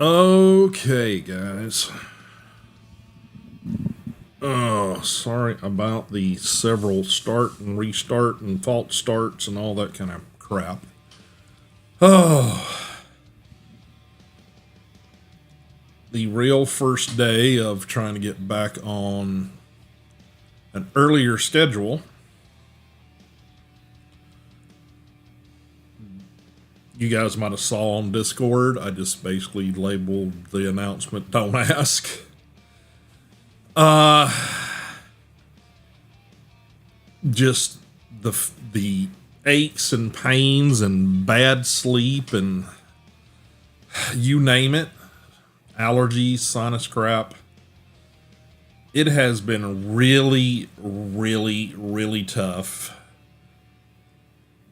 Okay, guys. Oh, sorry about the several start and restart and false starts and all that kind of crap. Oh, the real first day of trying to get back on an earlier schedule. You guys might have saw on Discord, I just basically labeled the announcement "Don't Ask." Just the aches and pains and bad sleep and you name it, allergies, sinus crap. It has been really, really, really tough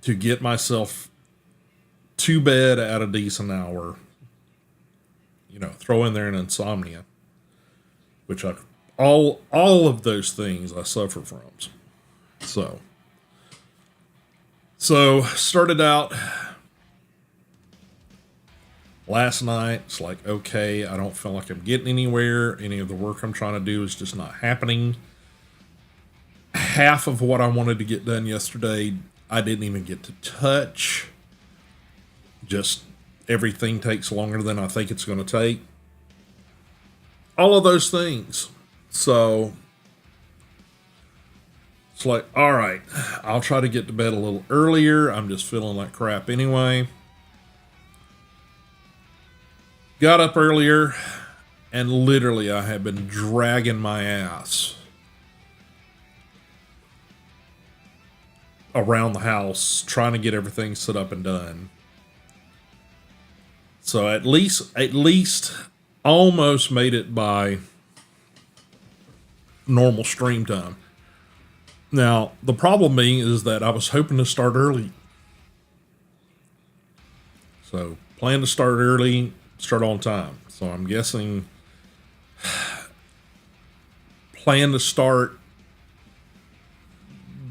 to get myself to bed at a decent hour. You know, throw in there an insomnia, which all of those things I suffer from. So started out last night. It's like, okay, I don't feel like I'm getting anywhere. Any of the work I'm trying to do is just not happening. Half of what I wanted to get done yesterday, I didn't even get to touch. Just everything takes longer than I think it's going to take. All of those things. So it's like, all right, I'll try to get to bed a little earlier. I'm just feeling like crap anyway. Got up earlier, and literally I have been dragging my ass around the house trying to get everything set up and done. So at least almost made it by normal stream time. Now, the problem being is that I was hoping to start early. So, plan to start early, start on time. So, I'm guessing plan to start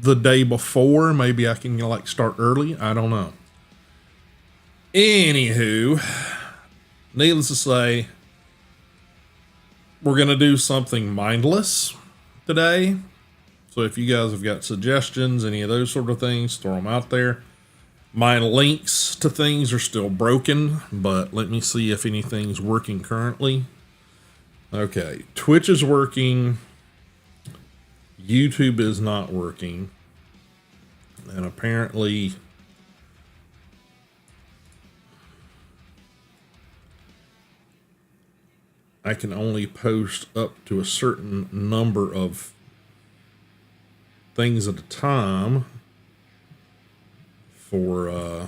the day before. Maybe I can start early. I don't know. Anywho, needless to say, we're going to do something mindless today. So if you guys have got suggestions, any of those sort of things, throw them out there. My links to things are still broken, but let me see if anything's working currently. Okay, Twitch is working. YouTube is not working. And apparently I can only post up to a certain number of things at a time for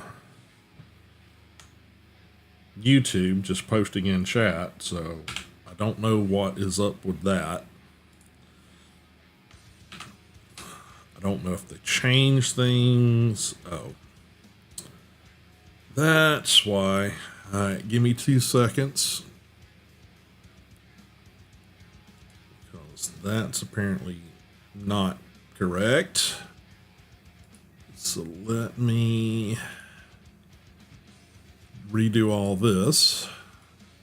YouTube, just posting in chat. So I don't know what is up with that. I don't know if they changed things. Oh, that's why. All right, give me 2 seconds. Because that's apparently not correct. So let me redo all this.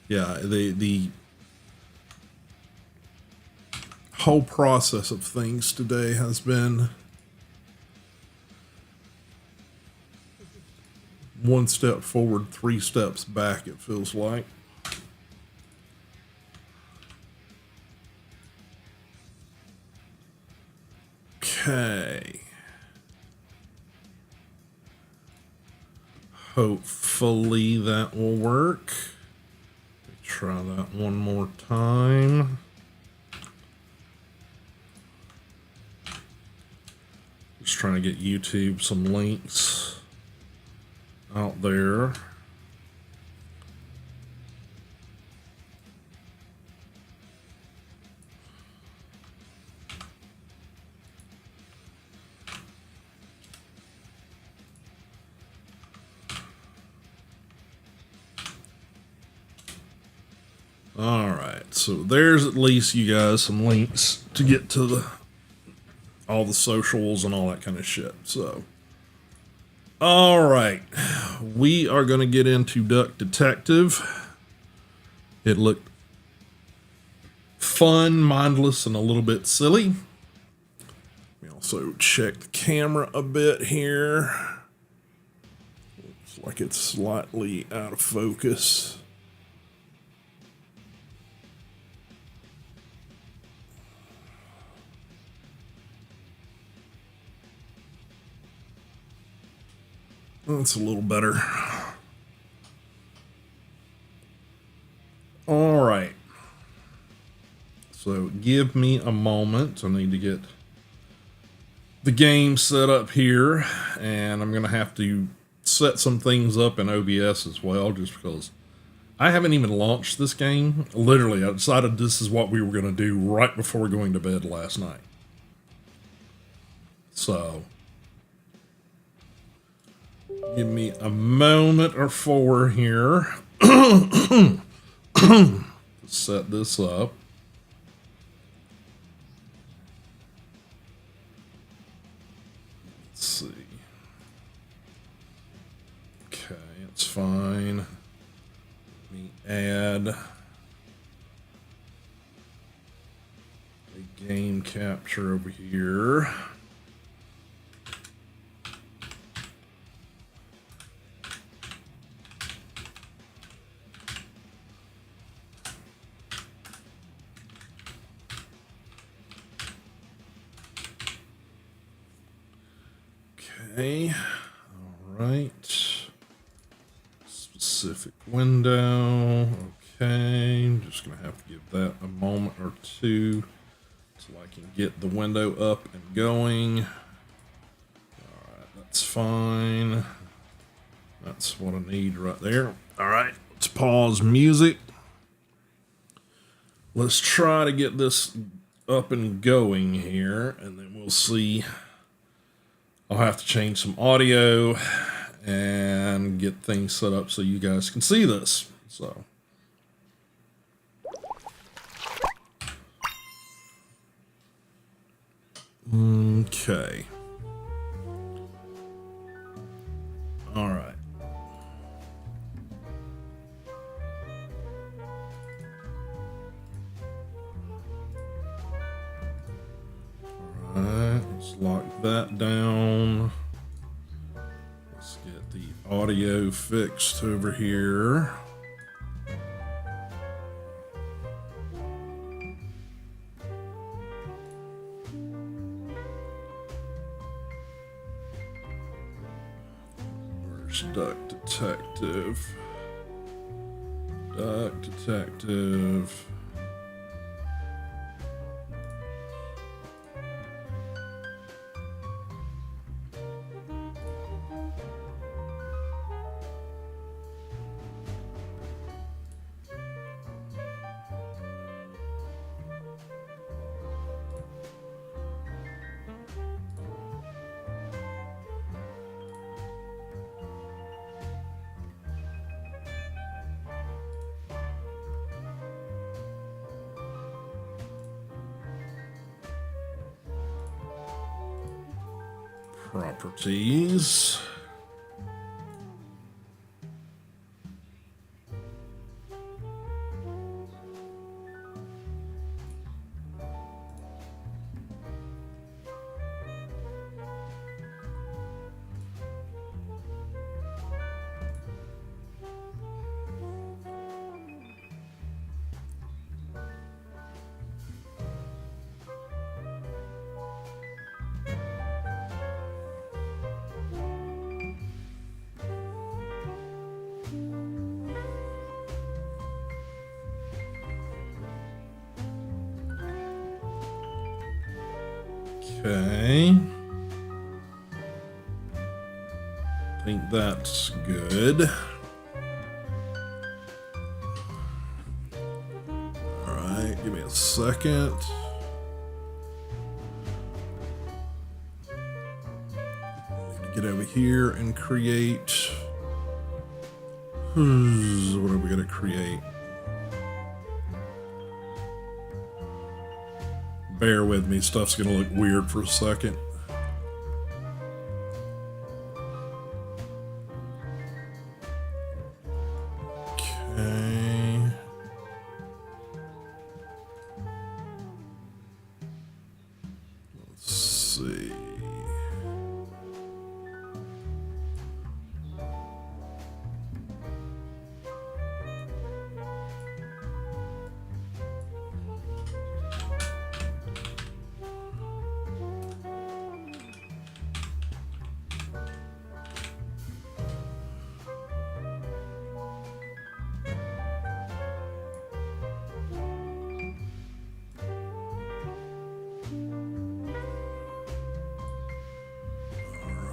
Yeah, the whole process of things today has been one step forward, 3 steps back, it feels like. Okay. Hopefully that will work. Try that one more time. Just trying to get YouTube some links out there. All right, so there's at least you guys some links to get to all the socials and all that kind of shit. So, all right, we are going to get into Duck Detective. It looked fun, mindless, and a little bit silly. We also check the camera a bit here. Looks like it's slightly out of focus. That's a little better. All right. So give me a moment. I need to get the game set up here, and I'm going to have to set some things up in OBS as well, just because I haven't even launched this game. Literally, I decided this is what we were going to do right before going to bed last night. So give me a moment or four here to set this up. Let's see. Okay, it's fine. Let me add a game capture over here. Okay, all right. Specific window. Okay, I'm just gonna have to give that a moment or two so I can get the window up and going. All right, that's fine. That's what I need right there. All right, let's pause music. Let's try to get this up and going here, and then we'll see. I'll have to change some audio and get things set up so you guys can see this. So, okay. All right. All right, let's lock that down. Let's get the audio fixed over here. Where's Duck Detective? Duck Detective. Properties. Okay. I think that's good. All right, give me a second. Get over here and create. What are we going to create? Bear with me, stuff's going to look weird for a second. Okay.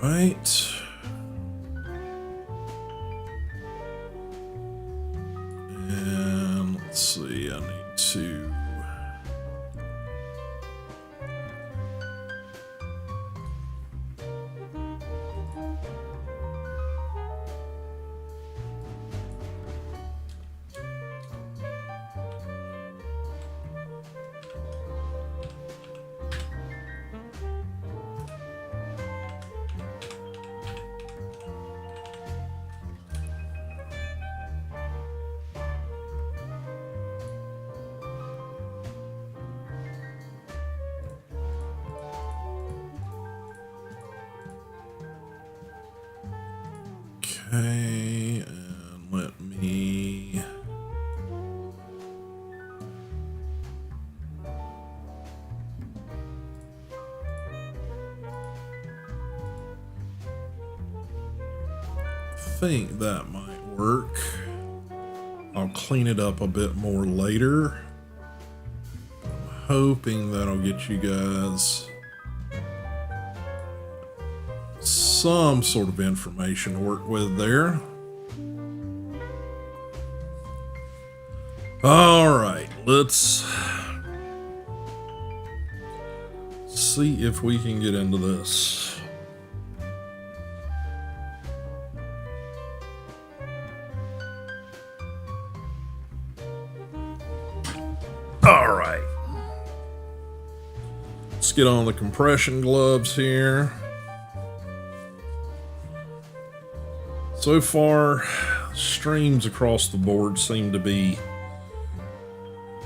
right. And let's see, I need to... Okay, and let me... I think that might work. I'll clean it up a bit more later. I'm hoping that'll get you guys some sort of information to work with there. All right, let's see if we can get into this. All right. Let's get on the compression gloves here. So far, streams across the board seem to be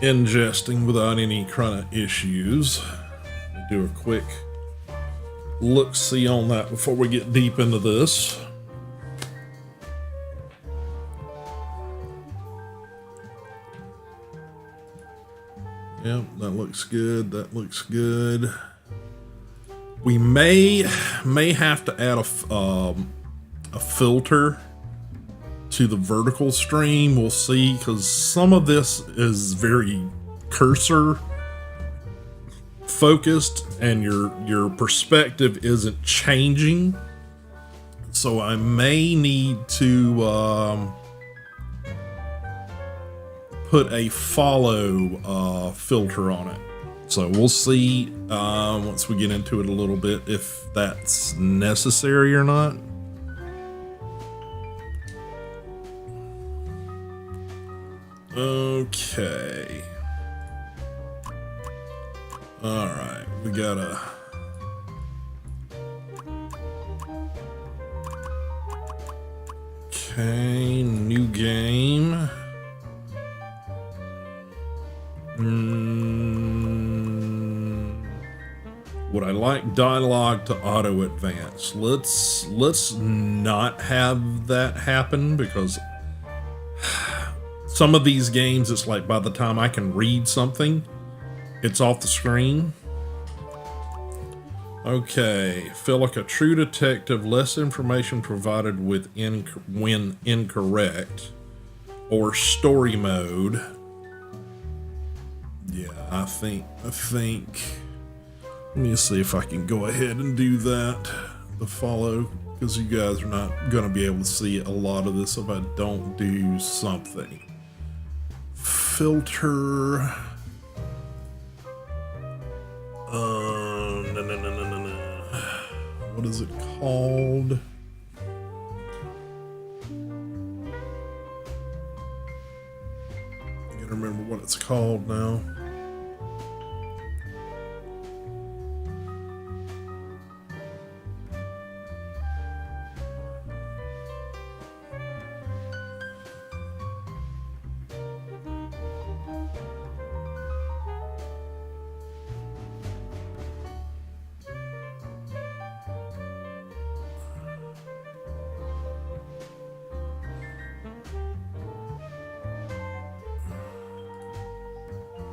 ingesting without any kind of issues. Do a quick look-see on that before we get deep into this. Yep, that looks good. That looks good. We may have to add a filter to the vertical stream. We'll see, because some of this is very cursor focused and your perspective isn't changing. So I may need to put a follow filter on it. So we'll see once we get into it a little bit if that's necessary or not. Okay. All right, we gotta... Okay, new game. Would I like dialogue to auto advance? Let's not have that happen, because some of these games, it's like by the time I can read something, it's off the screen. Okay, feel like a true detective, less information provided with when incorrect, or story mode. Yeah, I think, let me see if I can go ahead and do that, the follow, because you guys are not going to be able to see a lot of this if I don't do something. Filter. No. What is it called? I gotta remember what it's called now.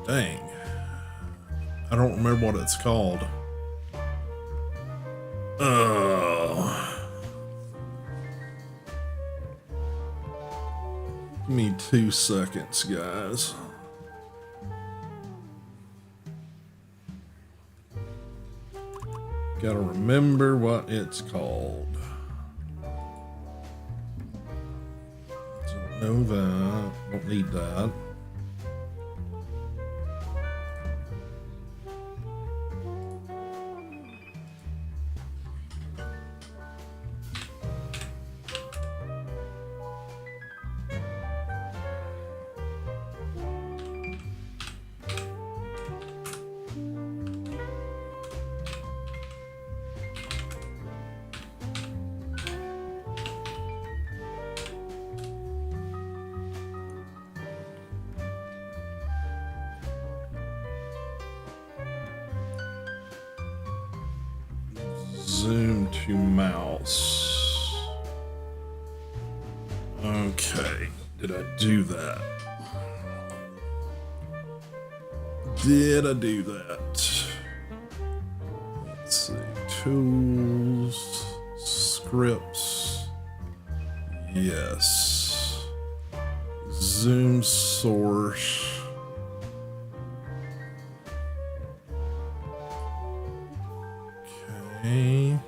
Dang. I don't remember what it's called. Oh. Give me 2 seconds, guys. Gotta remember what it's called. Don't know that. Don't need that. Zoom to mouse. Okay, did I do that? Did I do that? Let's see. Tools, scripts. Yes. Zoom source. Okay.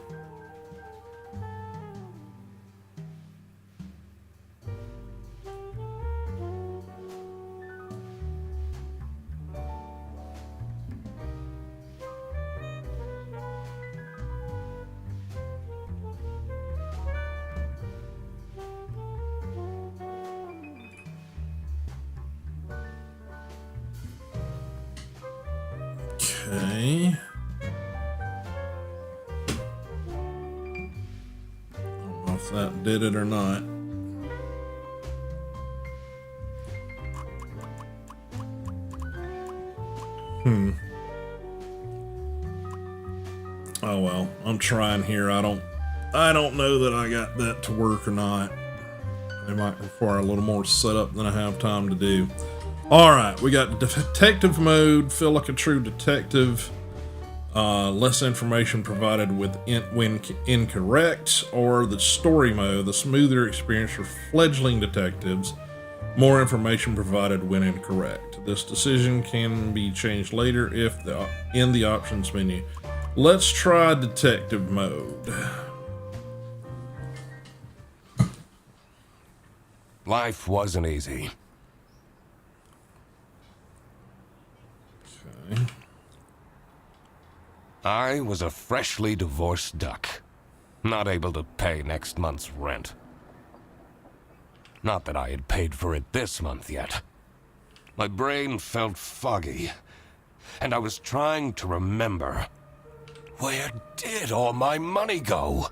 Okay. Don't know if that did it or not. Oh well, I'm trying here. I don't know that I got that to work or not. It might require a little more setup than I have time to do. All right, we got detective mode, feel like a true detective. Less information provided when incorrect, or the story mode, the smoother experience for fledgling detectives. More information provided when incorrect. This decision can be changed later if in the options menu. Let's try detective mode. Life wasn't easy. Okay. I was a freshly divorced duck, not able to pay next month's rent. Not that I had paid for it this month yet. My brain felt foggy, and I was trying to remember. Where did all my money go?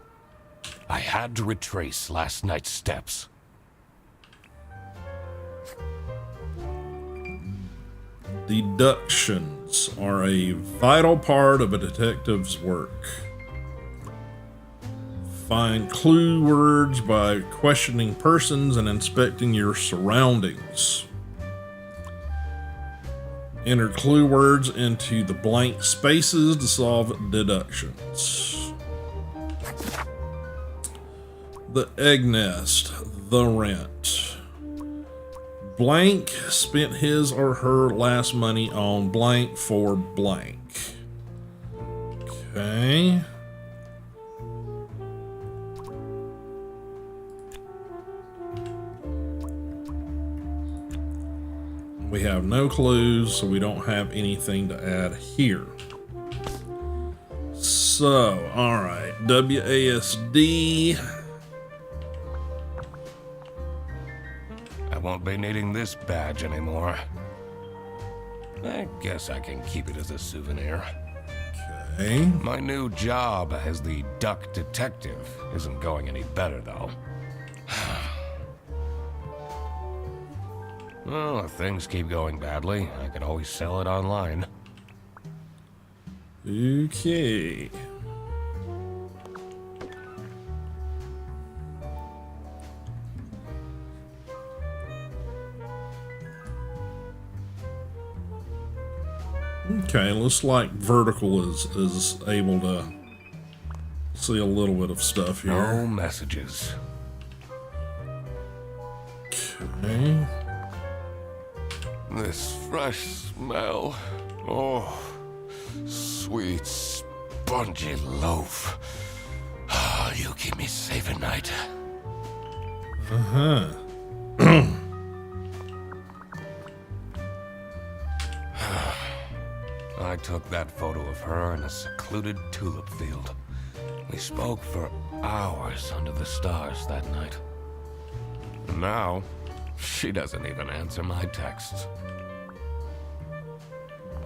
I had to retrace last night's steps. Deductions are a vital part of a detective's work. Find clue words by questioning persons and inspecting your surroundings. Enter clue words into the blank spaces to solve deductions. The egg nest, the rent. Blank spent his or her last money on blank for blank. Okay. We have no clues, so we don't have anything to add here. So, all right, WASD. I won't be needing this badge anymore. I guess I can keep it as a souvenir. Okay. My new job as the duck detective isn't going any better, though. Well, if things keep going badly, I can always sell it online. Okay. Okay, looks like Vertical is able to see a little bit of stuff here. No messages. Okay. This fresh smell. Oh, sweet spongy loaf. Ah, you keep me safe at night. Uh-huh. I took that photo of her in a secluded tulip field. We spoke for hours under the stars that night. And now, she doesn't even answer my texts.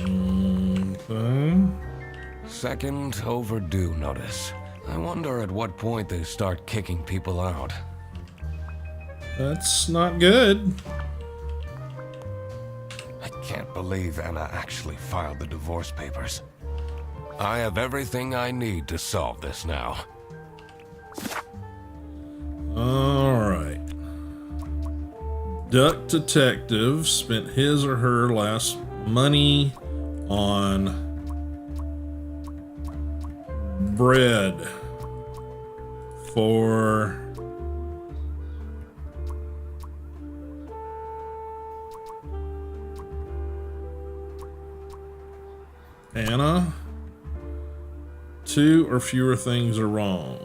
Okay. Second overdue notice. I wonder at what point they start kicking people out. That's not good. I can't believe Anna actually filed the divorce papers. I have everything I need to solve this now. All right. Duck Detective spent his or her last money on bread for Anna. 2 or fewer things are wrong.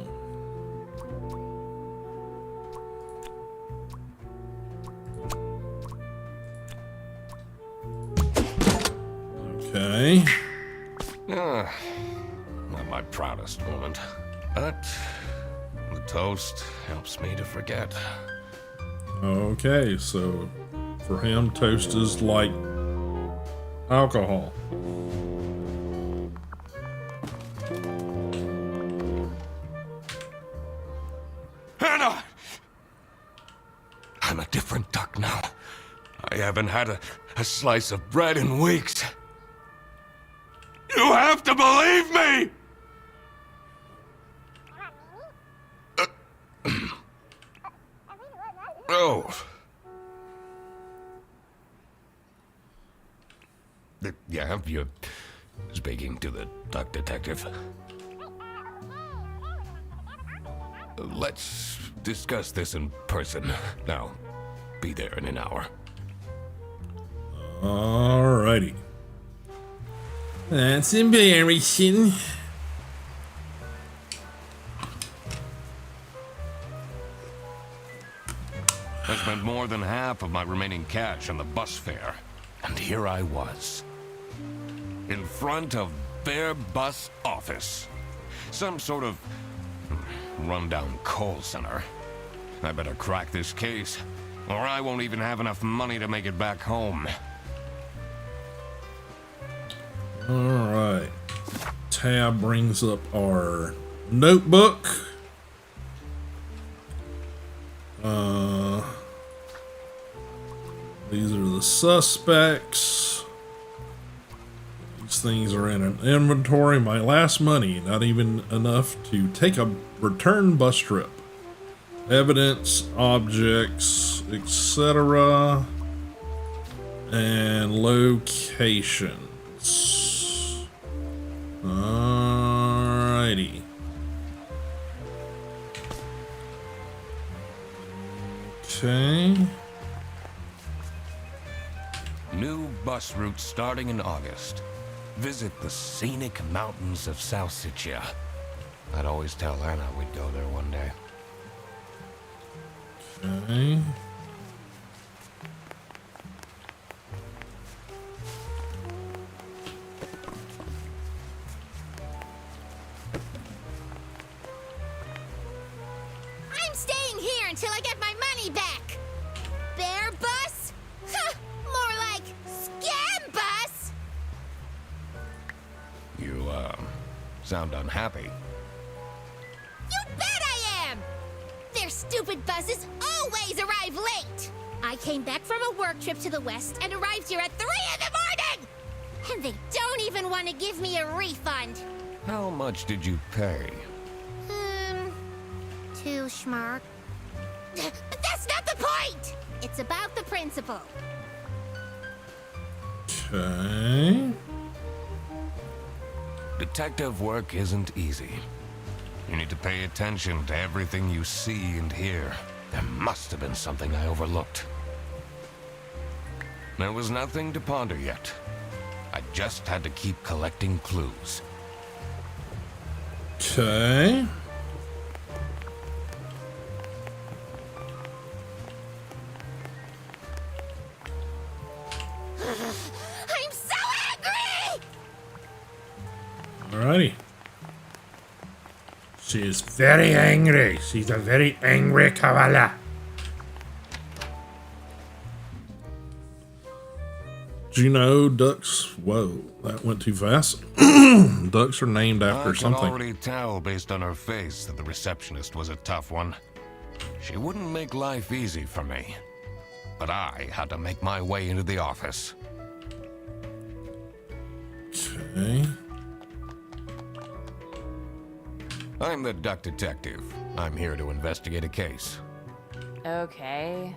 Okay. Not my proudest moment, but the toast helps me to forget. Okay, so for him, toast is like alcohol. Anna! I'm a different duck now. I haven't had a slice of bread in weeks. You have to believe me! Oh. Yeah, you're speaking to the duck detective. Let's discuss this in person. Now, be there in an hour. Alrighty. That's embarrassing. I spent more than half of my remaining cash on the bus fare. And here I was. In front of their bus office. Some sort of rundown call center. I better crack this case, or I won't even have enough money to make it back home. Alright. Tab brings up our notebook. These are the suspects. These things are in an inventory. My last money, not even enough to take a return bus trip. Evidence, objects, etc. And locations. Alrighty. Okay. New bus route starting in August. Visit the scenic mountains of South Sitia. I'd always tell Anna we'd go there one day. Okay. I'm staying here until I get my money back. Bear bus? Huh, more like scam bus. You, sound unhappy. You bet I am. Their stupid buses always arrive late. I came back from a work trip to the west and arrived here at 3 in the morning. And they don't even want to give me a refund. How much did you pay? 2 schmark. But that's not the point. It's about the principle. Okay. Detective work isn't easy. You need to pay attention to everything you see and hear. There must have been something I overlooked. There was nothing to ponder yet. I just had to keep collecting clues. Okay. I'm so angry! Alrighty. She is very angry. She's a very angry koala. Do you know ducks? Whoa, that went too fast. Ducks are named after I can something. already tell based on her face that the receptionist was a tough one. She wouldn't make life easy for me. But I had to make my way into the office. Okay. I'm the duck detective. I'm here to investigate a case. Okay.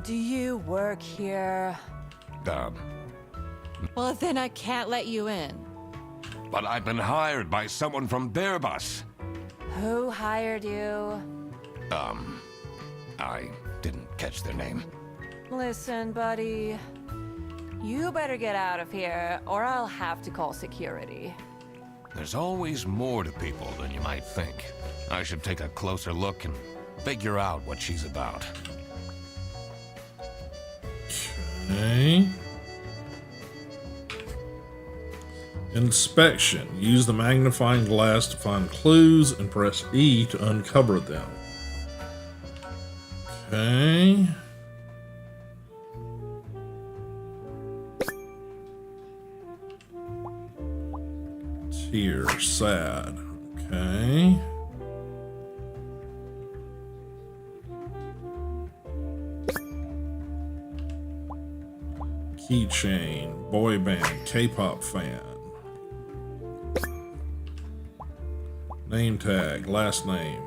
Do you work here? Well, then I can't let you in. But I've been hired by someone from their bus. Who hired you? I didn't catch their name. Listen, buddy. You better get out of here, or I'll have to call security. There's always more to people than you might think. I should take a closer look and figure out what she's about. Okay. Inspection. Use the magnifying glass to find clues and press E to uncover them. Okay. Tear, sad. Okay. Keychain, boy band, K-pop fan. Name tag, last name.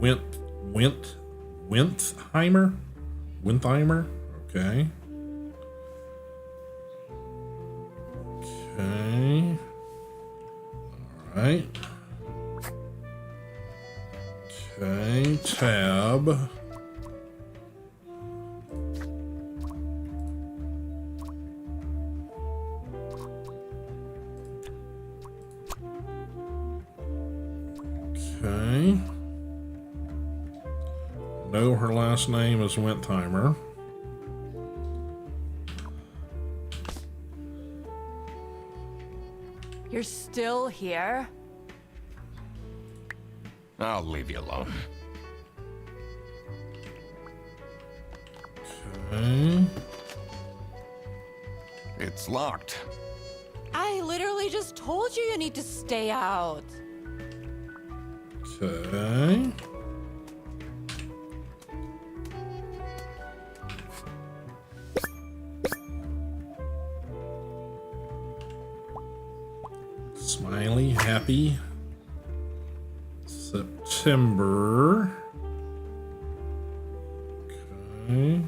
Wintheimer? Wintheimer? Okay. Okay. Alright. Okay, tab. Okay. No, her last name is Wintheimer. You're still here? I'll leave you alone. Okay. It's locked. I literally just told you need to stay out. Okay. Smiley, happy. September. Okay.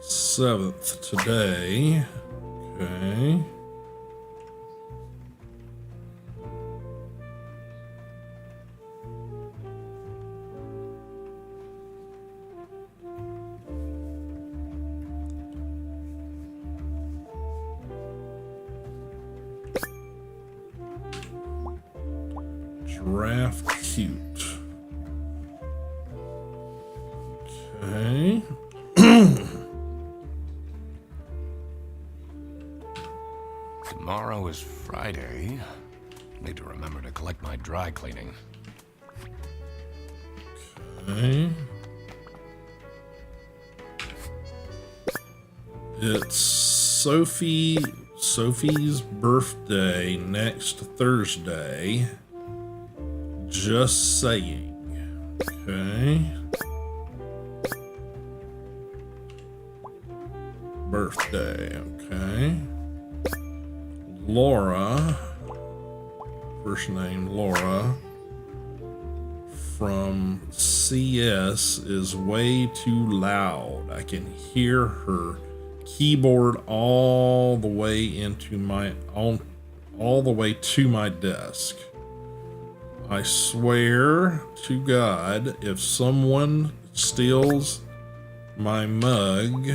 7th today. Okay. Giraffe cute. Okay. Tomorrow is Friday. Need to remember to collect my dry cleaning. Okay. It's Sophie's birthday next Thursday. Just saying. Okay. Birthday, okay. Laura, first name Laura, from CS is way too loud. I can hear her keyboard all the way into my all the way to my desk. I swear to God, if someone steals my mug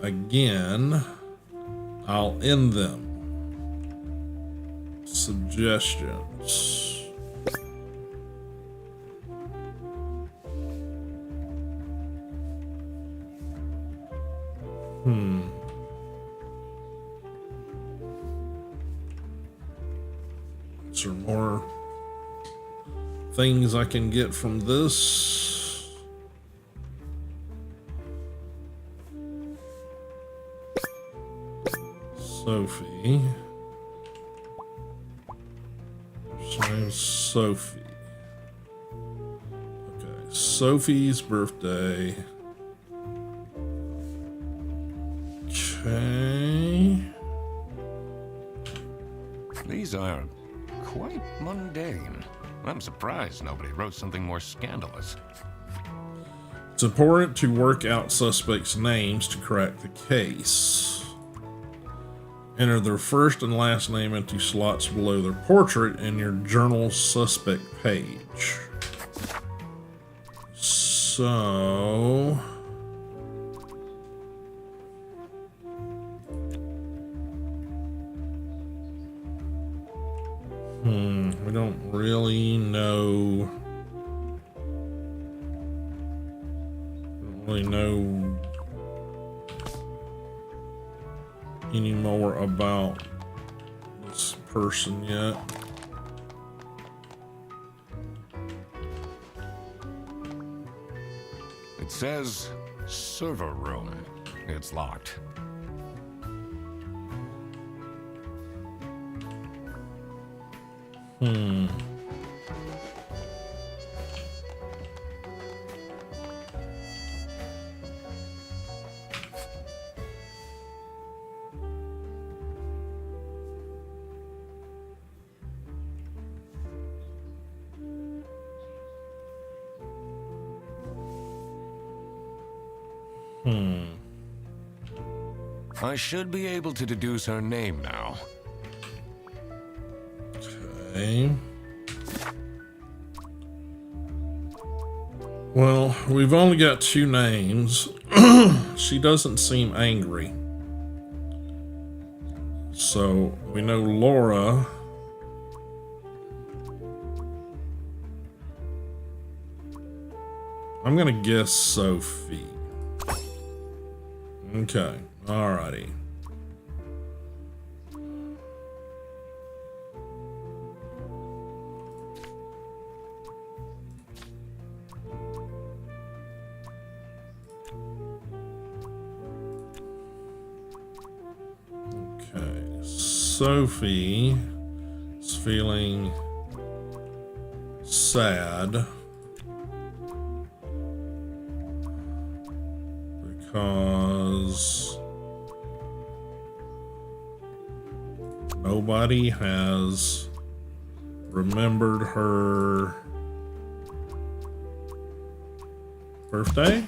again, I'll end them. Suggestions. Is there more things I can get from this? Sophie. Her name's Sophie. Okay, Sophie's birthday. Okay. These are quite mundane. I'm surprised nobody wrote something more scandalous. It's important to work out suspects' names to crack the case. Enter their first and last name into slots below their portrait in your journal suspect page. So... we don't really know. Any more about this person yet. It says server room. It's locked. I should be able to deduce her name now. Okay. Well, we've only got 2 names. She doesn't seem angry. So we know Laura. I'm gonna guess Sophie. Okay, alrighty. Okay, Sophie is feeling sad because nobody has remembered her birthday?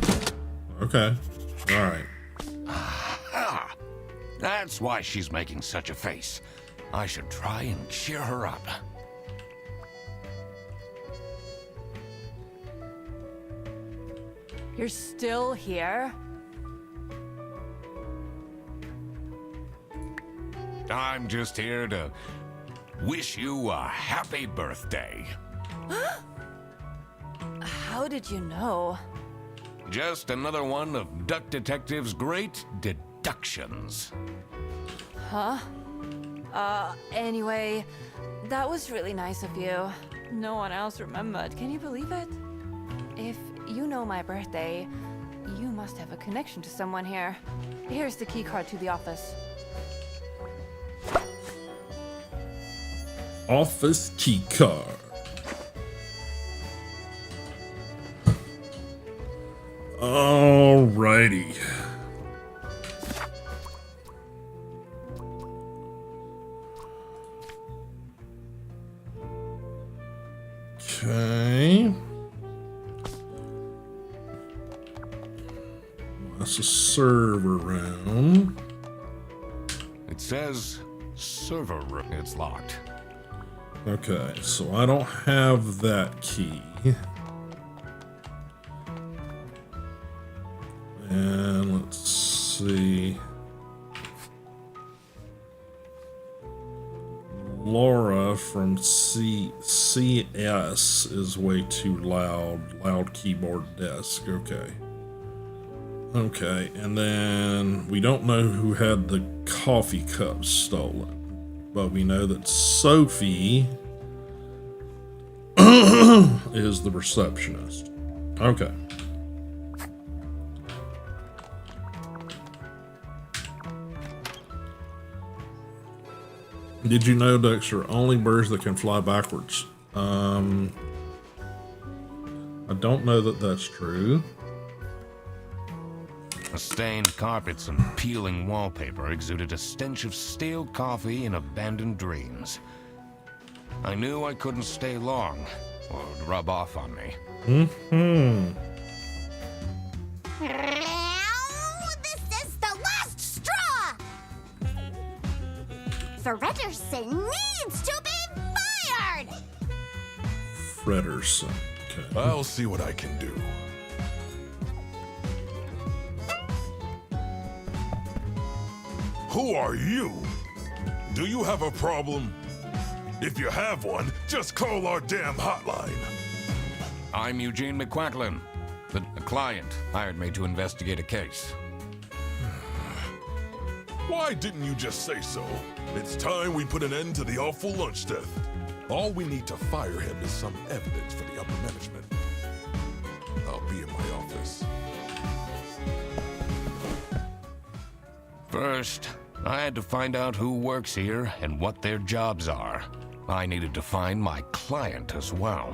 Okay. All right. Ah, that's why she's making such a face. I should try and cheer her up. You're still here? I'm just here to wish you a happy birthday. How did you know? Just another one of Duck Detective's great deductions. Huh? Anyway, that was really nice of you. No one else remembered. Can you believe it? If you know my birthday, you must have a connection to someone here. Here's the key card to the office. Office key card. Alrighty. Okay. That's a server room. It says server room. It's locked. Okay, so I don't have that key. And let's see. Laura from CS is way too loud. Loud keyboard desk. Okay. Okay, and then we don't know who had the coffee cups stolen, but we know that Sophie is the receptionist. Okay. Did you know, Dexter, only birds that can fly backwards? I don't know that that's true. The stained carpets and peeling wallpaper exuded a stench of stale coffee and abandoned dreams. I knew I couldn't stay long, or it would rub off on me. This is the last straw! Fredersen needs to be fired! Fredersen. Okay. I'll see what I can do. Who are you? Do you have a problem? If you have one, just call our damn hotline. I'm Eugene McQuacklin. The client hired me to investigate a case. Why didn't you just say so? It's time we put an end to the awful lunch death. All we need to fire him is some evidence for the upper management. I'll be in my office. First, I had to find out who works here and what their jobs are. I needed to find my client as well.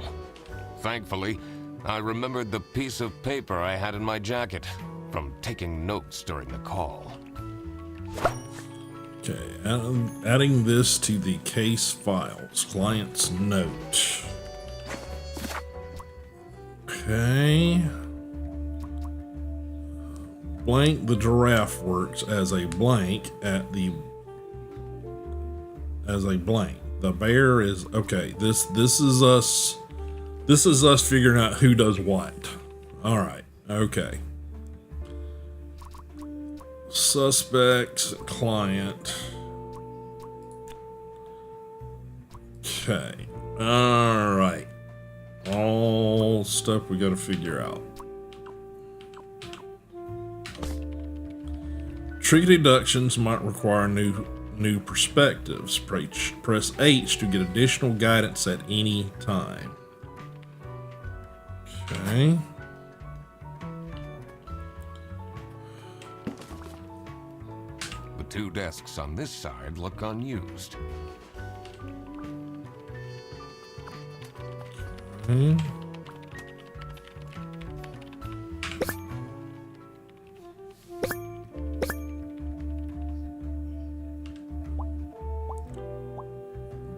Thankfully, I remembered the piece of paper I had in my jacket from taking notes during the call. Okay, adding this to the case files. Client's note. Okay. Blank the giraffe works as a blank at the blank. The bear is okay. This is us. This is us figuring out who does what. All right. Okay. Suspect, client. Okay. All right. All stuff we got to figure out. Tricky deductions might require new perspectives. Press H to get additional guidance at any time. Okay. The two desks on this side look unused. Okay.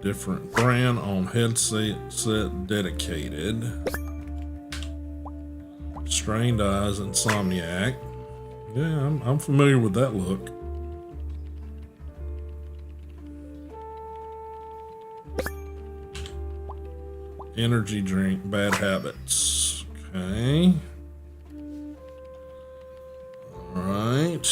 Different brand on headset dedicated. Strained eyes, insomniac. Yeah, I'm familiar with that look. Energy drink, bad habits. Okay. All right.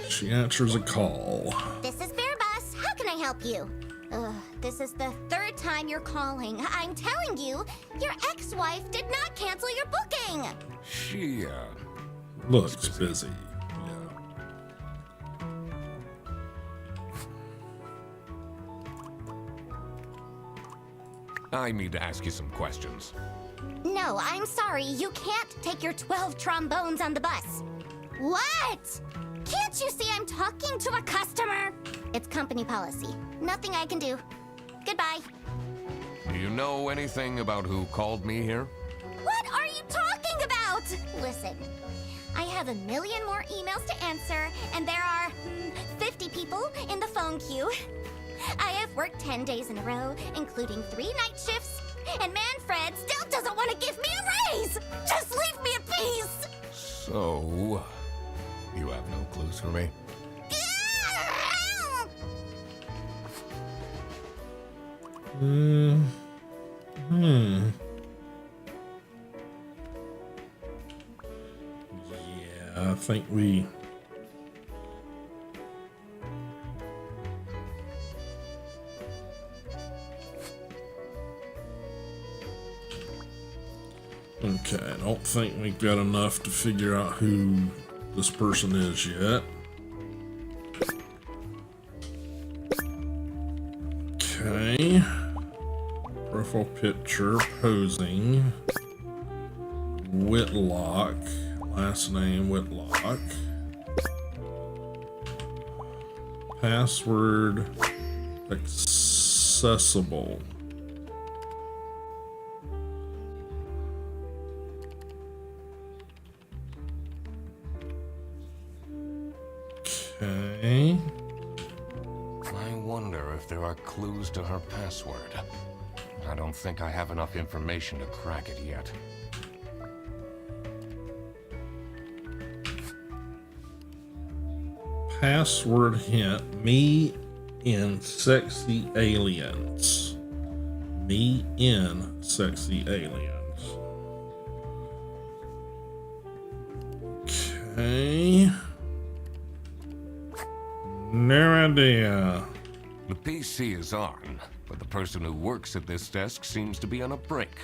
She answers a call. This is Bear Bus. How can I help you? This is the third time you're calling. I'm telling you, your ex-wife did not cancel your booking. She, Looks busy. I need to ask you some questions. No, I'm sorry. You can't take your 12 trombones on the bus. What? Can't you see I'm talking to a customer? It's company policy. Nothing I can do. Goodbye. Do you know anything about who called me here? What are you talking about? Listen, I have a million more emails to answer, and there are 50 people in the phone queue. I have worked 10 days in a row, including 3 night shifts, and Manfred still doesn't want to give me a raise! Just leave me in peace! So, you have no clues for me? think we... Okay, I don't think we've got enough to figure out who this person is yet. Okay. Profile picture, posing. Whitlock. Last name, Whitlock. Password, accessible. Okay. I wonder if there are clues to her password. I don't think I have enough information to crack it yet. Password hint, me in sexy aliens. Me in sexy aliens. Okay. No idea. The PC is on, but the person who works at this desk seems to be on a break.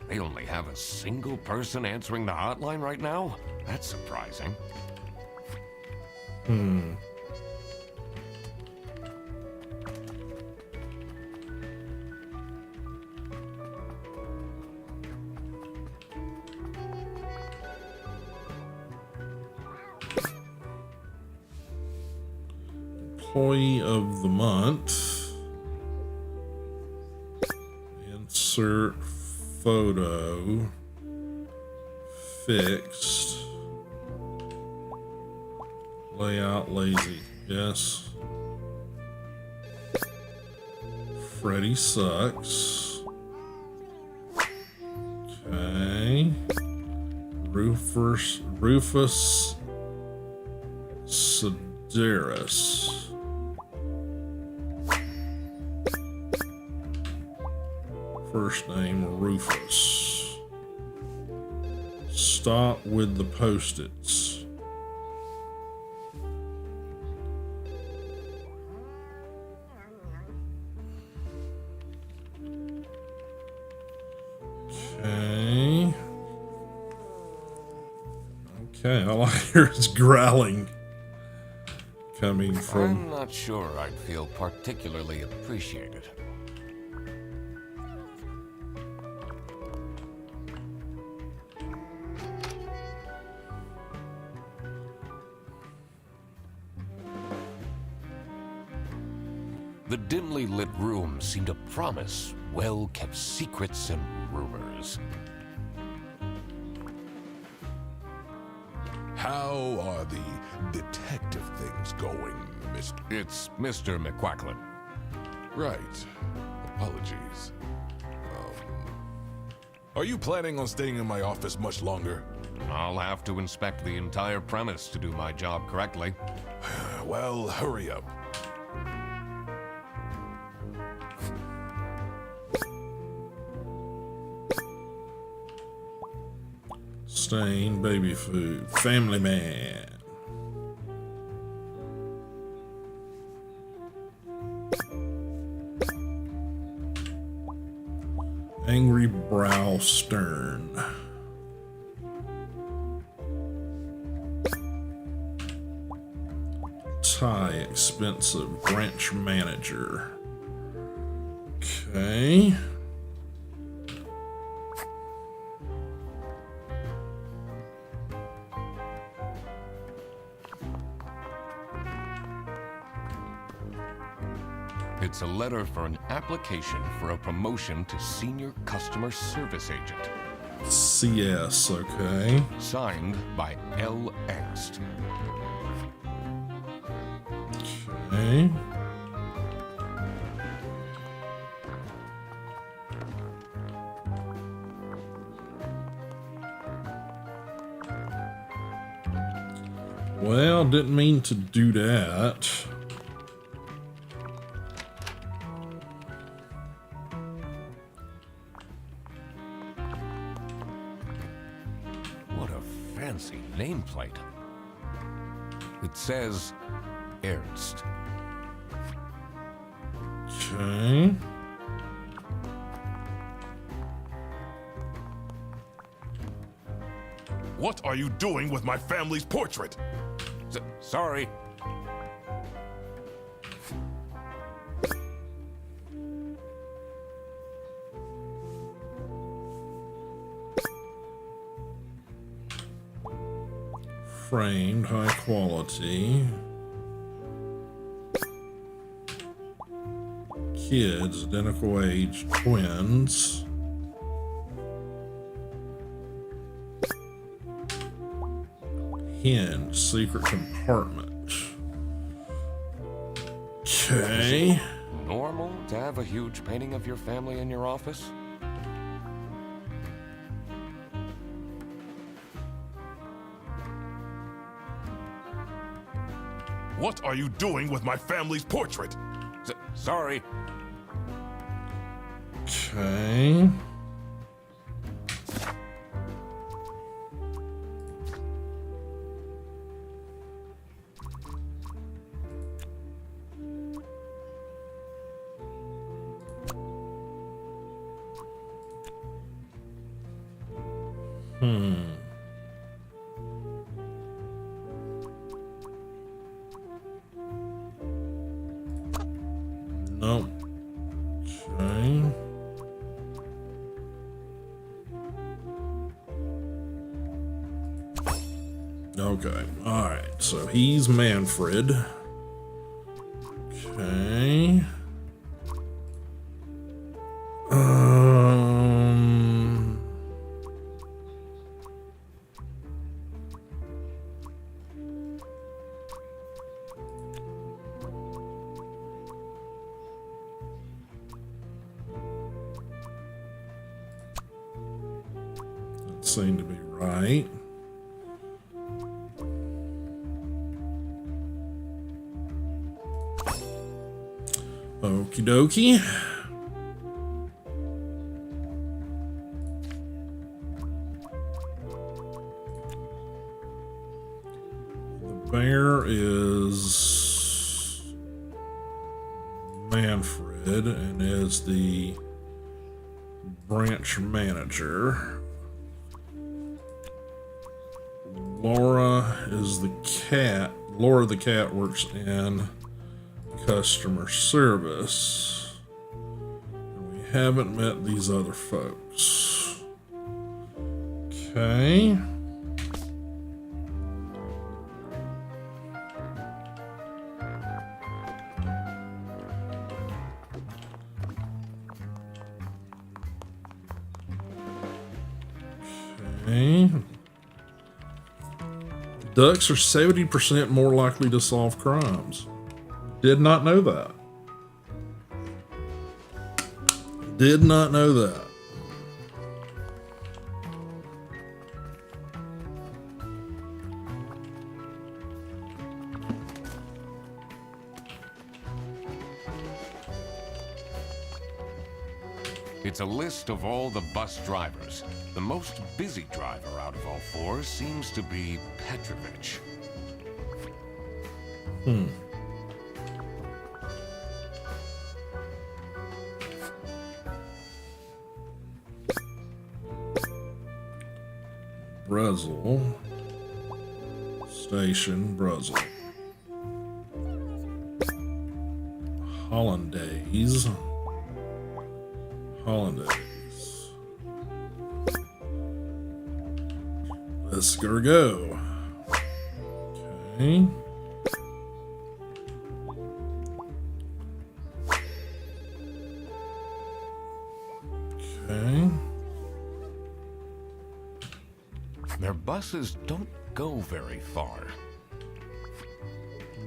They only have a single person answering the hotline right now? That's surprising. Employee of the month. Insert photo. Fixed. Layout lazy. Yes. Freddy sucks. Okay. Rufus Sedaris. First name Rufus. Stop with the post-its. Okay. Okay, all I hear is growling coming from... I'm not sure I'd feel particularly appreciated. The dimly lit room seemed to promise well-kept secrets and rumors. How are the detective things going, Mr. It's Mr. McQuacklin. Right. Apologies. Are you planning on staying in my office much longer? I'll have to inspect the entire premise to do my job correctly. Well, hurry up. Stain, baby food, family man. Angry brow stern. Tie expensive branch manager. Okay. It's a letter for an application for a promotion to Senior Customer Service Agent. CS, okay. Signed by L. Angst. Okay. Well, didn't mean to do that. What a fancy nameplate. It says Ernst. Okay. What are you doing with my family's portrait? Sorry. Framed, high quality. Kids, identical age, twins. Hinge, secret compartment. Okay. Normal to have a huge painting of your family in your office? What are you doing with my family's portrait? Sorry. Okay. Nope. Okay. Okay. All right. So he's Manfred. Okay. That seemed to be right. Okie dokie. The bear is Manfred and is the branch manager. Laura is the cat. Laura the cat works in customer service. And we haven't met these other folks. Okay. Okay. Ducks are 70% more likely to solve crimes. Did not know that. Did not know that. It's a list of all the bus drivers. The most busy driver out of all four seems to be Petrovich. Brussels. Station, Brussels. Hollandaise. Hollandaise. Let's go. Okay. Okay. Their buses don't go very far.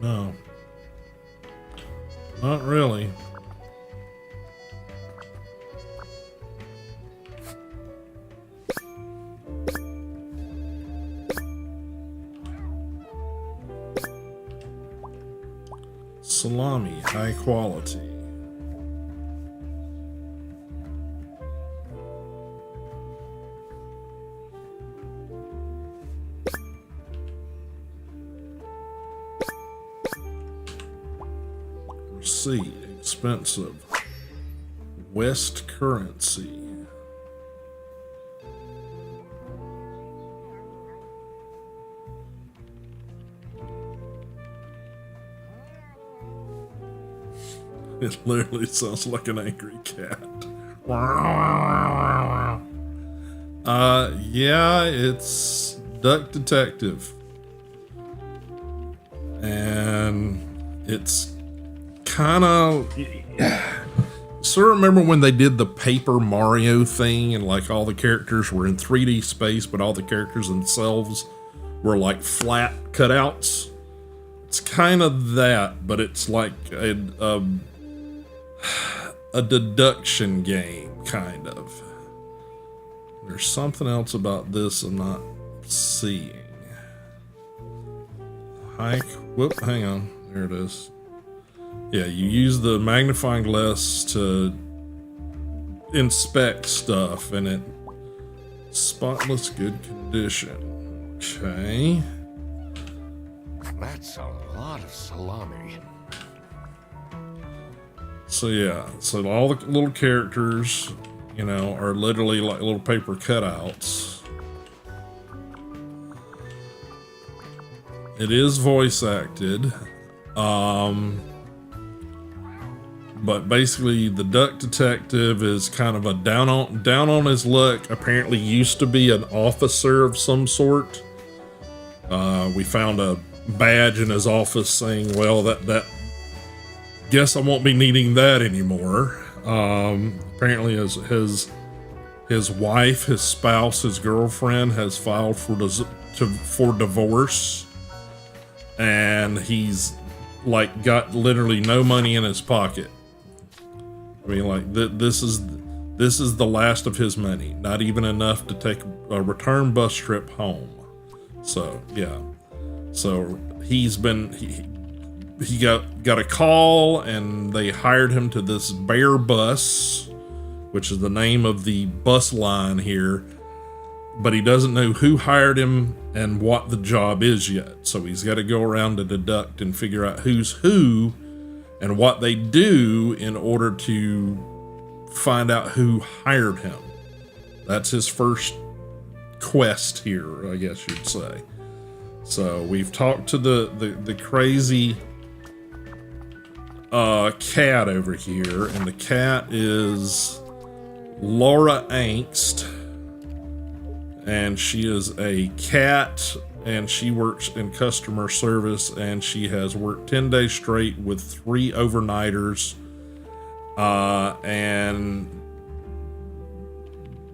No. Not really. Salami, high quality. Receipt. Expensive. West currency. It literally sounds like an angry cat. Yeah, it's Duck Detective. And it's kind of... So remember when they did the Paper Mario thing and like all the characters were in 3D space, but all the characters themselves were like flat cutouts? It's kind of that, but it's like a deduction game, kind of. There's something else about this I'm not seeing. Whoop, hang on. There it is. Yeah, you use the magnifying glass to inspect stuff, and it spotless good condition. Okay. That's a lot of salami. So yeah, so all the little characters, you know, are literally like little paper cutouts. It is voice acted. But basically the Duck Detective is kind of a down on his luck. Apparently used to be an officer of some sort. We found a badge in his office saying, well, that guess I won't be needing that anymore. Apparently his wife, his spouse, his girlfriend has filed for divorce, and he's like got literally no money in his pocket. I mean, like this is the last of his money, not even enough to take a return bus trip home. So yeah, so he got a call, and they hired him to this Bear Bus, which is the name of the bus line here, but he doesn't know who hired him and what the job is yet. So he's got to go around to deduct and figure out who's who and what they do in order to find out who hired him. That's his first quest here, I guess you'd say. So we've talked to the crazy cat over here, and the cat is Laura Angst, and she is a cat, and she works in customer service, and she has worked 10 days straight with 3 overnighters, and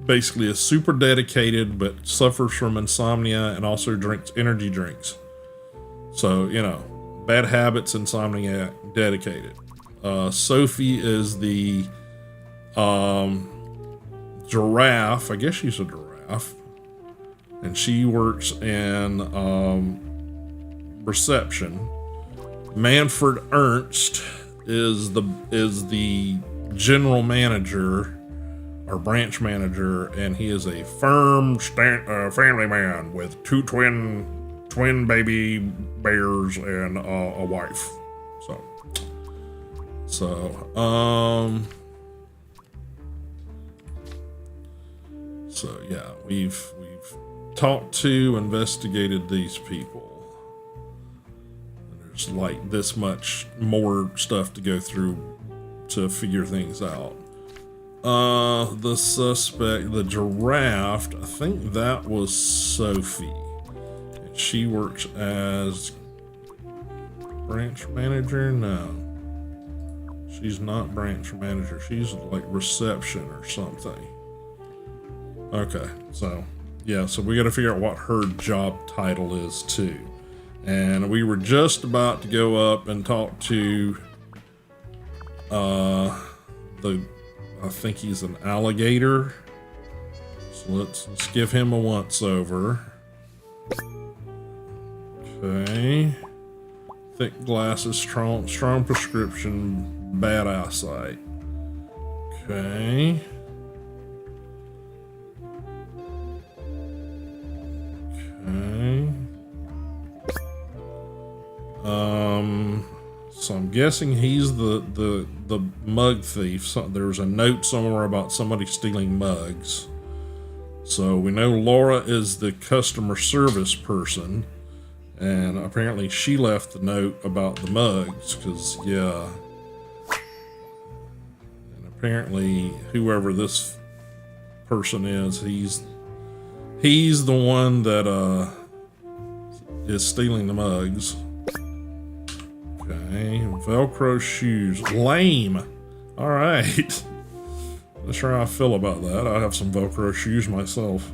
basically is super dedicated, but suffers from insomnia and also drinks energy drinks. So, you know, bad habits, insomnia, dedicated. Sophie is the giraffe. I guess she's a giraffe. And she works in reception. Manfred Ernst is the general manager or branch manager, and he is a firm family man with 2 twin baby bears and a wife. So yeah, we've talked to, investigated these people. And there's like this much more stuff to go through to figure things out. The suspect, the giraffe, I think that was Sophie. And she works as branch manager? No. She's not branch manager. She's like reception or something. Okay, so yeah, so we got to figure out what her job title is too. And we were just about to go up and talk to I think he's an alligator. So let's give him a once over. Okay. Thick glasses, strong prescription, bad eyesight. Okay. Okay. So I'm guessing he's the mug thief. So there's a note somewhere about somebody stealing mugs. So we know Laura is the customer service person, and apparently she left the note about the mugs, because, yeah. And apparently whoever this person is, he's the one that is stealing the mugs. Okay, Velcro shoes. Lame. All right. Not sure how I feel about that. I have some Velcro shoes myself.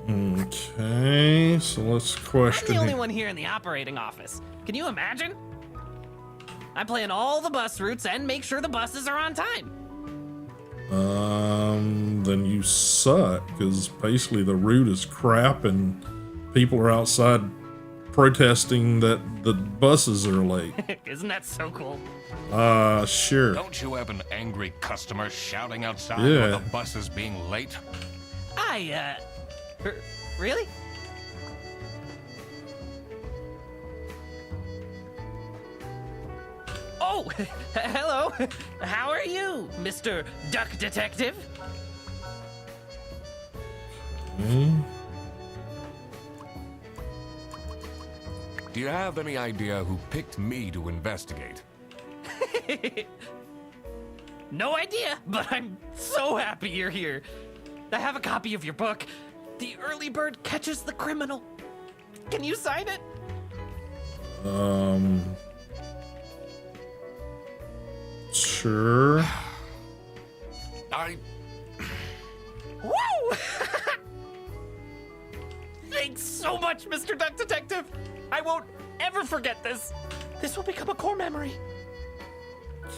Okay, so let's question. I'm the only one here in the operating office. Can you imagine? I plan all the bus routes and make sure the buses are on time. Then you suck, because basically the route is crap and people are outside protesting that the buses are late. Isn't that so cool? Sure. Don't you have an angry customer shouting outside Yeah. while the bus is being late? Really? Oh, hello. How are you, Mr. Duck Detective? Do you have any idea who picked me to investigate? No idea, but I'm so happy you're here. I have a copy of your book, The Early Bird Catches the Criminal. Can you sign it? Sure. Woo! Thanks so much, Mr. Duck Detective. I won't ever forget this. This will become a core memory.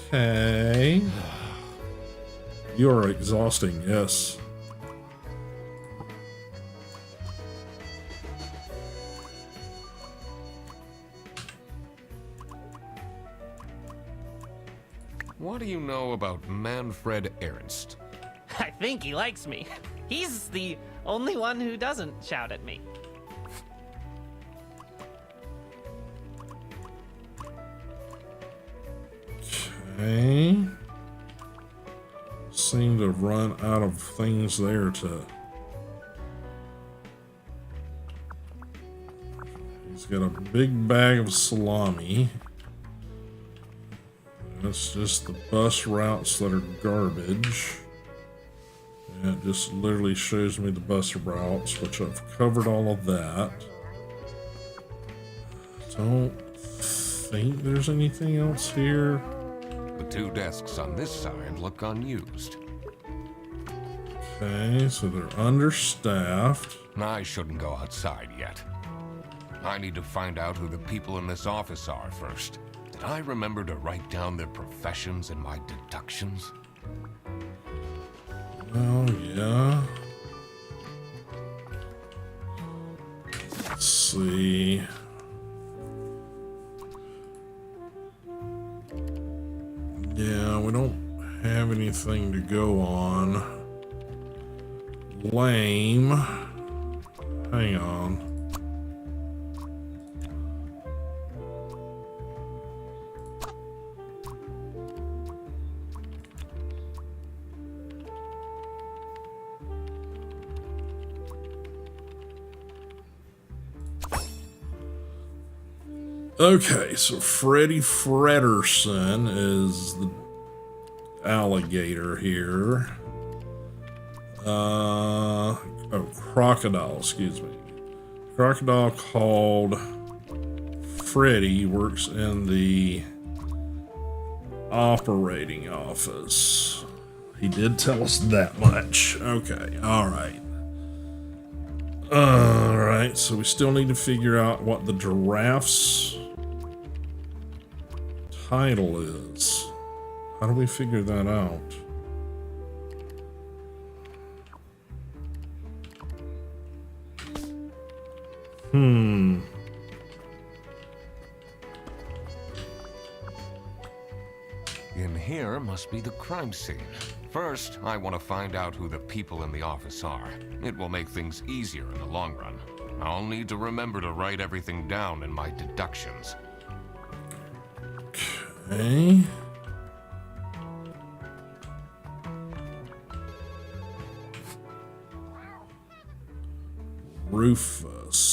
Okay. You're exhausting, yes. What do you know about Manfred Ernst? I think he likes me. He's the only one who doesn't shout at me. Okay. Seem to have run out of things there to... He's got a big bag of salami. That's just the bus routes that are garbage. And it just literally shows me the bus routes, which I've covered all of that. Don't think there's anything else here. The two desks on this side look unused. Okay, so they're understaffed. I shouldn't go outside yet. I need to find out who the people in this office are first. Did I remember to write down their professions in my deductions? Oh, yeah. Let's see. Yeah, we don't have anything to go on. Lame. Hang on. Okay, so Freddie Frederson is the alligator here. Crocodile, excuse me. Crocodile called Freddie, works in the operating office. He did tell us that much. Okay, alright. Alright, so we still need to figure out what the giraffe's title is. How do we figure that out? In here must be the crime scene. First, I want to find out who the people in the office are. It will make things easier in the long run. I'll need to remember to write everything down in my deductions. Okay. Rufus.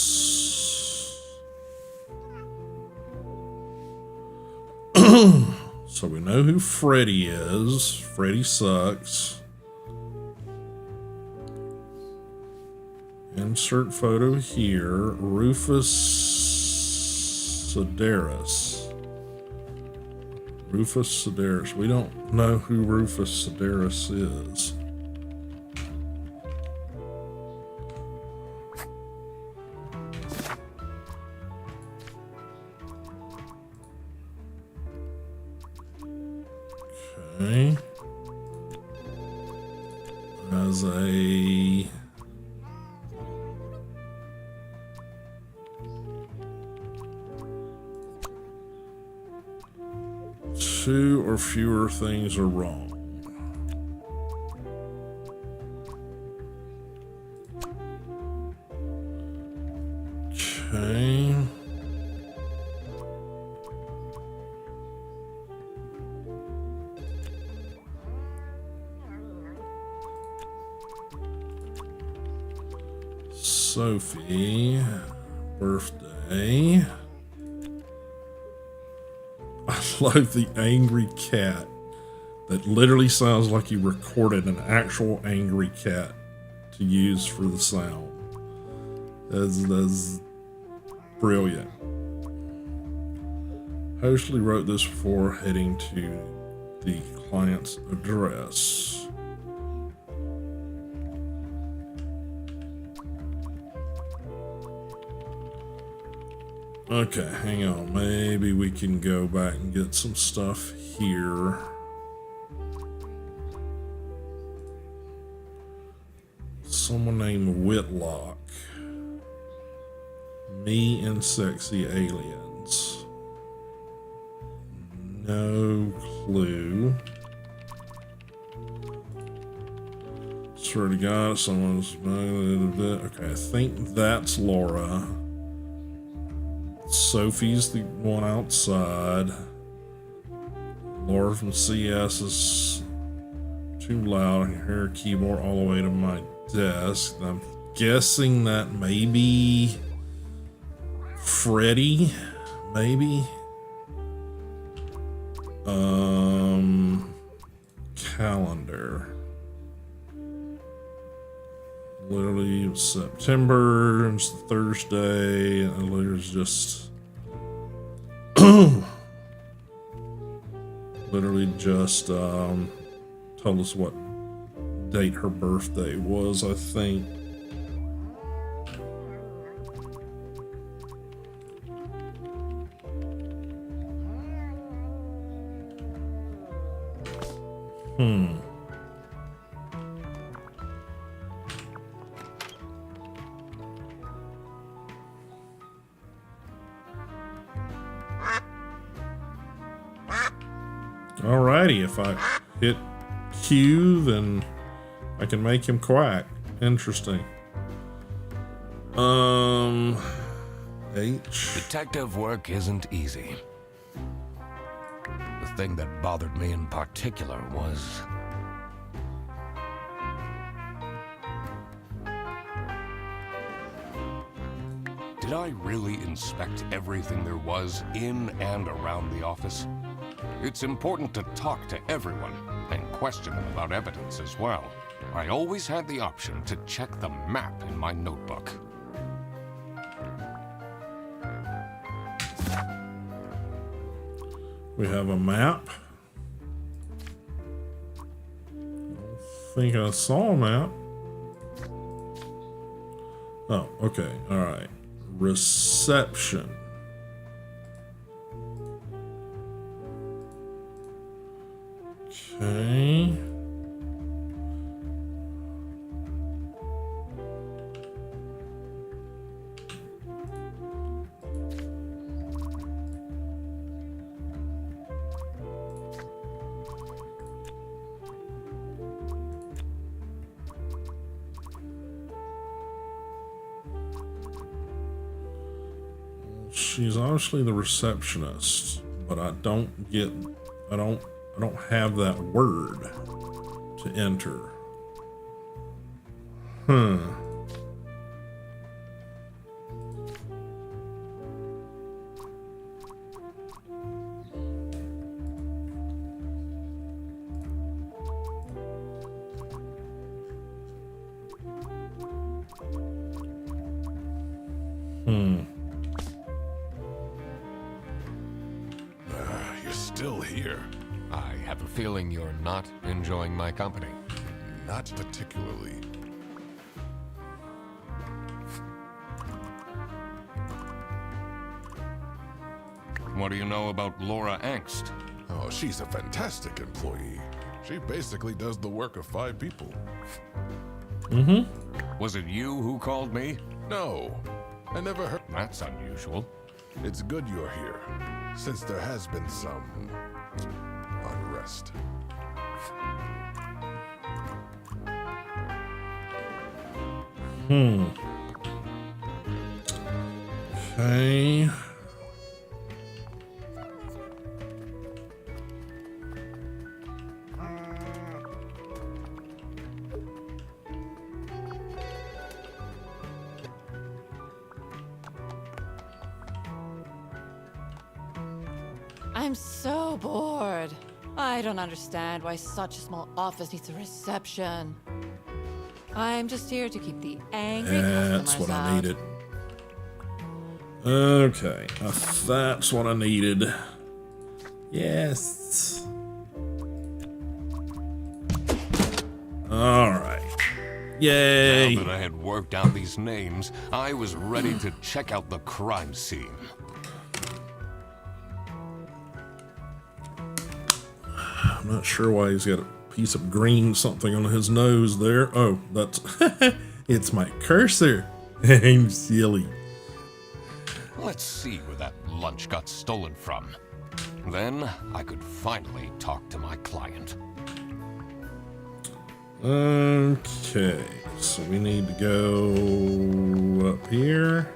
So we know who Freddy is. Freddy sucks. Insert photo here. Rufus Sedaris. Rufus Sedaris. We don't know who Rufus Sedaris is. Okay. As a two or fewer things are wrong. Okay. Sophie, birthday. I love the angry cat. That literally sounds like you recorded an actual angry cat to use for the sound. That's brilliant. Hoshley wrote this before heading to the client's address. Okay, hang on. Maybe we can go back and get some stuff here. Someone named Whitlock. Me and sexy aliens. No clue. Swear to God, someone's... Okay, I think that's Laura. Sophie's the one outside. Laura from CS is too loud. I can hear her keyboard all the way to my desk. I'm guessing that maybe Freddy, maybe. Calendar. Literally, it was September, it's Thursday, and there's just literally just told us what date her birthday was, I think. Alrighty, if I hit Q, then I can make him quack. Interesting. H. Detective work isn't easy. The thing that bothered me in particular was... Did I really inspect everything there was in and around the office? It's important to talk to everyone and question them about evidence as well. I always had the option to check the map in my notebook. We have a map. I think I saw a map. Oh, okay. All right. Reception. Okay. She's obviously the receptionist. but I don't have that word to enter. You're still here. I have a feeling you're not enjoying my company. Not particularly. What do you know about Laura Angst? Oh, she's a fantastic employee. She basically does the work of 5 people. Was it you who called me? No, I never heard. That's unusual. It's good you're here, since there has been some unrest. Okay. I'm so bored. I don't understand why such a small office needs a reception. I'm just here to keep the angry That's customers what I out. needed. Okay, that's what I needed. Yes. All right. Yay. Now that I had worked out these names, I was ready to check out the crime scene. I'm not sure why he's got a piece of green something on his nose there. Oh, that's it's my cursor. I'm silly. Let's see where that lunch got stolen from. Then I could finally talk to my client. Okay, so we need to go up here.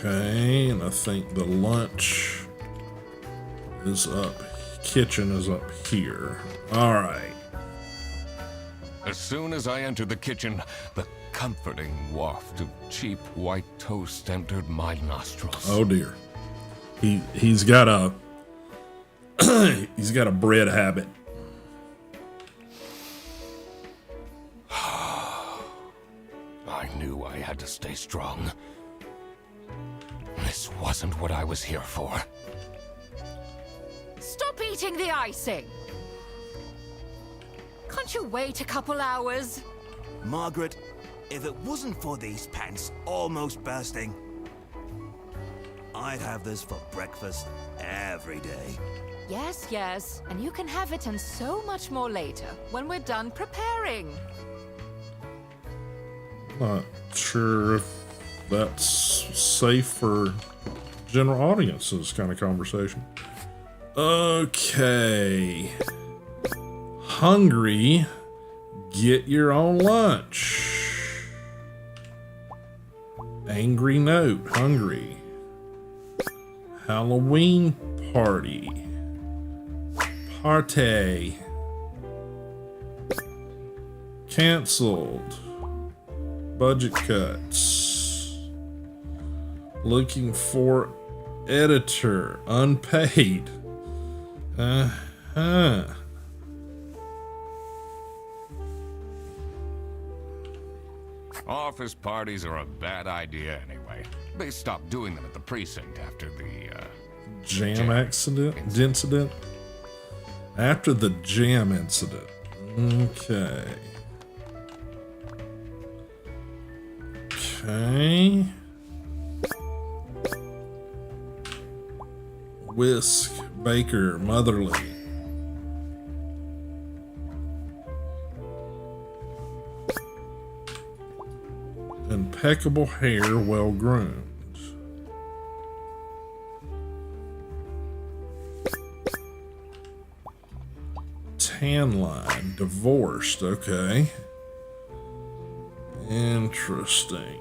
Okay, and I think the lunch is up, kitchen is up here. All right. As soon as I entered the kitchen, the comforting waft of cheap white toast entered my nostrils. Oh dear. He's got a he's got a bread habit. I knew I had to stay strong. This wasn't what I was here for. Stop eating the icing! Can't you wait a couple hours? Margaret, if it wasn't for these pants almost bursting, I'd have this for breakfast every day. Yes, yes, and you can have it and so much more later when we're done preparing. Not sure if that's safe for general audiences kind of conversation. Okay. Hungry, get your own lunch. Angry note, hungry. Halloween party. Party. Canceled. Budget cuts. Looking for editor. Unpaid. Office parties are a bad idea anyway. They stopped doing them at the precinct after the, Jam incident? After the jam incident. Okay. Okay. Whisk, Baker, Motherly. Impeccable hair, well groomed. Tan line, divorced, okay. Interesting.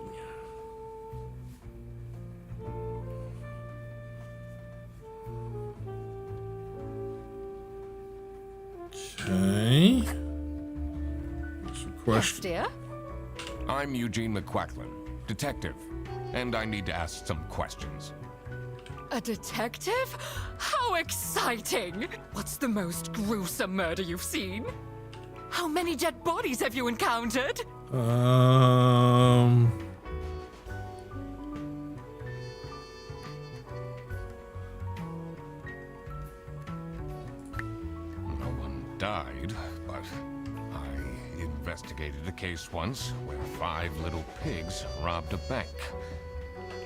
Yes, dear. I'm Eugene McQuacklin, detective, and I need to ask some questions. A detective? How exciting! What's the most gruesome murder you've seen? How many dead bodies have you encountered? No one died, but I investigated a case once where 5 little pigs robbed a bank.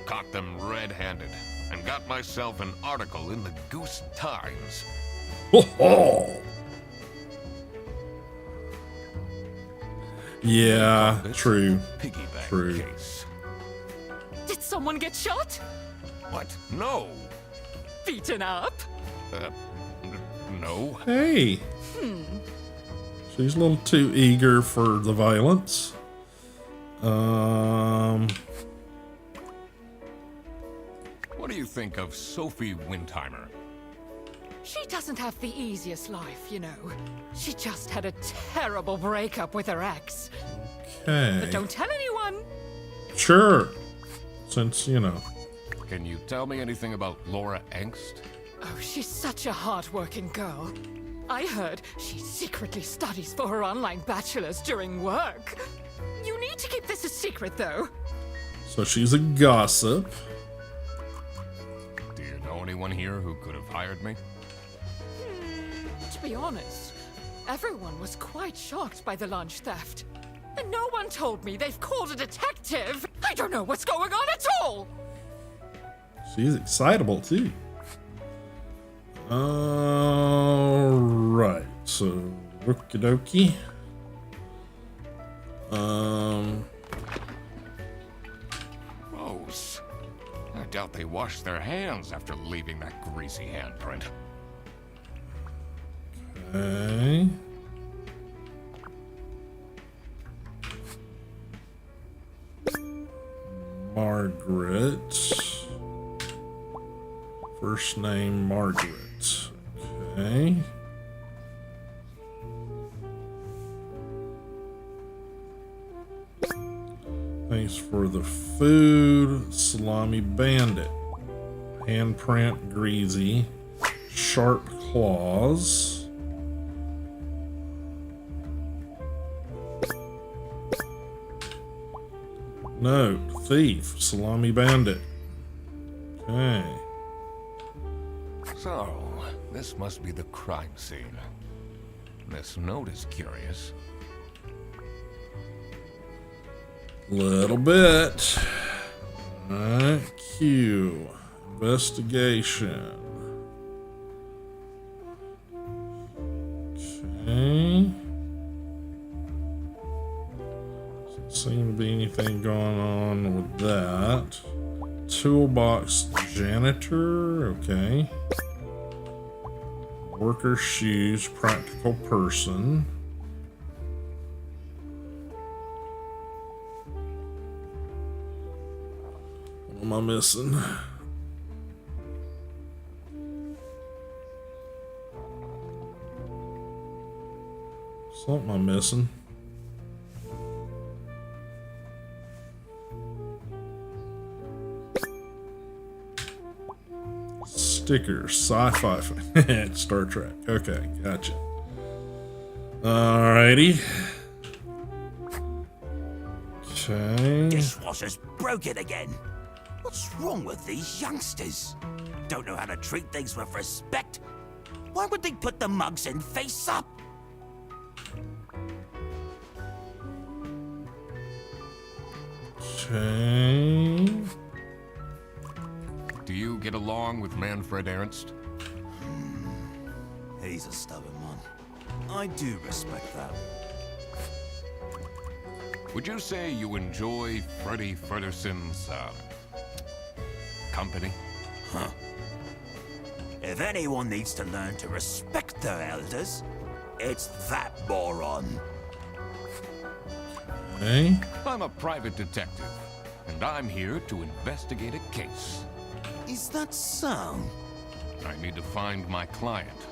Caught them red-handed and got myself an article in the Goose Times. Oh, yeah, It's true. a piggy bank True. case. Did someone get shot? What? No. Beaten up? No. Hey. She's a little too eager for the violence. What do you think of Sophie Windheimer? She doesn't have the easiest life, you know. She just had a terrible breakup with her ex. Okay. But don't tell anyone. Sure. Since, you know. Can you tell me anything about Laura Angst? Oh, she's such a hard-working girl. I heard she secretly studies for her online bachelor's during work. You need to keep this a secret, though. So she's a gossip. Do you know anyone here who could have hired me? To be honest, everyone was quite shocked by the lunch theft. And no one told me they've called a detective. I don't know what's going on at all. She's excitable too. Alright, so okie dokie. Gross. I doubt they washed their hands after leaving that greasy handprint. Okay. Margaret. First name Margaret. Okay. Thanks for the food. Salami Bandit. Handprint greasy. Sharp claws. Note, thief, Salami Bandit. Okay. So, this must be the crime scene. This note is curious. Little bit. Alright, Q. Investigation. Okay. Doesn't seem to be anything going on with that. Toolbox janitor. Okay. Worker shoes, practical person. What am I missing? Something I'm missing. Stickers, sci-fi, Star Trek. Okay, gotcha. Alrighty. Okay. Dishwasher's broken again. What's wrong with these youngsters? Don't know how to treat things with respect? Why would they put the mugs in face up? Okay. Do you get along with Manfred Ernst? He's a stubborn one. I do respect that. Would you say you enjoy Freddie Ferguson's, company? Huh. If anyone needs to learn to respect their elders, it's that moron. Okay. I'm a private detective, and I'm here to investigate a case. Is that so? I need to find my client.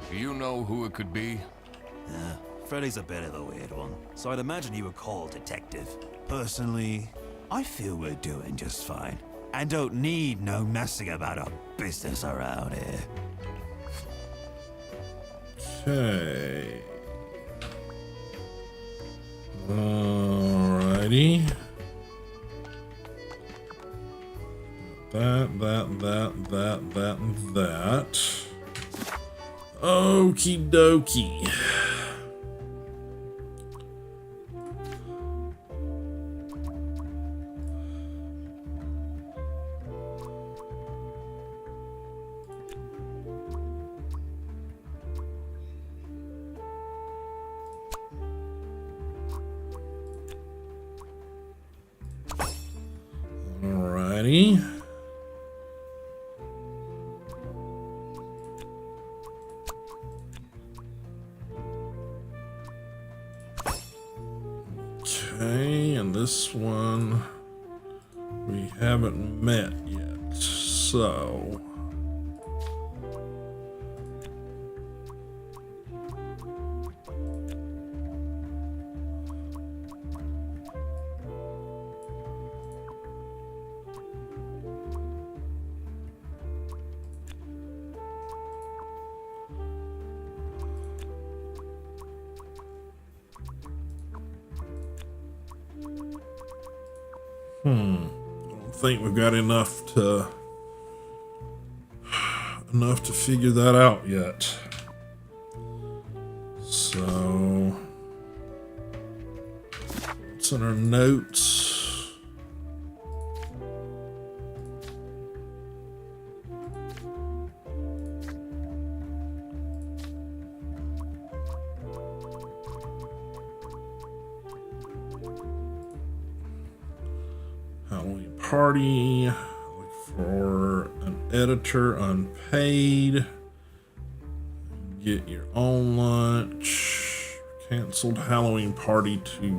Do you know who it could be? Freddy's a bit of a weird one, so I'd imagine he would call detective. Personally, I feel we're doing just fine, and don't need no messing about our business around here. Okay. Alrighty. That, and that. Okie dokie. Alrighty. Okay, and this one we haven't met yet, so I don't think we've got enough to figure that out yet. So what's in our notes? Halloween party. Look for an editor unpaid. Get your own lunch. Canceled Halloween party to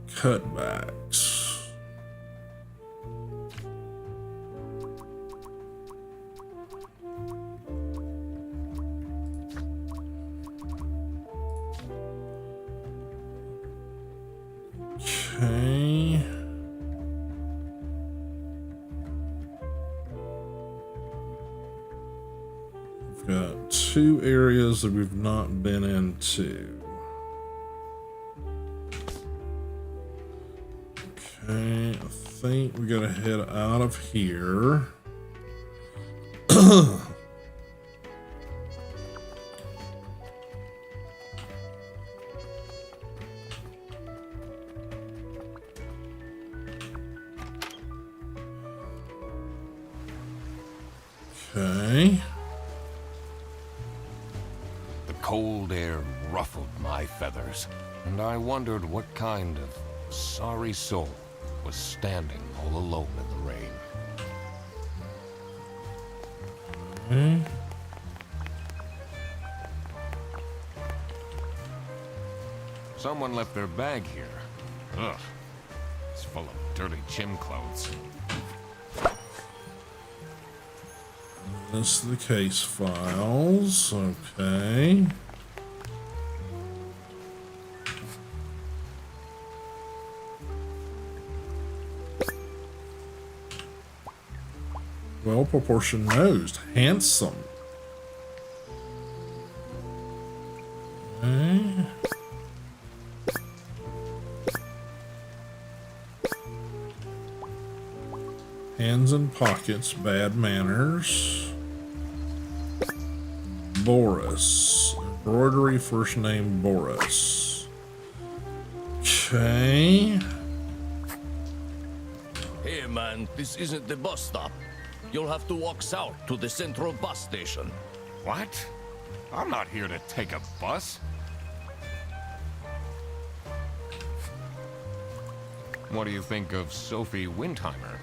cutbacks. Okay. We've got 2 areas that we've not been into. Okay, I think we gotta head out of here. Okay. The cold air ruffled my feathers, and I wondered what kind of sorry soul was standing all alone in the rain. Someone left their bag here. Ugh. It's full of dirty gym clothes. This is the case files. Okay. Well-proportioned nosed. Handsome. Okay. Hands in pockets. Bad manners. Boris. Embroidery, first name Boris. Okay. Hey man, this isn't the bus stop. You'll have to walk south to the central bus station. What? I'm not here to take a bus. What do you think of Sophie Windheimer?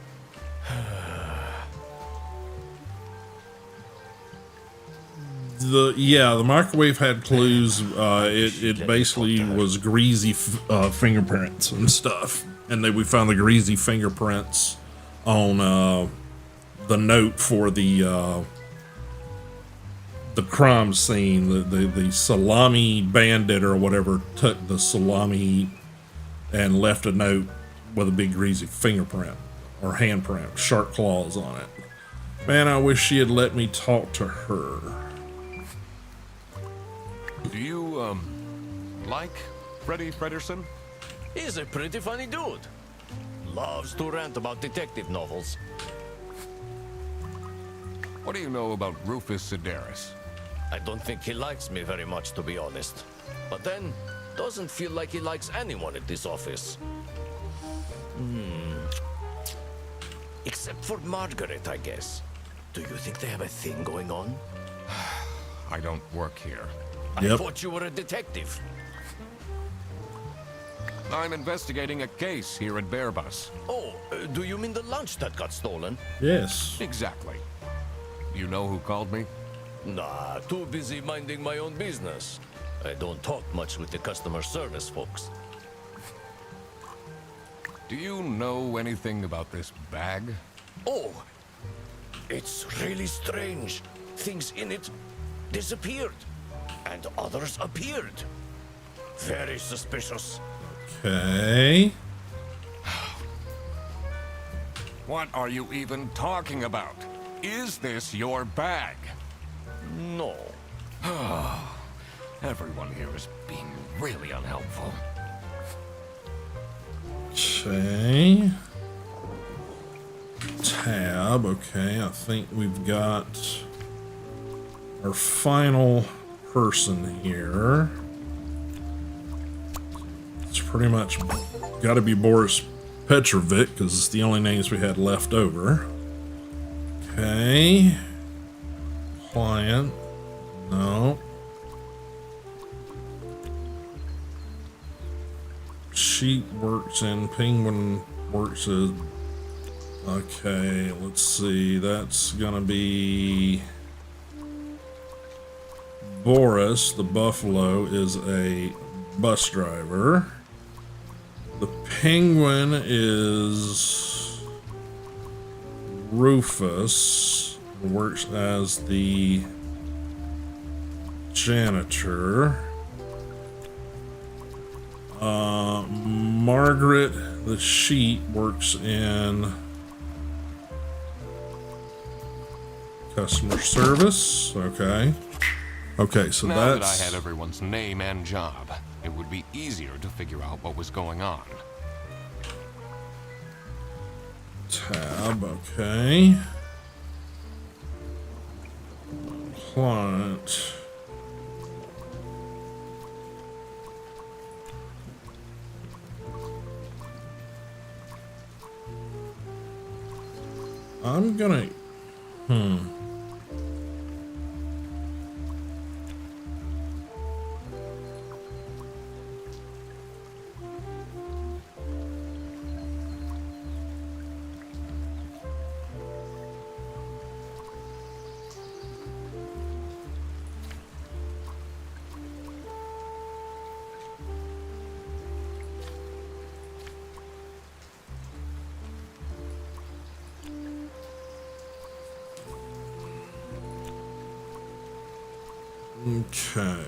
The microwave had clues. It basically was greasy fingerprints and stuff, and then we found the greasy fingerprints on the note for the the crime scene. The salami bandit or whatever took the salami and left a note with a big greasy fingerprint or handprint, sharp claws on it. Man, I wish she had let me talk to her. Do you, like Freddy Frederson? He's a pretty funny dude. Loves to rant about detective novels. What do you know about Rufus Sedaris? I don't think he likes me very much, to be honest. But then, doesn't feel like he likes anyone at this office. Except for Margaret, I guess. Do you think they have a thing going on? I don't work here. I Yep. thought you were a detective. I'm investigating a case here at Bearbus. Oh, do you mean the lunch that got stolen? Yes. Exactly. You know who called me? Nah, too busy minding my own business. I don't talk much with the customer service folks. Do you know anything about this bag? Oh, it's really strange. Things in it disappeared, and others appeared. Very suspicious. Okay. What are you even talking about? Is this your bag? No. Everyone here is being really unhelpful. Okay. Tab. Okay, I think we've got our final person here. It's pretty much got to be Boris Petrovic because it's the only names we had left over. Okay. Client. No. Sheep works in Penguin works as. Okay, let's see. That's gonna be Boris. The Buffalo is a bus driver. The Penguin is Rufus. Works as the janitor. Margaret, the sheep, works in customer service. Okay. Okay, so Now that I that's... had everyone's name and job, it would be easier to figure out what was going on. Tab, okay. Client. I'm gonna... Okay.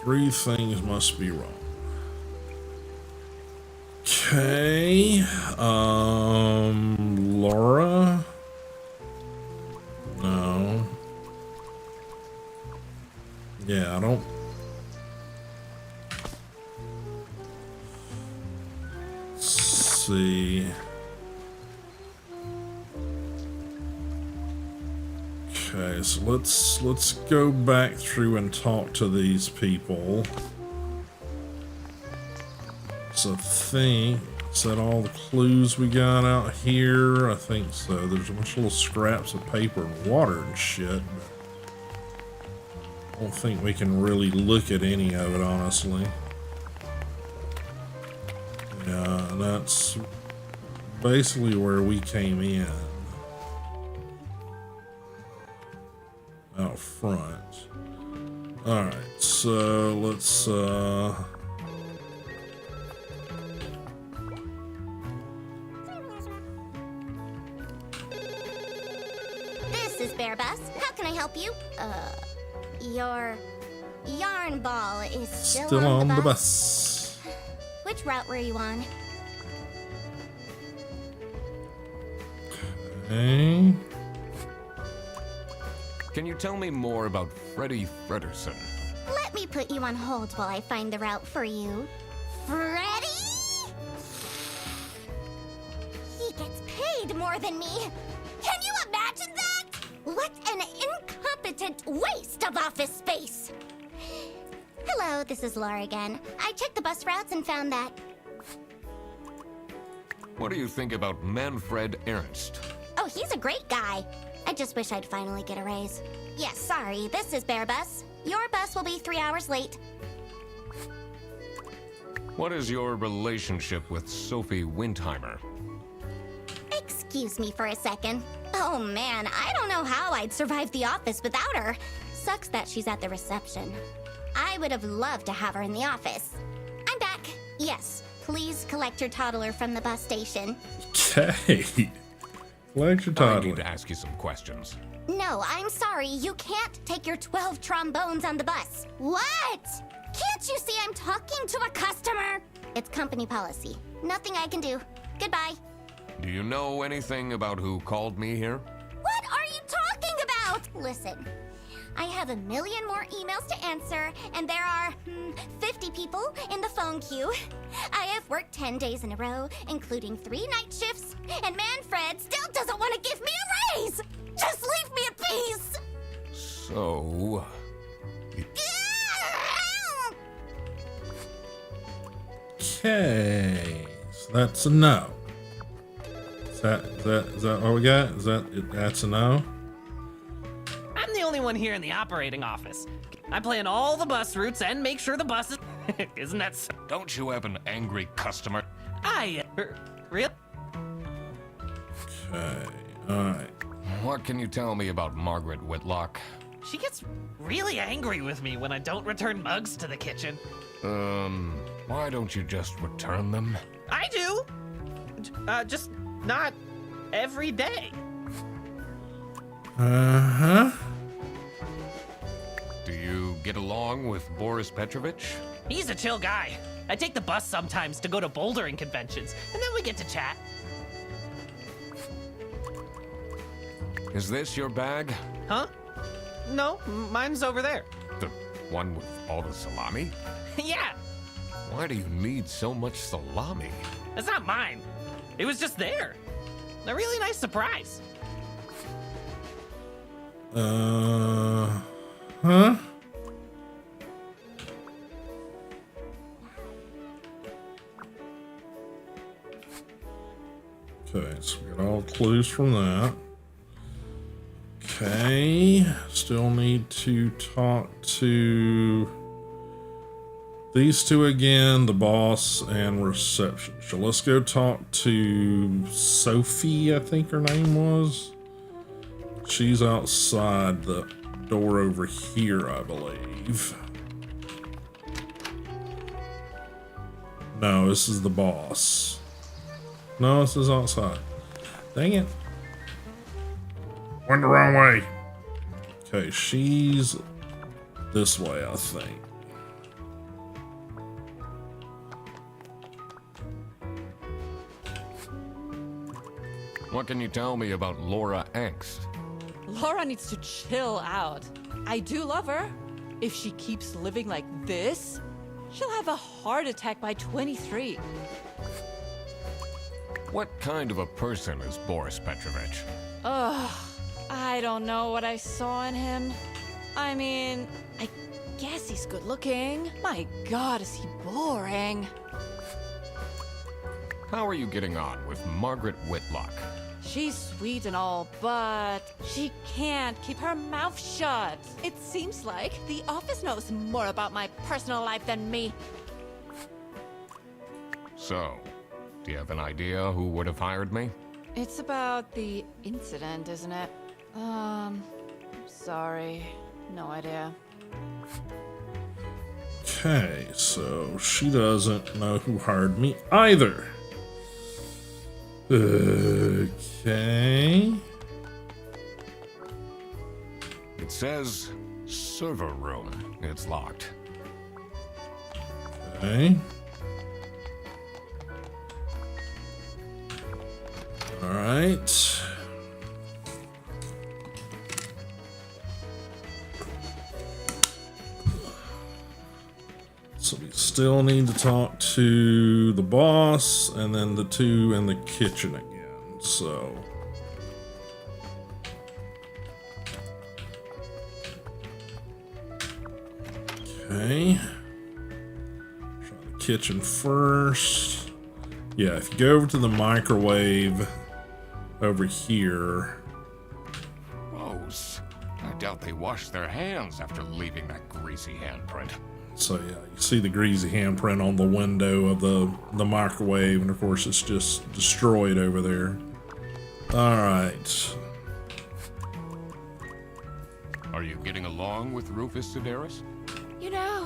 Three things must be wrong. Okay, Laura? No. Yeah, I don't... Let's see. Okay, so let's go back through and talk to these people. So I think, is that all the clues we got out here? I think so. There's a bunch of little scraps of paper and water and shit. don't think we can really look at any of it, honestly. Yeah, that's basically where we came in. Out front. Alright, so let's This is Bear Bus. How can I help you? Your yarn ball is still on the bus. Which route were you on? Okay. Can you tell me more about Freddy Frederson? Let me put you on hold while I find the route for you. Freddy? He gets paid more than me. Can you imagine that? What an incompetent waste of office space. Hello, this is Laura again. I checked the bus routes and found that. What do you think about Manfred Ernst? Oh, he's a great guy. I just wish I'd finally get a raise. Yes, sorry, this is Bear Bus. Your bus will be 3 hours late. What is your relationship with Sophie Windheimer? Excuse me for a second. Oh man, I don't know how I'd survive the office without her. Sucks that she's at the reception. I would have loved to have her in the office. I'm back. Yes, please collect your toddler from the bus station. Okay. Collect your I toddler. need to ask you some questions. No, I'm sorry. You can't take your 12 trombones on the bus. What? Can't you see I'm talking to a customer? It's company policy. Nothing I can do. Goodbye. Do you know anything about who called me here? What are you talking about? Listen, I have a million more emails to answer, and there are 50 people in the phone queue. I have worked 10 days in a row, including 3 night shifts, and Manfred still doesn't want to give me a raise! Just leave me in peace! So... Okay. So that's a no. Is that what we got? Is that it? That's a no? I'm the only one here in the operating office. I plan all the bus routes and make sure the buses. Isn't that so? Don't you have an angry customer? Real? Okay. Alright. What can you tell me about Margaret Whitlock? She gets really angry with me when I don't return mugs to the kitchen. Why don't you just return them? I do! Just not every day. Uh-huh. Do you get along with Boris Petrovich? He's a chill guy. I take the bus sometimes to go to bouldering conventions, and then we get to chat. Is this your bag? Huh? No, mine's over there. The one with all the salami? Yeah, Why do you need so much salami? it's not mine. It was just there. A really nice surprise. Huh? Okay, so we got all clues from that. Okay, still need to talk to these two again, the boss and reception. So let's go talk to Sophie, I think her name was. She's outside the door over here, I believe. No, this is the boss. No, this is outside. Dang it. Went the wrong way. Okay, she's this way, I think. What can you tell me about Laura Angst? Laura needs to chill out. I do love her. If she keeps living like this, she'll have a heart attack by 23. What kind of a person is Boris Petrovich? Ugh, I don't know what I saw in him. I mean, I guess he's good looking. My God, is he boring. How are you getting on with Margaret Whitlock? She's sweet and all, but she can't keep her mouth shut. It seems like the office knows more about my personal life than me. So, do you have an idea who would have hired me? It's about the incident, isn't it? Sorry. No idea. Okay, so she doesn't know who hired me either. Okay. It says server room. It's locked. Okay. All right. So we still need to talk to the boss and then the two in the kitchen again. So okay. Try the kitchen first. Yeah, if you go over to the microwave over here. Gross. I doubt they washed their hands after leaving that greasy handprint. So yeah, you see the greasy handprint on the window of the microwave, and of course it's just destroyed over there. All right. Are you getting along with Rufus Sedaris? You know,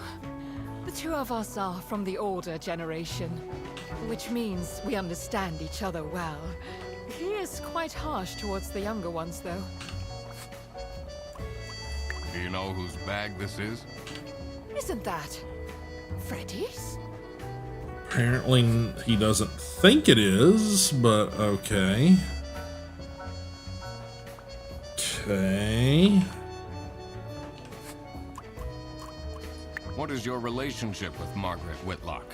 the two of us are from the older generation, which means we understand each other well. He is quite harsh towards the younger ones, though. Do you know whose bag this is? Isn't that Freddy's? Apparently he doesn't think it is, but okay. Okay. What is your relationship with Margaret Whitlock?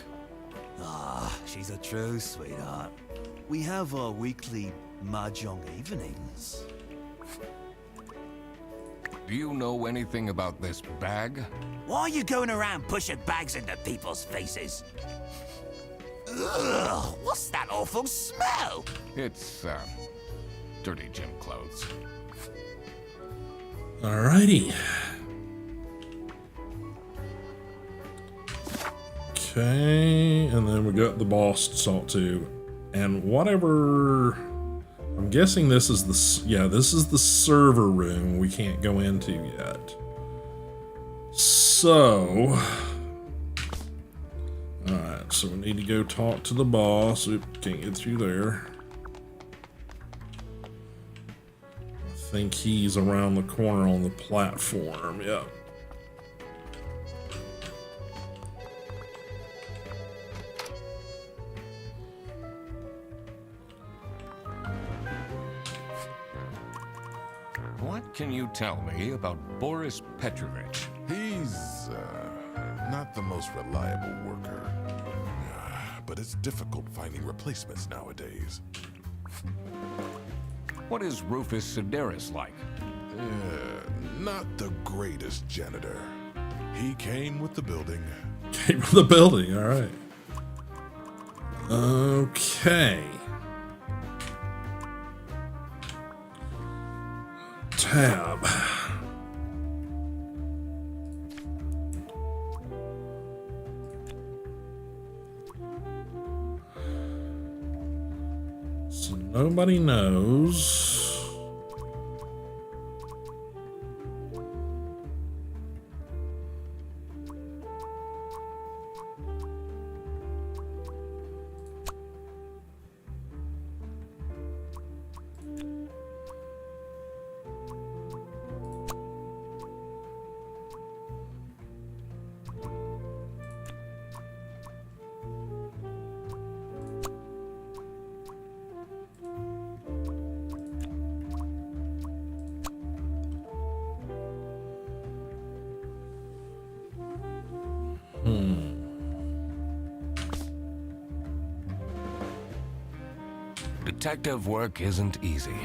Ah, she's a true sweetheart. We have our weekly mahjong evenings. Do you know anything about this bag? Why are you going around pushing bags into people's faces? Ugh, what's that awful smell? It's, dirty gym clothes. Alrighty. Okay, and then we got the boss to talk to, and whatever. I'm guessing this is this is the server room we can't go into yet. So, alright, so we need to go talk to the boss. Oop, can't get through there. I think he's around the corner on the platform. Yep. What can you tell me about Boris Petrovich? He's, not the most reliable worker. But it's difficult finding replacements nowadays. What is Rufus Sedaris like? Not the greatest janitor. He came with the building. Came with the building, alright. Okay. Tab. So nobody knows. Detective work isn't easy.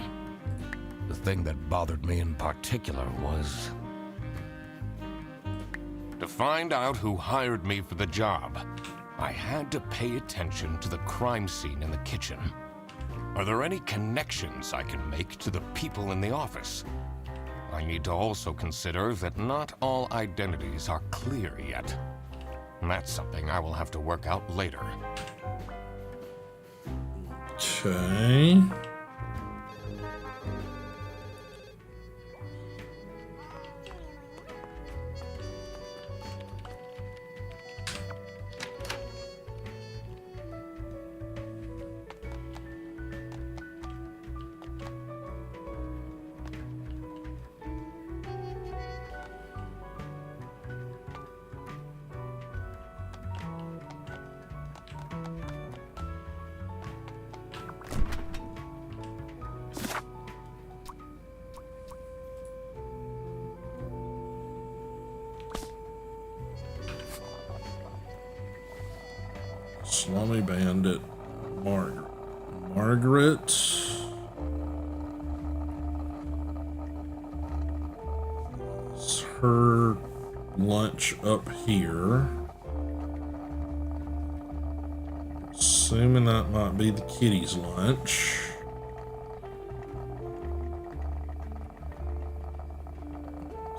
The thing that bothered me in particular was to find out who hired me for the job. I had to pay attention to the crime scene in the kitchen. Are there any connections I can make to the people in the office? I need to also consider that not all identities are clear yet. And that's something I will have to work out later. Okay. Salami Bandit, Margaret. It's her lunch up here. Assuming that might be the kitty's lunch.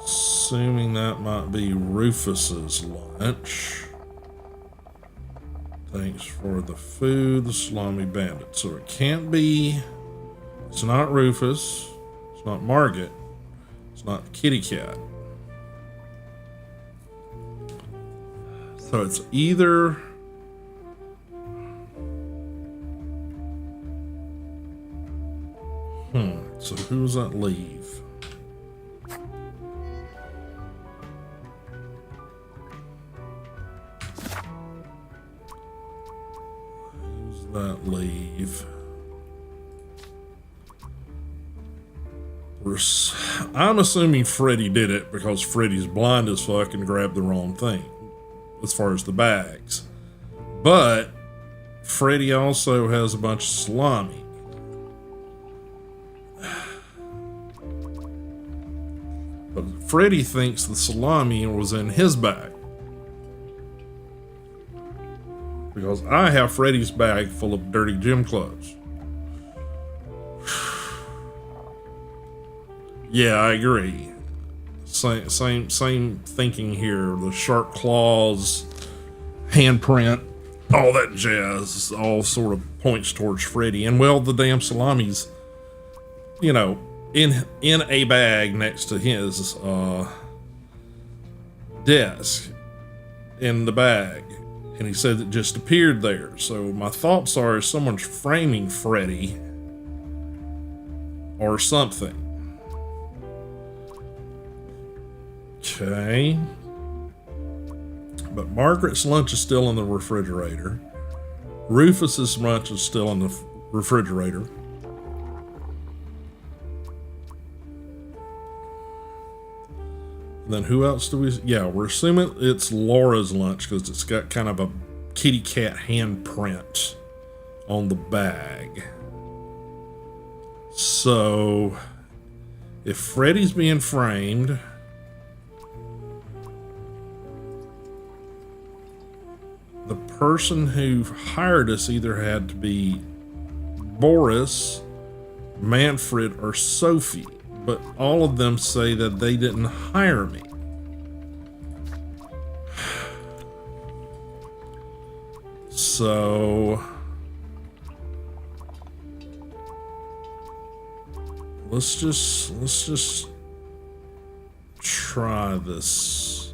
Assuming that might be Rufus's lunch. Thanks for the food, the Salami Bandit. So it can't be, it's not Rufus, it's not Margaret, it's not the kitty cat. So it's either so who does that leave? That leave. I'm assuming Freddy did it because Freddy's blind as fuck and grabbed the wrong thing as far as the bags. But Freddy also has a bunch of salami. But Freddy thinks the salami was in his bag. Because I have Freddy's bag full of dirty gym clothes. Yeah, I agree. Same thinking here. The sharp claws, handprint, all that jazz, all sort of points towards Freddy. And well, the damn salami's, you know, in a bag next to his desk, in the bag. And he said it just appeared there. So my thoughts are someone's framing Freddy or something. Okay. But Margaret's lunch is still in the refrigerator. Rufus's lunch is still in the refrigerator. Then who else do we... Yeah, we're assuming it's Laura's lunch because it's got kind of a kitty cat handprint on the bag. So, if Freddy's being framed... the person who hired us either had to be Boris, Manfred, or Sophie. But all of them say that they didn't hire me. So let's just try this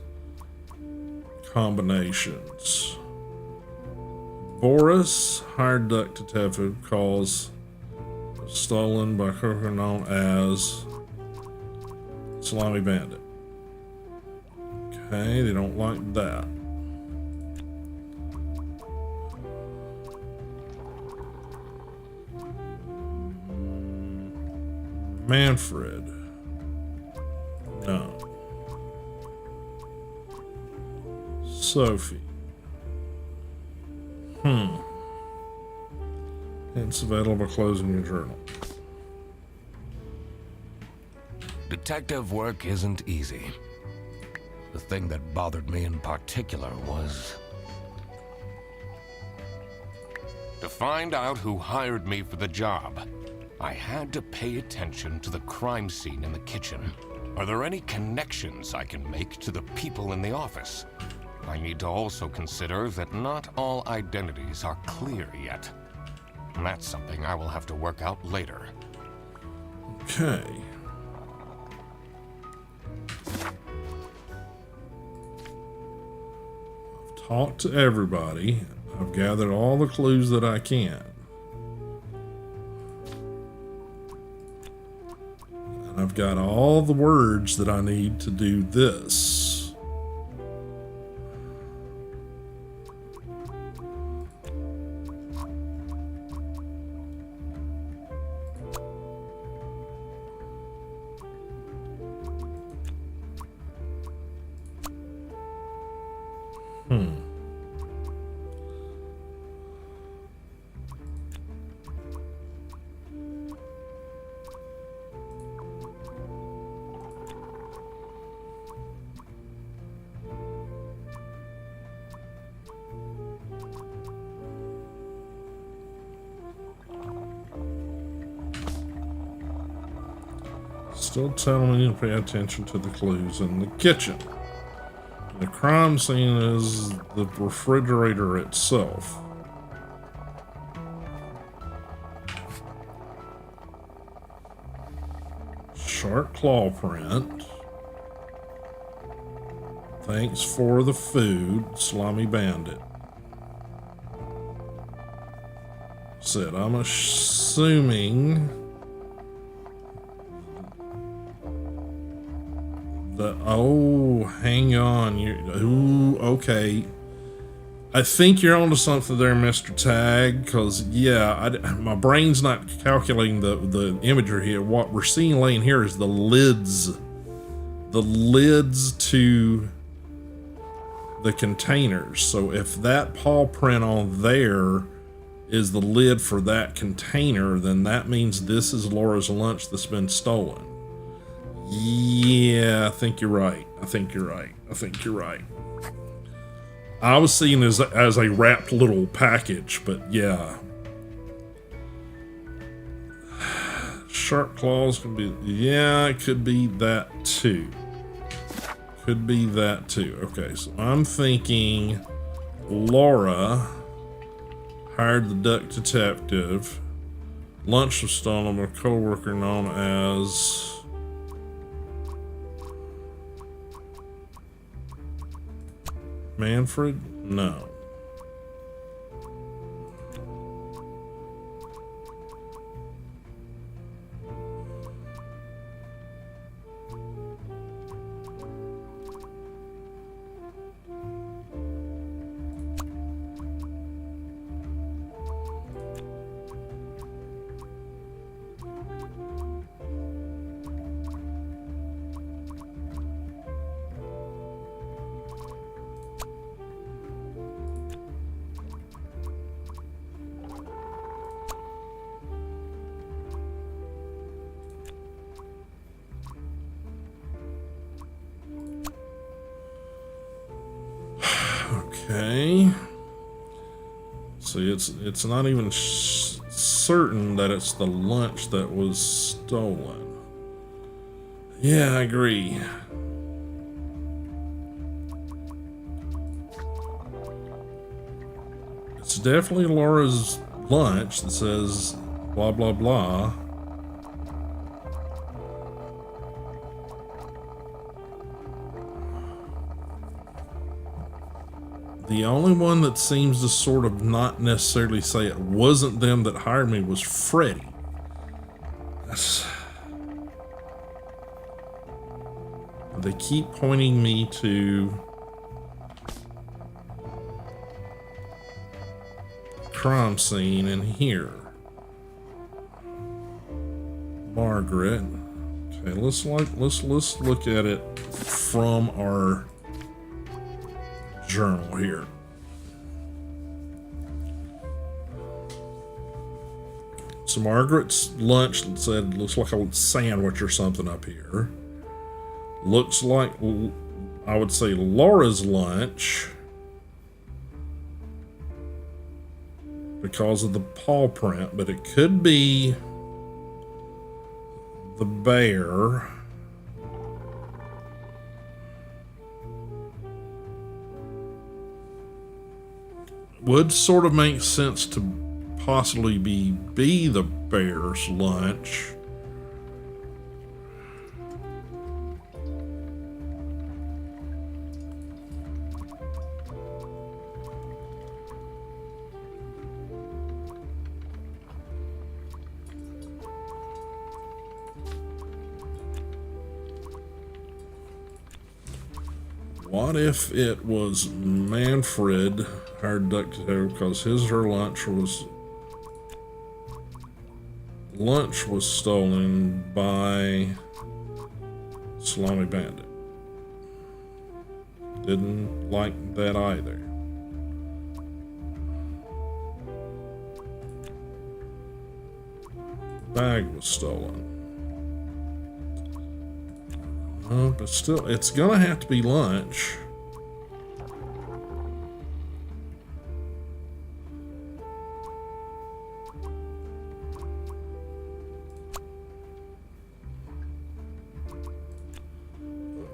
combinations. Boris hired Duck Detective cause stolen by Coker known as Salami Bandit. Okay, they don't like that. Manfred. No. Sophie. It's available closing your journal. Detective work isn't easy. The thing that bothered me in particular was To find out who hired me for the job, I had to pay attention to the crime scene in the kitchen. Are there any connections I can make to the people in the office? I need to also consider that not all identities are clear yet. And that's something I will have to work out later. Okay. I've talked to everybody. I've gathered all the clues that I can. And I've got all the words that I need to do this. Still telling me to pay attention to the clues in the kitchen. The crime scene is the refrigerator itself. Sharp claw print. Thanks for the food, Slimy Bandit. Said, I'm assuming oh, hang on. Ooh, okay. I think you're onto something there, Mr. Tag, because, yeah, my brain's not calculating the imagery here. What we're seeing laying here is the lids. The lids to the containers. So if that paw print on there is the lid for that container, then that means this is Laura's lunch that's been stolen. Yeah, I think you're right. I think you're right. I was seeing it as a wrapped little package, but yeah. Sharp claws can be, yeah, it could be that too. Okay, so I'm thinking Laura hired the duck detective. Lunch was stolen by a co-worker known as Manfred? No. Okay. See, it's not even certain that it's the lunch that was stolen. Yeah, I agree. It's definitely Laura's lunch that says blah blah blah. The only one that seems to sort of not necessarily say it wasn't them that hired me was Freddy. They keep pointing me to crime scene in here. Margaret. Okay, let's look at it from our journal here. So Margaret's lunch said looks like a sandwich or something up here. Looks like, I would say, Laura's lunch because of the paw print, but it could be the bear. Would sort of make sense to possibly be the bear's lunch. What if it was Manfred, our duck detective, because her lunch was stolen by Salami Bandit. Didn't like that either. Bag was stolen. But still, it's gonna have to be lunch.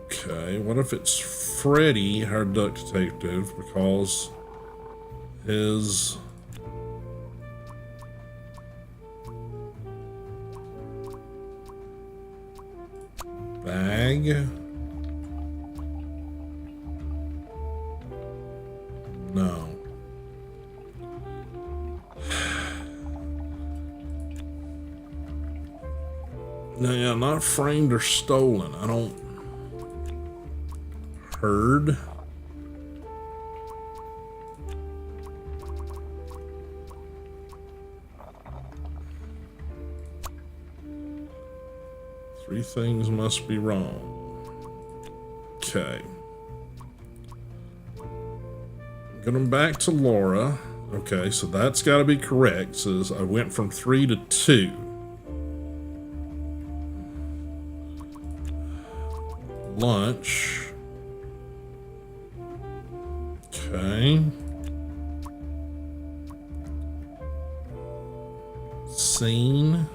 Okay, what if it's Freddy, our duck detective, because his bag? No. No, yeah, not framed or stolen. I don't... Heard. Three things must be wrong. Okay. Going back to Laura. Okay, so that's got to be correct. Says I went from 3 to 2. Lunch. Okay. Scene.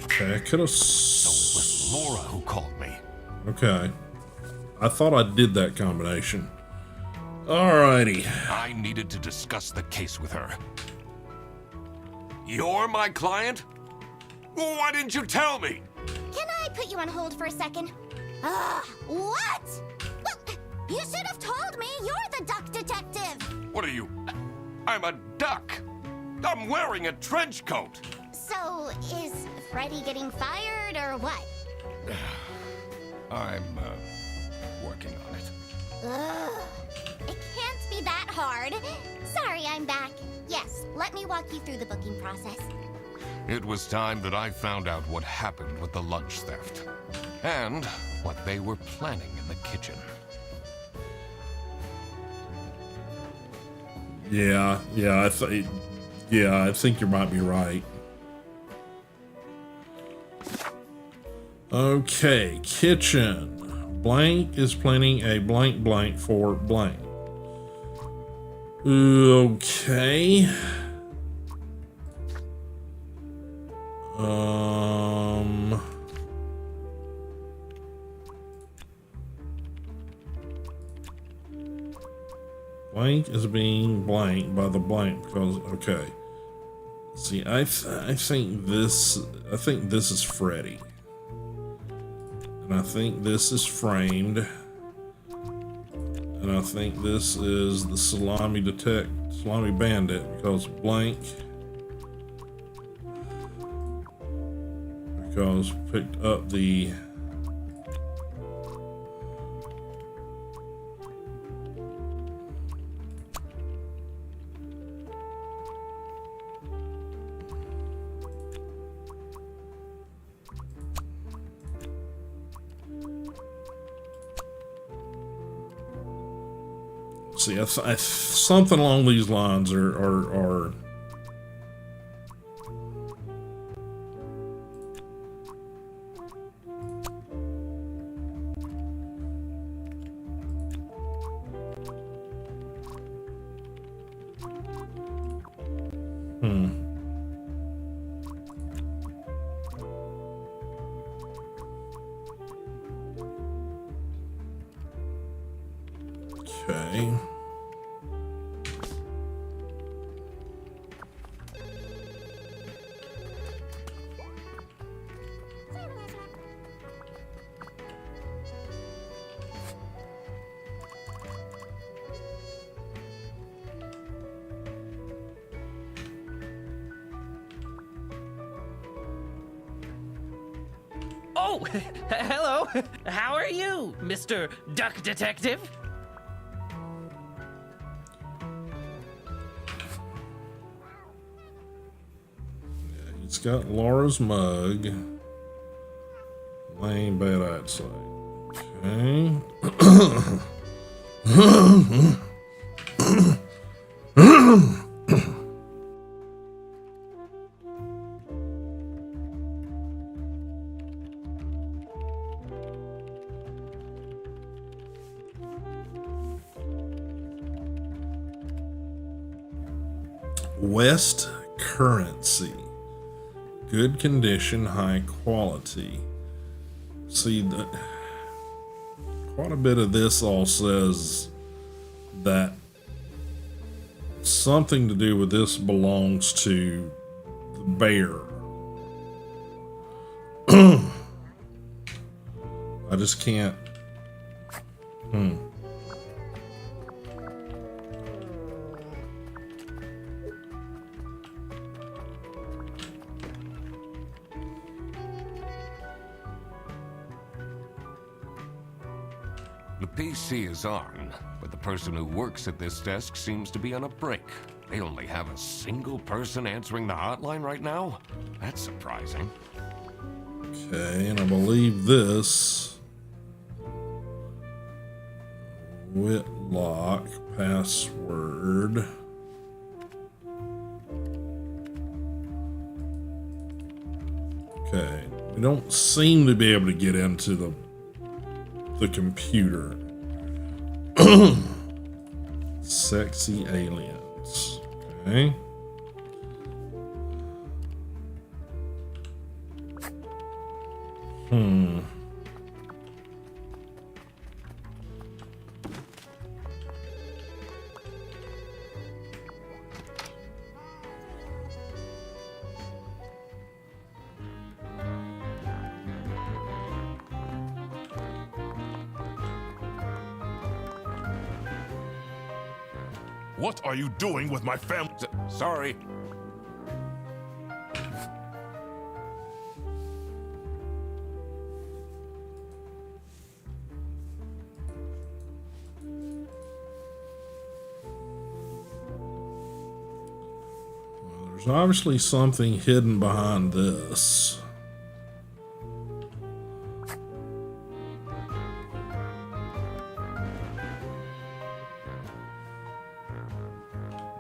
Okay, I could have. So it was Laura who called me. Okay. I thought I did that combination. Alrighty. I needed to discuss the case with her. You're my client? Well, why didn't you tell me? Can I put you on hold for a second? What? Well, you should have told me. You're the duck detective. What are you? I'm a duck. I'm wearing a trench coat. So, is Freddy getting fired or what? I'm, working on it. Ugh. It can't be that hard. Sorry, I'm back. Yes, let me walk you through the booking process. It was time that I found out what happened with the lunch theft. And what they were planning in the kitchen. I think you might be right. Okay, kitchen. Blank is planning a blank blank for blank. Okay. Blank is being blank by the blank because okay. See, I think this is Freddy. And I think this is framed. And I think this is the Salami Bandit because blank. Because picked up the See, something along these lines are okay. Oh, hello. How are you, Mr. Duck Detective? He's got Laura's mug. Lame bad outside. Okay. West currency. Good condition, high quality. See, quite a bit of this all says that something to do with this belongs to the bear. I just can't. The PC is on, but the person who works at this desk seems to be on a break. They only have a single person answering the hotline right now? That's surprising. Okay, and I believe this Whitlock password. Okay, we don't seem to be able to get into the computer. Sexy aliens. Okay. What are you doing with my family? Sorry. There's obviously something hidden behind this.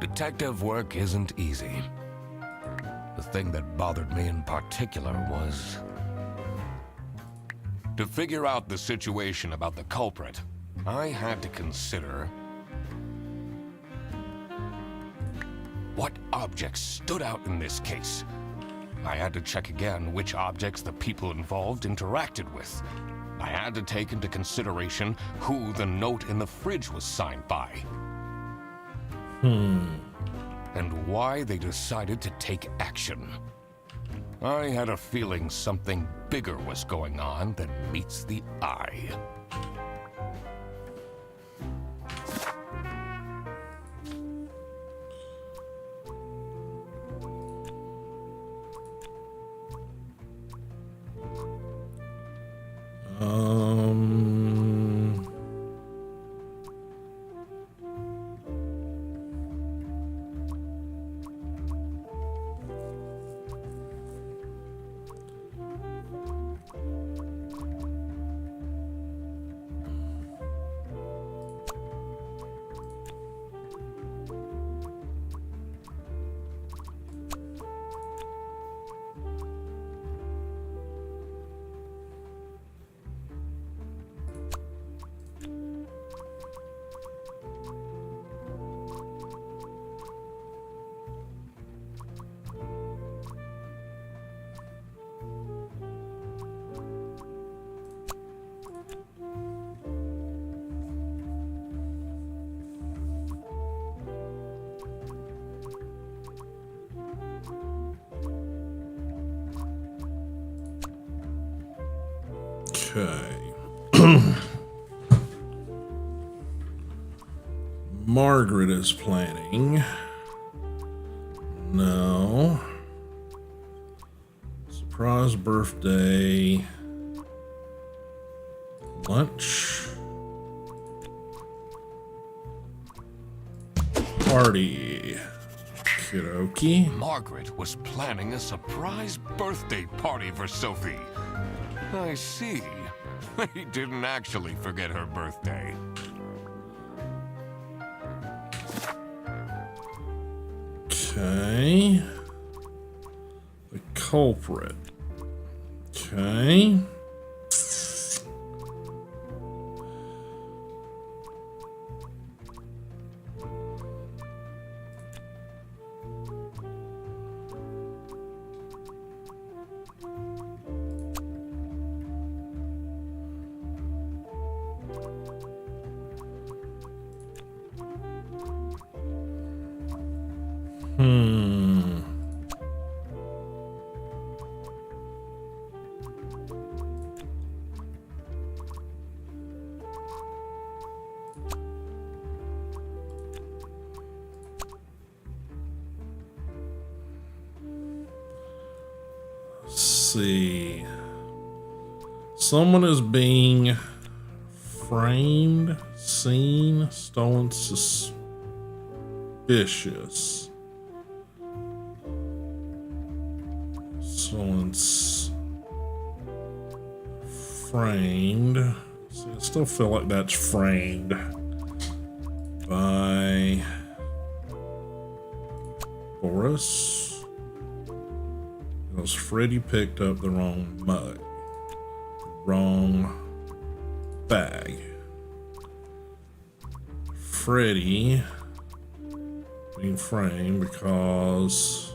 Detective work isn't easy. The thing that bothered me in particular was to figure out the situation about the culprit. I had to consider what objects stood out in this case. I had to check again which objects the people involved interacted with. I had to take into consideration who the note in the fridge was signed by. And why they decided to take action. I had a feeling something bigger was going on than meets the eye. Okay. Margaret is planning. No. Surprise birthday. Lunch. Party. Karaoke. Margaret was planning a surprise birthday party for Sophie. I see. He didn't actually forget her birthday. Okay. The culprit. Okay. See. Someone is being framed, seen, stolen, suspicious. Someone's framed. See, I still feel like that's framed by Boris. Because Freddy picked up the wrong mug. Wrong bag. Freddy being framed because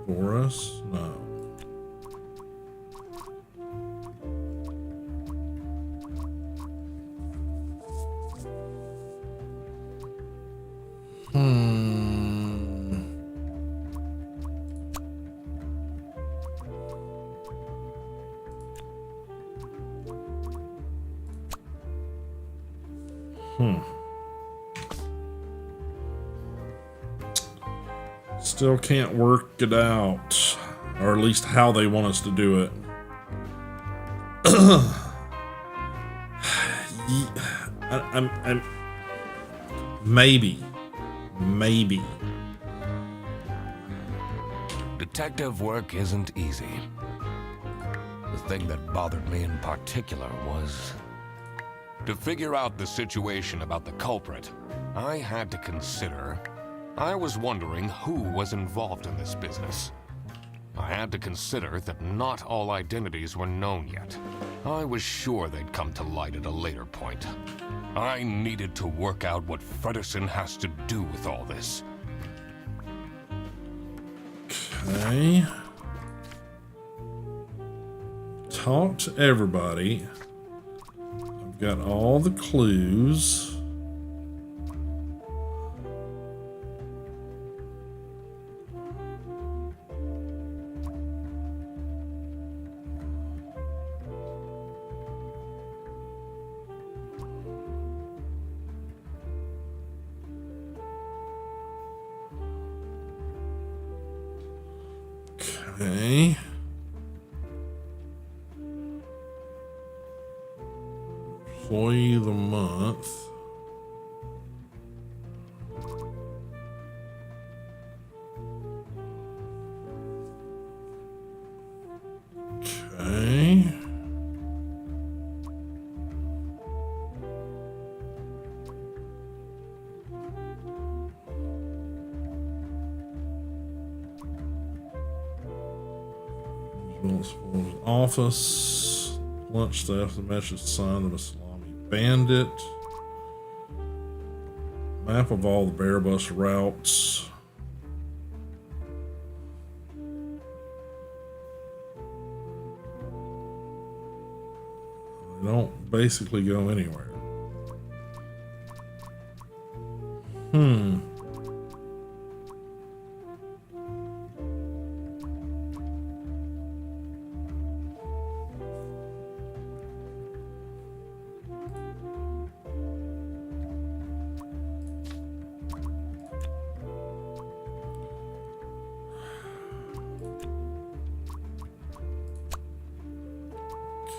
Boris? No. Still can't work it out, or at least how they want us to do it. I'm maybe. Detective work isn't easy. The thing that bothered me in particular was to figure out the situation about the culprit. I was wondering who was involved in this business. I had to consider that not all identities were known yet. I was sure they'd come to light at a later point. I needed to work out what Fredersen has to do with all this. Okay. Talk to everybody. I've got all the clues. Okay. Employee of the month. Okay. Office, lunch staff, the message sign of a salami bandit, map of all the bear bus routes, they don't basically go anywhere.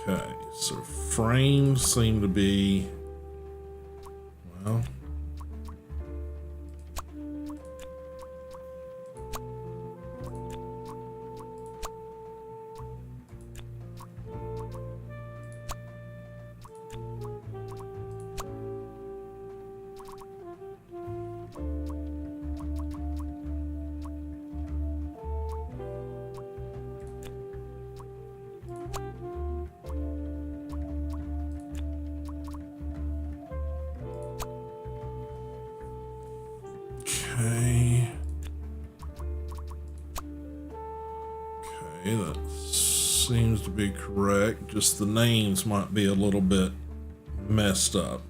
Okay, so frames seem to be, well, okay. Okay, that seems to be correct. Just the names might be a little bit messed up.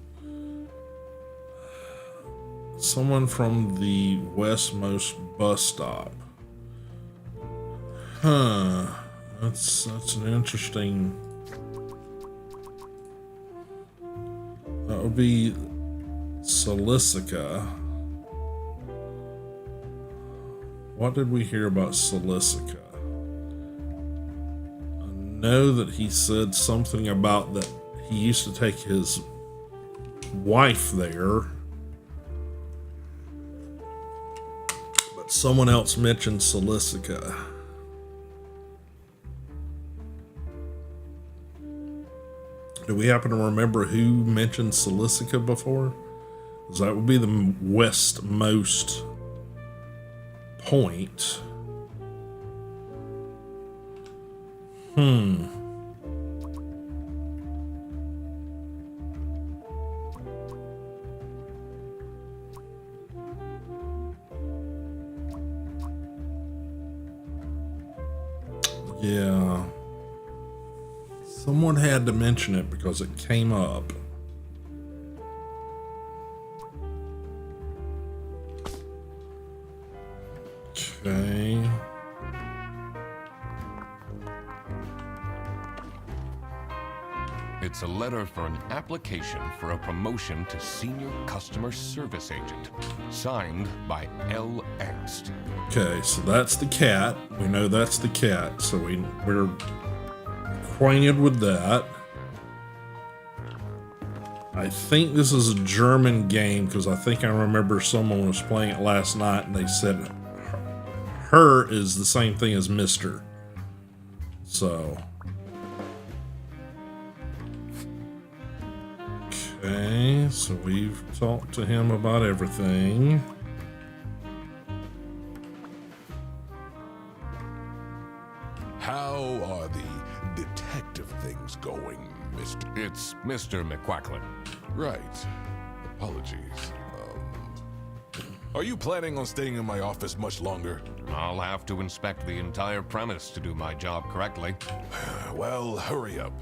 Someone from the westmost bus stop. Huh. That's an interesting. That would be Solicica. What did we hear about Solicica? I know that he said something about that he used to take his wife there. But someone else mentioned Solicica. Do we happen to remember who mentioned Solicica before? Because that would be the westmost point. Yeah. Someone had to mention it because it came up. Okay. It's a letter for an application for a promotion to Senior Customer Service Agent, signed by L. Ernst. Okay, so that's the cat. We know that's the cat, so we're acquainted with that. I think this is a German game because I think I remember someone was playing it last night and they said her is the same thing as Mr. So. Okay, so we've talked to him about everything. How are the detective things going, Mr. It's Mr. McQuacklin. Right. Apologies. Are you planning on staying in my office much longer? I'll have to inspect the entire premise to do my job correctly. Well, hurry up.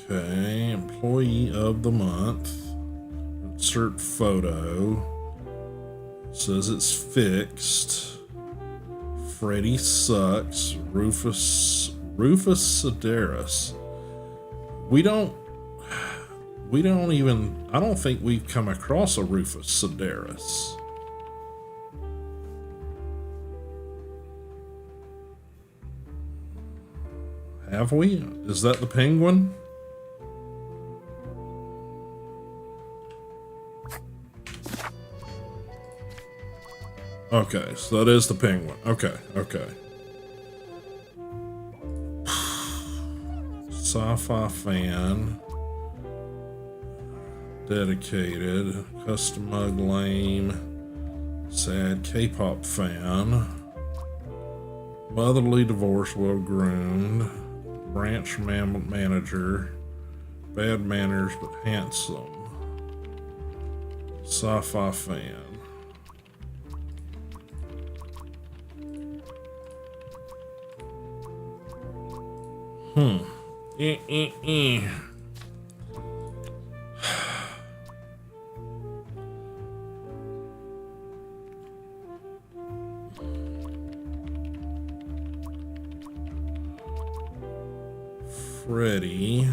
Okay, employee of the month. Insert photo. Says it's fixed. Freddy sucks. Rufus Sedaris. We don't even, I don't think we've come across a Rufus Sedaris. Have we? Is that the penguin? Okay, so that is the penguin. Okay. Sci-fi fan. Dedicated. Custom mug lame. Sad K-pop fan. Motherly divorce, well groomed. Branch manager. Bad manners but handsome. Sci-fi fan. Freddy.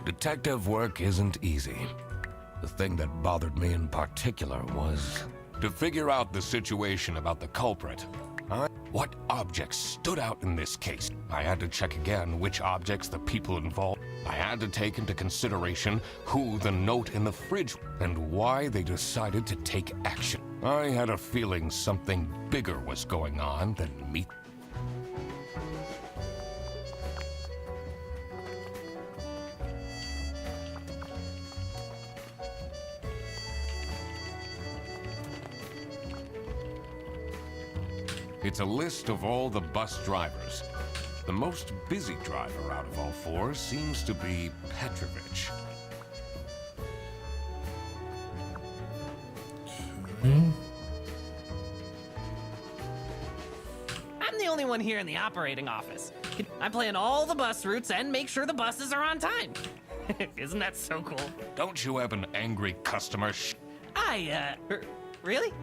Detective work isn't easy. The thing that bothered me in particular was to figure out the situation about the culprit. What objects stood out in this case? I had to check again which objects the people involved. I had to take into consideration who the note in the fridge and why they decided to take action. I had a feeling something bigger was going on than me. It's a list of all the bus drivers. The most busy driver out of all four seems to be Petrovich. I'm the only one here in the operating office. I plan all the bus routes and make sure the buses are on time. Isn't that so cool? Don't you have an angry customer? Really?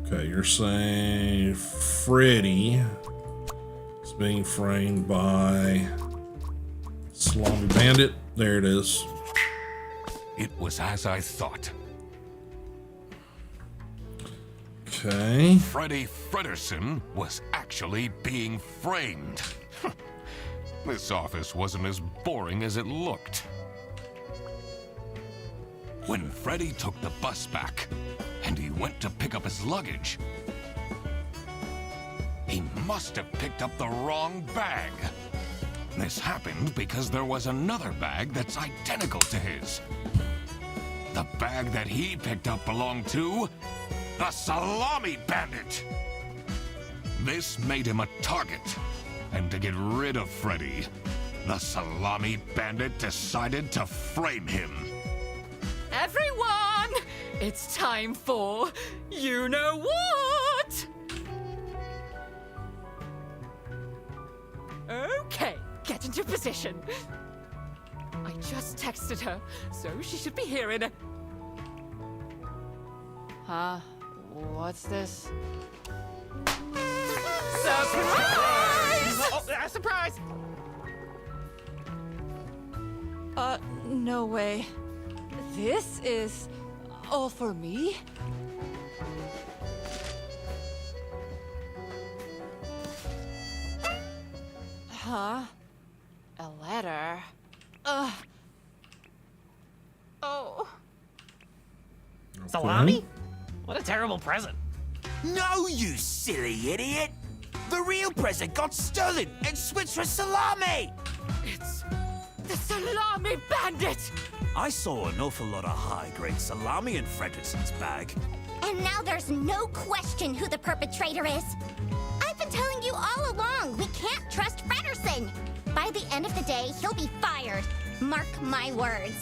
Okay, you're saying Freddy is being framed by Salami Bandit. There it is. It was as I thought. Okay. Freddy Fredersen was actually being framed. This office wasn't as boring as it looked. When Freddy took the bus back, and he went to pick up his luggage, he must have picked up the wrong bag. This happened because there was another bag that's identical to his. The bag that he picked up belonged to the Salami Bandit. This made him a target, and to get rid of Freddy, the Salami Bandit decided to frame him. Everyone, it's time for you know what? Okay, get into position. I just texted her, so she should be here in a... Huh? What's this? Surprise! Surprise! No way. This is all for me? Huh? A letter? Oh. Salami? What a terrible present. No, you silly idiot! The real present got stolen and switched for salami! It's the Salami Bandit! I saw an awful lot of high-grade salami in Fredersen's bag. And now there's no question who the perpetrator is. I've been telling you all along, we can't trust Fredersen. By the end of the day, he'll be fired. Mark my words.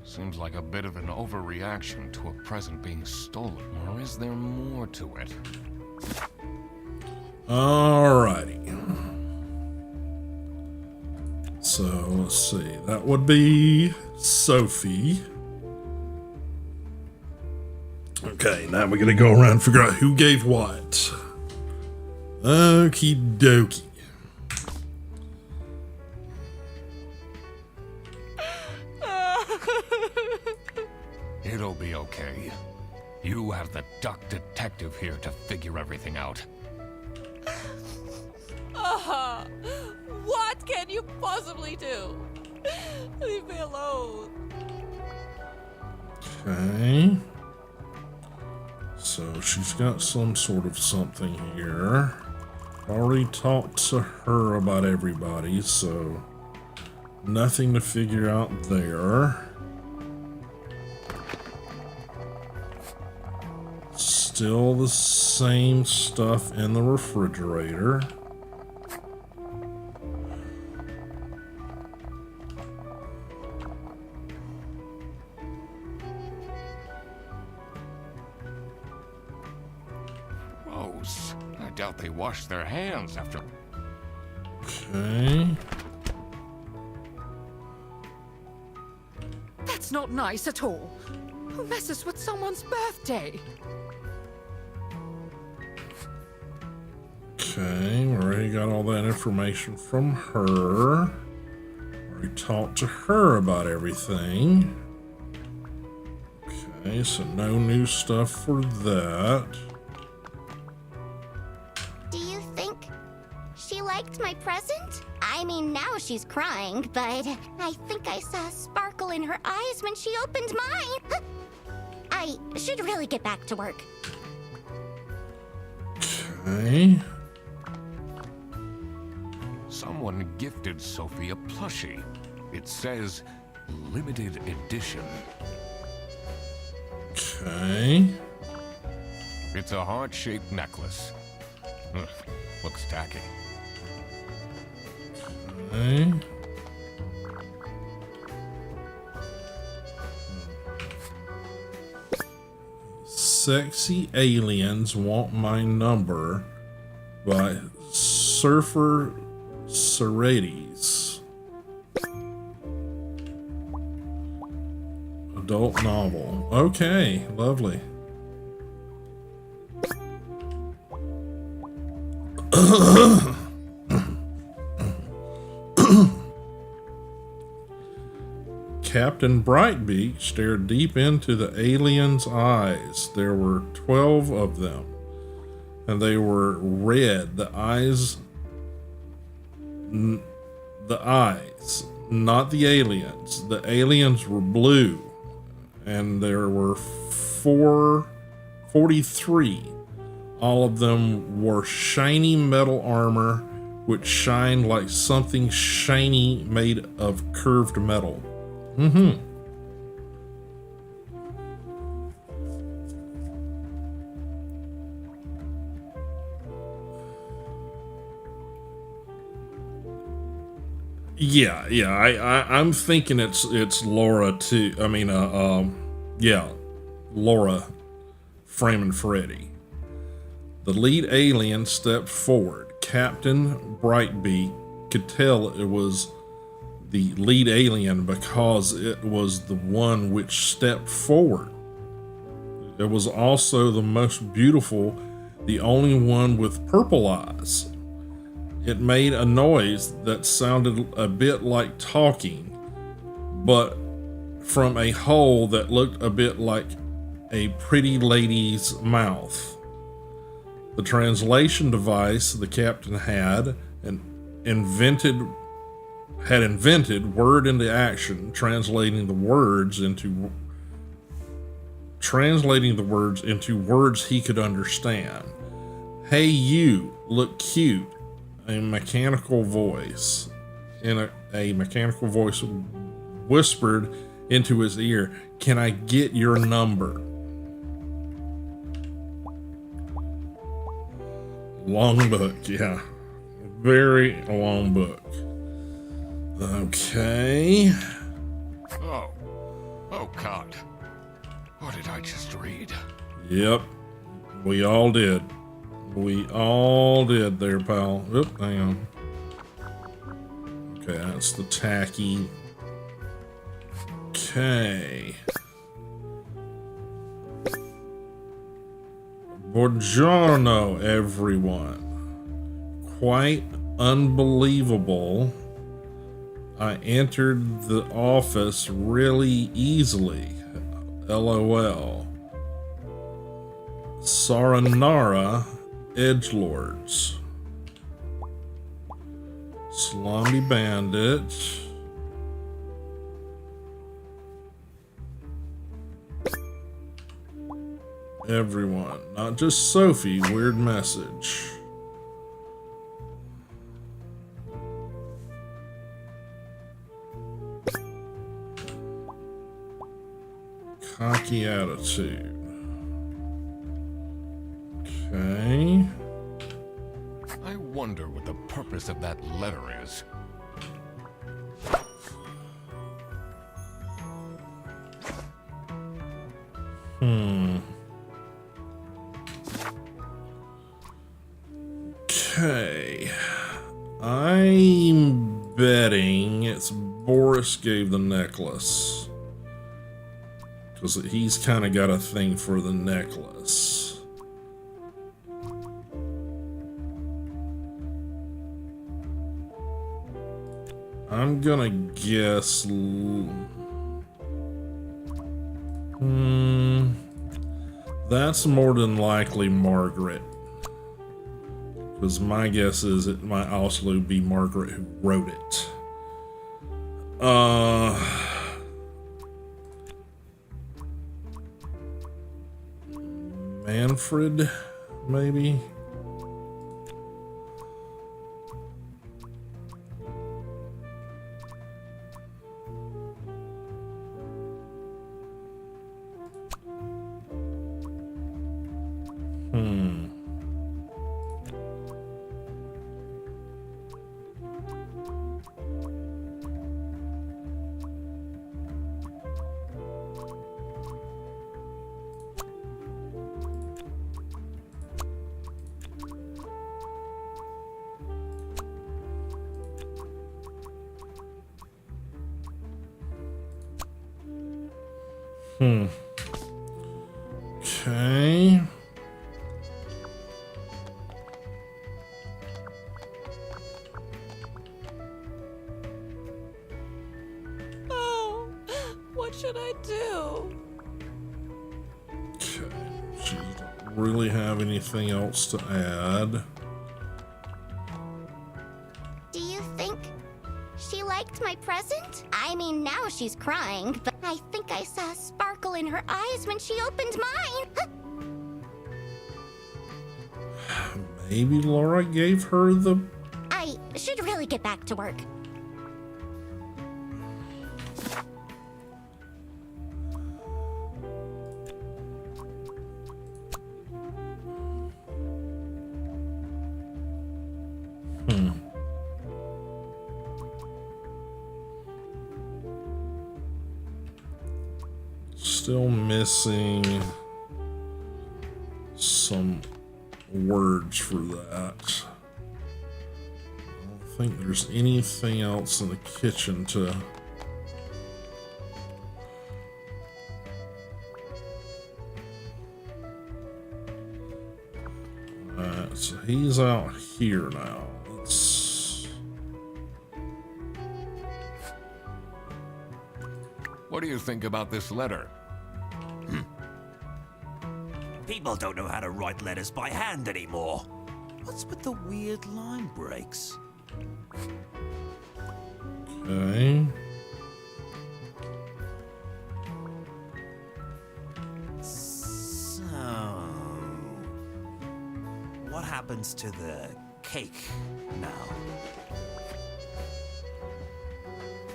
Seems like a bit of an overreaction to a present being stolen, or is there more to it? Alrighty. So let's see. That would be Sophie. Okay, now we're gonna go around and figure out who gave what. Okie dokie. It'll be okay. You have the duck detective here to figure everything out. What can you possibly do? Leave me alone. Okay. So she's got some sort of something here. Already talked to her about everybody, so nothing to figure out there. Still the same stuff in the refrigerator. doubt they wash their hands after. Okay. That's not nice at all. Who messes with someone's birthday? Okay, we already got all that information from her. Already talked to her about everything. Okay, so no new stuff for that. Do you think she liked my present? I mean, now she's crying, but I think I saw a sparkle in her eyes when she opened mine. I should really get back to work. Okay. Someone gifted Sophie a plushie. It says limited edition. Okay. It's a heart-shaped necklace. Ugh, looks tacky. Okay. Sexy Aliens Want My Number by Surfer Serrates. Adult novel. Okay, lovely. Captain Brightbeak stared deep into the alien's eyes. There were 12 of them, and they were red. The eyes, not the aliens. The aliens were blue, and there were 43. All of them wore shiny metal armor, which shined like something shiny made of curved metal. Mm-hmm. Yeah. I'm thinking it's Laura too. I mean, yeah, Laura, Freeman Freddy. The lead alien stepped forward. Captain Brightbeak could tell it was the lead alien because it was the one which stepped forward. It was also the most beautiful, the only one with purple eyes. It made a noise that sounded a bit like talking, but from a hole that looked a bit like a pretty lady's mouth. The translation device the captain had invented word into action, translating the words into words he could understand. Hey, you look cute. A mechanical voice whispered into his ear, "Can I get your number?" Long book, yeah. Very long book. Okay. Oh God. What did I just read? Yep. We all did. We all did there, pal. Oop, hang on. Okay, that's the tacky. Okay. Buongiorno, everyone. Quite unbelievable. I entered the office really easily. LOL. Saranara Edgelords. Salami Bandit. Everyone, not just Sophie. Weird message. Cocky attitude. Okay. I wonder what the purpose of that letter is. Boris gave the necklace. Because he's kind of got a thing for the necklace. I'm gonna guess... that's more than likely Margaret. Because my guess is it might also be Margaret who wrote it. Manfred, maybe? Okay. Oh, what should I do? Okay. She doesn't really have anything else to add. Do you think she liked my present? I mean, now she's crying, but I think I saw a sparkle in her eyes when she opened mine. Maybe Laura gave her the... I should really get back to work. Still missing some words for that. I don't think there's anything else in the kitchen to... Alright, so he's out here now. Let's... What do you think about this letter? People don't know how to write letters by hand anymore. What's with the weird line breaks? Okay. So, what happens to the cake now?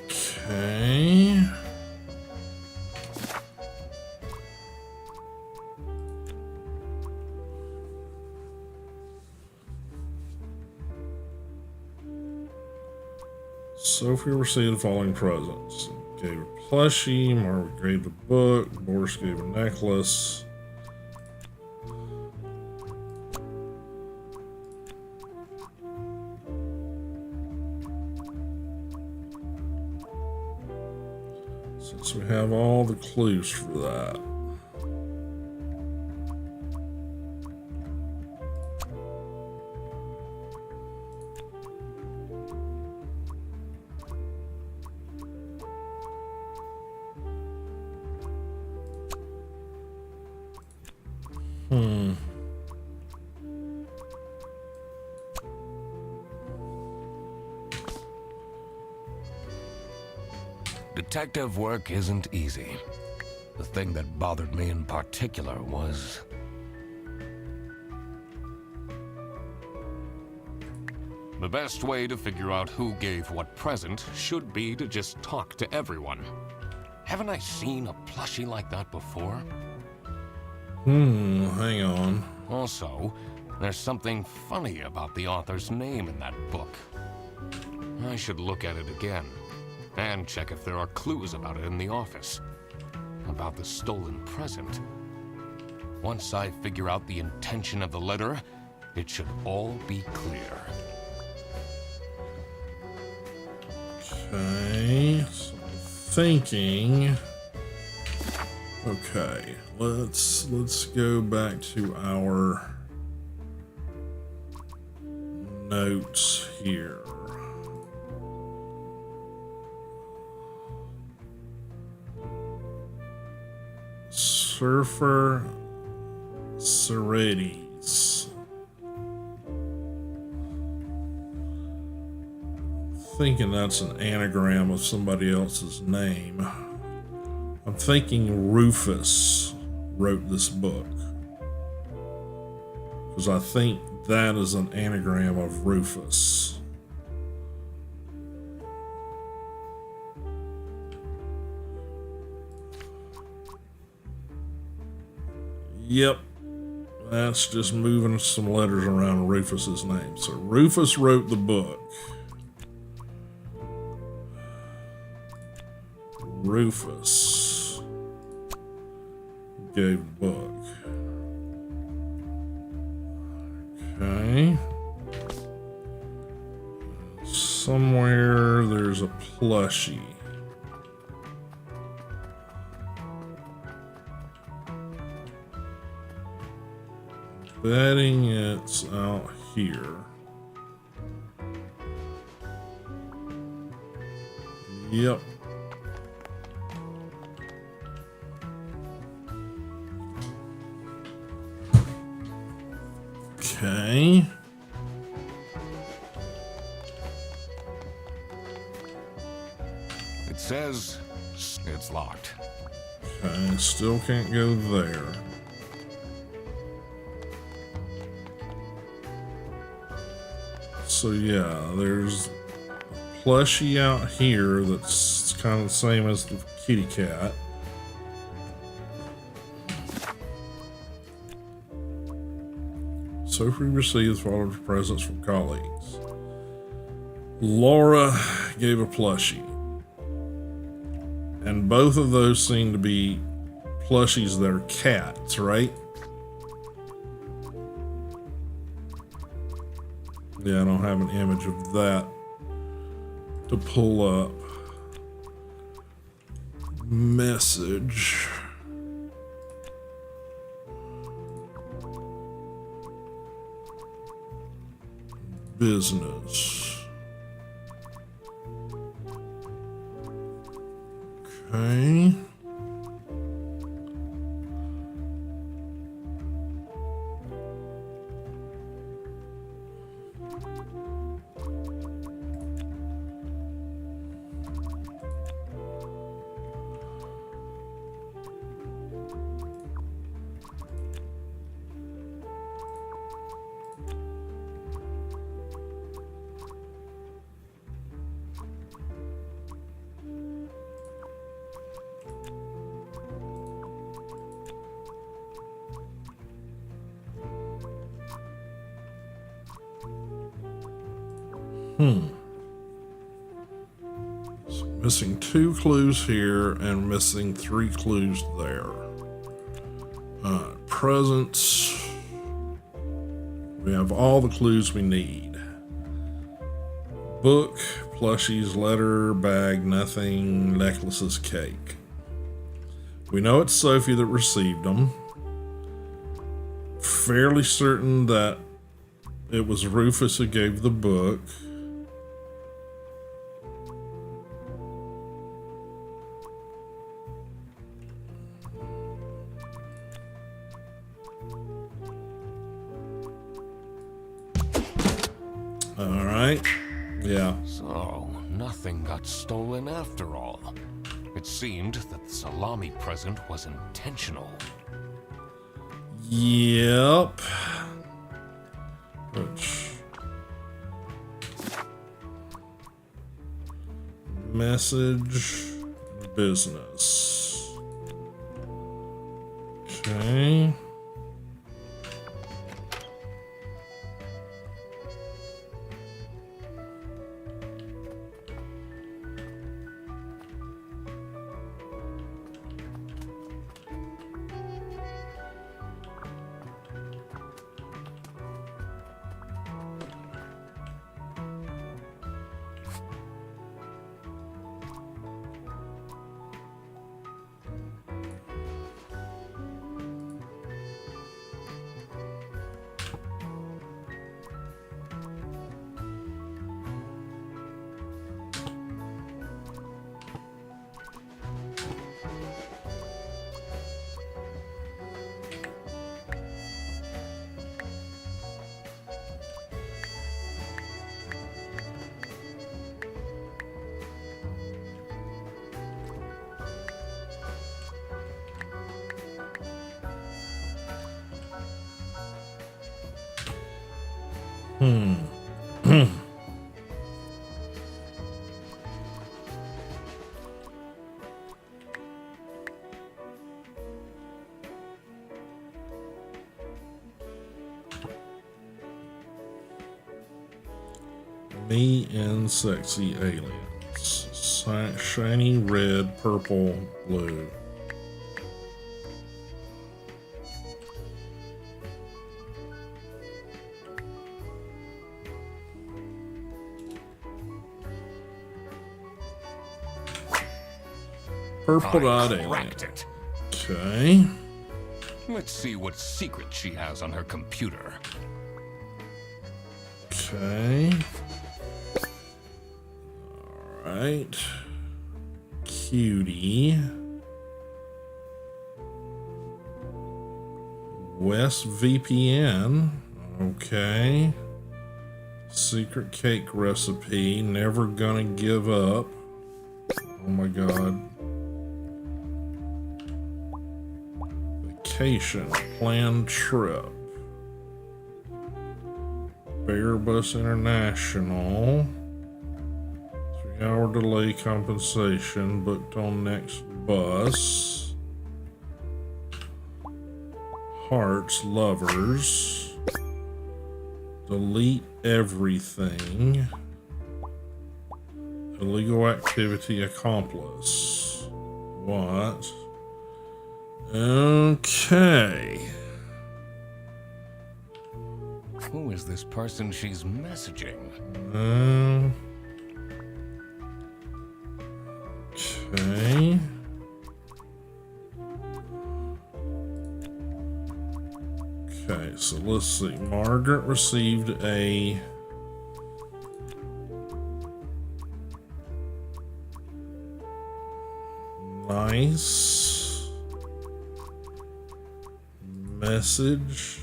Okay. Sophie received the following presents. Gave a plushie, Margaret gave a book, Boris gave a necklace. Since we have all the clues for that. Detective work isn't easy. The thing that bothered me in particular was... the best way to figure out who gave what present should be to just talk to everyone. Haven't I seen a plushie like that before? Hang on. Also, there's something funny about the author's name in that book. I should look at it again, and check if there are clues about it in the office. About the stolen present. Once I figure out the intention of the letter, it should all be clear. Okay, so I'm thinking. Okay, let's go back to our notes here. Surfer Serrates. Thinking that's an anagram of somebody else's name. I'm thinking Rufus wrote this book, because I think that is an anagram of Rufus. Yep, that's just moving some letters around Rufus's name. So Rufus wrote the book. Rufus gave the book. Okay. Somewhere there's a plushie. Betting it's out here. Yep. Okay. It says it's locked. Okay, still can't go there. So yeah, there's a plushie out here that's kind of the same as the kitty cat. Sophie receives following presents from colleagues. Laura gave a plushie. And both of those seem to be plushies that are cats, right? Yeah, I don't have an image of that to pull up. Message. Business. Okay. So missing 2 clues here and missing 3 clues there. Presents. We have all the clues we need. Book, plushies, letter, bag, nothing, necklaces, cake. We know it's Sophie that received them. Fairly certain that it was Rufus who gave the book. All right. Yeah. So, nothing got stolen after all. It seemed that the salami present was intentional. Yep. Which message business. Okay. Me and sexy aliens. Shiny red, purple, blue. Purple dot alien. Cracked it. Okay. Let's see what secret she has on her computer. Okay. Alright. Cutie. West VPN. Okay. Secret cake recipe. Never gonna give up. Oh my god. Vacation. Planned trip. Airbus International. 3-hour delay compensation. Booked on next bus. Hearts, lovers. Delete everything. Illegal activity accomplice. What? Okay. Who is this person she's messaging? Okay. Okay, so let's see. Margaret received a nice message.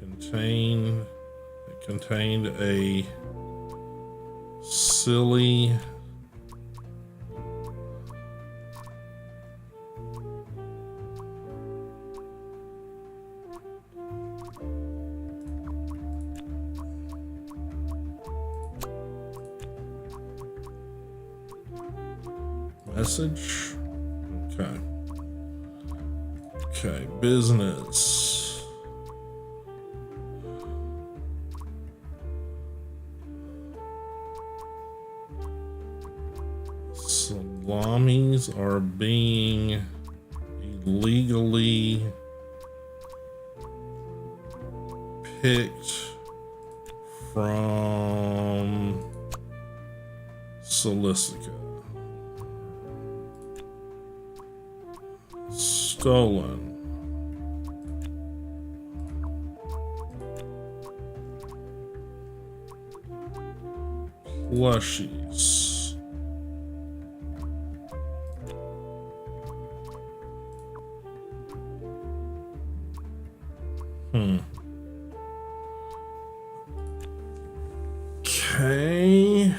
It contained a silly message. Okay. Okay, business. Salamis are being illegally picked from Solicica. Stolen. Plushies. Okay.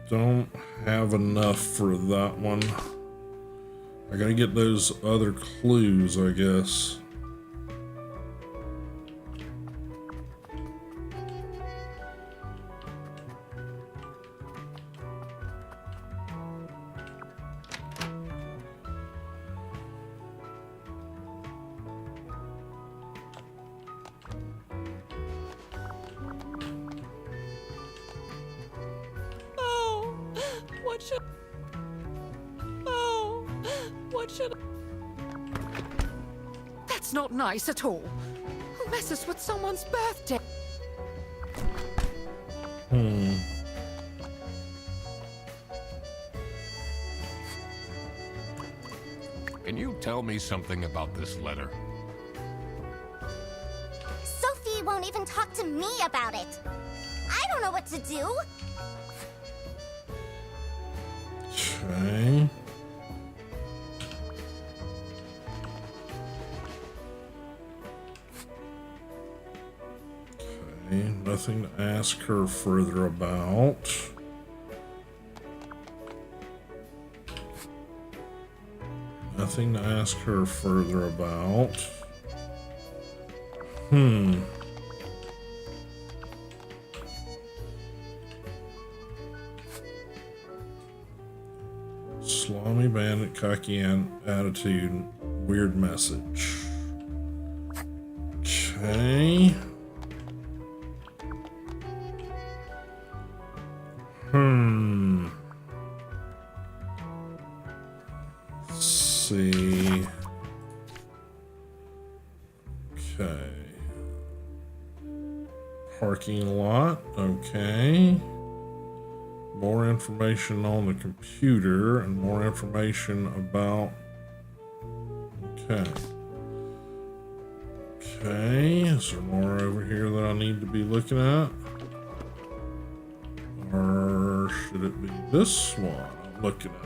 Don't have enough for that one. I gotta get those other clues, I guess. That's not nice at all. Who messes with someone's birthday? Can you tell me something about this letter? Sophie won't even talk to me about it. I don't know what to do. Okay. Okay, nothing to ask her further about. nothing to ask her further about. Salami bandit, cocky attitude, weird message. Okay. Let's see. Okay. Parking lot. Okay. More information on the computer and more information about. Okay. Okay. Is there more over here that I need to be looking at? Or should it be this one I'm looking at?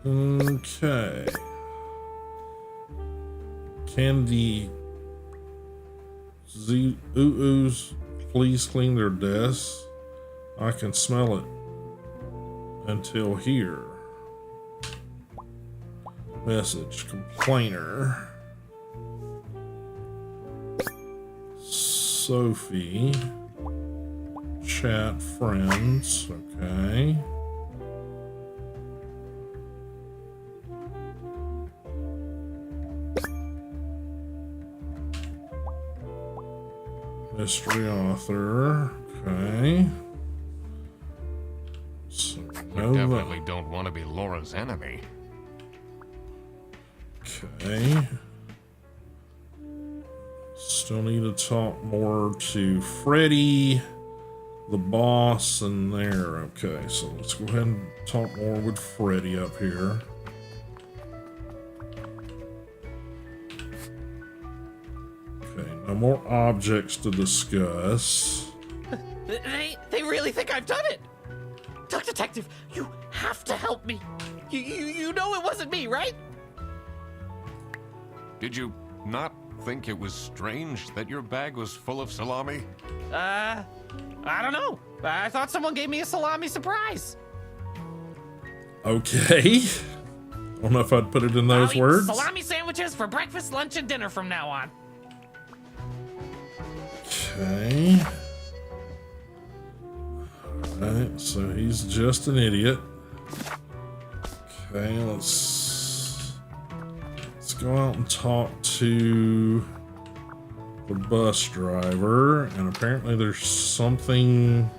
Okay. Can the oohs please clean their desks? I can smell it until here. Message, complainer. Sophie. Chat friends. Okay. Mystery author. Okay. So You definitely don't want to be Laura's enemy. Okay. Still need to talk more to Freddy, the boss, and there. Okay, so let's go ahead and talk more with Freddy up here. Okay, no more objects to discuss. They really think I've done it. Duck Detective, you have to help me. You know it wasn't me, right? Did you not think it was strange that your bag was full of salami? I don't know. I thought someone gave me a salami surprise. Okay. I don't know if I'd put it in those I'll eat words. salami sandwiches for breakfast, lunch, and dinner from now on. Okay. Alright, so he's just an idiot. Okay, let's go out and talk to the bus driver, and apparently there's something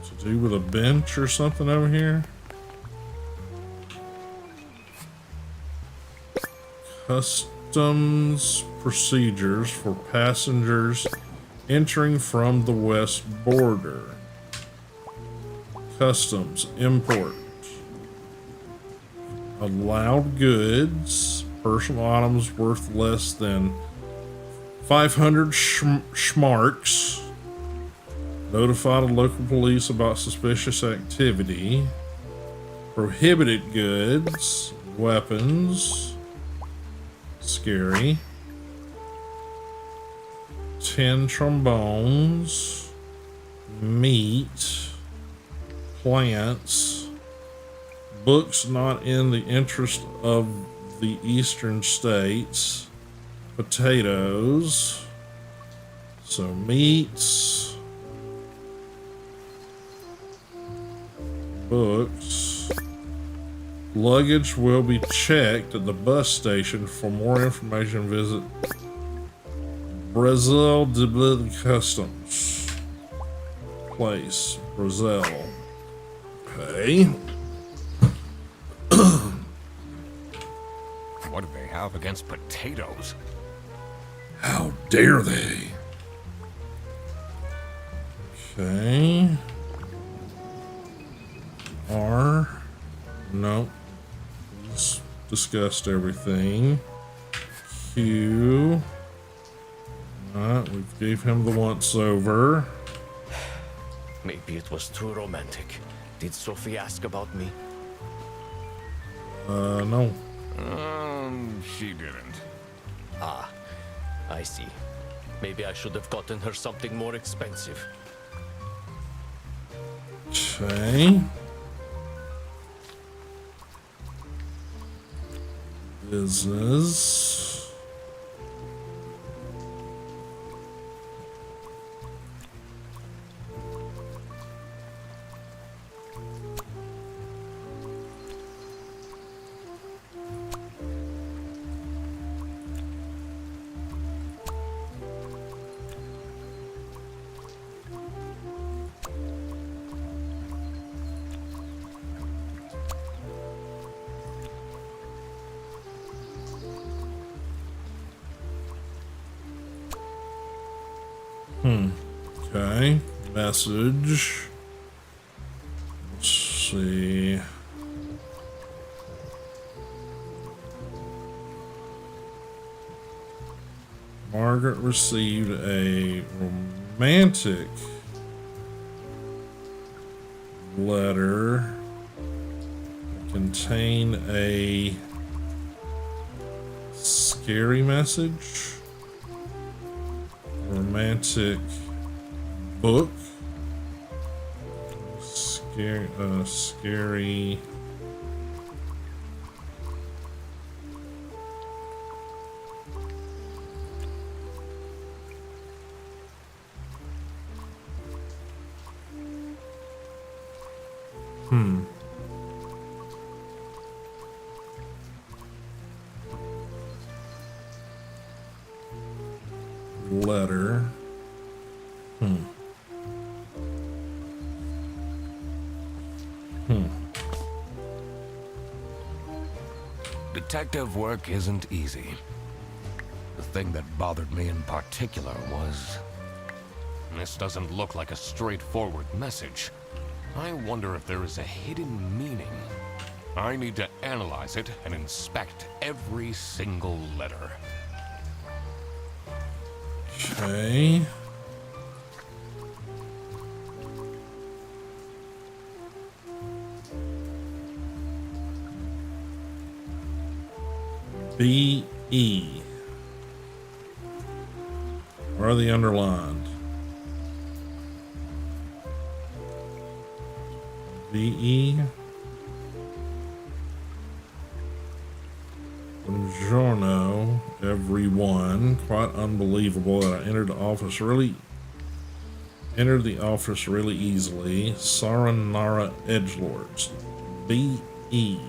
to do with a bench or something over here. Customs procedures for passengers entering from the west border. Customs import. Allowed goods, personal items worth less than 500 schmarks. Notify the local police about suspicious activity. Prohibited goods, weapons. Scary. 10 trombones. Meat. Plants. Books not in the interest of the eastern states. Potatoes. So meats. Books. Luggage will be checked at the bus station. For more information, visit Brazil de Customs. Place. Brazil. Okay. What do they have against potatoes? How dare they? Okay. R. No. Just discussed everything. Q. Alright, we gave him the once over. Maybe it was too romantic. Did Sophie ask about me? No. She didn't. Ah, I see. Maybe I should have gotten her something more expensive. Okay. Business. Okay. Message. Let's see. Margaret received a romantic letter that contained a scary message. Romantic book. Scary. Letter. Detective work isn't easy. The thing that bothered me in particular was... this doesn't look like a straightforward message. I wonder if there is a hidden meaning. I need to analyze it and inspect every single letter. Okay. B-E. Where are the underlined? B-E. Buongiorno, everyone. Quite unbelievable that I entered the office really easily. Saranara Edgelords. B-E.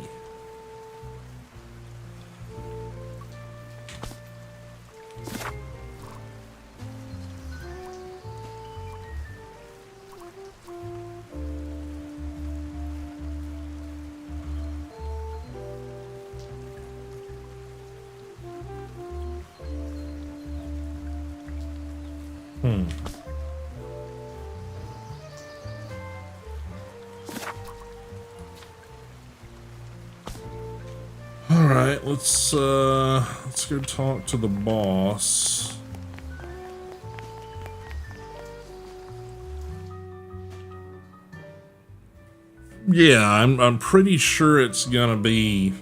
All right, let's go talk to the boss. Yeah, I'm pretty sure it's gonna be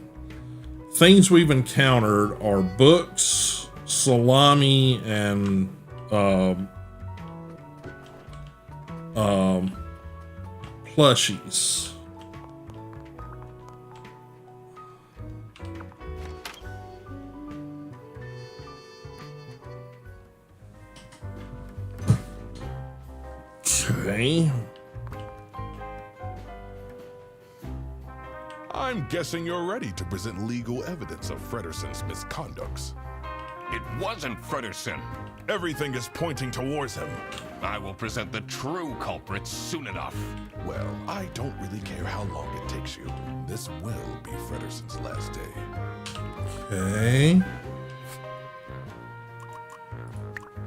things we've encountered are books, salami, and plushies. Okay. I'm guessing you're ready to present legal evidence of Frederson's misconducts. It wasn't Frederson. Everything is pointing towards him. I will present the true culprit soon enough. Well, I don't really care how long it takes you. This will be Frederson's last day. Okay.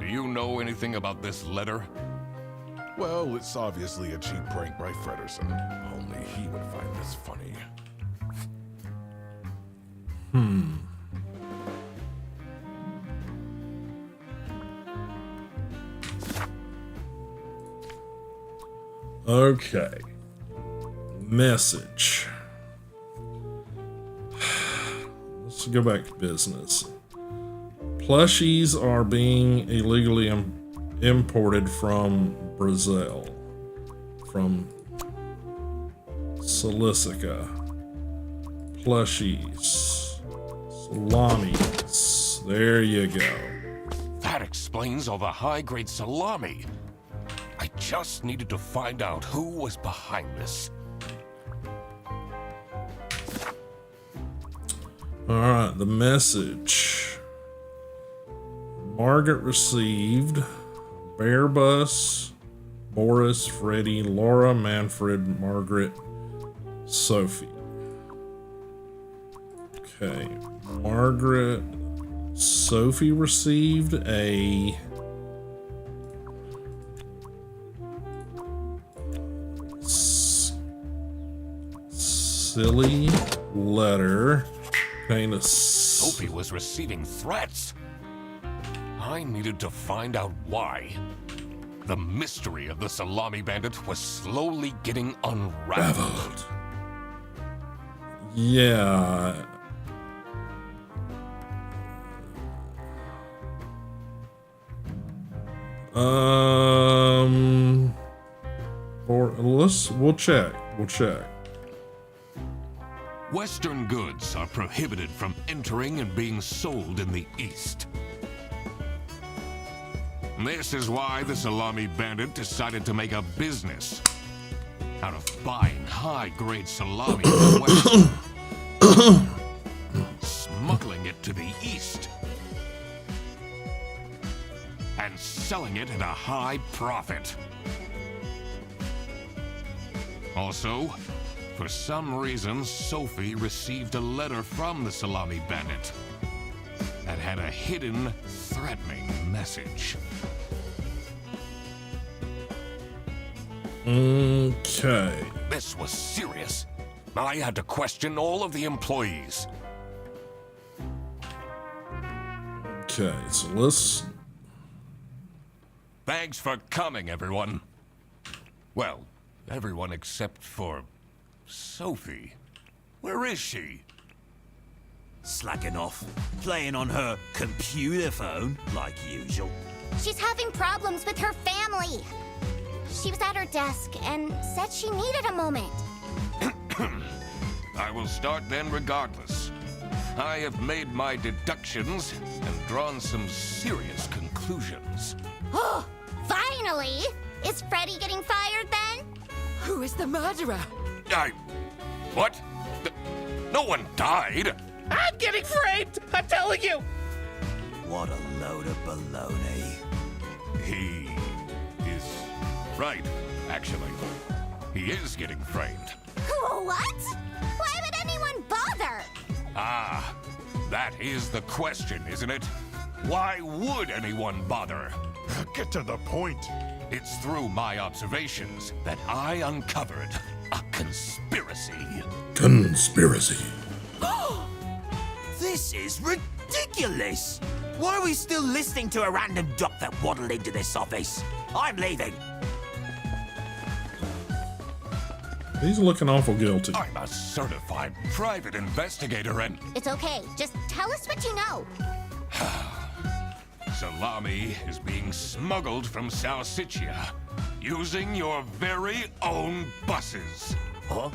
Do you know anything about this letter? Well, it's obviously a cheap prank by Frederson. Only he would find this funny. Okay. Message. Let's go back to business. Plushies are being illegally imported from Brazil. From Silesica. Plushies. Salamis. There you go. That explains all the high-grade salami. I just needed to find out who was behind this. Alright, the message. Margaret received. Bearbus, Boris, Freddie, Laura, Manfred, Margaret, Sophie. Okay, Margaret, Sophie received a silly letter. Kind of Sophie was receiving threats. I needed to find out why. The mystery of the Salami Bandit was slowly getting unraveled. Yeah. We'll check. Western goods are prohibited from entering and being sold in the East. This is why the Salami Bandit decided to make a business out of buying high-grade salami from the West, smuggling it to the East, and selling it at a high profit. Also, for some reason, Sophie received a letter from the Salami Bandit that had a hidden, threatening message. Okay. This was serious. I had to question all of the employees. Okay, so let's... Thanks for coming, everyone. Well, everyone except for Sophie. Where is she? Slacking off, playing on her computer phone, like usual. She's having problems with her family. She was at her desk and said she needed a moment. I will start then regardless. I have made my deductions and drawn some serious conclusions. Oh, finally! Is Freddy getting fired then? Who is the murderer? What? No one died! I'm getting framed! I'm telling you! What a load of baloney. He is right, actually. He is getting framed. What? Why would anyone bother? Ah, that is the question, isn't it? Why would anyone bother? Get to the point. It's through my observations that I uncovered a conspiracy. Conspiracy. This is ridiculous! Why are we still listening to a random doc that waddled into this office? I'm leaving. He's looking awful guilty. I'm a certified private investigator and... It's okay. Just tell us what you know. Salami is being smuggled from Salsiccia using your very own buses. Huh?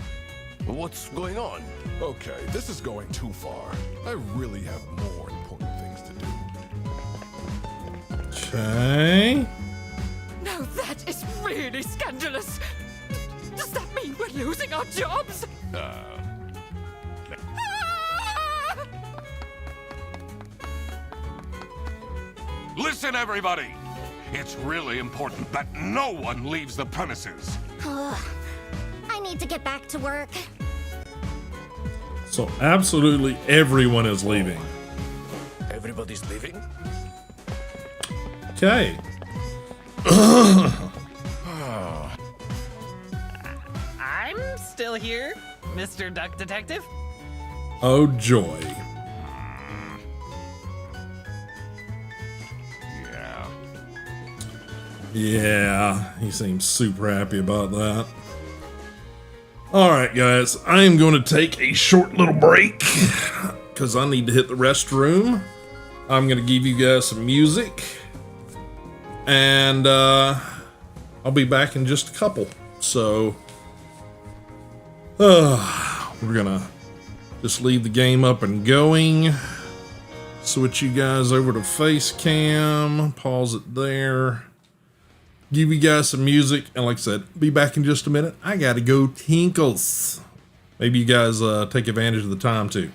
What's going on? Okay, this is going too far. I really have more important things to do. Okay. Now that is really scandalous. Does that mean we're losing our jobs? Listen, everybody! It's really important that no one leaves the premises. I need to get back to work. So absolutely everyone is leaving. Everybody's leaving? Okay. I'm still here, Mr. Duck Detective. Oh joy. Yeah, he seems super happy about that. Alright guys, I am going to take a short little break because I need to hit the restroom. I'm going to give you guys some music and I'll be back in just a couple. So we're going to just leave the game up and going switch you guys over to face cam, pause it there, give you guys some music, and like I said, be back in just a minute. I gotta go tinkles. Maybe you guys take advantage of the time too.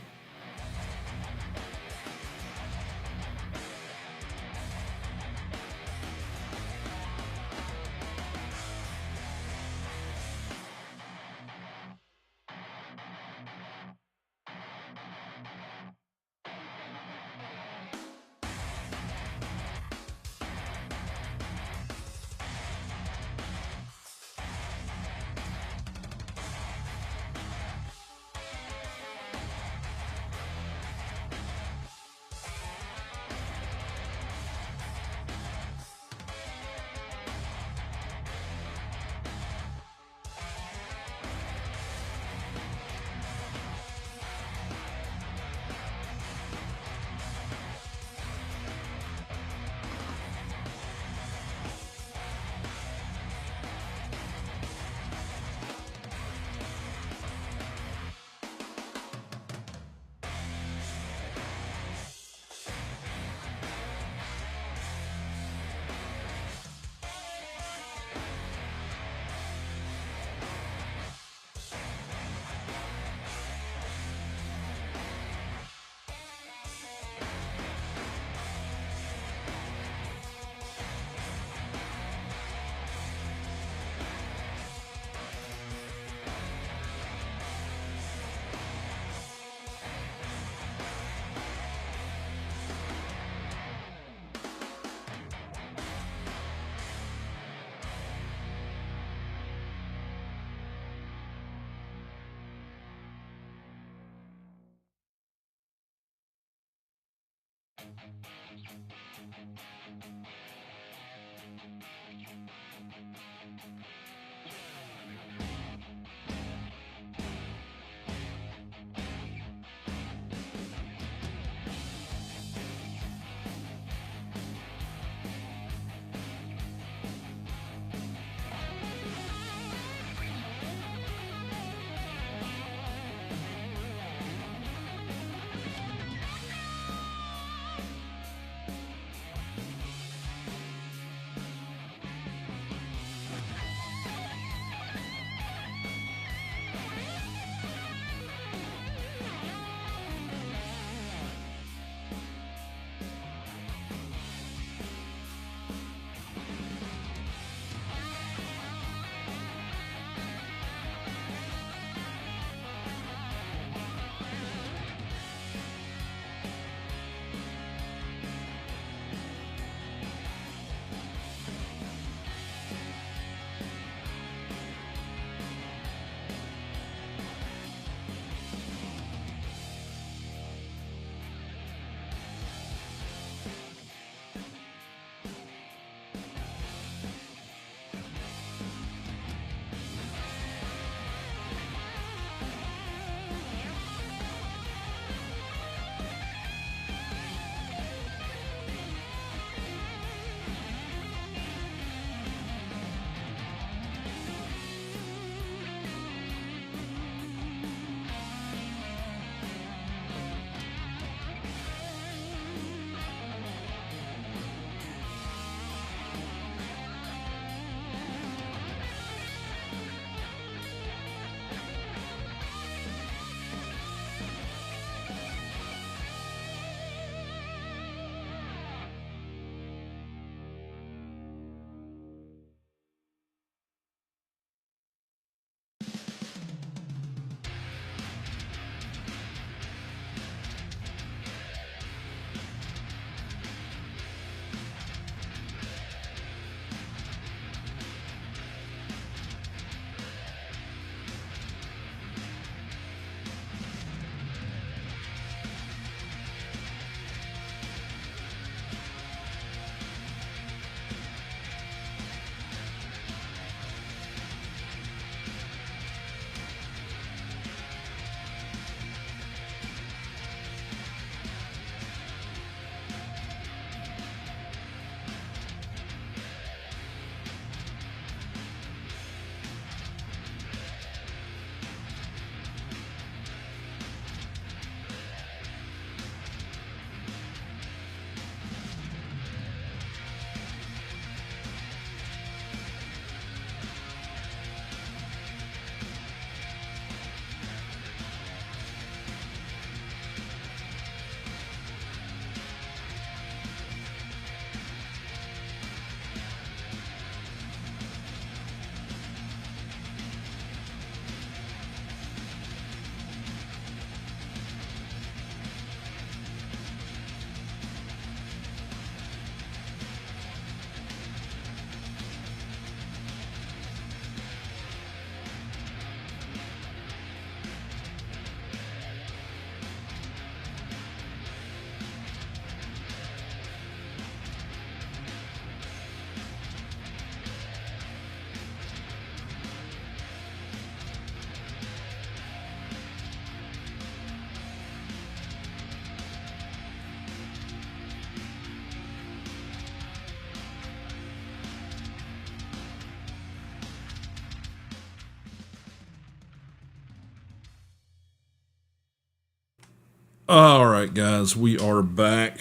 All right, guys, we are back.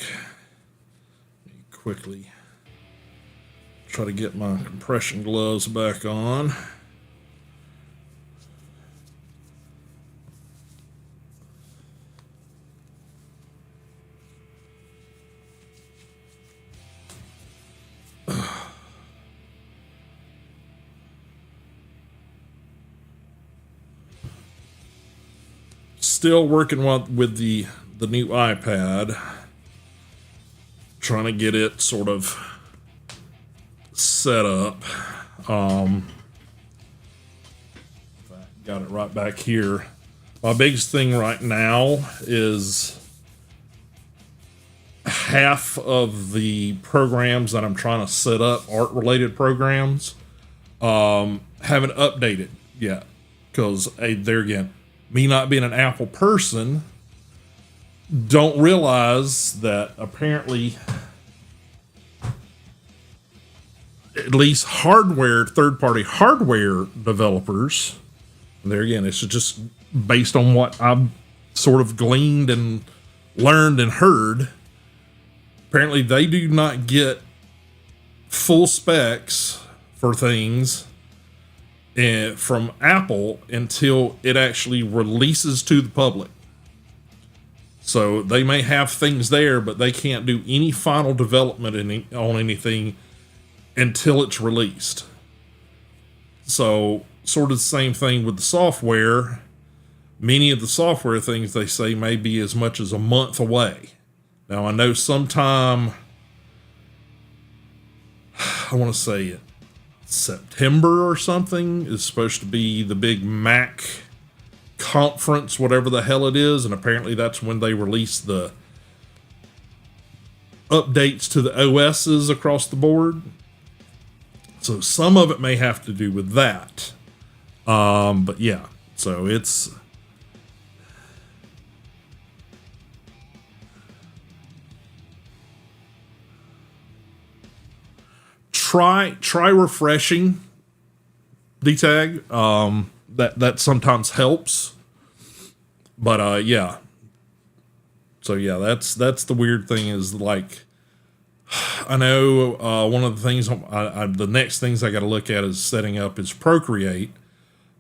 Let me quickly try to get my compression gloves back on. Still working with the new iPad, trying to get it sort of set up. Got it right back here. My biggest thing right now is half of the programs that I'm trying to set up, art related programs, haven't updated yet, because there again, me not being an Apple person, don't realize that apparently at least third-party hardware developers, and there again, it's just based on what I've sort of gleaned and learned and heard, apparently they do not get full specs for things from Apple until it actually releases to the public. So they may have things there, but they can't do any final development on anything until it's released. So sort of the same thing with the software. Many of the software things they say may be as much as a month away. Now I know sometime, I want to say it, September or something is supposed to be the big Mac conference, whatever the hell it is, and apparently that's when they release the updates to the OSs across the board. So some of it may have to do with that. But yeah, so it's try refreshing the tag. That sometimes helps. But yeah. So yeah, that's the weird thing is, like, I know one of the things the next things I got to look at is setting up is Procreate,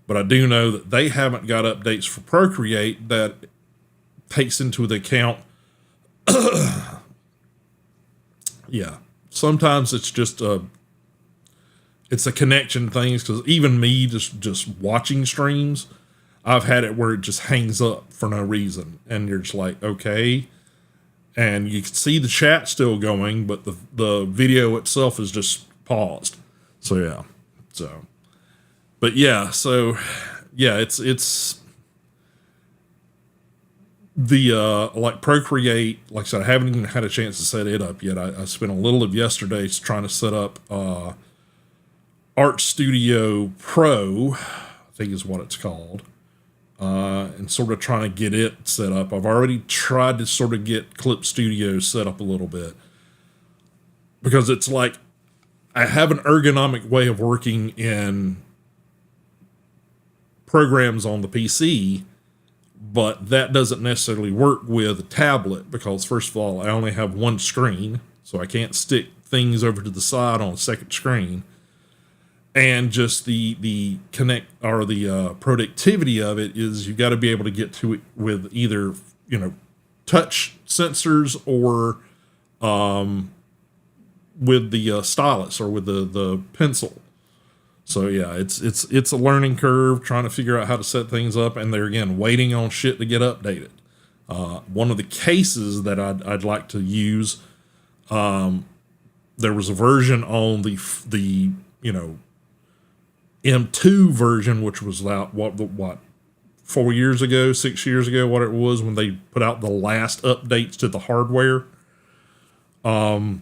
but I do know that they haven't got updates for Procreate that takes into the account. Yeah, sometimes it's just it's a connection things, because even me just watching streams, I've had it where it just hangs up for no reason, and you're just like, okay. And you can see the chat still going, but the video itself is just paused. So yeah. So, but yeah, so yeah, it's the like Procreate, like I said, I haven't even had a chance to set it up yet. I spent a little of yesterday trying to set up Art Studio Pro, I think is what it's called. And sort of trying to get it set up. I've already tried to sort of get Clip Studio set up a little bit, because it's like I have an ergonomic way of working in programs on the PC, but that doesn't necessarily work with a tablet, because first of all, I only have one screen, so I can't stick things over to the side on a second screen. And just the productivity of it is you got to be able to get to it with either, touch sensors or with the stylus or with the pencil. So yeah, it's a learning curve trying to figure out how to set things up, and they're again waiting on shit to get updated. One of the cases that I'd like to use, there was a version on the M2 version, which was out, what 4 years ago, 6 years ago, what it was, when they put out the last updates to the hardware. And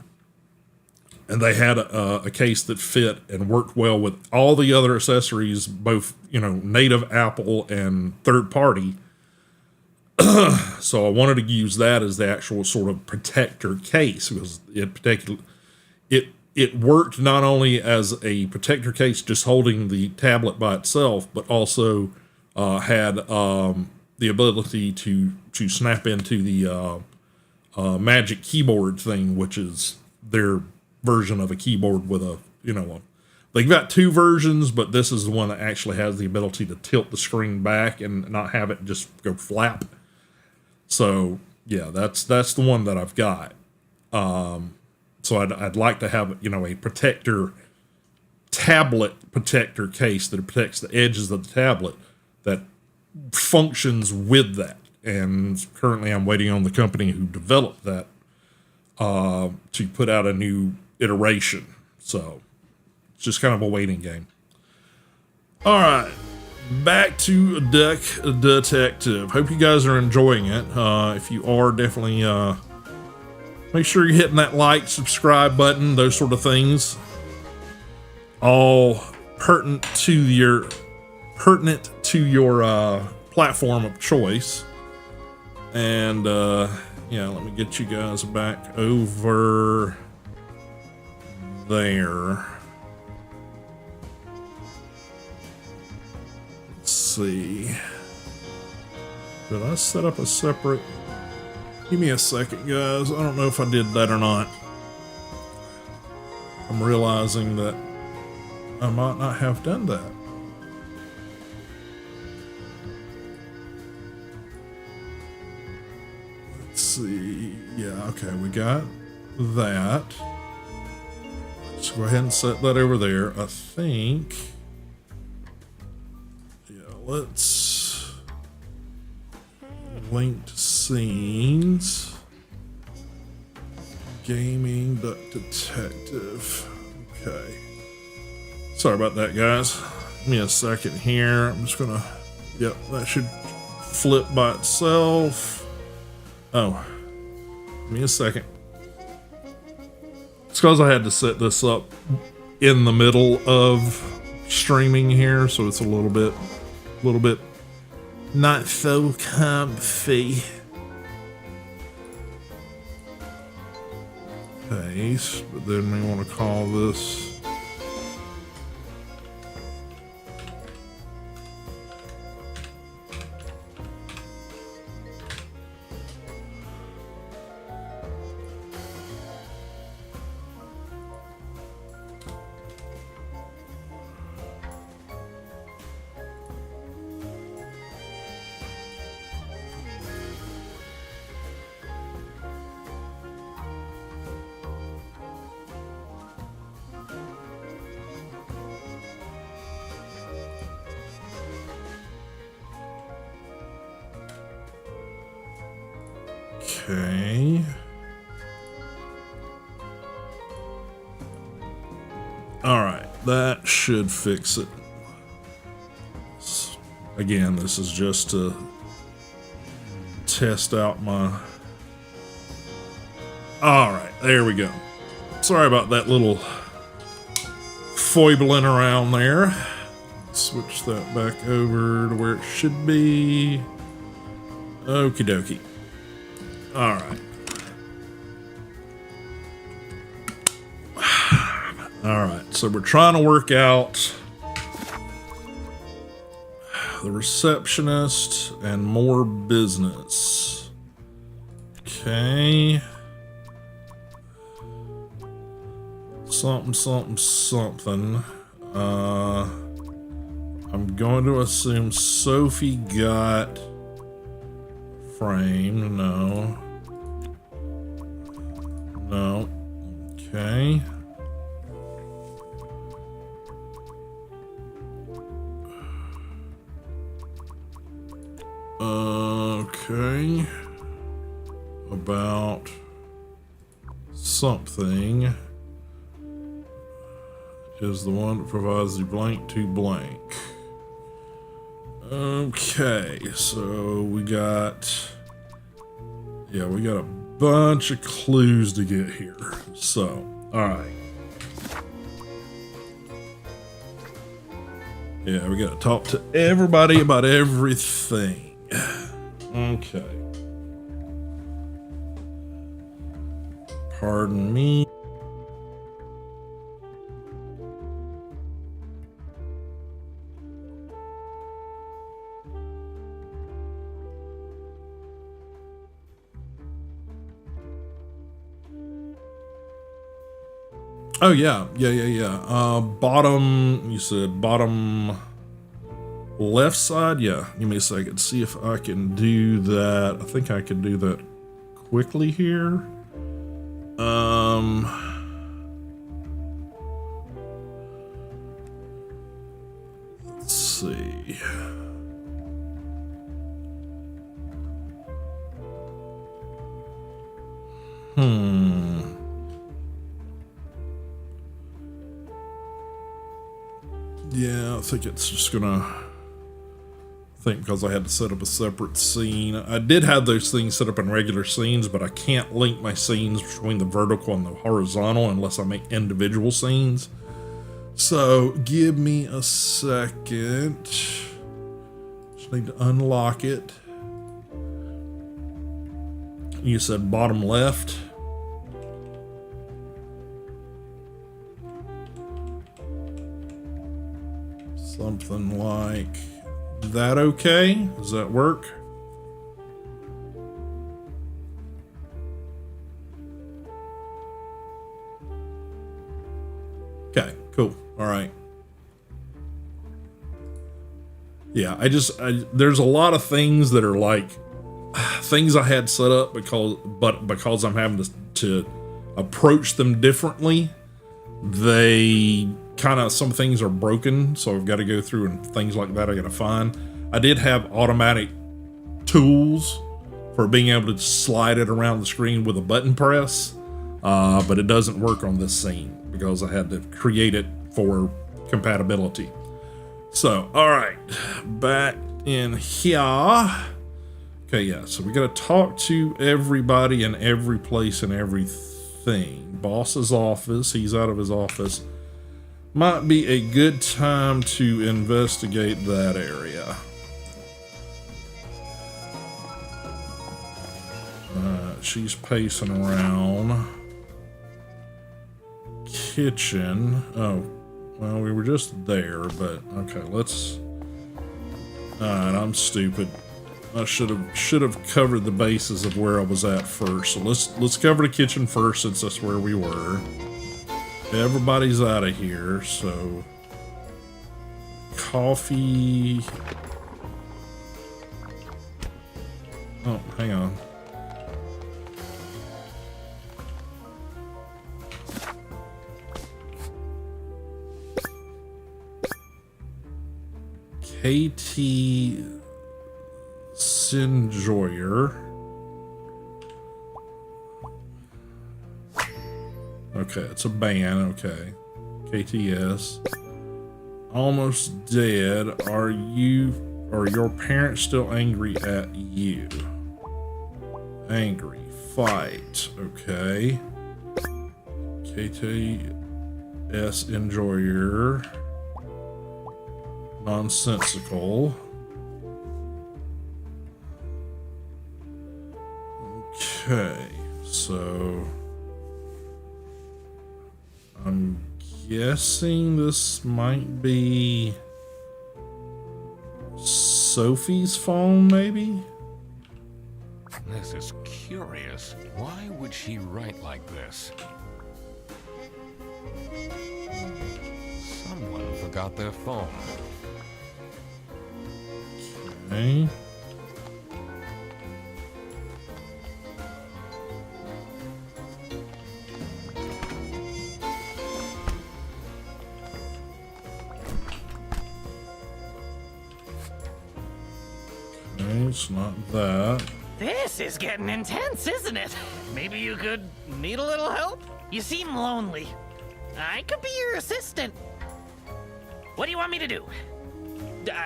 they had a case that fit and worked well with all the other accessories, both, native Apple and third party. So I wanted to use that as the actual sort of protector case, because it worked not only as a protector case, just holding the tablet by itself, but also had the ability to snap into the Magic keyboard thing, which is their version of a keyboard with they've got two versions, but this is the one that actually has the ability to tilt the screen back and not have it just go flap. So yeah, that's the one that I've got. So I'd like to have, a tablet protector case that protects the edges of the tablet that functions with that. And currently I'm waiting on the company who developed that to put out a new iteration. So it's just kind of a waiting game. All right, back to Duck Detective. Hope you guys are enjoying it. If you are, definitely make sure you're hitting that like, subscribe button, those sort of things. All pertinent to your platform of choice. And let me get you guys back over there. Let's see. Did I set up a separate? Give me a second, guys. I don't know if I did that or not. I'm realizing that I might not have done that. Let's see. Yeah, okay, we got that. Let's go ahead and set that over there. I think. Yeah, let's linked scenes. Gaming Duck Detective. Okay. Sorry about that, guys. Give me a second here. I'm just gonna. Yep, that should flip by itself. Oh, give me a second. It's because I had to set this up in the middle of streaming here, so it's a little bit not so comfy. Paste, but then we want to call this. Okay. All right, that should fix it. Again, this is just to test out my... All right, there we go. Sorry about that little foibling around there. Switch that back over to where it should be. Okie dokie. All right. All right, so we're trying to work out the receptionist and more business. Okay. Something. I'm going to assume Sophie got frame. No. Okay. Okay. About something is the one that provides the blank to blank. Okay, so we got a bunch of clues to get here. So, all right. Yeah, we gotta talk to everybody about everything. Okay. Pardon me. Oh yeah. Bottom. You said bottom left side. Yeah. Give me a second. See if I can do that. I think I can do that quickly here. Let's see. Yeah, I think it's just gonna. I think because I had to set up a separate scene. I did have those things set up in regular scenes, but I can't link my scenes between the vertical and the horizontal unless I make individual scenes. So give me a second. Just need to unlock it. You said bottom left. Something like that. Okay, does that work? Okay, cool. All right. Yeah, there's a lot of things that are like things I had set up because I'm having to approach them differently, they kind of, some things are broken, so I've got to go through and things like that I got to find. I did have automatic tools for being able to slide it around the screen with a button press, but it doesn't work on this scene because I had to create it for compatibility. So, all right, back in here. Okay, yeah, so we got to talk to everybody in every place and everything. Boss's office, he's out of his office. Might be a good time to investigate that area. She's pacing around. Kitchen. Oh, well, we were just there, but okay, let's. Alright, I'm stupid. I should have covered the bases of where I was at first. So let's cover the kitchen first, since that's where we were. Everybody's out of here, so coffee. Oh, hang on. KT Sinjoyer. Okay, it's a band, okay. KTS. Almost dead. Are your parents still angry at you? Angry. Fight. Okay. KTS Enjoyer. Nonsensical. Okay, so I'm guessing this might be Sophie's phone, maybe? This is curious. Why would she write like this? Someone forgot their phone. Okay. It's not that. This is getting intense, isn't it? Maybe you could need a little help? You seem lonely. I could be your assistant. What do you want me to do?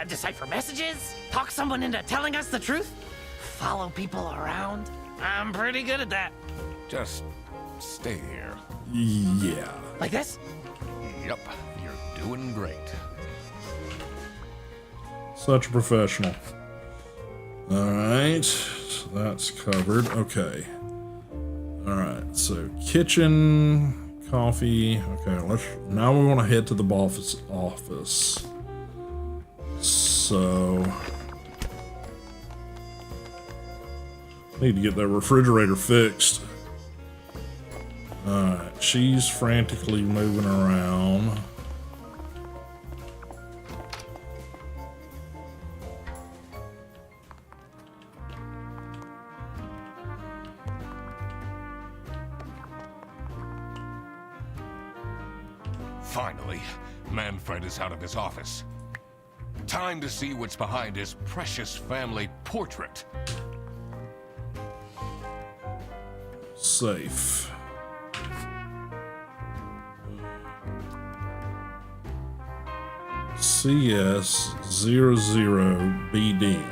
Decipher messages? Talk someone into telling us the truth? Follow people around? I'm pretty good at that. Just stay here. Yeah. Like this? Yep, you're doing great. Such a professional. Alright, so that's covered. Okay. Alright, so kitchen, coffee. Okay, now we want to head to the boss's office. So need to get that refrigerator fixed. Alright, she's frantically moving around. Finally, Manfred is out of his office. Time to see what's behind his precious family portrait. Safe. CS00BD.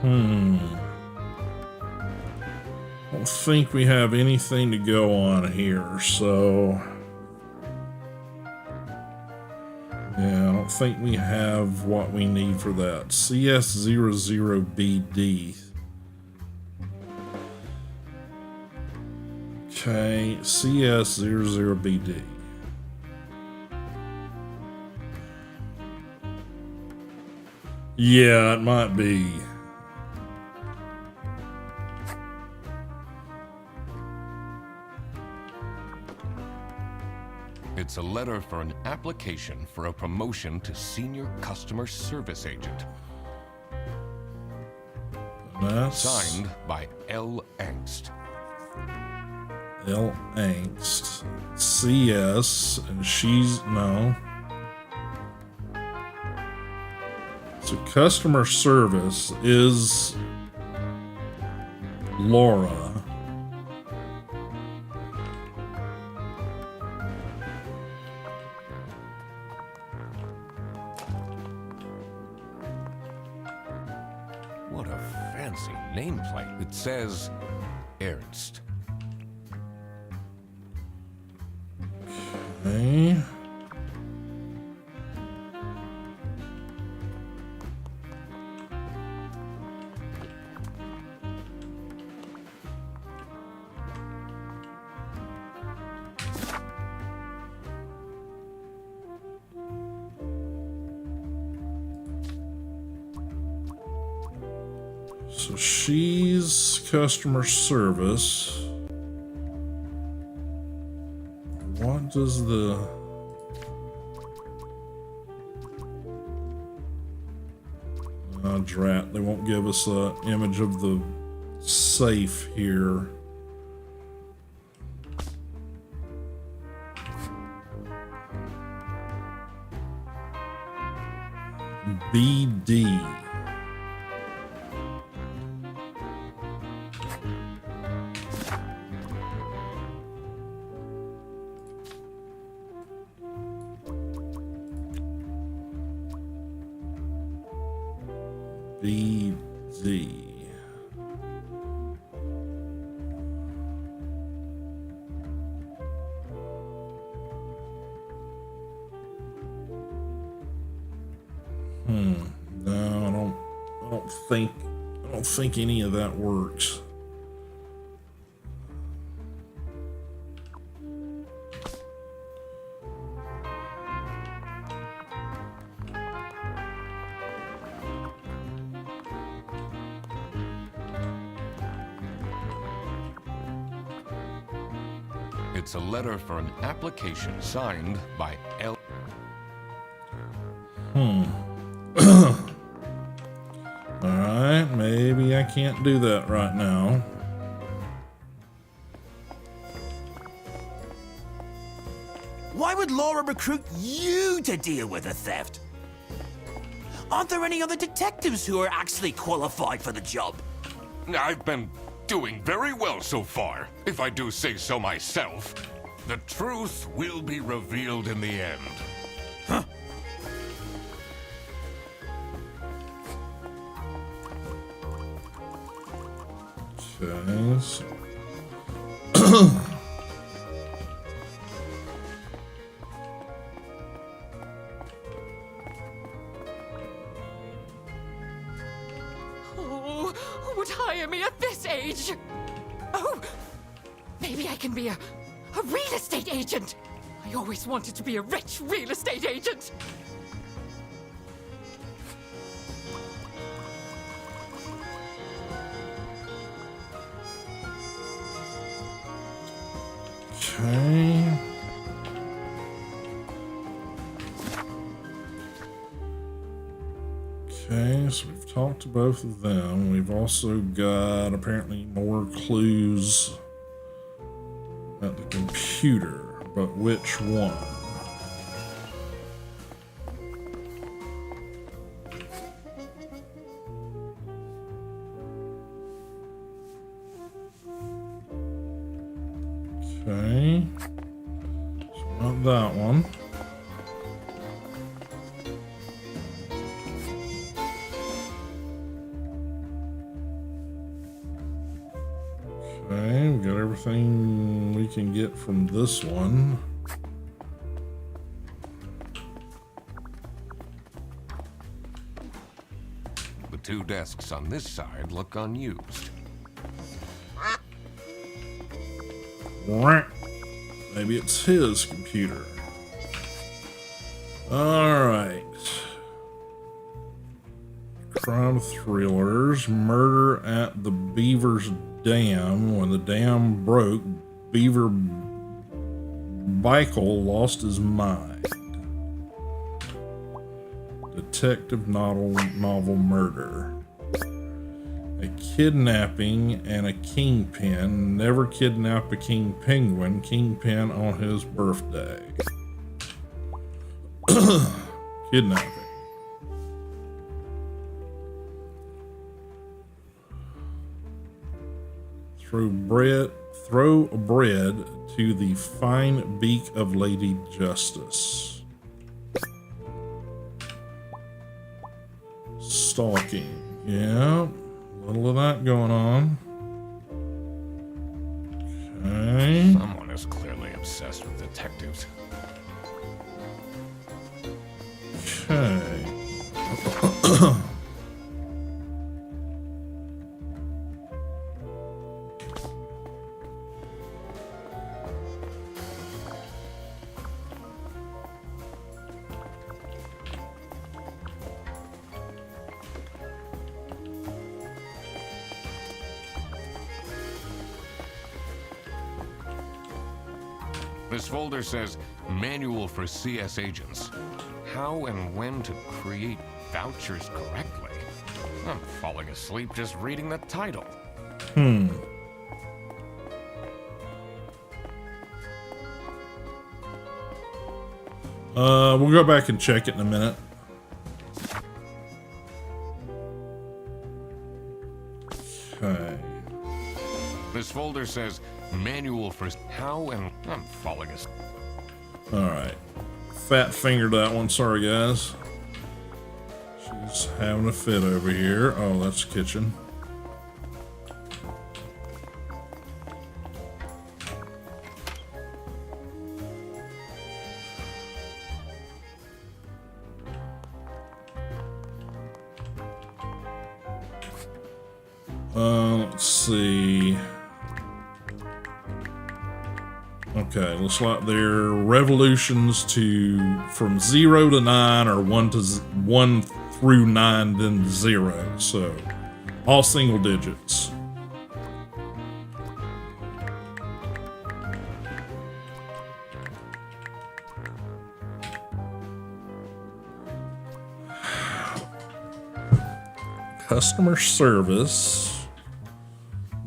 I don't think we have anything to go on here, so yeah, I don't think we have what we need for that. CS00BD. Okay, CS00BD. Yeah, it might be. It's a letter for an application for a promotion to senior customer service agent. That's Signed by L. Angst. L. Angst. CS, and she's, no. So customer service is Laura. What a fancy nameplate. It says Ernst. Okay. So she's customer service. What does the... drat, they won't give us an image of the safe here. BD. BD. No, I don't think any of that works. It's a letter for an application signed by L. Alright, maybe I can't do that right now. Why would Laura recruit you to deal with the theft? Aren't there any other detectives who are actually qualified for the job? I've been doing very well so far, if I do say so myself. The truth will be revealed in the end. Huh? Okay, so Oh, who would hire me at this age? Oh, maybe I can be a real estate agent. I always wanted to be a rich real estate agent. Okay. Okay, so we've talked to both of them. We've also got apparently more clues at the computer, but which one? Okay, so not that one. Okay, we got everything we can get from this one. The two desks on this side look unused. Maybe it's his computer. All right. Crime thrillers. Murder at the Beaver's Dam. When the dam broke, Beaver Bikel lost his mind. Detective novel murder. A kidnapping and a kingpin. Never kidnap a king penguin. Kingpin on his birthday. Kidnapping. Throw bread to the fine beak of Lady Justice. Stalking. Yeah. Little of that going on. Okay. Someone is clearly obsessed with detectives. Okay. This folder says Manual for CS Agents. How and when to create vouchers correctly. I'm falling asleep just reading the title. We'll go back and check it in a minute. Okay. This folder says Manual for how and I'm falling asleep. All right. Fat fingered that one. Sorry, guys. She's having a fit over here. Oh, that's the kitchen. Let's see. Okay, looks like they're revolutions from 0 to 9 or 1 through 9, then 0. So all single digits. Customer service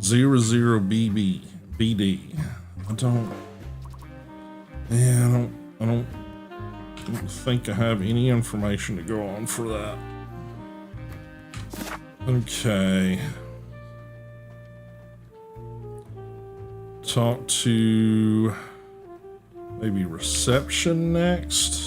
00BD. I don't think I have any information to go on for that. Okay. Talk to maybe reception next.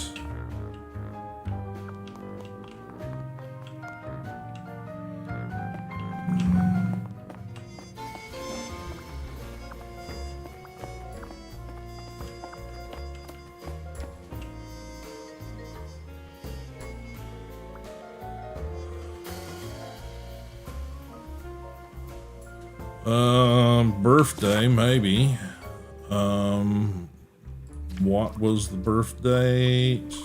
Birthday, maybe. What was the birth date?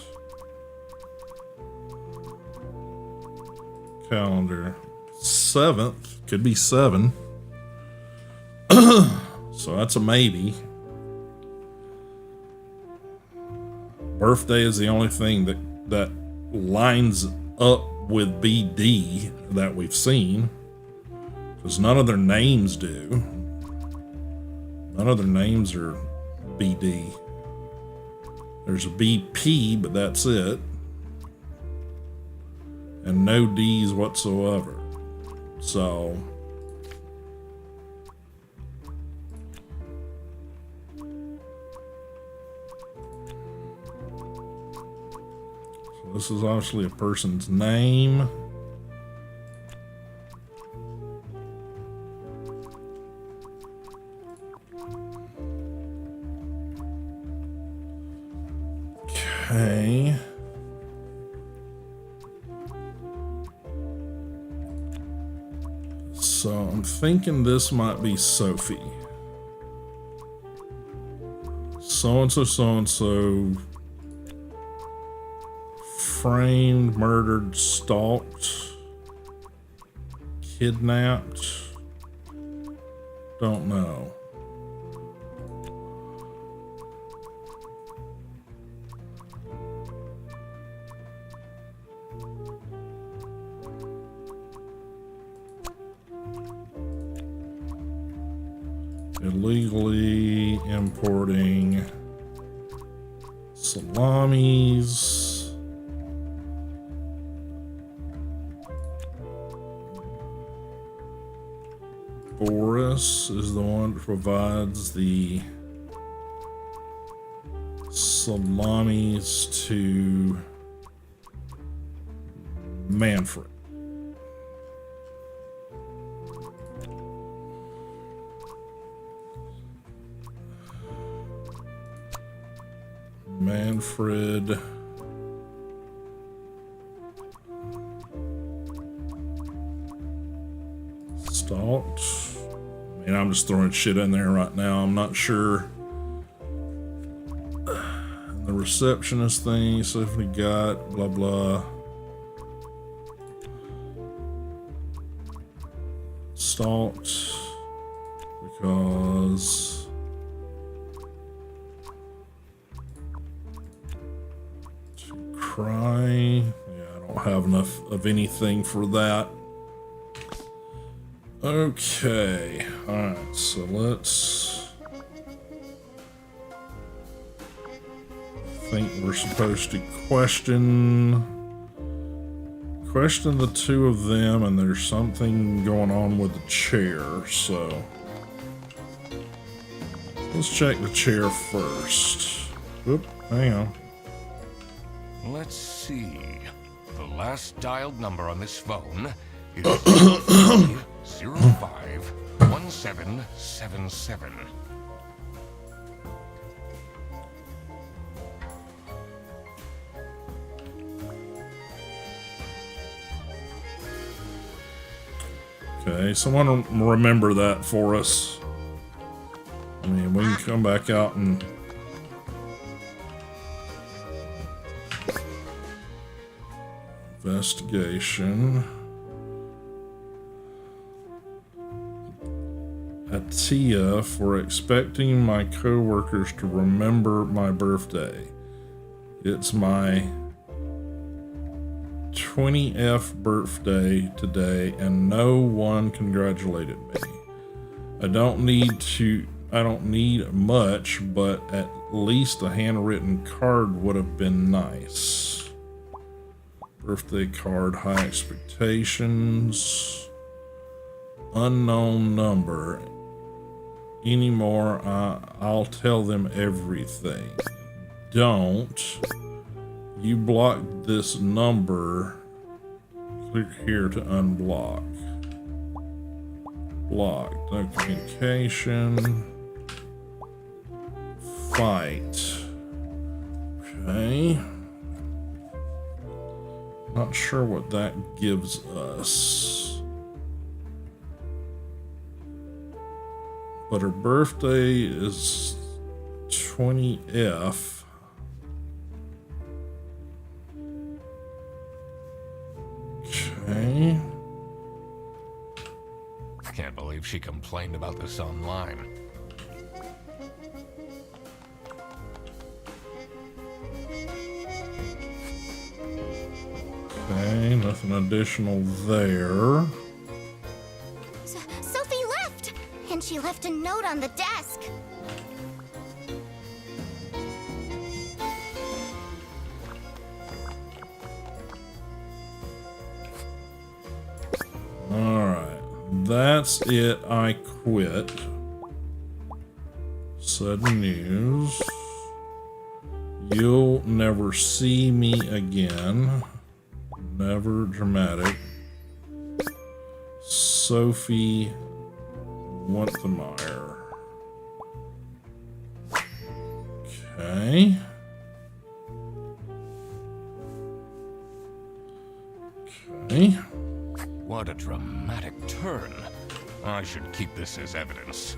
Calendar. 7th. Could be 7. So that's a maybe. birthday is the only thing that lines up with BD that we've seen, because none of their names do. None of their names are BD. There's a BP, but that's it. And no D's whatsoever. So this is obviously a person's name. Okay. So I'm thinking this might be Sophie. So-and-so, framed, murdered, stalked, kidnapped. Don't know. Illegally importing salamis. Boris is the one that provides the salamis to Manfred. Manfred stalked. I mean, I'm just throwing shit in there right now. I'm not sure. The receptionist thing, so if we got blah blah. Stalked because cry. Yeah, I don't have enough of anything for that. Okay. Alright, so let's think we're supposed to question the two of them, and there's something going on with the chair, so let's check the chair first. Oop, hang on. Let's see. The last dialed number on this phone is 051777. Okay, someone remember that for us. I mean, we can come back out and investigation. Atia for expecting my coworkers to remember my birthday. It's my 20th birthday today and no one congratulated me. I don't need much, but at least a handwritten card would have been nice. Birthday card, high expectations, unknown number. Anymore, I'll tell them everything. Don't. You blocked this number. Click here to unblock. Blocked. No communication. Fight. Okay. Not sure what that gives us. But her birthday is 20F. Okay. I can't believe she complained about this online. Okay, nothing additional there. Sophie left! And she left a note on the desk. Alright, that's it. I quit. Sudden news. You'll never see me again. Never dramatic. Sophie Wunthemeyer. Okay. Okay. What a dramatic turn. I should keep this as evidence.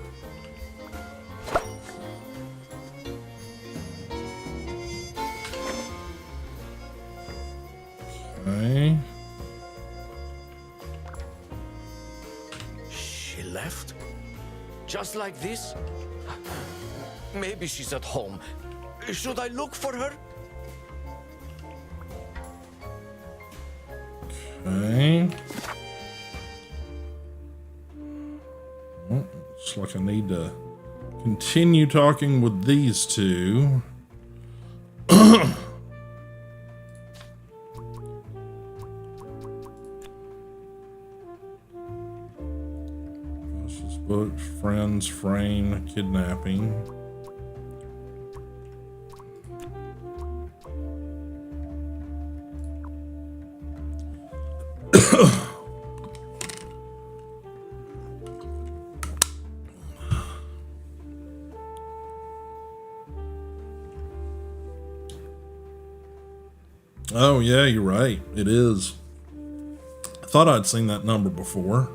Okay. She left? Just like this? Maybe she's at home. Should I look for her? Okay. Well, looks like I need to continue talking with these two. This is books, friends, frame, kidnapping. Oh, yeah, you're right. It is. I thought I'd seen that number before.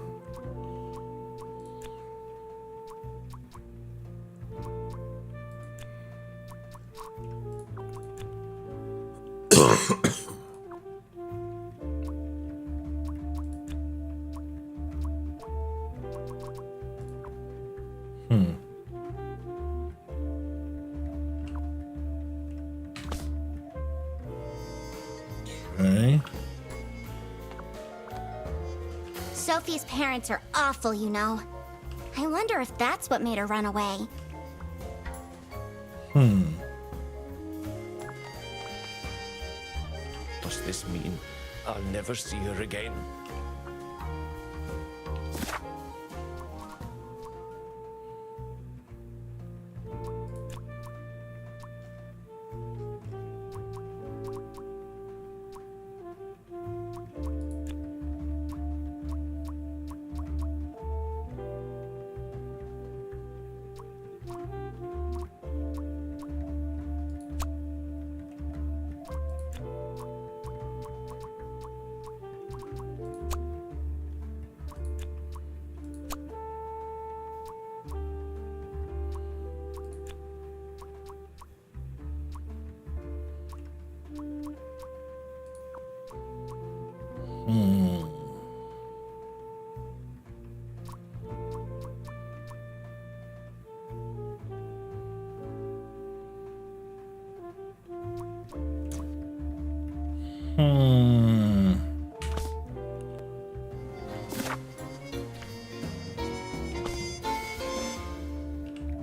Okay. Sophie's parents are awful, you know. I wonder if that's what made her run away. Does this mean I'll never see her again?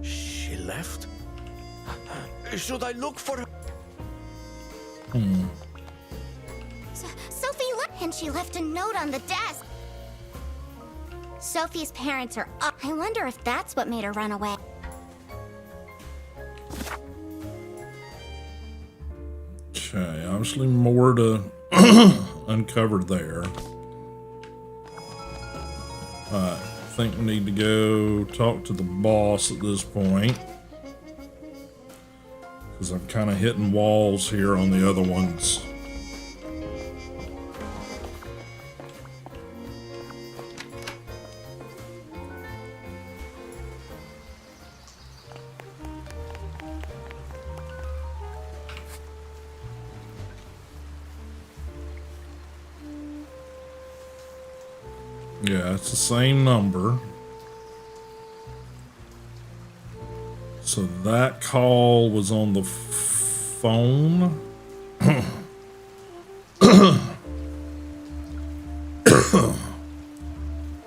She left? Should I look for her? Sophie left, and she left a note on the desk. Sophie's parents are I wonder if that's what made her run away. Okay, obviously more to uncover there. I think we need to go talk to the boss at this point, because I'm kind of hitting walls here on the other ones. Yeah, it's the same number. So that call was on the phone.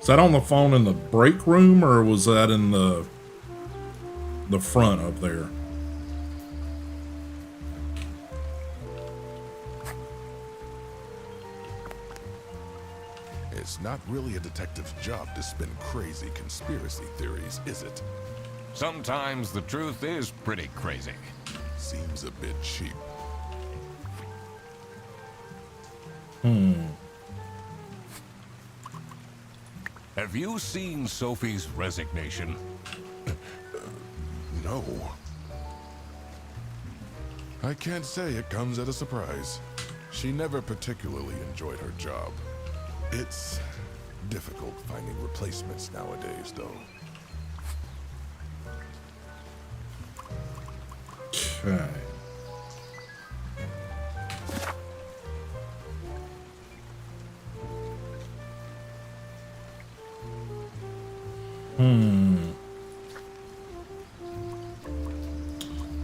Is that on the phone in the break room, or was that in the front up there? It's not really a detective's job to spin crazy conspiracy theories, is it? Sometimes the truth is pretty crazy. Seems a bit cheap. Have you seen Sophie's resignation? No. I can't say it comes as a surprise. She never particularly enjoyed her job. It's difficult finding replacements nowadays, though. Okay.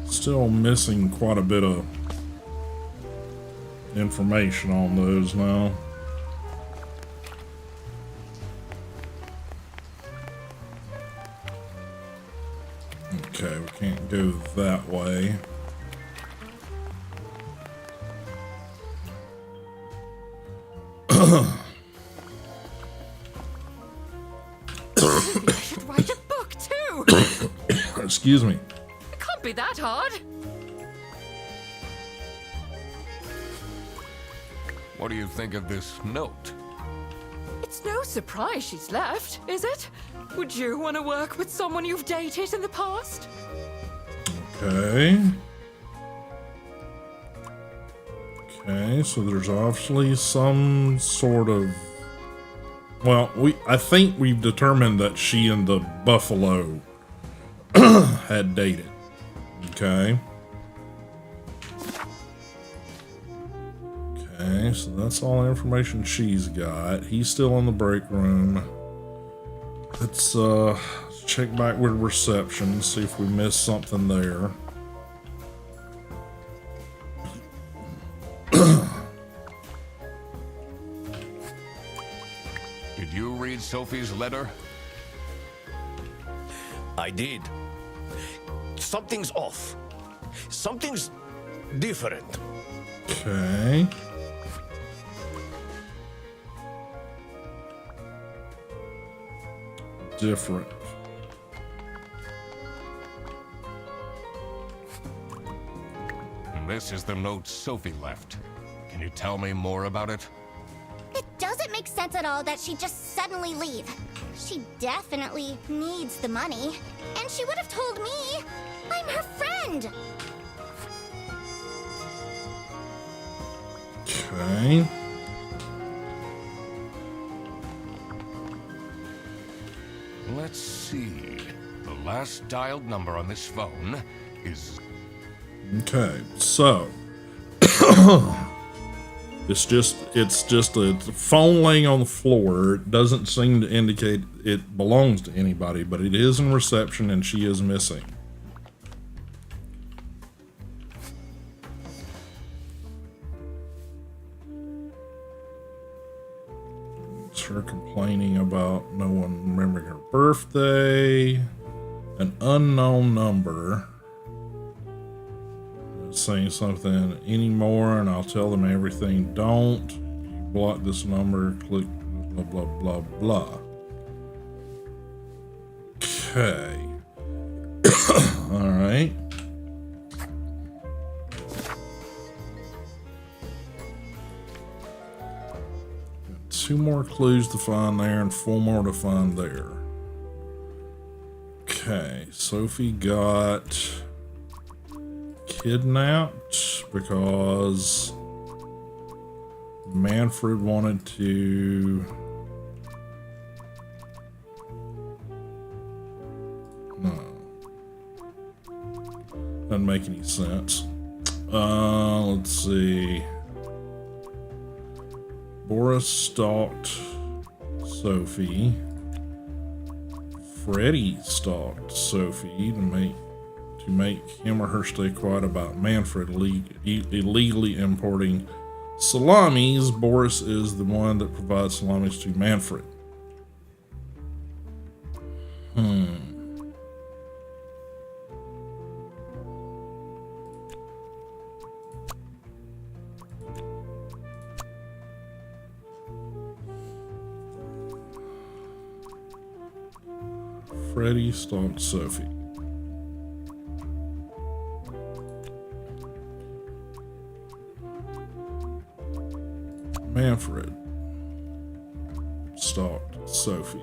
Still missing quite a bit of information on those now. Okay, we can't go that way. I should write a book too. Excuse me. It can't be that hard. What do you think of this note? It's no surprise she's left, is it? Would you want to work with someone you've dated in the past? Okay. Okay, so there's obviously some sort of... Well, I think we've determined that she and the buffalo had dated. Okay. Okay, so that's all the information she's got. He's still in the break room. Let's check back with reception, see if we missed something there. Did you read Sophie's letter? I did. Something's off. Something's different. Okay. Different. This is the note Sophie left. Can you tell me more about it? It doesn't make sense at all that she'd just suddenly leave. She definitely needs the money. And she would have told me. I'm her friend. Okay. Let's see. The last dialed number on this phone is... Okay, so it's just a phone laying on the floor. It doesn't seem to indicate it belongs to anybody, but it is in reception and she is missing. It's her complaining about no one remembering her birthday, an unknown number. Saying something anymore, and I'll tell them everything. Don't you block this number, click blah blah blah blah. Okay. All right. Got 2 more clues to find there and 4 more to find there. Okay, Sophie got kidnapped because Manfred wanted to doesn't make any sense. Let's see. Boris stalked Sophie. Freddy stalked Sophie to make him or her stay quiet about Manfred illegally importing salamis. Boris is the one that provides salamis to Manfred. Freddy stalked Sophie. Manfred stalked Sophie.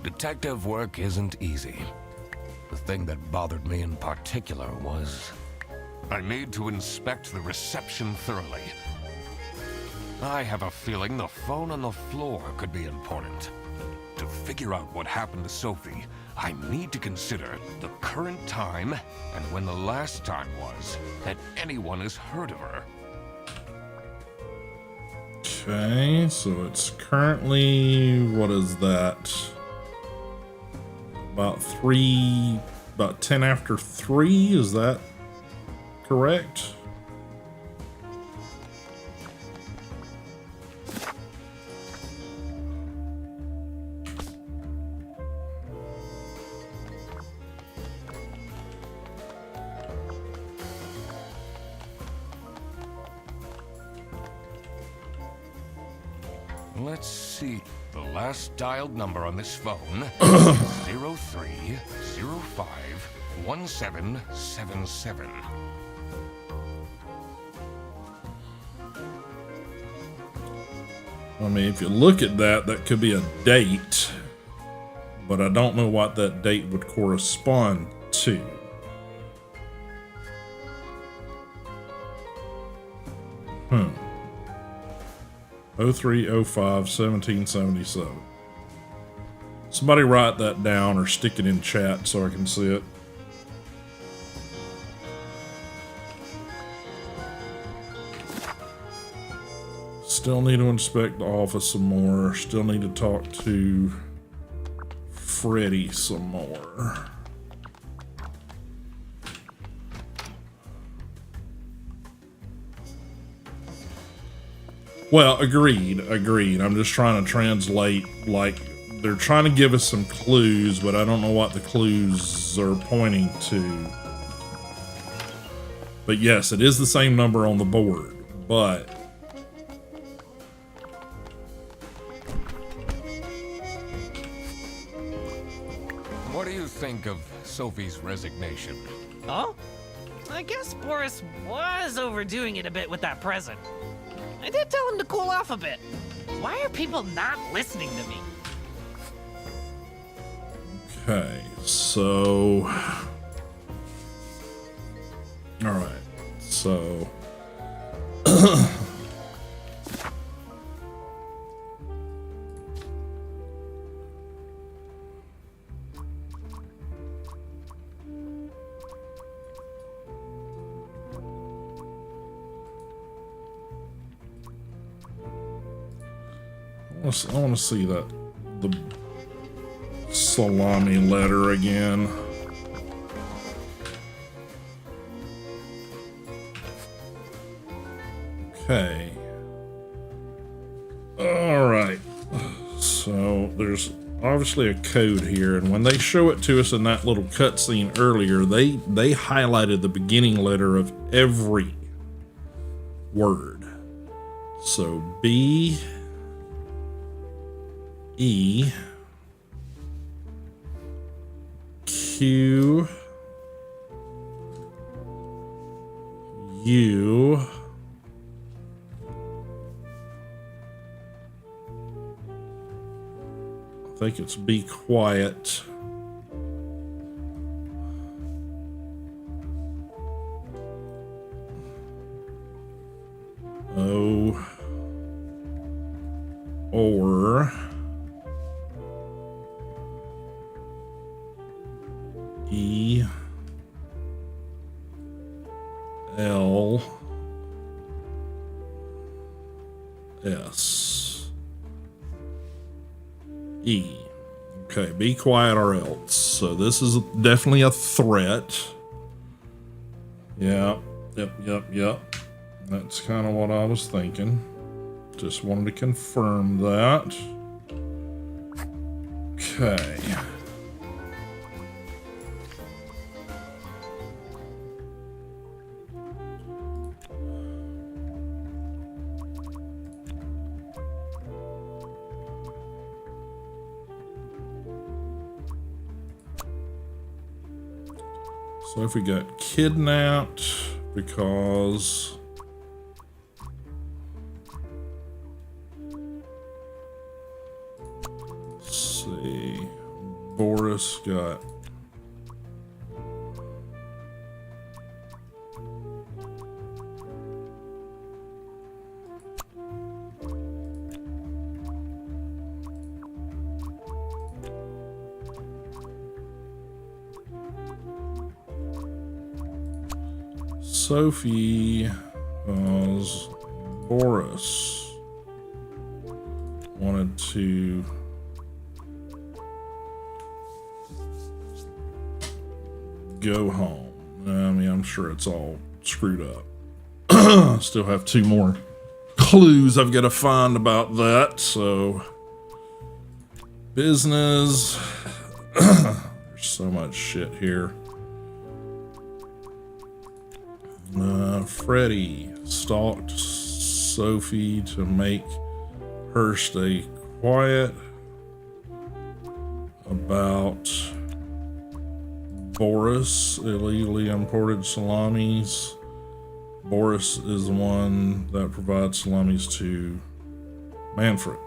Detective work isn't easy. The thing that bothered me in particular was I need to inspect the reception thoroughly. I have a feeling the phone on the floor could be important. To figure out what happened to Sophie, I need to consider the current time and when the last time was that anyone has heard of her. Okay, so it's currently, what is that? About 10 after 3, is that correct? Let's see. The last dialed number on this phone is 03051777. I mean, if you look at that, that could be a date, but I don't know what that date would correspond to. Hmm. 03051777. Somebody write that down or stick it in chat so I can see it. Still need to inspect the office some more. Still need to talk to Freddy some more. Well, agreed. I'm just trying to translate, like, they're trying to give us some clues, but I don't know what the clues are pointing to. But yes, it is the same number on the board, but... What do you think of Sophie's resignation? Oh? I guess Boris was overdoing it a bit with that present. I did tell him to cool off a bit. Why are people not listening to me? Okay, so... Alright, so... I want to see the salami letter again. Okay. All right. So there's obviously a code here, and when they show it to us in that little cutscene earlier, they highlighted the beginning letter of every word. So B, E, Q, U, I think it's be quiet. O, or E, L, S, E. Okay, be quiet or else. So this is definitely a threat. Yeah, yep. That's kind of what I was thinking. Just wanted to confirm that. Okay. So if we got kidnapped because let's see, Boris got Sophie was Boris wanted to go home. I mean, I'm sure it's all screwed up. Still have 2 more clues I've got to find about that. So, business. There's so much shit here. Freddie stalked Sophie to make her stay quiet about Boris illegally imported salamis. Boris is the one that provides salamis to Manfred.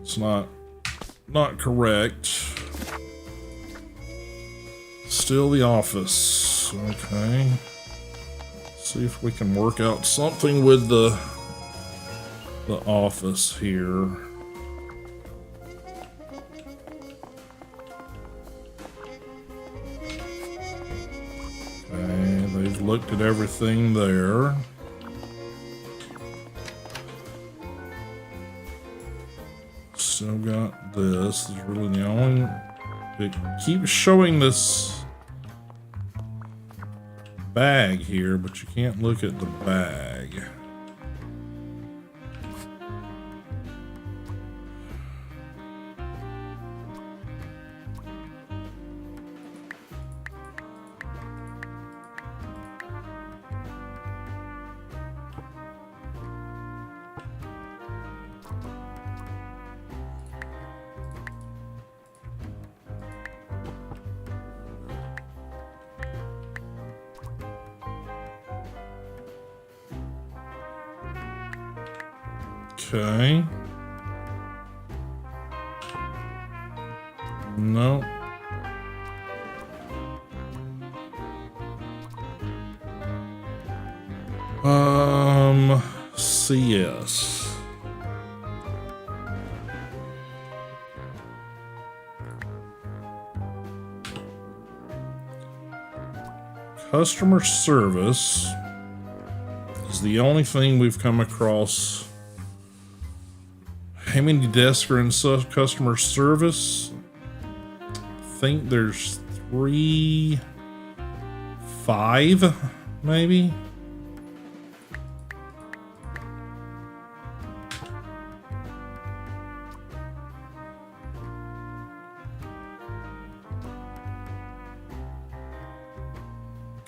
It's not correct. Still the office. Okay. See if we can work out something with the office here. Okay, they've looked at everything there. Still got this. This is really the only. It keeps showing this bag here, but you can't look at the bag. Okay. No. CS. Customer service is the only thing we've come across. How many desks are in customer service? I think there's 5, maybe.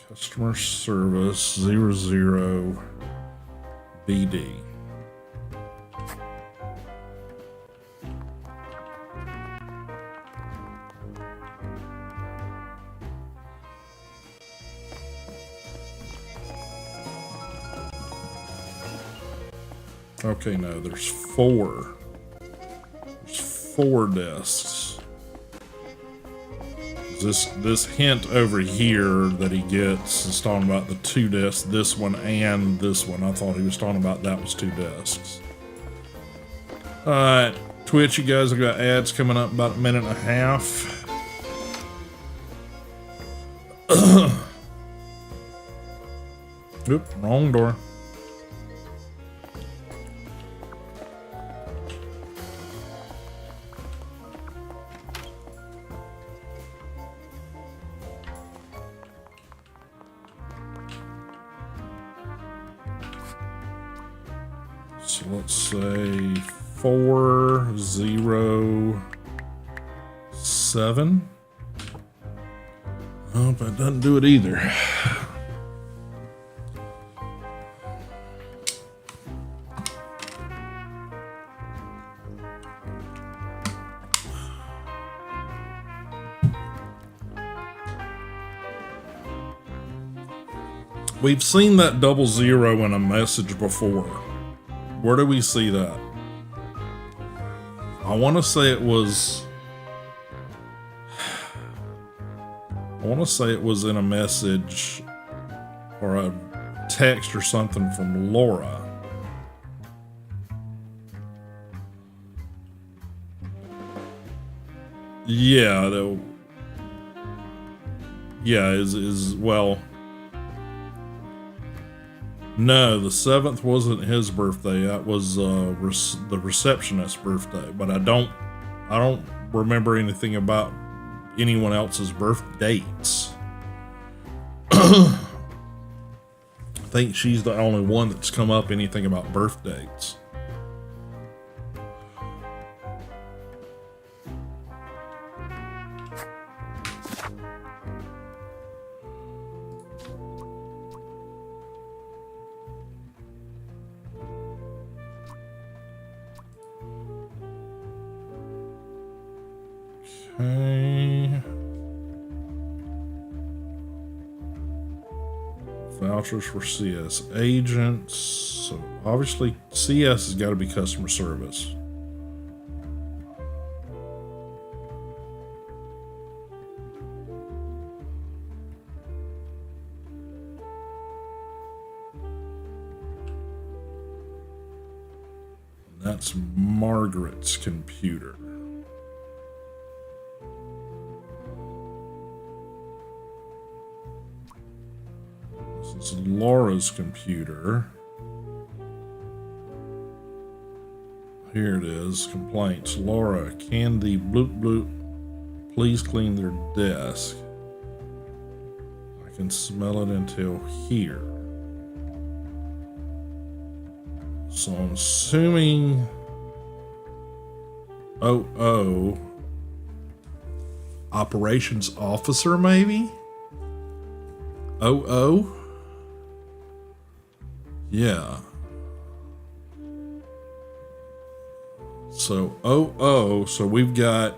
Customer service 00 BD. Okay, no, there's 4. There's 4 desks. This hint over here that he gets is talking about the 2 desks, this one and this one. I thought he was talking about that was 2 desks. Alright, Twitch, you guys have got ads coming up about a minute and a half. Oop, wrong door. So let's say 407. Oh, that doesn't do it either. We've seen that 00 in a message before. Where do we see that? I want to say it was... I want to say it was in a message or a text or something from Laura. Yeah, well... No, the 7th wasn't his birthday. That was the receptionist's birthday. But I don't remember anything about anyone else's birth dates. I think she's the only one that's come up anything about birth dates. Okay. Vouchers for CS agents. So obviously CS has got to be customer service. That's Margaret's computer. This is Laura's computer. Here it is. Complaints. Laura, Candy, bloop bloop. Please clean their desk. I can smell it until here. So I'm assuming operations officer maybe? Yeah. So so we've got,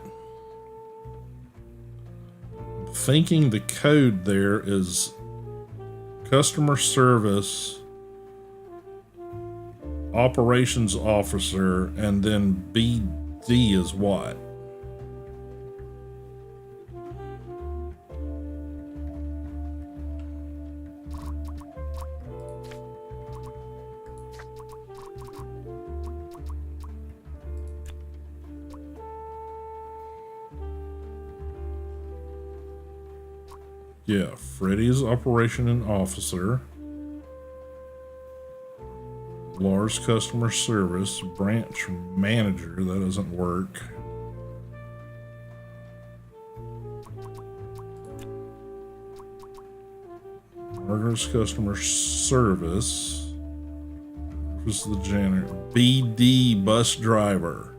thinking the code there is customer service, operations officer, and then BD is what? Yeah, Freddy's operation and officer. Lars customer service, branch manager, that doesn't work. Margaret's customer service. Who's the janitor? BD bus driver.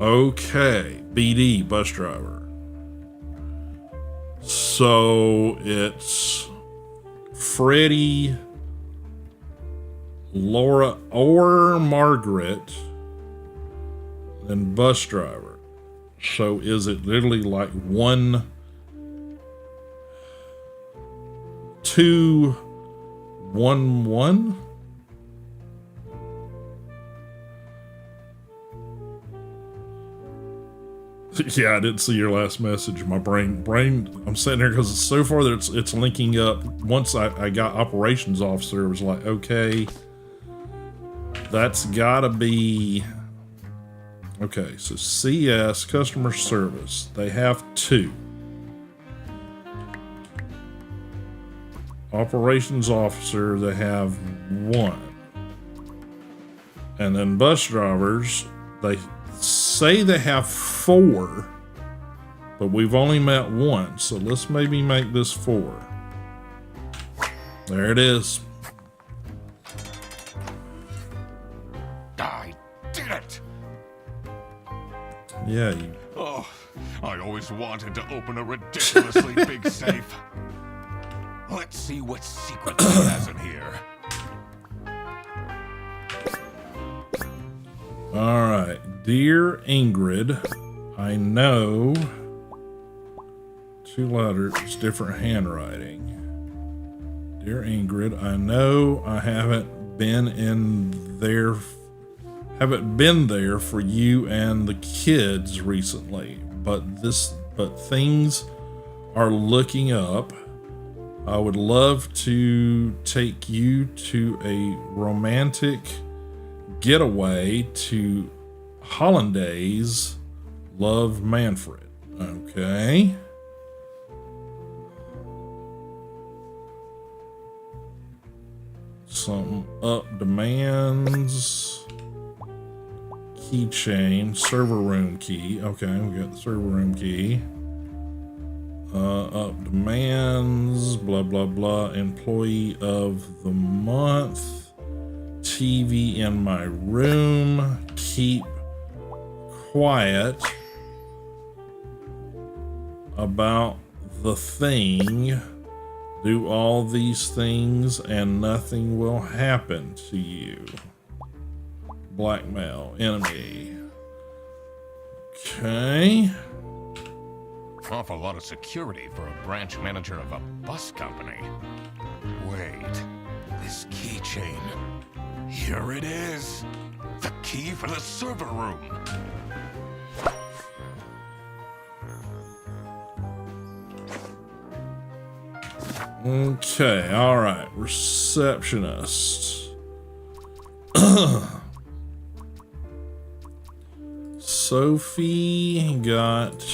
Okay, BD bus driver. So it's Freddy, Laura, or Margaret, and bus driver. So is it literally like 1, 2, 1, 1? Yeah, I didn't see your last message. My brain, I'm sitting here because so far that it's linking up. Once I got operations officer, it was like, okay, that's gotta be, okay, so CS, customer service, they have 2. Operations officer, they have 1. And then bus drivers, they say they have 4, but we've only met 1, so let's maybe make this 4. There it is. Yeah, you. Oh, I always wanted to open a ridiculously big safe. Let's see what secrets he has in here. All right. Dear Ingrid, I know. 2 letters, different handwriting. Dear Ingrid, I know I haven't been there for you and the kids recently, but things are looking up. I would love to take you to a romantic getaway to Hollandaise. Love, Manfred. Okay. Something up demands. Keychain, server room key. Okay, we got the server room key. Up demands, blah, blah, blah. Employee of the month. TV in my room. Keep quiet about the thing. Do all these things and nothing will happen to you. Blackmail, enemy. Okay. Awful lot of security for a branch manager of a bus company. Wait, this keychain. Here it is. The key for the server room. Okay, all right. Receptionist. Sophie got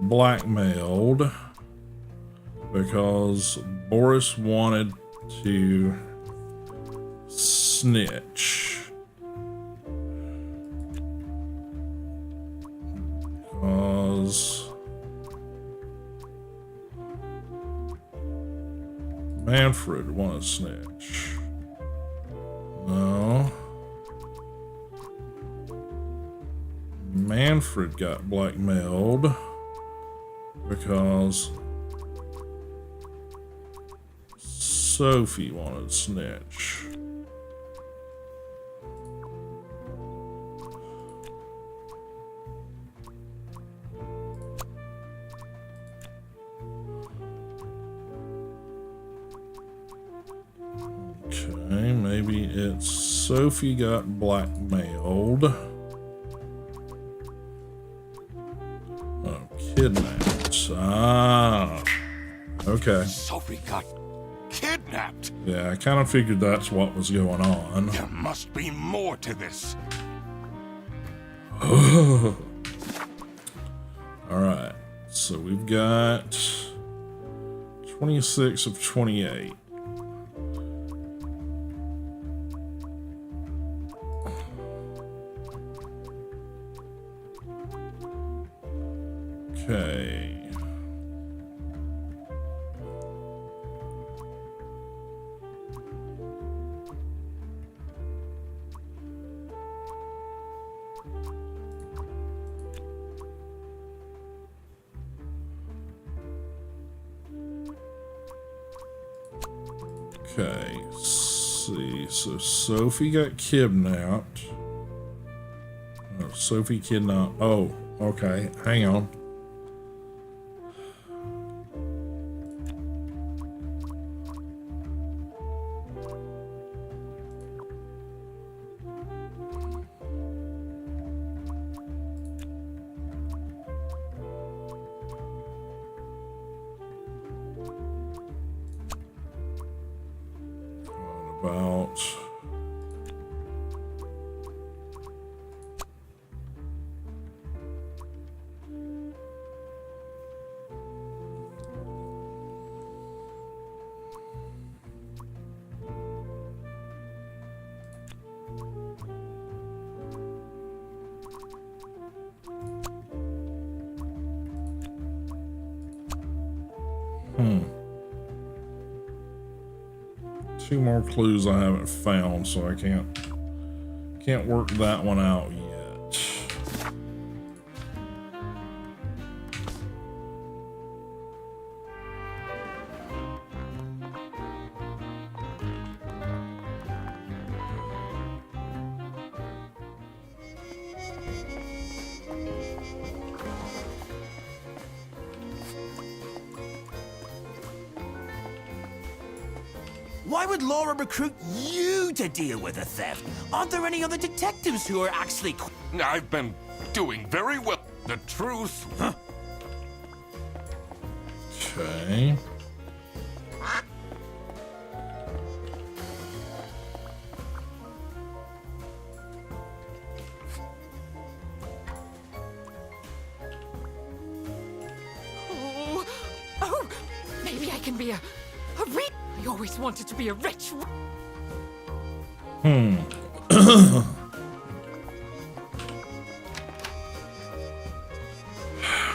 blackmailed because Boris wanted to snitch. Because Manfred wanted to snitch. No. Manfred got blackmailed because Sophie wanted to snitch. Okay, maybe it's Sophie got blackmailed. Oh, kidnapped. Ah, okay. Sophie got kidnapped. Yeah, I kind of figured that's what was going on. There must be more to this. All right, so we've got 26 of 28. Okay. Okay, let's see. So Sophie got kidnapped. Oh, Sophie kidnapped. Oh, okay. Hang on. About two more clues I haven't found, so I can't work that one out yet. Why would Laura recruit you to deal with the theft? Aren't there any other detectives who are actually... I've been doing very well. The truth. Huh? Okay. Oh, maybe I can be a rich. I always wanted to be a rich.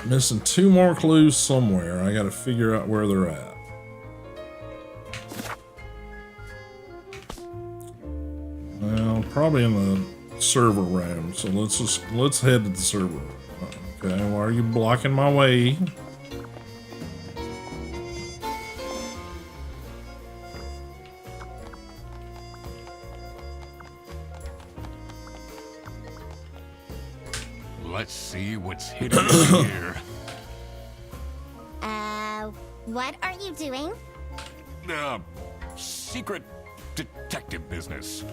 Missing 2 more clues somewhere. I gotta figure out where they're at. Well, probably in the server room. So let's head to the server room. Okay, why are you blocking my way? Let's see what's hidden here. What are you doing? Secret detective business.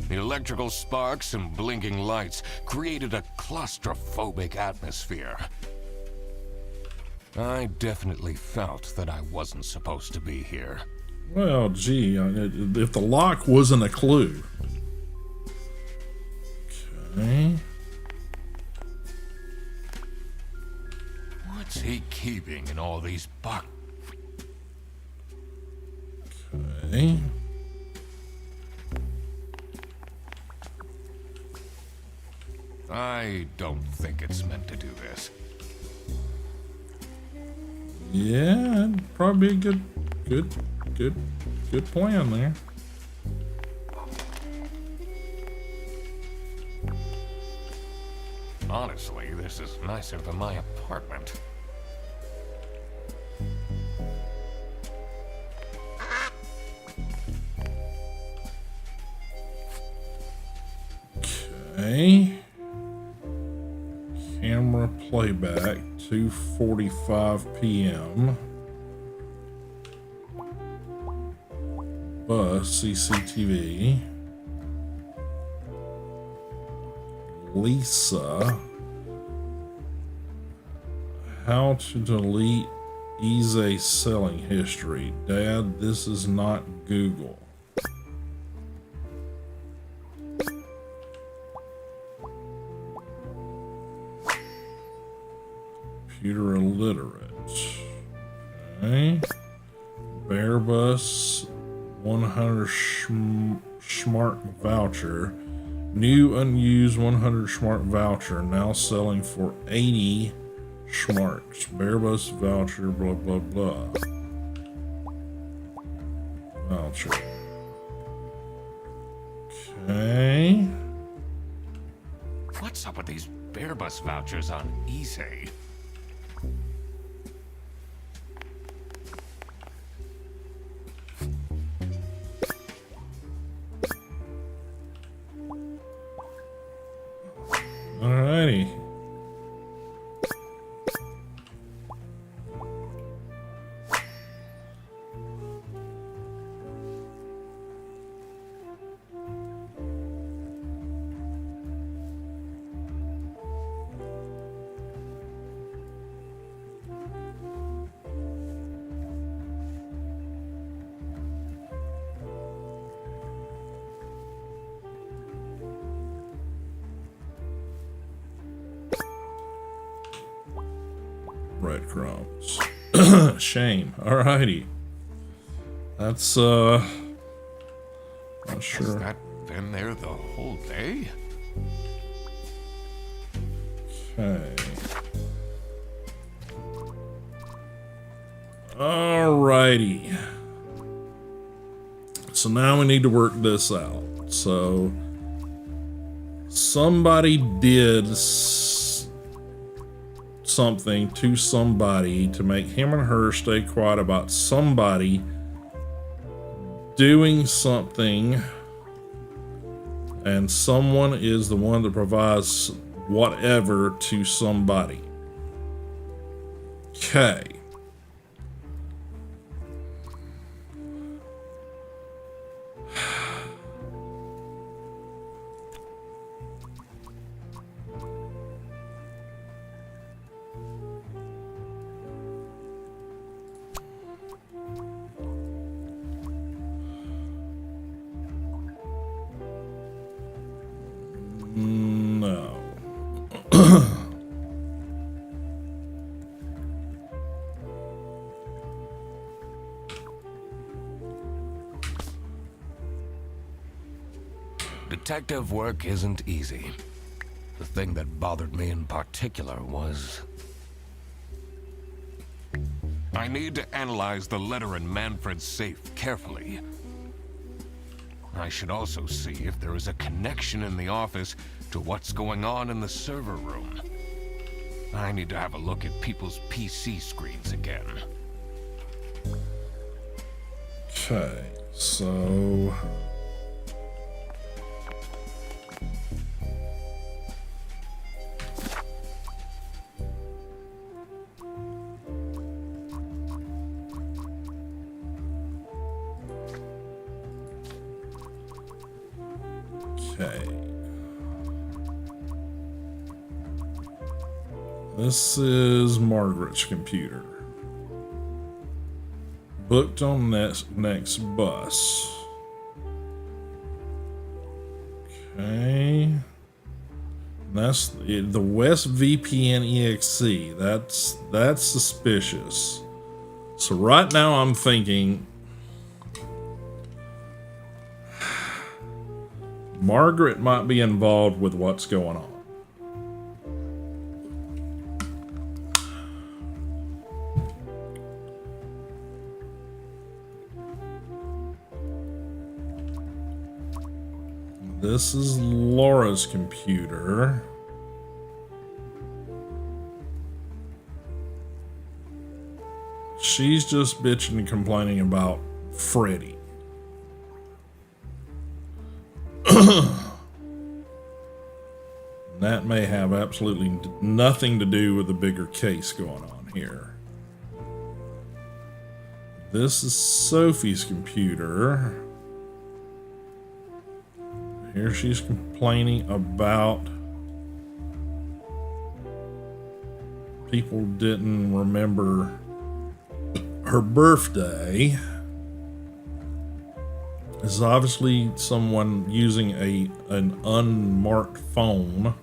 The electrical sparks and blinking lights created a claustrophobic atmosphere. I definitely felt that I wasn't supposed to be here. Well, gee, if the lock wasn't a clue. Okay. What's he keeping in all these boxes? Okay. I don't think it's meant to do this. Yeah, probably a good plan there. Honestly, this is nicer than my apartment. Okay. Camera playback, 2:45 p.m. Bus, CCTV. Lisa. How to delete eBay selling history. Dad, this is not Google. Computer illiterate. Okay. Bearbus 100 smart voucher. New unused 100 smart voucher now selling for 80 smarts. Bearbus voucher, blah blah blah. Voucher. Okay. What's up with these Bearbus vouchers on eBay? Alrighty. Breadcrumbs. Shame. Alrighty. That's not sure. Has that been there the whole day? Okay. Alrighty. So now we need to work this out. So somebody did something to somebody to make him and her stay quiet about somebody doing something, And someone is the one that provides whatever to somebody. Okay. No. Detective work isn't easy. The thing that bothered me in particular was... I need to analyze the letter in Manfred's safe carefully. I should also see if there is a connection in the office to what's going on in the server room. I need to have a look at people's PC screens again. Okay, so... Okay. This is Margaret's computer. Booked on next bus. Okay. That's the West VPN EXE. That's suspicious. So right now I'm thinking Margaret might be involved with what's going on. This is Laura's computer. She's just bitching and complaining about Freddy. That may have absolutely nothing to do with the bigger case going on here. This is Sophie's computer. Here she's complaining about people didn't remember her birthday. This is obviously someone using an unmarked phone,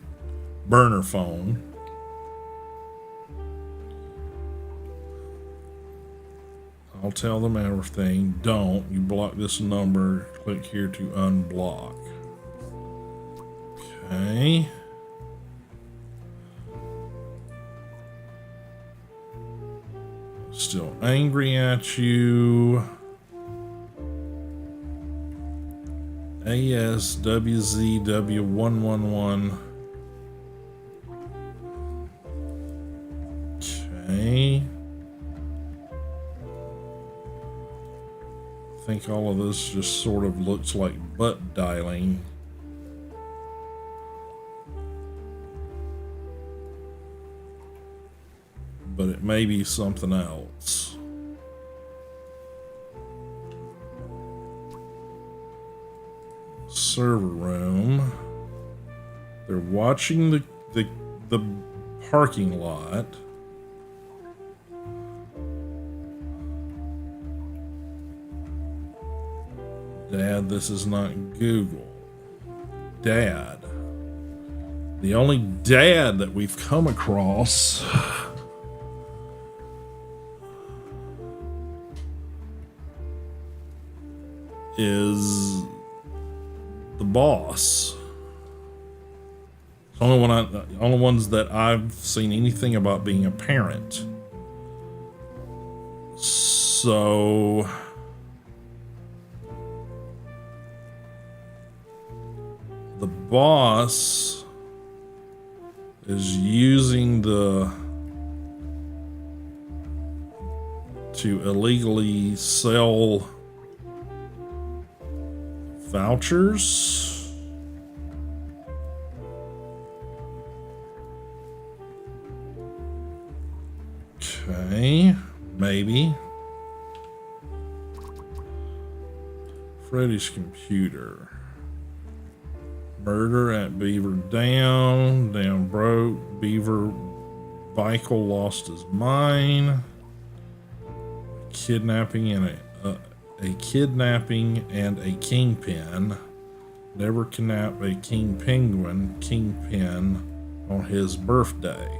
burner phone. I'll tell them everything. Don't. You block this number. Click here to unblock. Okay. Still angry at you. ASWZW111. Okay. I think all of this just sort of looks like butt dialing. But it may be something else. Server room. They're watching the parking lot. Dad, this is not Google. Dad. The only dad that we've come across is the boss. The only ones that I've seen anything about being a parent. So the boss is using to illegally sell vouchers. maybe. Freddy's computer. Murder at Beaver Dam. Dam broke. Beaver Michael lost his mind. Kidnapping and a kidnapping and a kingpin. Never kidnap a king penguin kingpin on his birthday.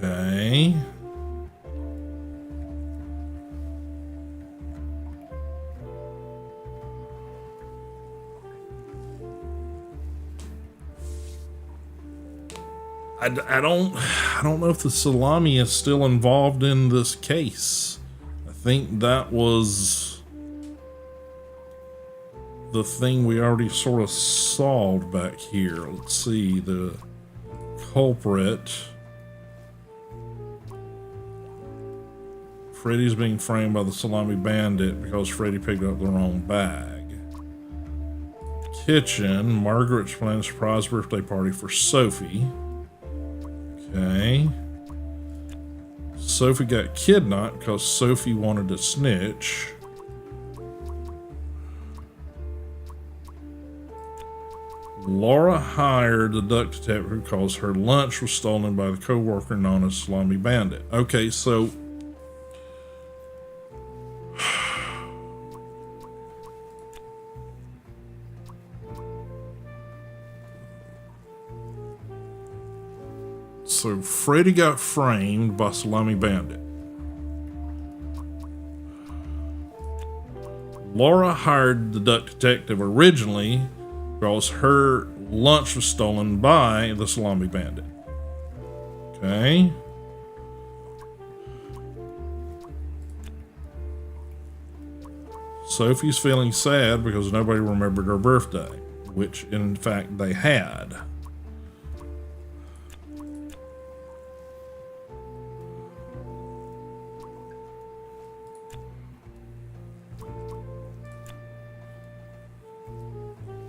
Okay. I don't know if the salami is still involved in this case. I think that was the thing we already sort of solved back here. Let's see, the culprit. Freddy's being framed by the salami bandit because Freddy picked up the wrong bag. Kitchen, Margaret's planning a surprise birthday party for Sophie. Okay. Sophie got kidnapped because Sophie wanted to snitch. Laura hired the duck detective because her lunch was stolen by the co-worker known as Salami Bandit. Okay, so Freddy got framed by Salami Bandit. Laura hired the duck detective originally because her lunch was stolen by the Salami Bandit. Okay. Sophie's feeling sad because nobody remembered her birthday, which in fact they had.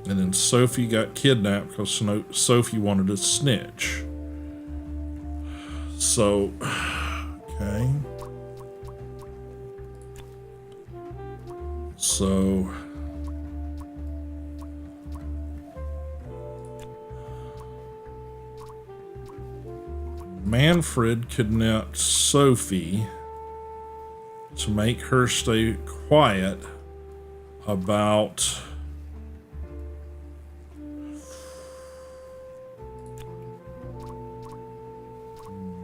And then Sophie got kidnapped because Sophie wanted to snitch. So, okay. So, Manfred kidnapped Sophie to make her stay quiet about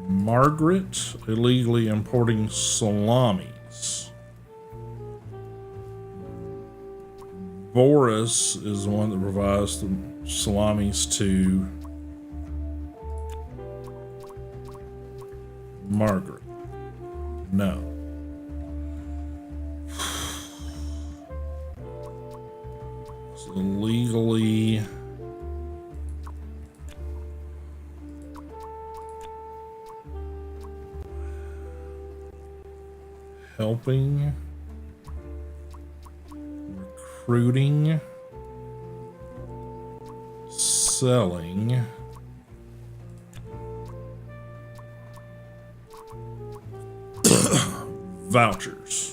Margaret illegally importing salamis. Boris is the one that provides the salamis to Margaret. No. So legally helping, recruiting, selling, vouchers.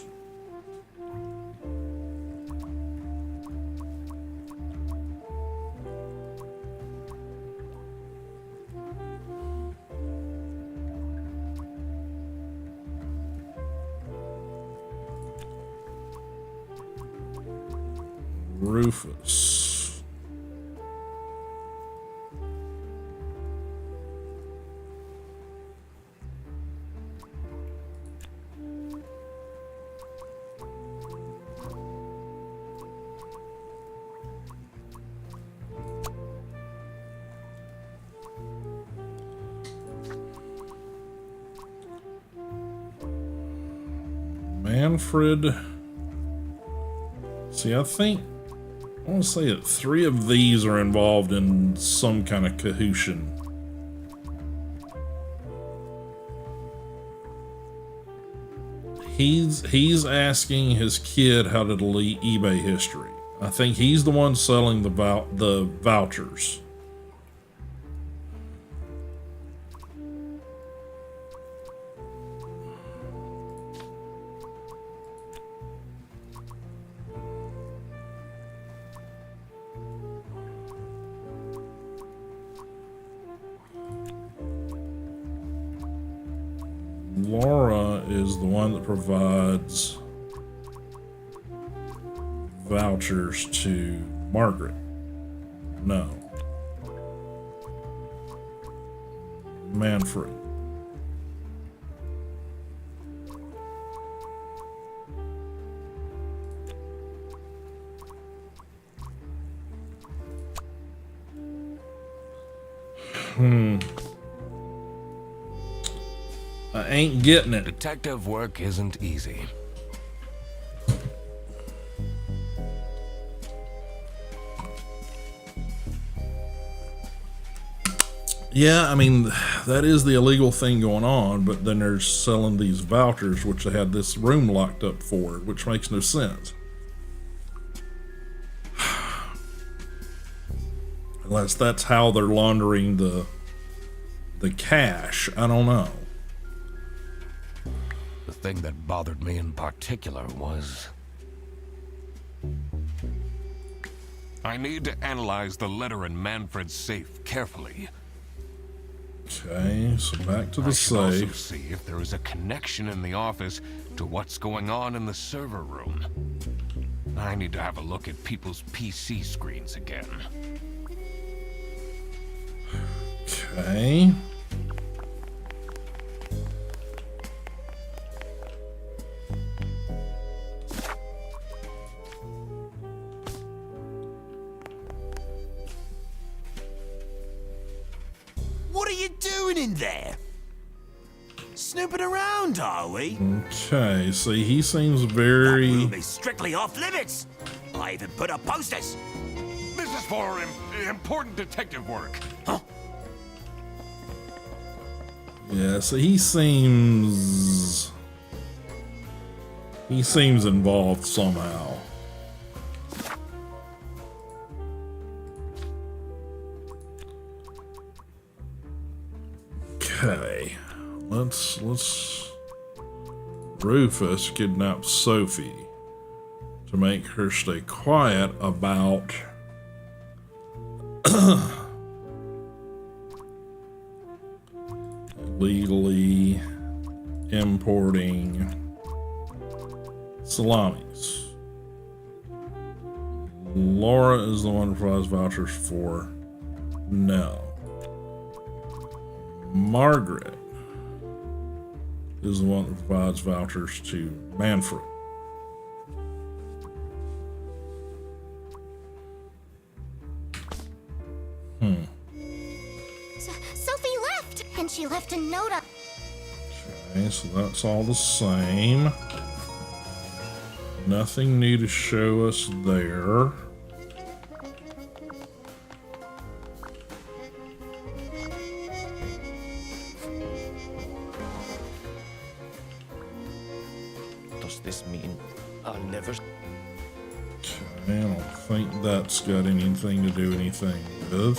Rufus. Manfred. See, I want to say that 3 of these are involved in some kind of cahoot. He's asking his kid how to delete eBay history. I think he's the one selling the vouchers. Laura is the one that provides vouchers to Margaret. No. Manfred. I ain't getting it. Detective work isn't easy. Yeah, I mean, that is the illegal thing going on, but then they're selling these vouchers, which they had this room locked up for, which makes no sense. Unless that's how they're laundering the cash. I don't know. The thing that bothered me in particular was... I need to analyze the letter in Manfred's safe carefully. Okay, so back to the I should also safe. see if there is a connection in the office to what's going on in the server room. I need to have a look at people's PC screens again. Okay. What are you doing in there? Snooping around, are we? Okay, see, he seems That very... room is strictly off limits. I even put up posters. This is for important detective work. Yeah, so he seems involved somehow. Okay, let's Rufus kidnapped Sophie to make her stay quiet about legally importing salamis. Laura is the one who provides vouchers for no. Margaret is the one that provides vouchers to Manfred. Sophie left, and she left a note up. Okay, so that's all the same. Nothing new to show us there. Does this mean I'll never... Okay, I don't think that's got anything to do anything with.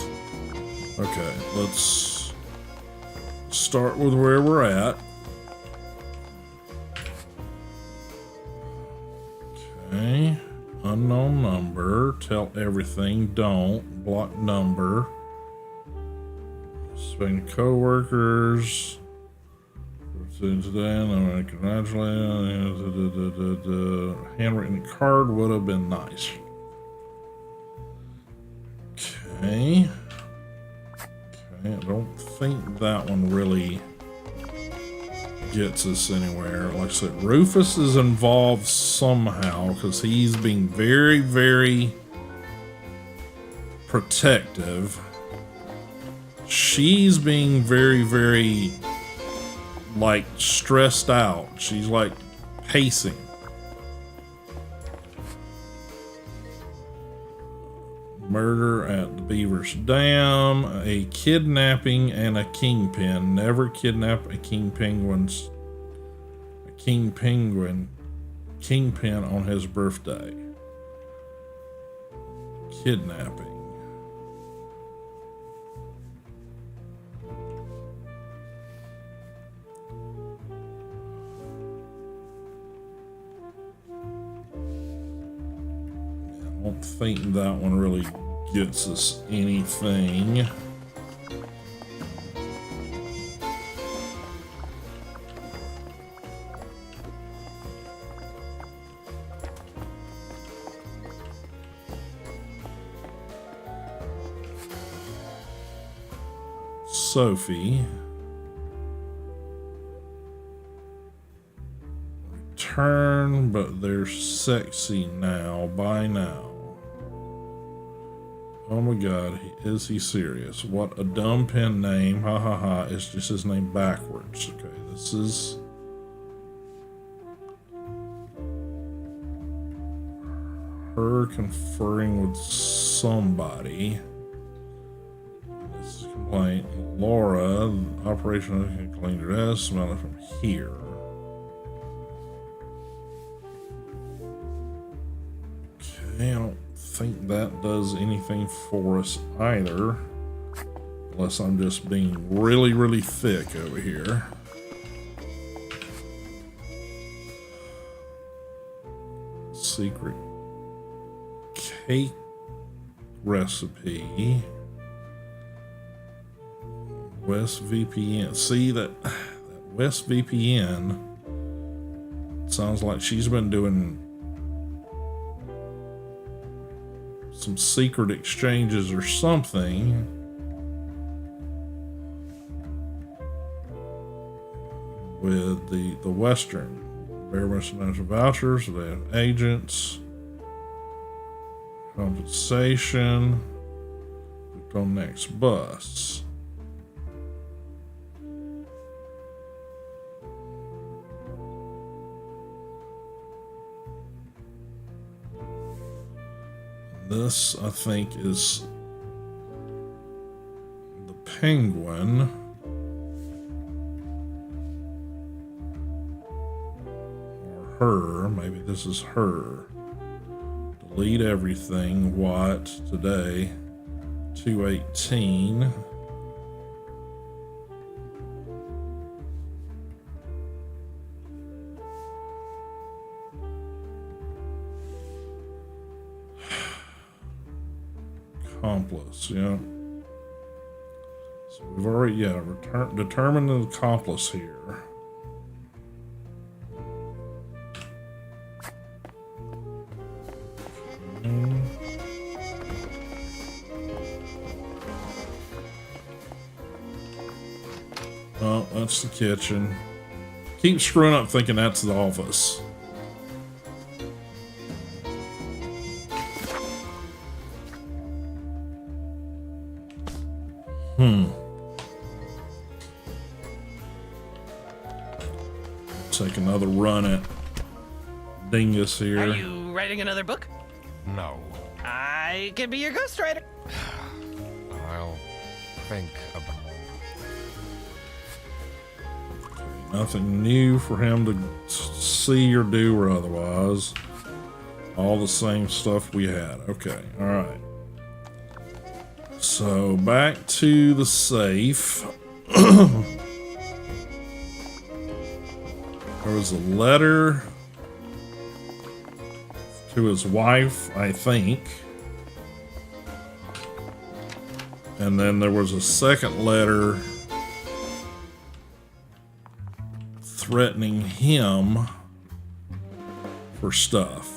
Okay, let's start with where we're at. Okay, unknown number, tell everything, don't, block number, spend co-workers, today, I'm congratulate, handwritten card would have been nice. Okay. I don't think that one really gets us anywhere. Like I said, Rufus is involved somehow because he's being very, very protective. She's being very, very, like, stressed out. She's like pacing. Murder at the Beaver's Dam, a kidnapping, and a kingpin. Never kidnap a kingpin on his birthday. Kidnapping. I don't think that one really gets us anything. Sophie. Return, but they're sexy now. By now. Oh my god, is he serious? What a dumb pen name. Ha ha ha. It's just his name backwards. Okay, this is... her conferring with somebody. This is a complaint. Laura, operation can clean her dress, smell it from here. Okay, I don't think that does anything for us either. Unless I'm just being really, really thick over here. Secret cake recipe. West VPN. See that West VPN sounds like she's been doing some secret exchanges or something with the Western. Bear Residential vouchers, they have agents, compensation, booked on next bus. This, I think, is the Penguin. Or her. Maybe this is her. Delete everything. What? Today. 218. Accomplice, yeah. So we've already, determined an accomplice here. Okay. Oh, that's the kitchen. Keep screwing up thinking that's the office. Take another run at Dingus here. Are you writing another book? No. I can be your ghostwriter. I'll think about Nothing new for him to see or do or otherwise. All the same stuff we had. Okay, all right. So back to the safe. There was a letter to his wife, I think. And then there was a second letter threatening him for stuff.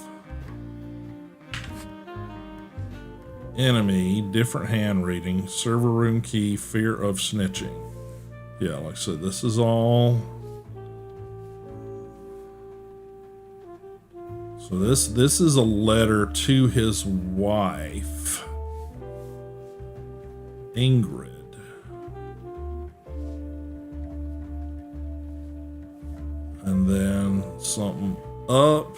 Enemy, different handwriting, server room key, fear of snitching. Yeah, like I said, this is all... So this is a letter to his wife, Ingrid. And then something up,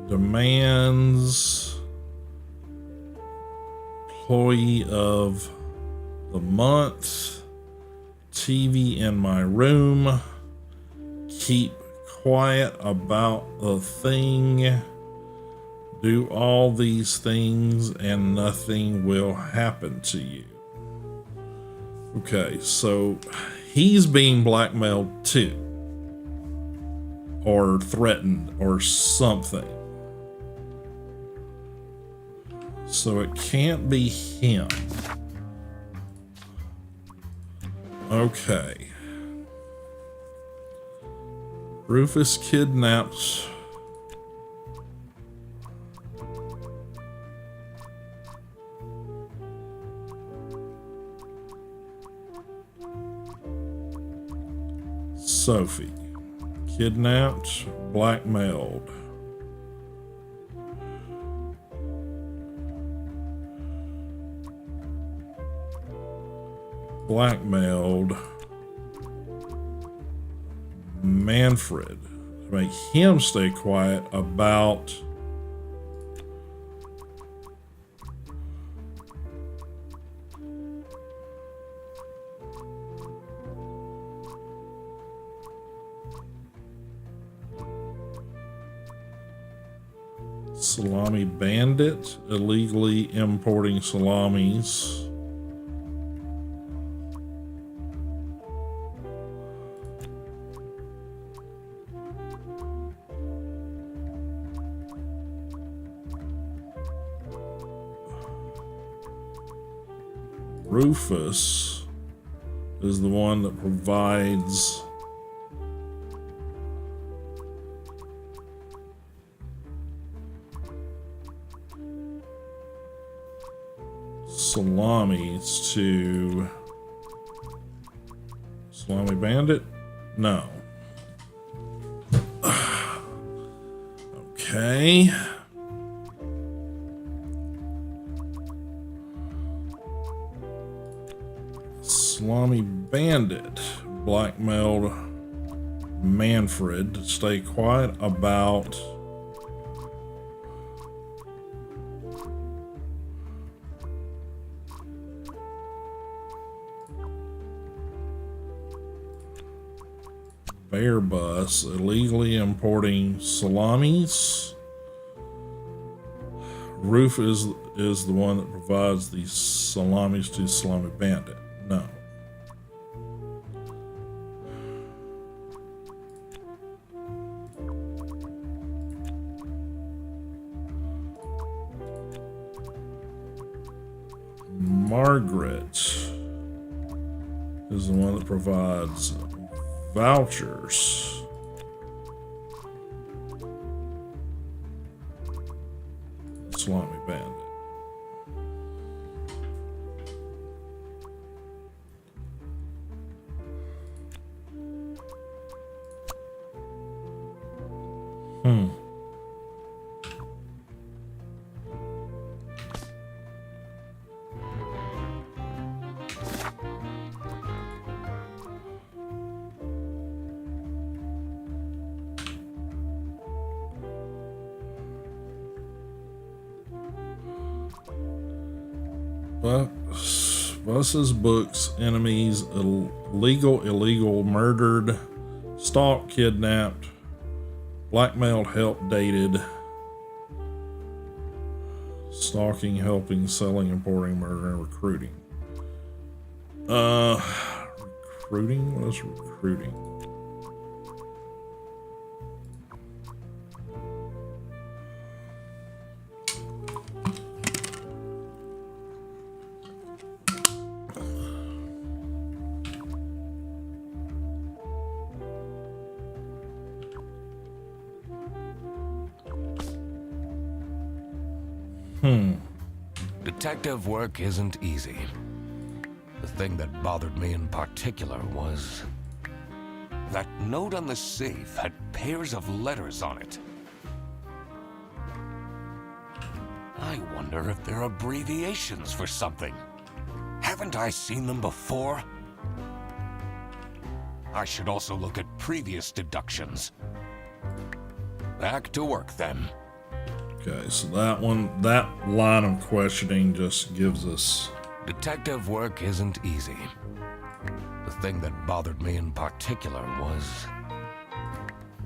demands employee of the month, TV in my room, keep quiet about the thing, do all these things and nothing will happen to you. Okay, so he's being blackmailed too, or threatened or something. So it can't be him. Okay. Rufus kidnaps Sophie. Kidnapped, blackmailed. Blackmailed Manfred to make him stay quiet about salami bandit illegally importing salamis. Rufus is the one that provides salamis to Salami Bandit? No. Okay. Salami Bandit blackmailed Manfred to stay quiet about Airbus illegally importing salamis. Roof is the one that provides the salamis to Salami Bandit. No. Margaret is the one that provides vouchers. Salami Bandit. Buses, books, enemies, illegal, murdered, stalked, kidnapped, blackmailed, helped, dated, stalking, helping, selling, importing, murdering, recruiting. Recruiting? What is recruiting? Detective work isn't easy. The thing that bothered me in particular was that note on the safe had pairs of letters on it. I wonder if they're abbreviations for something. Haven't I seen them before? I should also look at previous deductions. Back to work then. Okay, so that line of questioning just gives us... Detective work isn't easy. The thing that bothered me in particular was...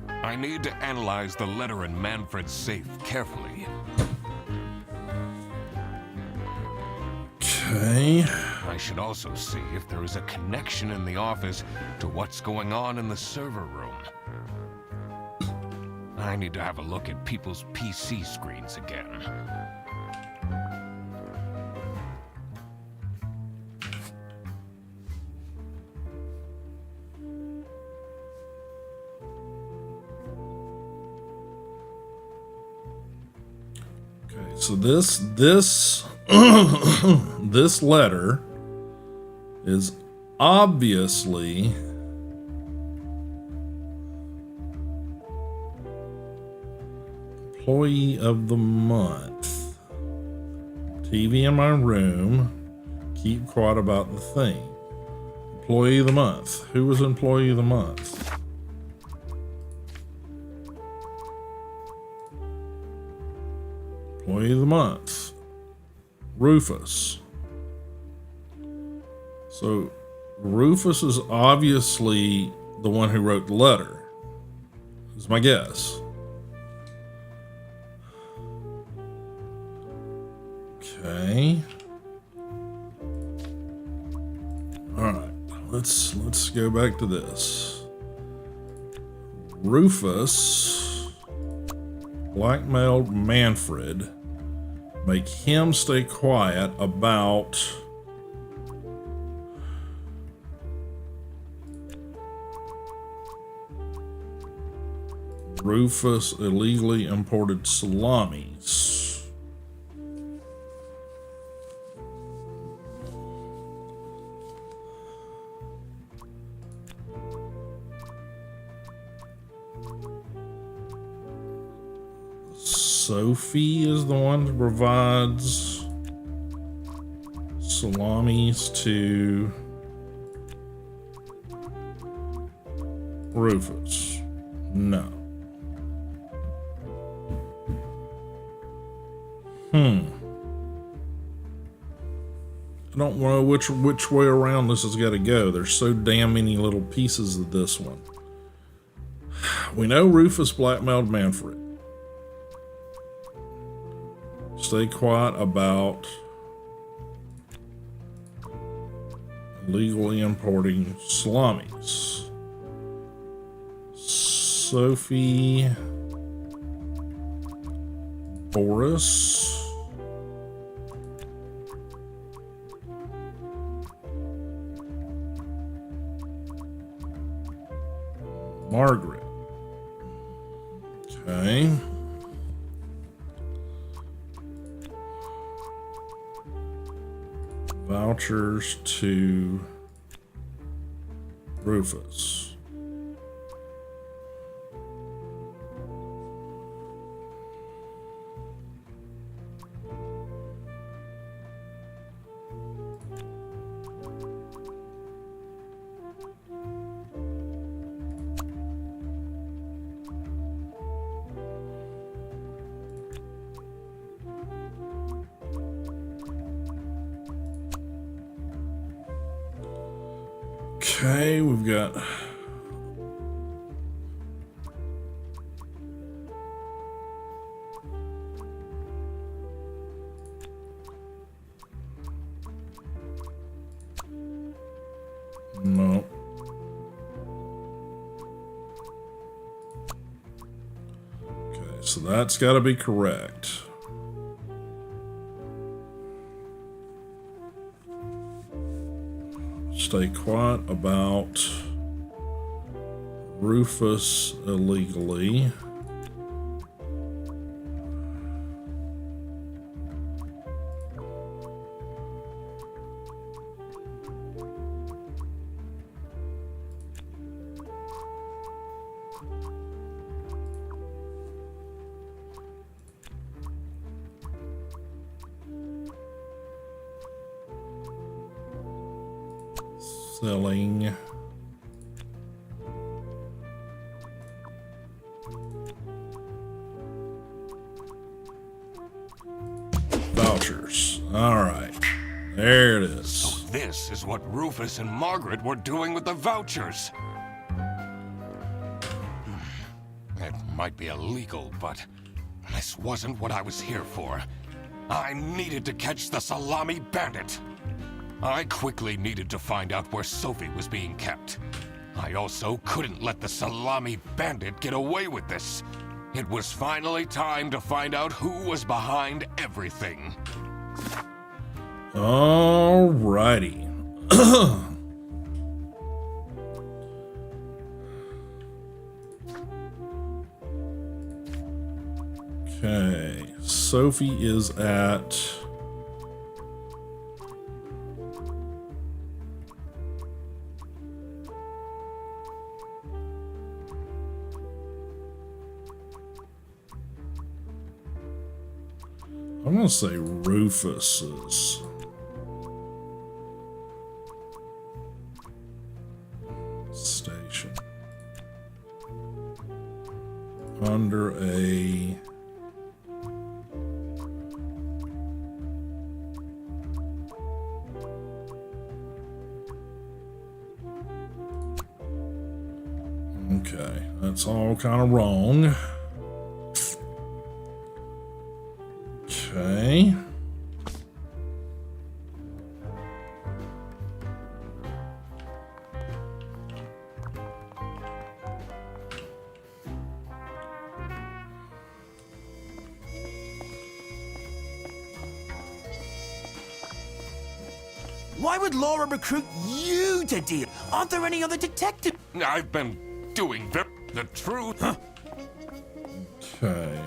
I need to analyze the letter in Manfred's safe carefully. Okay. I should also see if there is a connection in the office to what's going on in the server room. I need to have a look at people's PC screens again. Okay, so this this letter is obviously employee of the month. TV in my room. Keep quiet about the thing. Employee of the month. Who was employee of the month? Employee of the month. Rufus. So Rufus is obviously the one who wrote the letter. Is my guess. Okay. All right. Let's go back to this. Rufus blackmailed Manfred. Make him stay quiet about Rufus illegally imported salamis. Sophie is the one who provides salamis to Rufus. No. I don't know which way around this has got to go. There's so damn many little pieces of this one. We know Rufus blackmailed Manfred. Stay quiet about illegally importing salamis. Sophie, Boris, Margaret. Okay. Vouchers to Rufus. Okay, we've got no. Okay, so that's got to be correct. Stay quiet about Rufus illegally. Selling vouchers. All right, there it is. So this is what Rufus and Margaret were doing with the vouchers. It might be illegal, but this wasn't what I was here for. I needed to catch the salami bandit. I quickly needed to find out where Sophie was being kept. I also couldn't let the salami bandit get away with this. It was finally time to find out who was behind everything. Alrighty. Okay, Sophie is at... I'm going to say Rufus's. Station. Under a... Okay, that's all kind of wrong. Okay. Why would Laura recruit you to deal? Aren't there any other detectives? I've been doing the truth. Huh? Okay.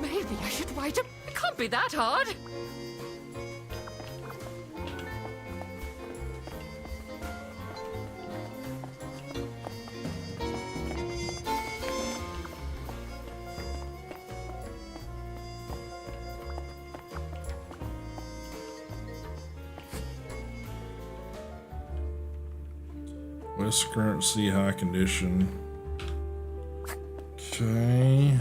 Maybe I should write a... It can't be that hard. West current sea high condition. Okay.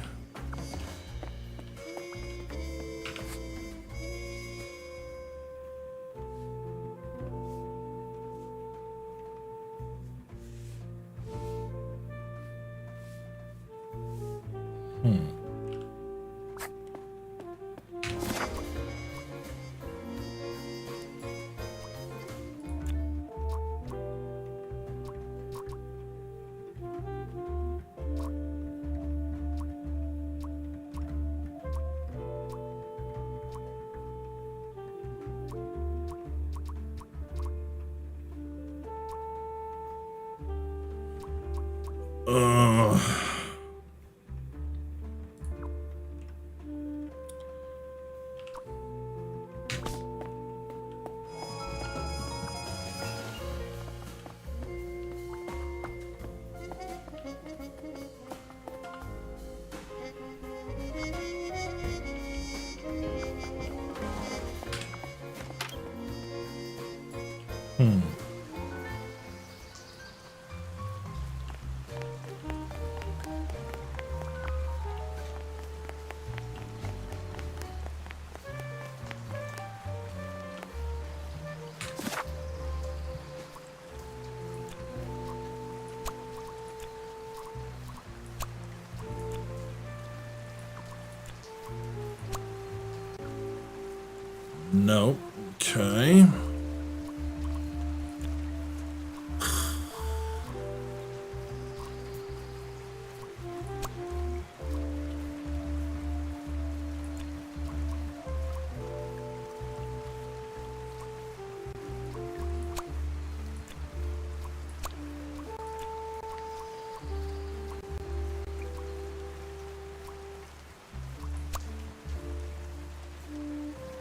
No. Okay.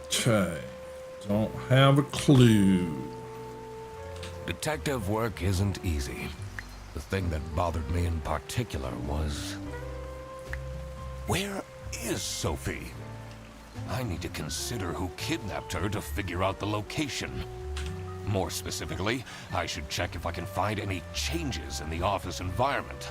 Okay. Don't have a clue. Detective work isn't easy. The thing that bothered me in particular was... where is Sophie? I need to consider who kidnapped her to figure out the location. More specifically, I should check if I can find any changes in the office environment.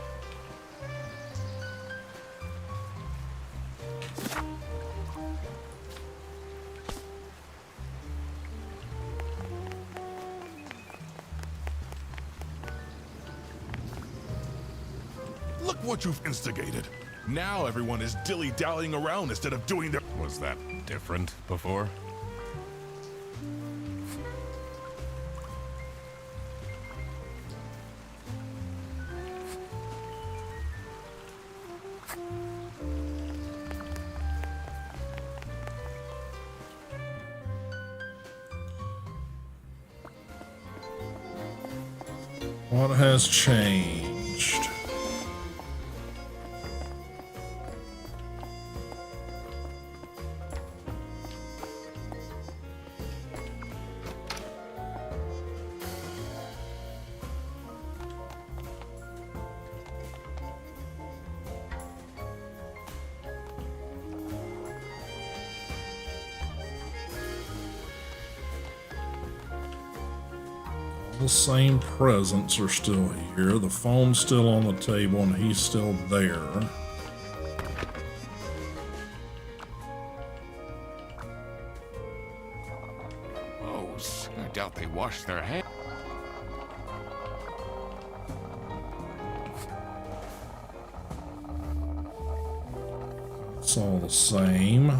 Look what you've instigated. Now everyone is dilly-dallying around instead of doing their... Was that different before? What has changed? The same presents are still here. The phone's still on the table and he's still there. Oh, I doubt they wash their hands. It's all the same.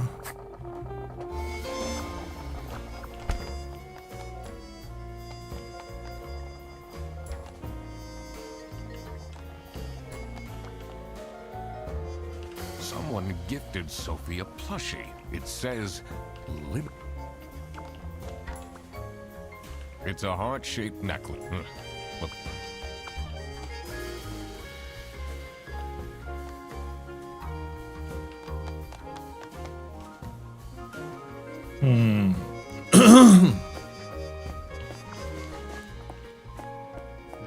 Someone gifted Sophie a plushie. It says, It's a heart-shaped necklace. Look.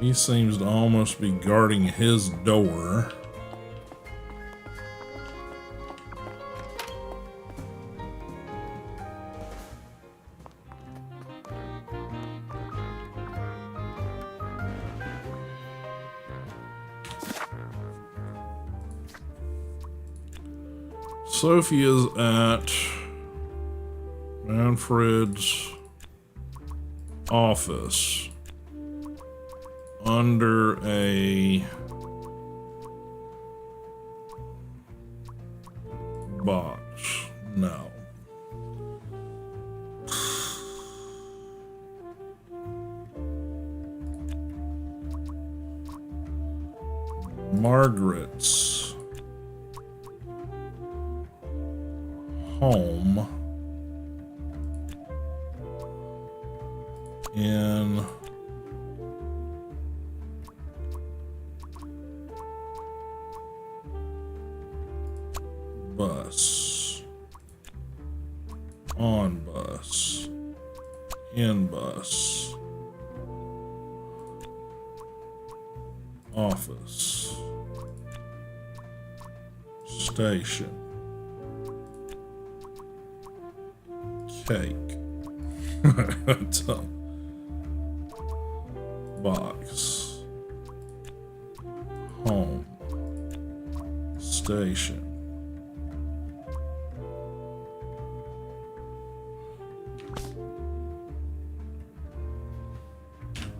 He seems to almost be guarding his door. Sophie is at Manfred's office under a box. No. Margaret's home in bus, on bus, in bus, office, station, cake, box, home, station.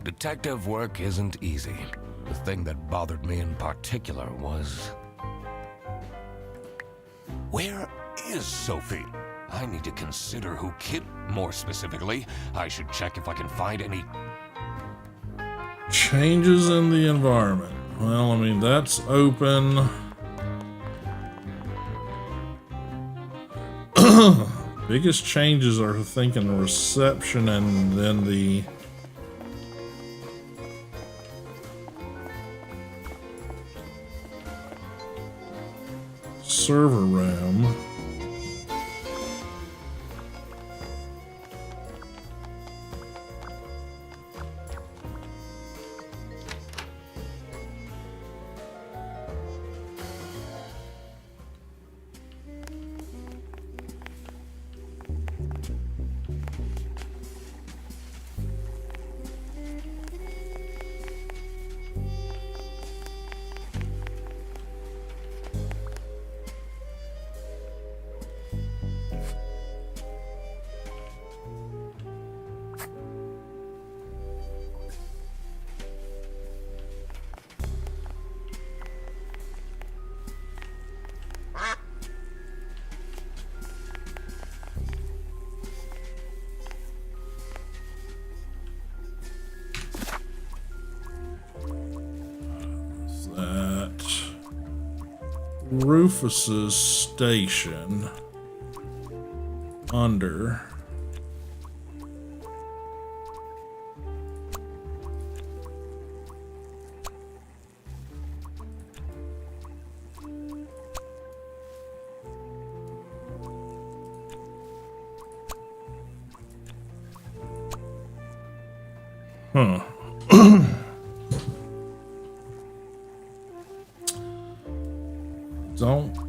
Detective work isn't easy. The thing that bothered me in particular was... Where is Sophie? I need to consider who kid... More specifically, I should check if I can find any... Changes in the environment. Well, I mean, that's open. Biggest changes are, I think, in the reception and then the server room. Rufus's station under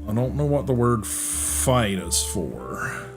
I don't know what the word fight is for.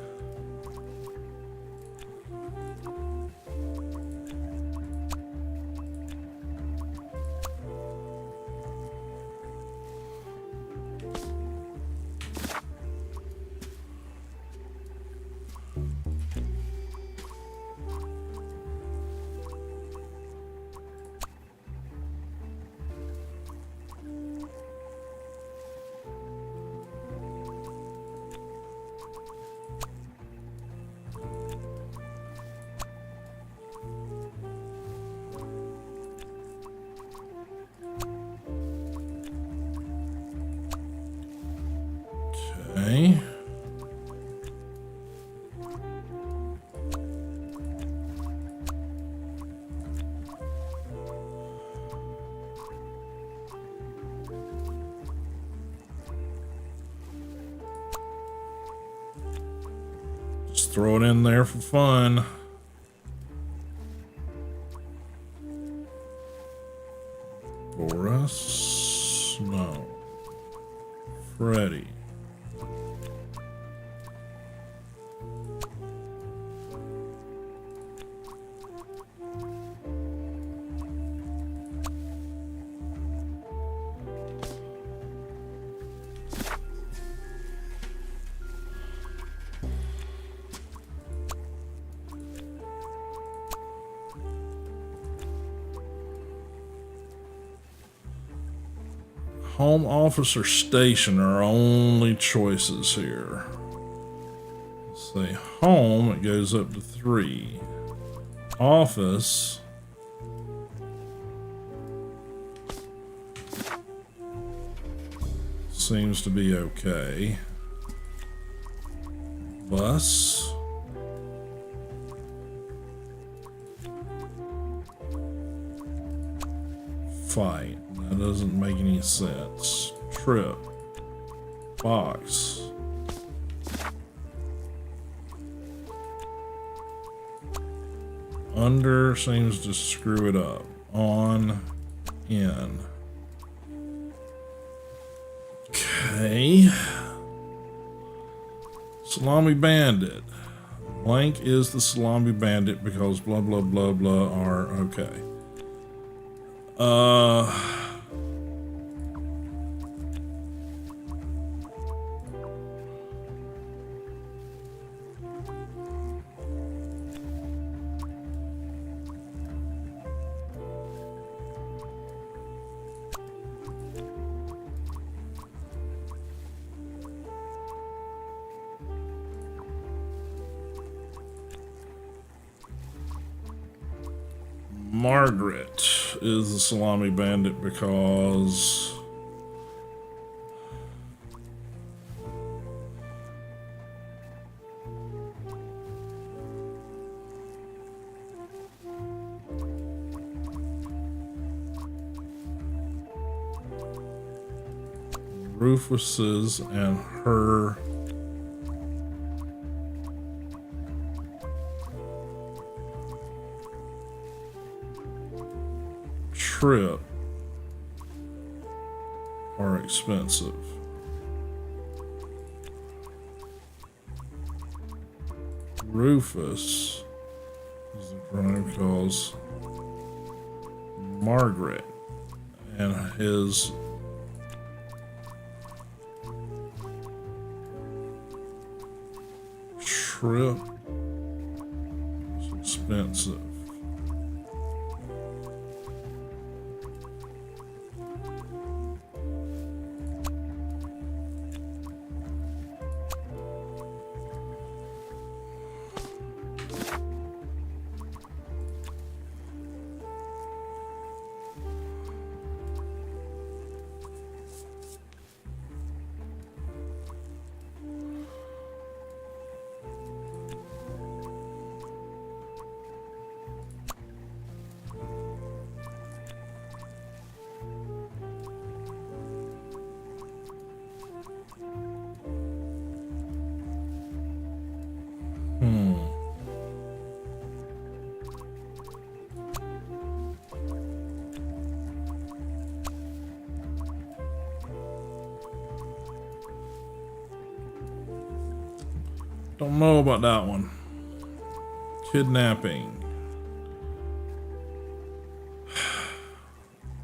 throw it in there for fun. Boris? No. Freddy. Home, office, or station are our only choices here. Let's say home, it goes up to 3. Office. Seems to be okay. Bus. Fight. That doesn't make any sense. Trip. Box. Under seems to screw it up. On. In. Okay. Salami Bandit. Blank is the Salami Bandit because blah blah blah blah are okay. Margaret is the Salami Bandit because Rufus's and her trip are expensive. Rufus is the crime because Margaret and his trip is expensive. Don't know about that one. Kidnapping.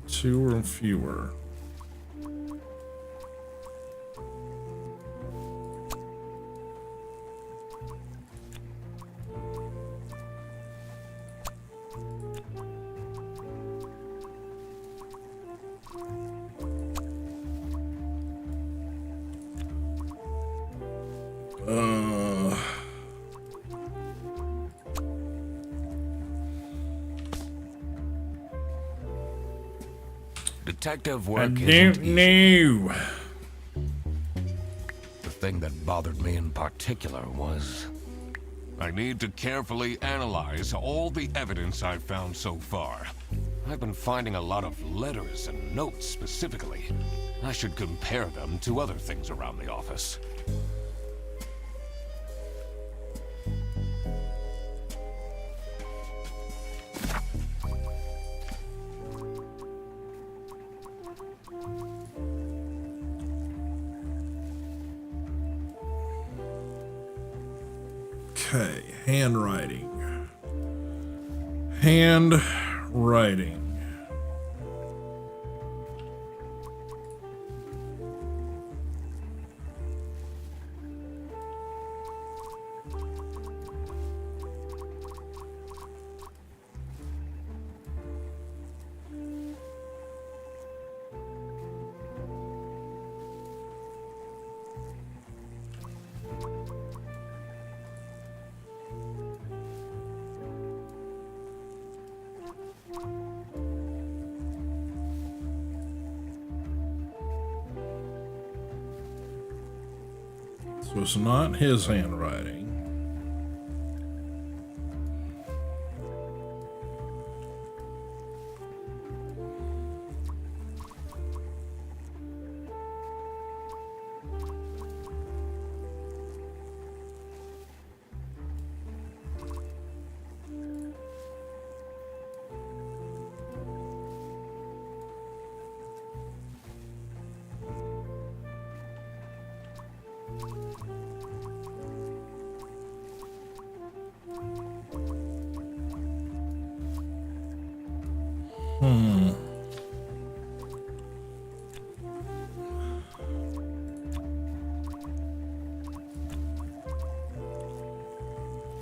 2 or fewer. Detective I work don't isn't easy. know. The thing that bothered me in particular was I need to carefully analyze all the evidence I've found so far. I've been finding a lot of letters and notes specifically. I should compare them to other things around the office. Okay, handwriting. Handwriting. So it's not his handwriting.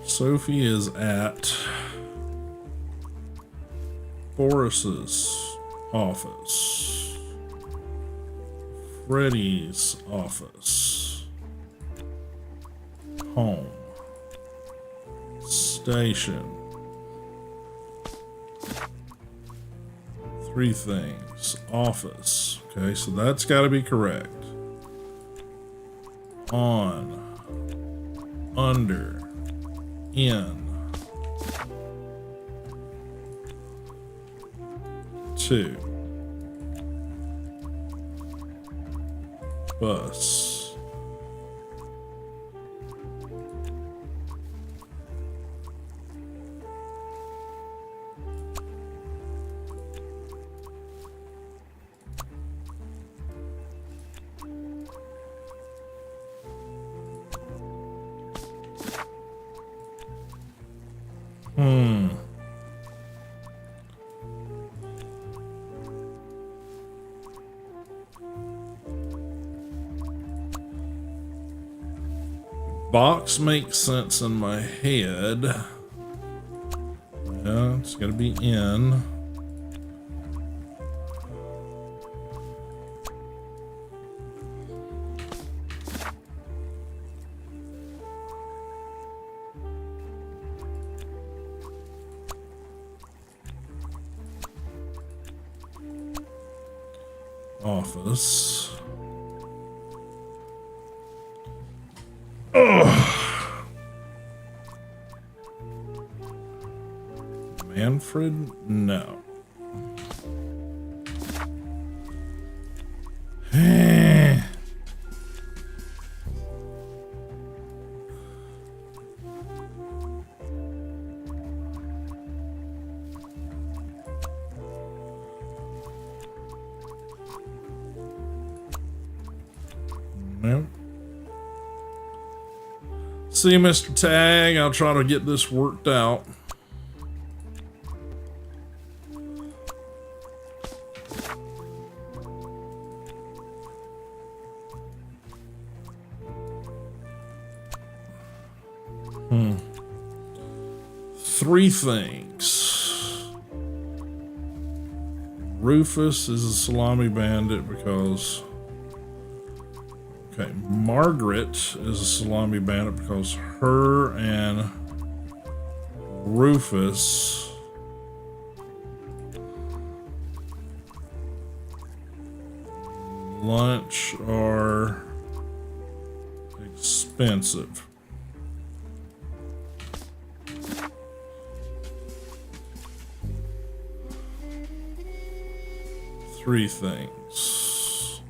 Sophie is at Boris's office. Freddy's office. Home. Station. 3 things. Office. Okay, so that's got to be correct. On. Under. In. 2. Bus. Box makes sense in my head. Yeah, it's gotta be in. Office. Manfred? No. Nope. See, Mr. Tag, I'll try to get this worked out. Three things. Rufus is a salami bandit because... Okay, Margaret is a salami bandit because her and Rufus lunch are expensive. Three things.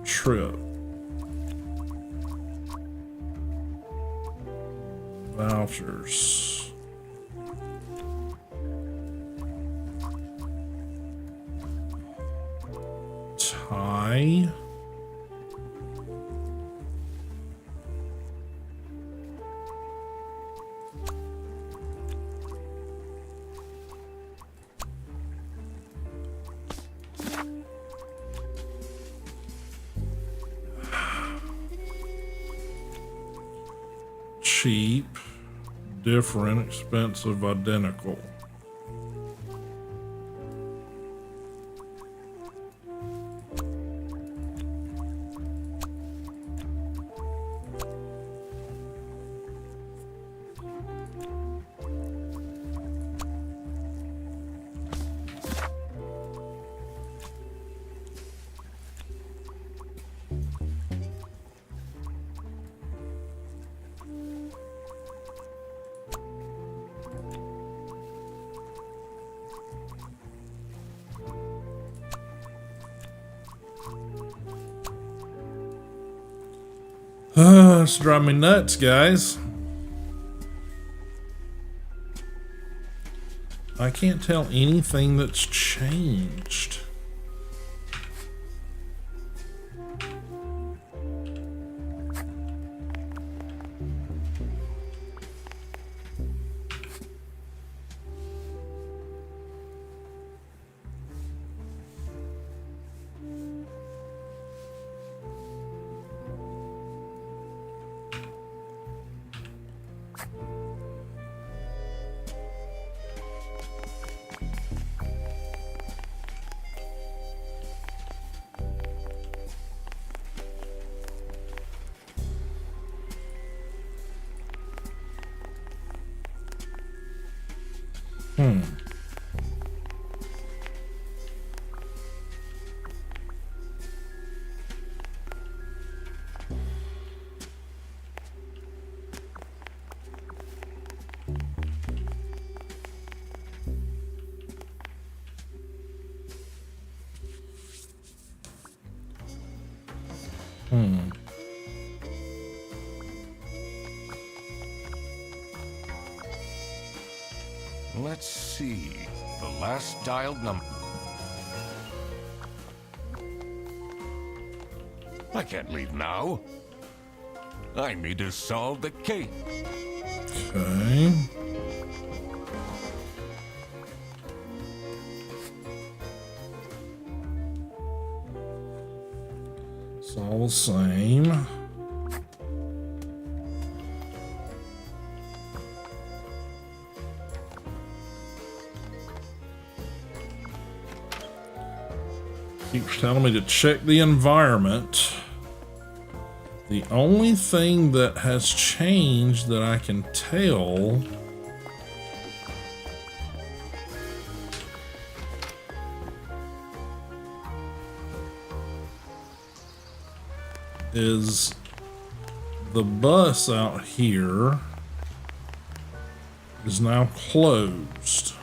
Trip. Vouchers. Okay. Cheap, different, expensive, identical. It's driving me nuts, guys. I can't tell anything that's changed. Let's see. The last dialed number. I can't leave now. I need to solve the case. Okay. It's all the same. Keeps telling me to check the environment. The only thing that has changed that I can tell is the bus out here is now closed.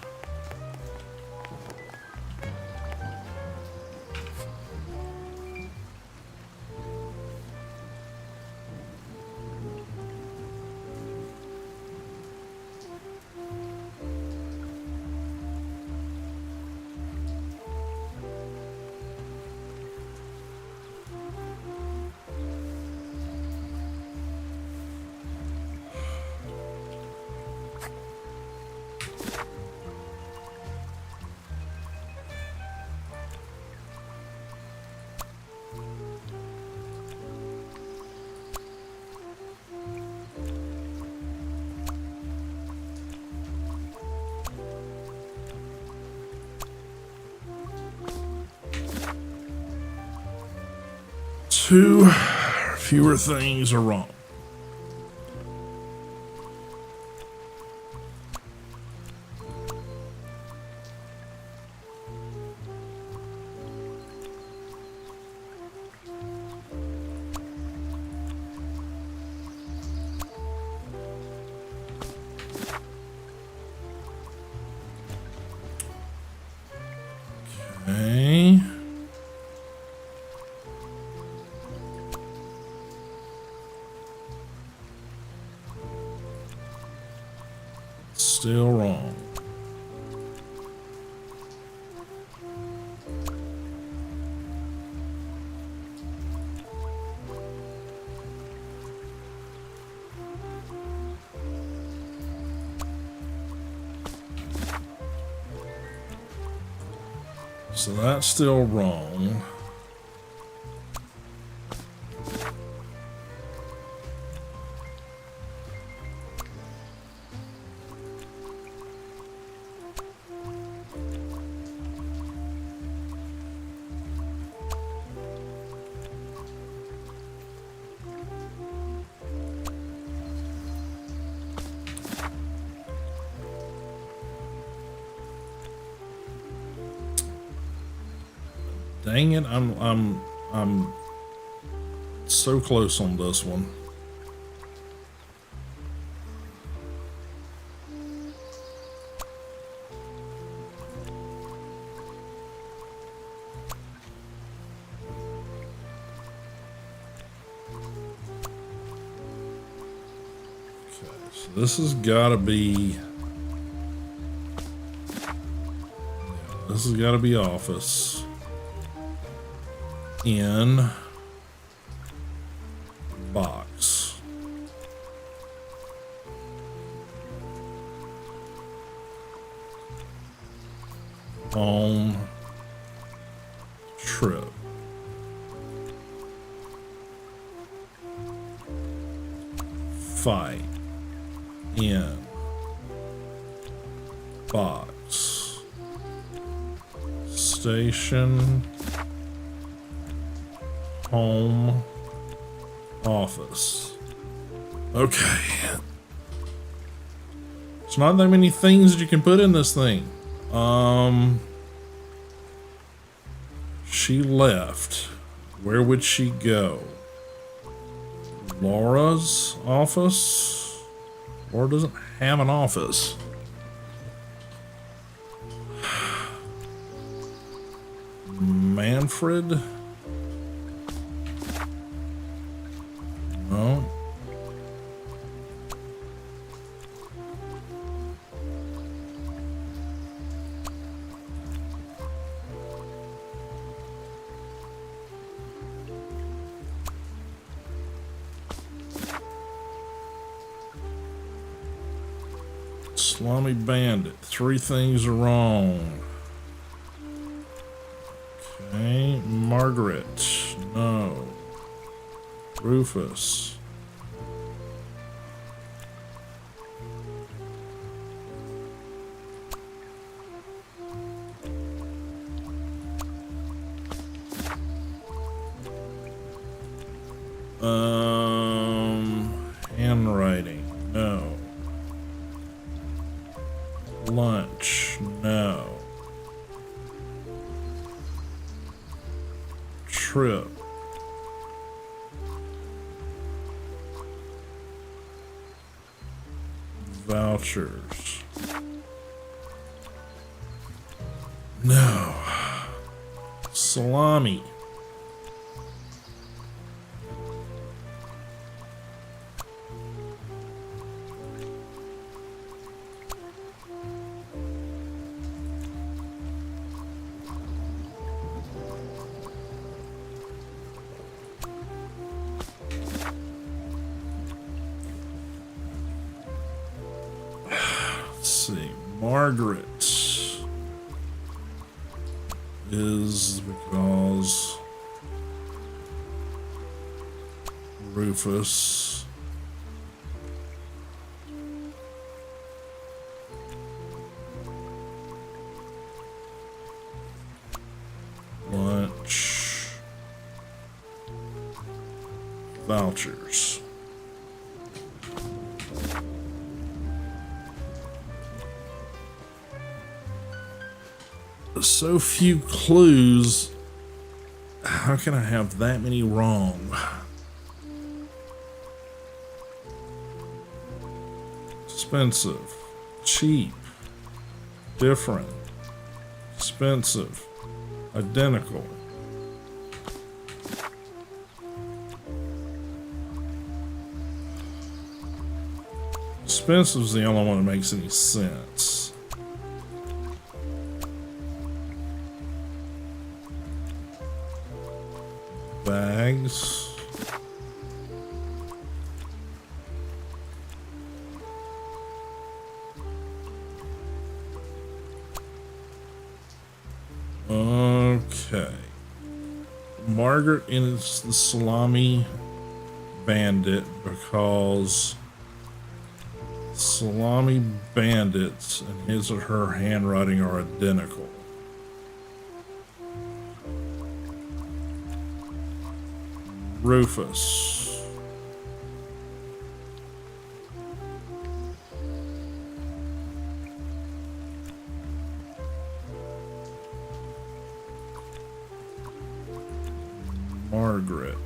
Two fewer things are wrong. Okay. Still wrong. So that's still wrong. Dang it, I'm so close on this one. Okay, so this has gotta be, this has gotta be office. In box. On trip. Fight. In box. Station. Home. Office. Okay. There's not that many things that you can put in this thing. She left. Where would she go? Laura's office? Laura doesn't have an office. Manfred? No. Slummy Bandit. 3 things are wrong. Okay. Margaret. No. Rufus. Handwriting. No. Lunch. No. Trip. Vouchers. No. Salami. See, Margaret is because Rufus. Lunch. Vouchers. So few clues. How can I have that many wrong? Expensive, cheap, different, expensive, identical. Expensive is the only one that makes any sense. Bags. Okay. Margaret is the salami bandit because salami bandits and his or her handwriting are identical. Rufus. Margaret.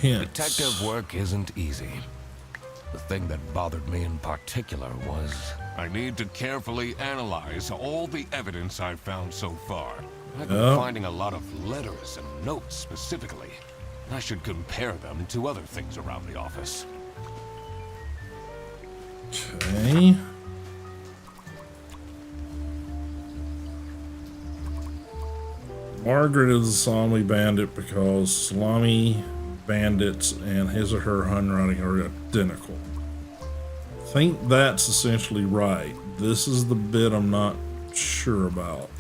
Hints. Detective work isn't easy. The thing that bothered me in particular was I need to carefully analyze all the evidence I've found so far. I've been finding a lot of letters and notes specifically. I should compare them to other things around the office. Okay. Margaret is a salami bandit because salami bandits and his or her handwriting are identical. I think that's essentially right. This is the bit I'm not sure about.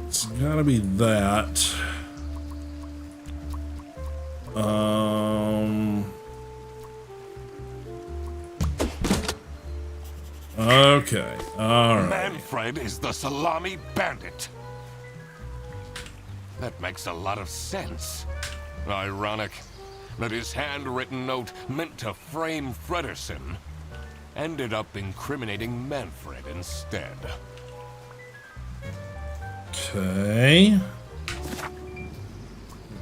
It's gotta be that. Okay. All right. Manfred is the salami bandit. That makes a lot of sense. Ironic that his handwritten note meant to frame Frederson ended up incriminating Manfred instead. Okay.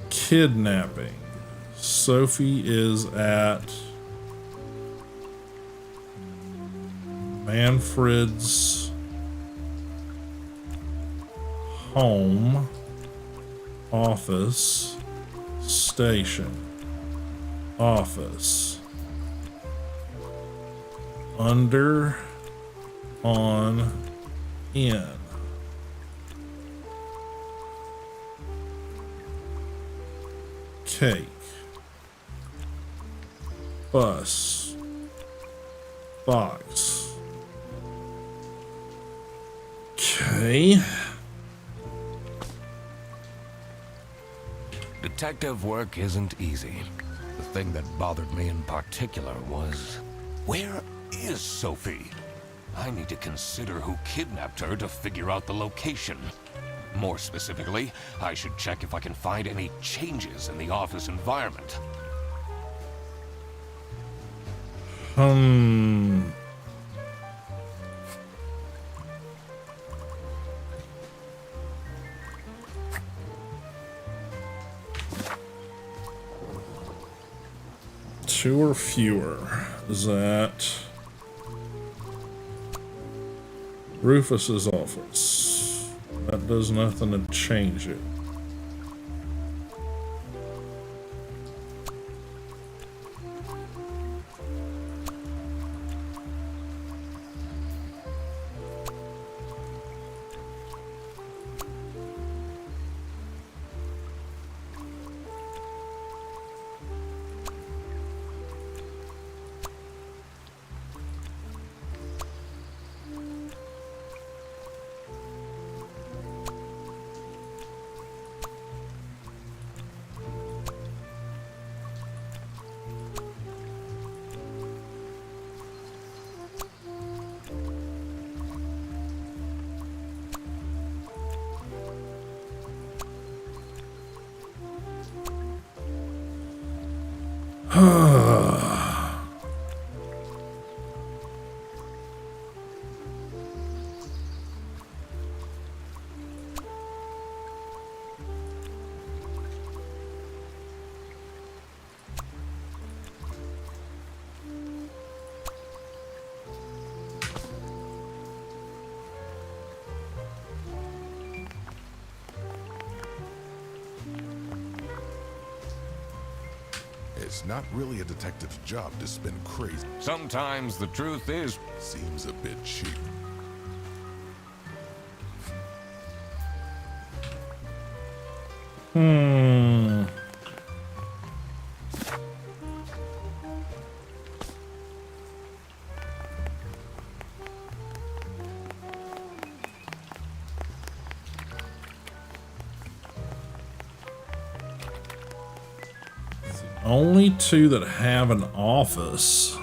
Kidnapping. Sophie is at Manfred's home, office, station, office, under, on, in. Cake, bus, box. Okay. Detective work isn't easy. The thing that bothered me in particular was, where is Sophie? I need to consider who kidnapped her to figure out the location. More specifically, I should check if I can find any changes in the office environment. Two or fewer. Is that Rufus's office? That does nothing to change it. It's not really a detective's job to spin crazy. Sometimes the truth is, Seems a bit cheap. Only two that have an office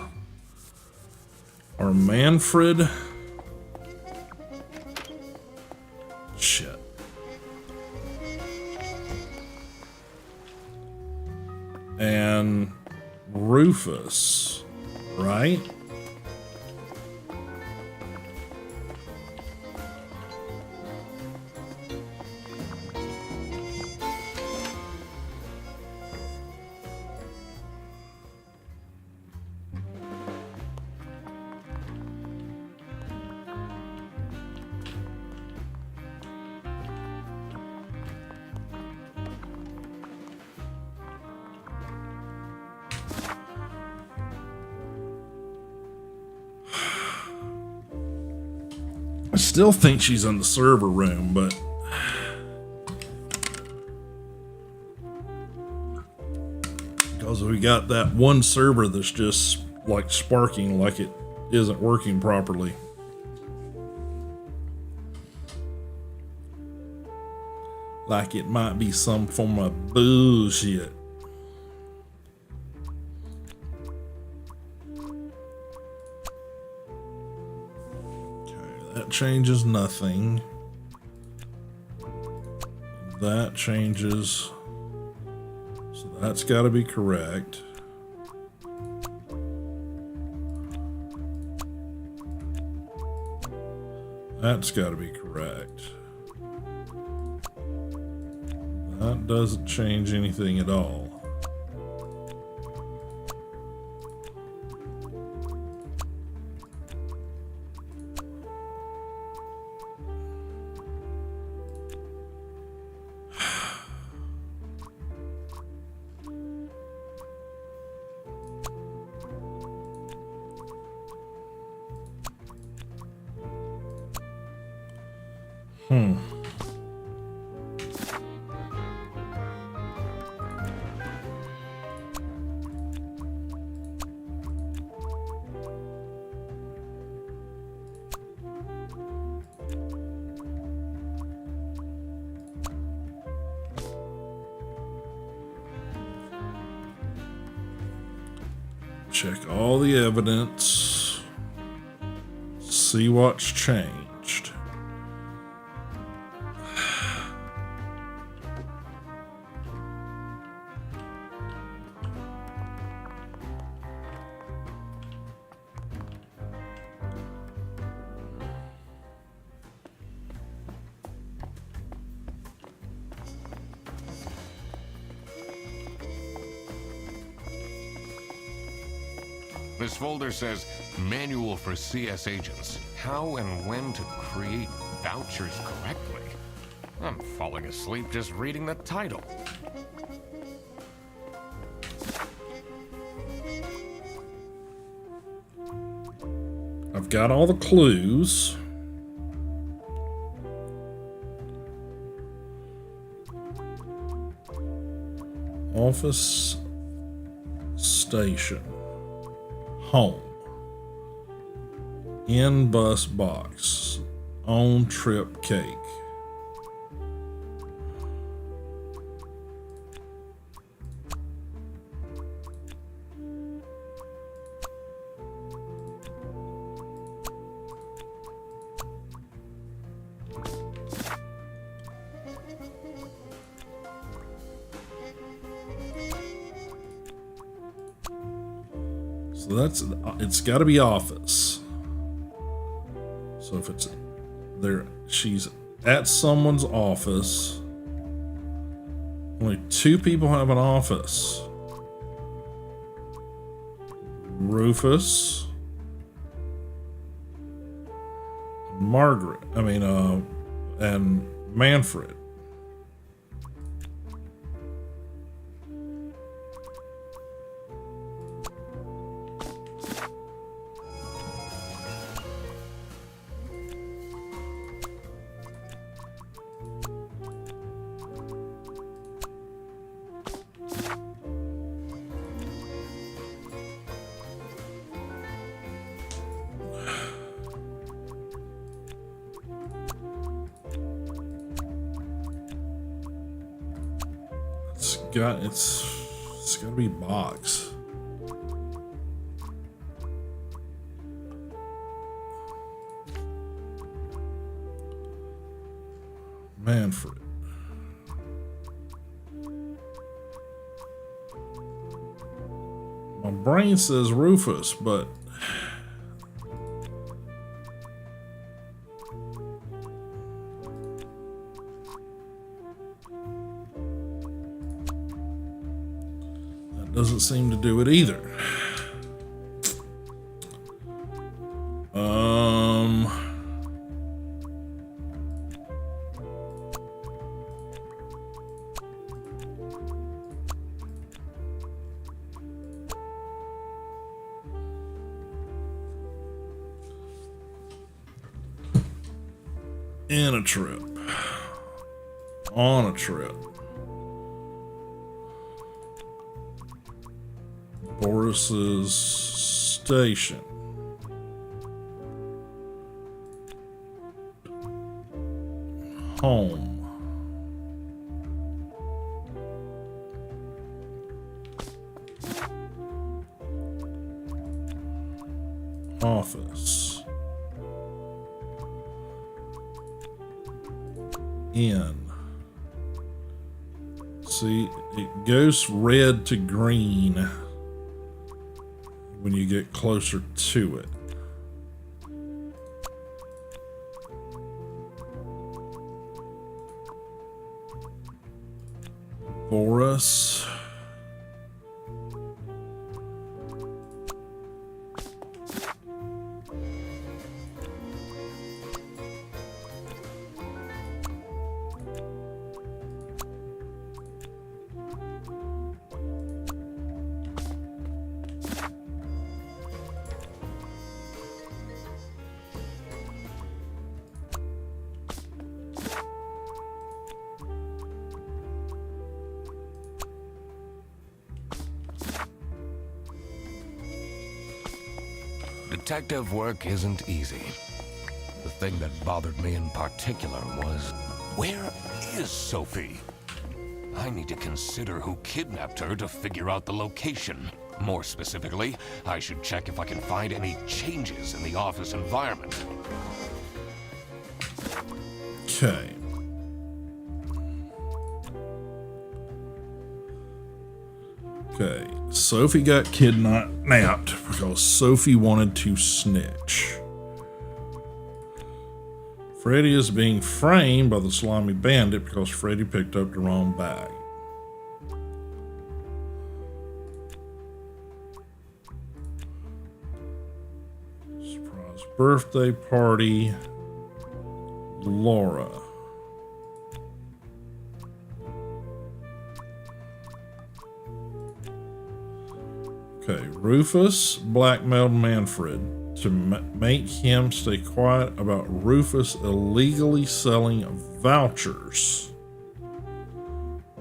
are Manfred. Shit. And Rufus, right? I still think she's in the server room, but because we got that one server that's just like sparking like it isn't working properly. Like it might be some form of bullshit. That changes nothing. That changes. So that's got to be correct. That's got to be correct. That doesn't change anything at all. Check all the evidence. See what's changed. this folder says Manual for CS Agents. How and when to create vouchers correctly. I'm falling asleep just reading the title. I've got all the clues. Office, station, home, in bus box, on trip cake. So that's, it's got to be office. So if it's there, she's at someone's office. Only two people have an office. Rufus, Margaret, and Manfred. It's gotta be box. Manfred. My brain says Rufus, but that doesn't seem to do it either. In a trip. On a trip. Boris's station. Home. Office. In. See, it goes red to green when you get closer to it. Boris. Detective work isn't easy. The thing that bothered me in particular was, where is Sophie? I need to consider who kidnapped her to figure out the location. More specifically, I should check if I can find any changes in the office environment. Okay. Okay. Sophie got kidnapped because Sophie wanted to snitch. Freddy is being framed by the salami bandit because Freddy picked up the wrong bag. Surprise birthday party. Laura. Okay, Rufus blackmailed Manfred to make him stay quiet about Rufus illegally selling vouchers.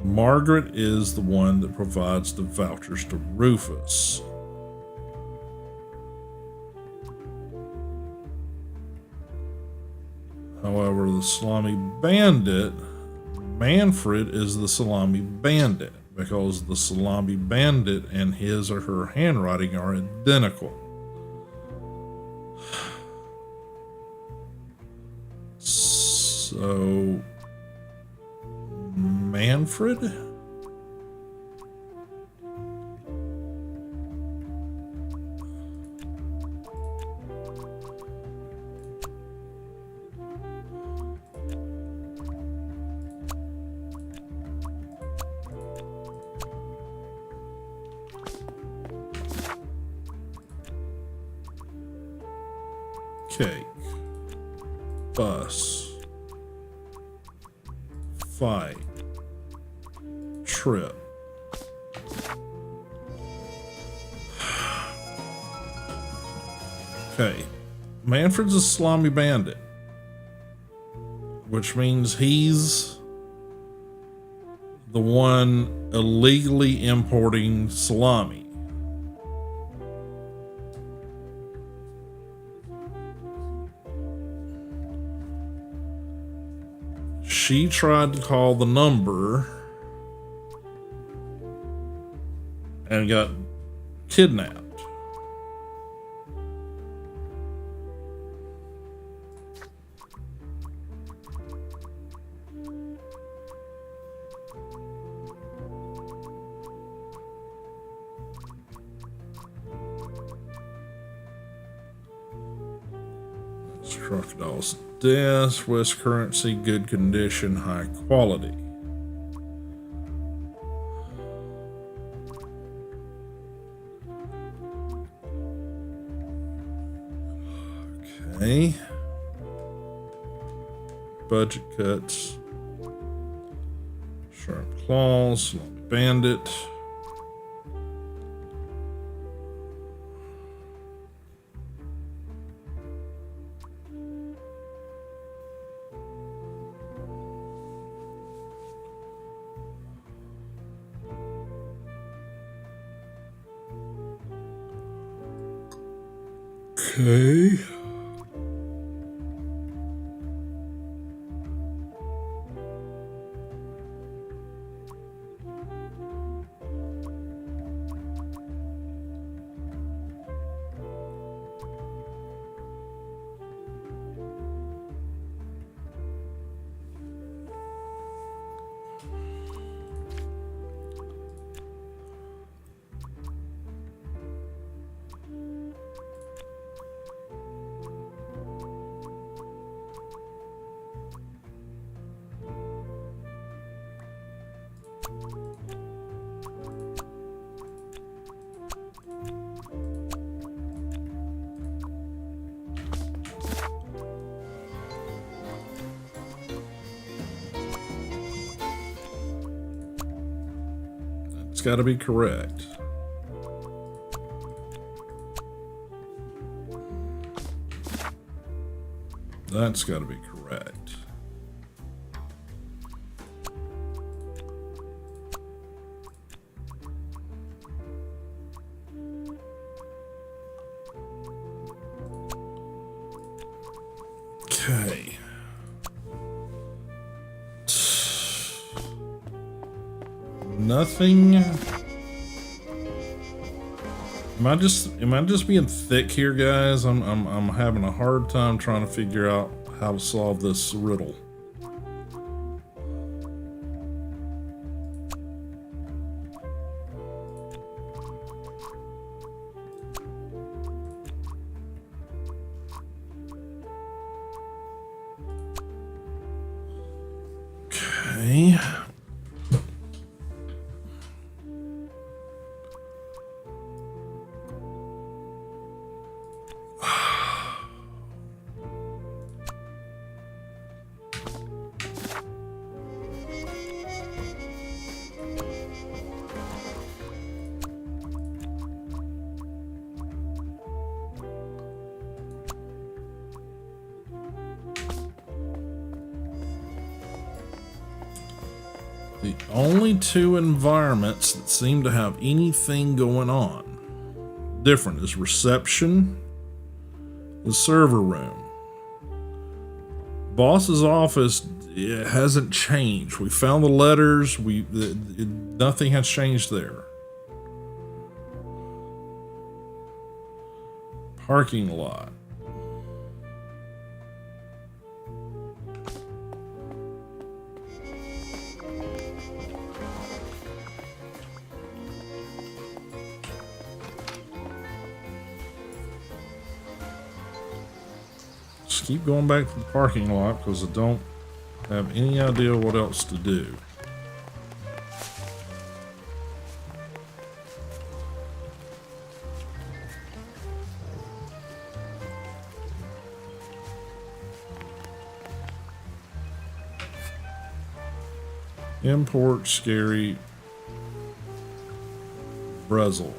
Margaret is the one that provides the vouchers to Rufus. However, the salami bandit, Manfred is the salami bandit, because the salami bandit and his or her handwriting are identical. So, Manfred? Cake, bus, fight, trip. Okay, Manfred's a salami bandit, which means he's the one illegally importing salami. She tried to call the number and got kidnapped. Crocodile's death, West currency, good condition, high quality. Okay. Budget cuts. Sharp claws, bandit. Okay. It's got to be correct. That's got to be correct. Okay. Nothing. Am I just being thick here, guys? I'm having a hard time trying to figure out how to solve this riddle. Okay. The only two environments that seem to have anything going on different is reception, the server room. Boss's office, it hasn't changed. We found the letters. Nothing has changed there. Parking lot. Just keep going back to the parking lot because I don't have any idea what else to do. Import scary Brazil.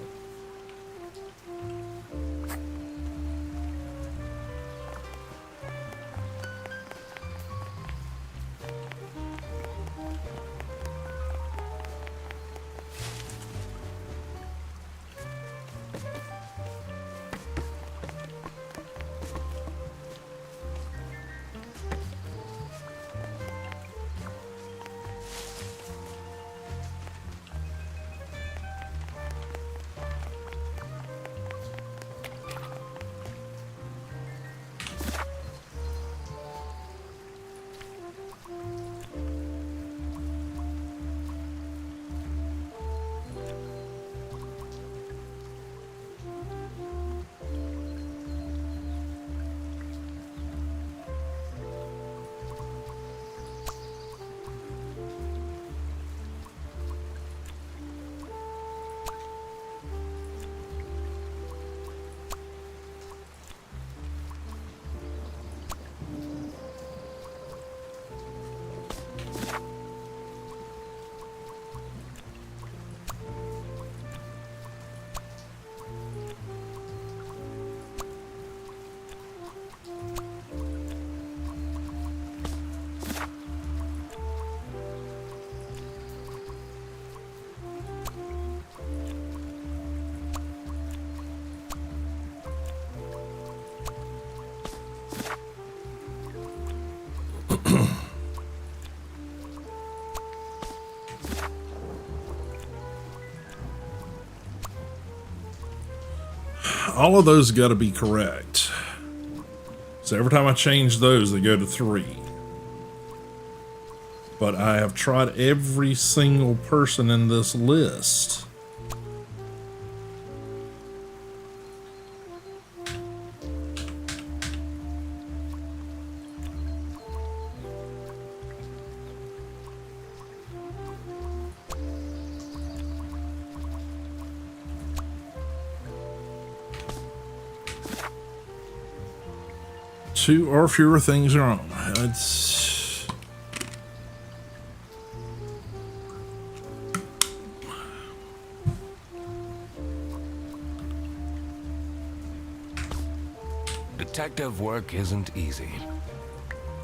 All of those got to be correct. So every time I change those, they go to 3. But I have tried every single person in this list. Two or fewer things wrong. It's Detective work isn't easy.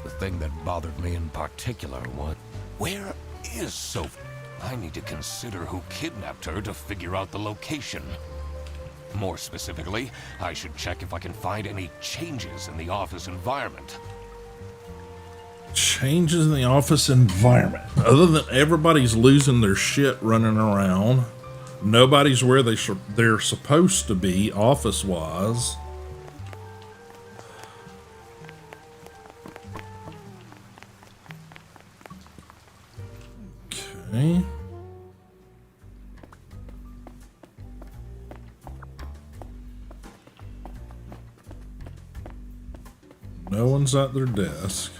The thing that bothered me in particular was, where is Sophie? I need to consider who kidnapped her to figure out the location. More specifically, I should check if I can find any changes in the office environment. changes in the office environment. Other than everybody's losing their shit running around, nobody's where they're supposed to be office-wise. Okay. No one's at their desk.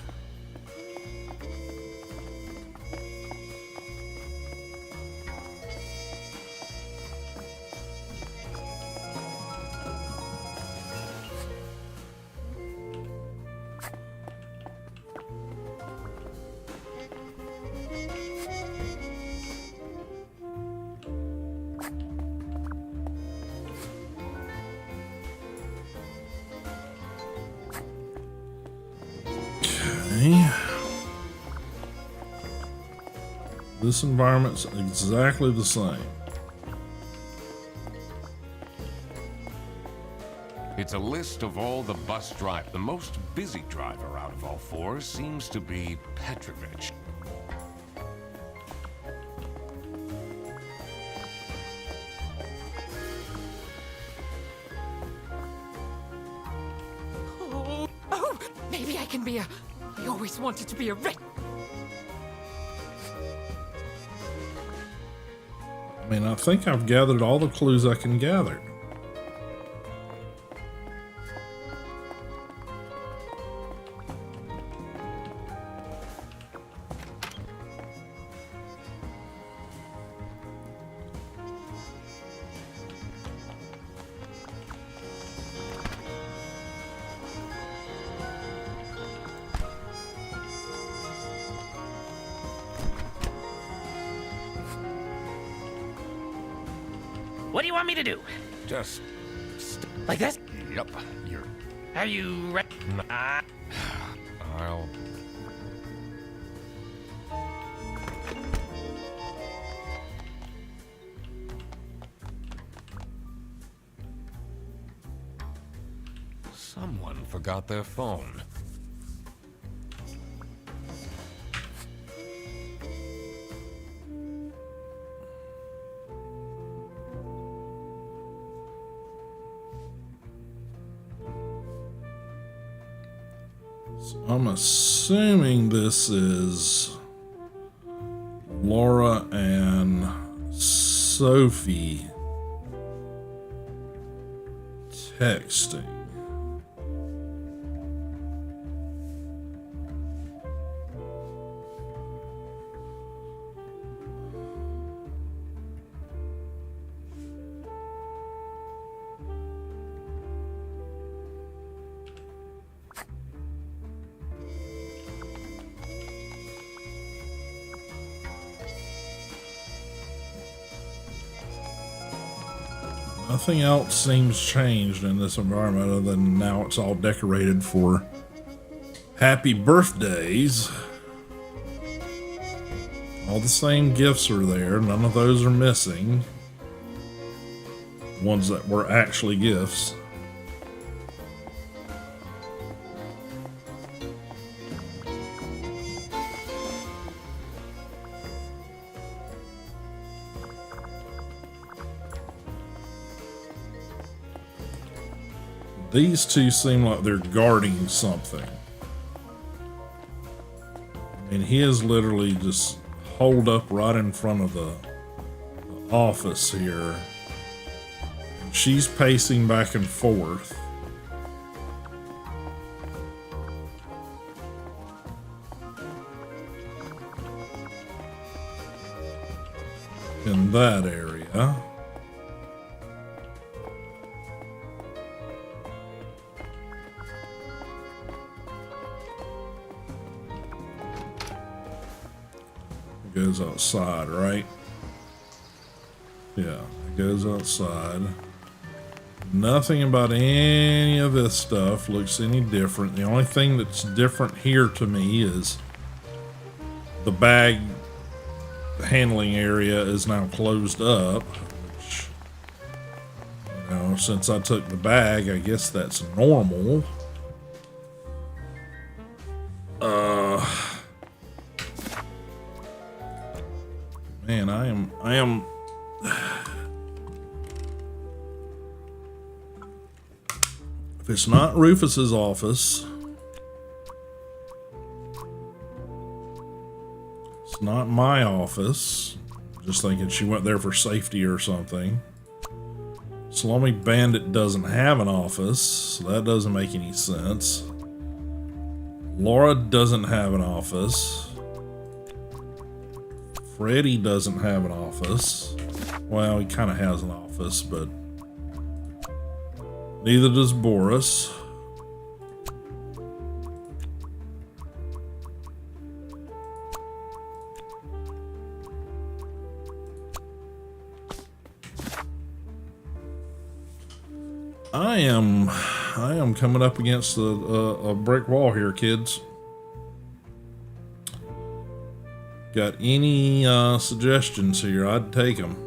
This environment's exactly the same. It's a list of all the bus drive. The most busy driver out of all four seems to be Petrovich. Oh, maybe I can be a... I always wanted to be a rich... I mean, I think I've gathered all the clues I can gather. What do you want me to do? Just... Like this? Yep, you're... Are you ready? I'll... Someone forgot their phone. I'm assuming this is Laura and Sophie texting. Nothing else seems changed in this environment other than now it's all decorated for happy birthdays. All the same gifts are there. None of those are missing. Ones that were actually gifts. These two seem like they're guarding something. And he is literally just holed up right in front of the office here. She's pacing back and forth. In that area. Goes outside, right? Yeah, it goes outside. Nothing about any of this stuff looks any different. The only thing that's different here to me is the bag handling area is now closed up, which, you know, since I took the bag, I guess that's normal. Man, I am if it's not Rufus's office, it's not my office. Just thinking she went there for safety or something. Salami Bandit doesn't have an office, so that doesn't make any sense. Laura doesn't have an office. Freddy doesn't have an office. Well, he kind of has an office, but neither does Boris. I am coming up against a brick wall here, kids. Got any suggestions here? I'd take them.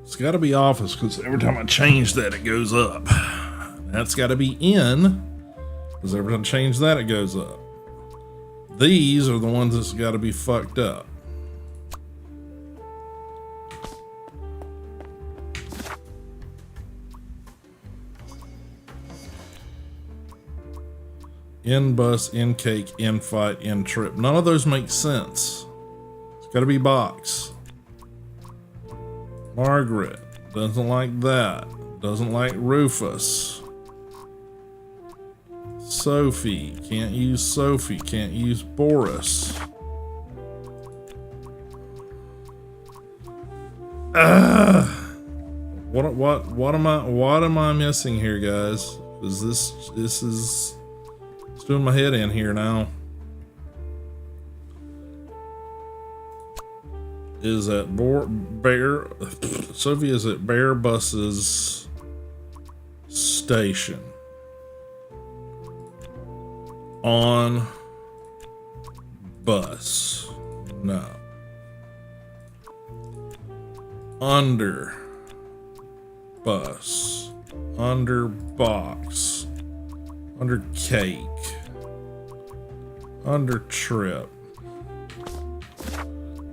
It's got to be office because every time I change that, it goes up. That's got to be in because every time I change that, it goes up. These are the ones that's got to be fucked up. In bus, in cake, in fight, in trip. None of those make sense. It's got to be box. Margaret doesn't like that. Doesn't like Rufus. Sophie. Can't use Sophie. Can't use Boris. What am I missing here, guys? Is this is it's doing my head in here now. Is at Sophie is at Bear Bus's station. On bus. No. bus, under box, under cake, under trip.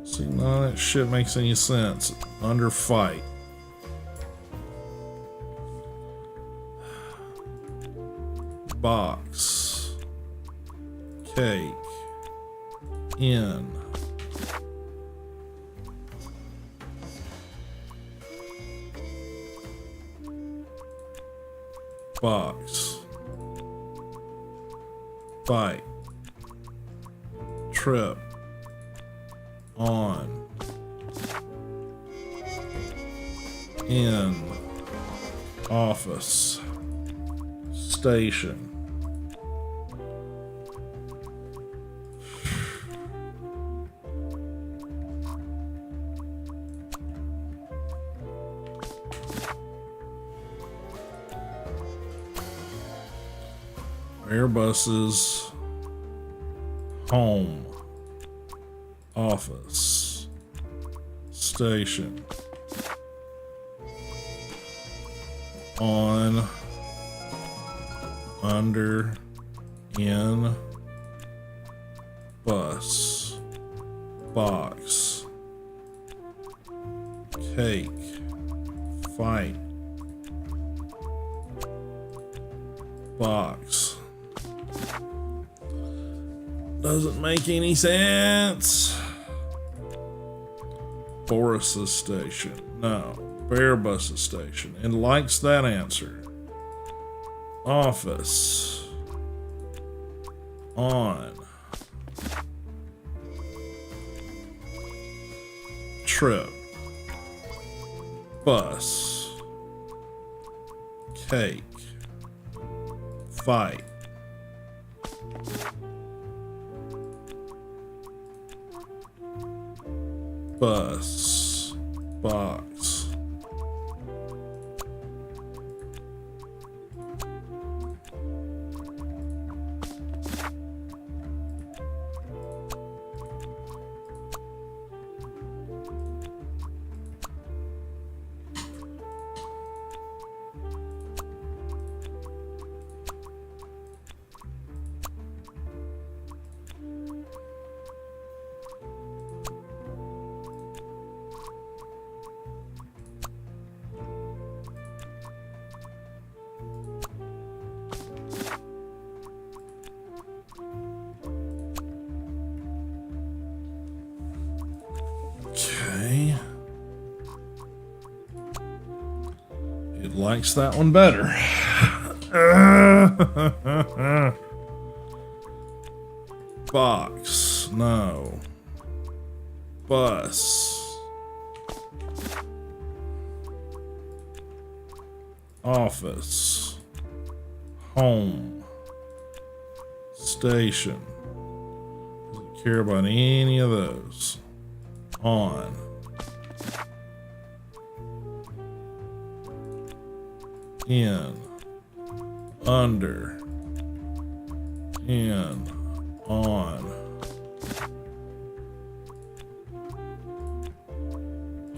See, none of that shit makes any sense. Under fight. Box, cake, in. Box, fight, trip, on, in, office, station. Airbuses, home, office, station, on, under, in, bus, box, cake, fight, box. Doesn't make any sense. Boris's station. No. Bearbus's station. And likes that answer. Office. On. Trip. Bus. Cake. Fight. Bus, box, okay. It likes that one better. Box, no. Bus. Office. Home. Station. Doesn't care about any of those. On. In. Under. In. On.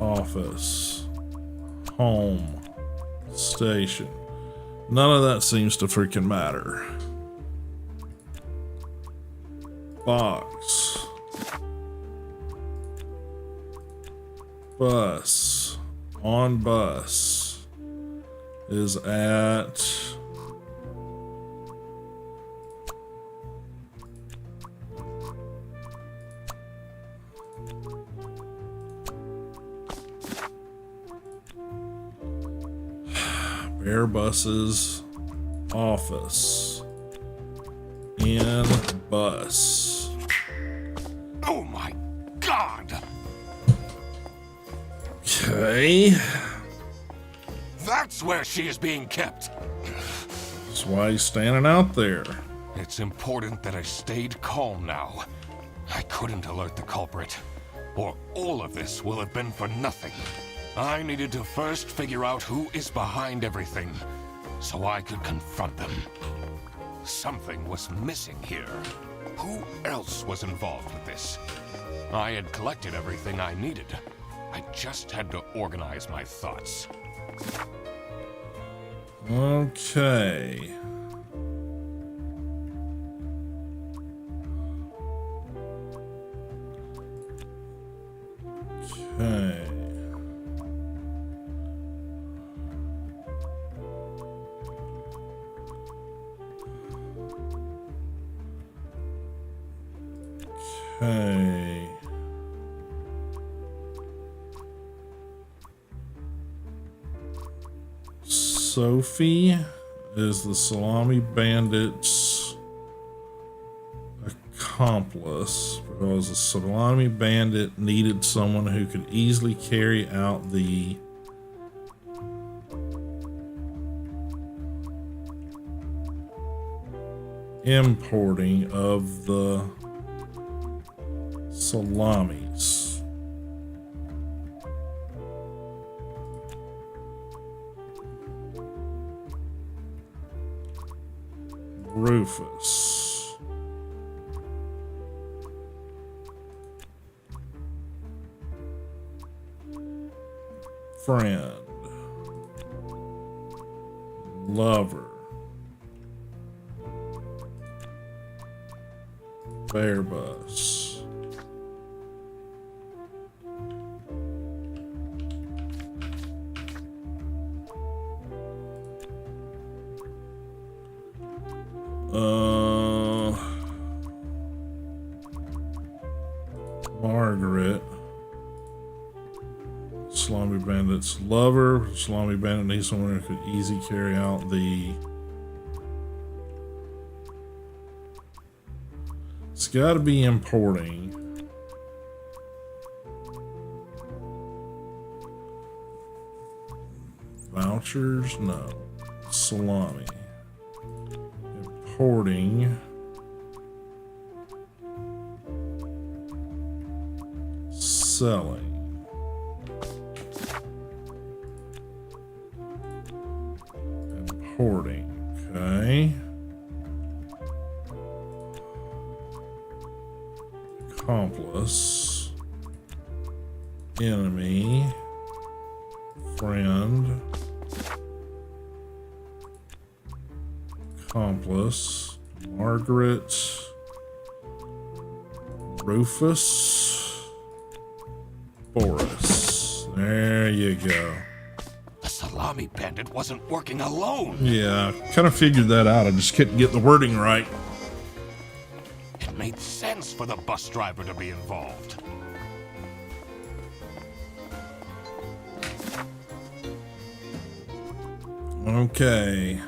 Office. Home. Station. None of that seems to freaking matter. Box. Bus. On bus is at Airbus's office. In bus. Oh my God! Okay. That's where she is being kept. That's why he's standing out there. It's important that I stayed calm now. I couldn't alert the culprit, or all of this will have been for nothing. I needed to first figure out who is behind everything, so I could confront them. Something was missing here. Who else was involved with this? I had collected everything I needed. I just had to organize my thoughts. Okay. Okay. Okay. Sophie is the Salami Bandit's accomplice because the Salami Bandit needed someone who could easily carry out the importing of the salamis. Rufus. Friend. Lover. Airbus. Margaret. Salami Bandit's lover. Salami Bandit needs someone who could easily carry out the... It's got to be importing. Vouchers? No. Salami. Importing. Selling. Importing. Okay. Accomplice. Enemy. Friend. Accomplice. Margaret. Rufus. Boris. There you go. The Salami Bandit wasn't working alone. Yeah, kind of figured that out. I just couldn't get the wording right. It made sense for the bus driver to be involved. Okay.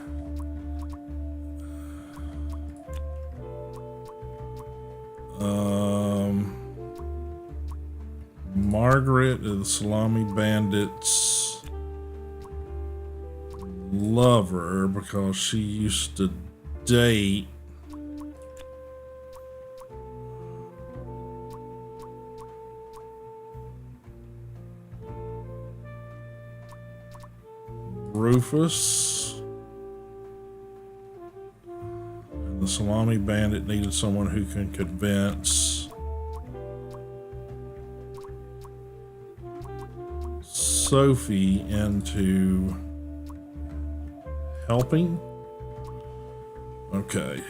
Margaret is the Salami Bandit's lover because she used to date Rufus. And the Salami Bandit needed someone who can convince Sophie into helping. Okay.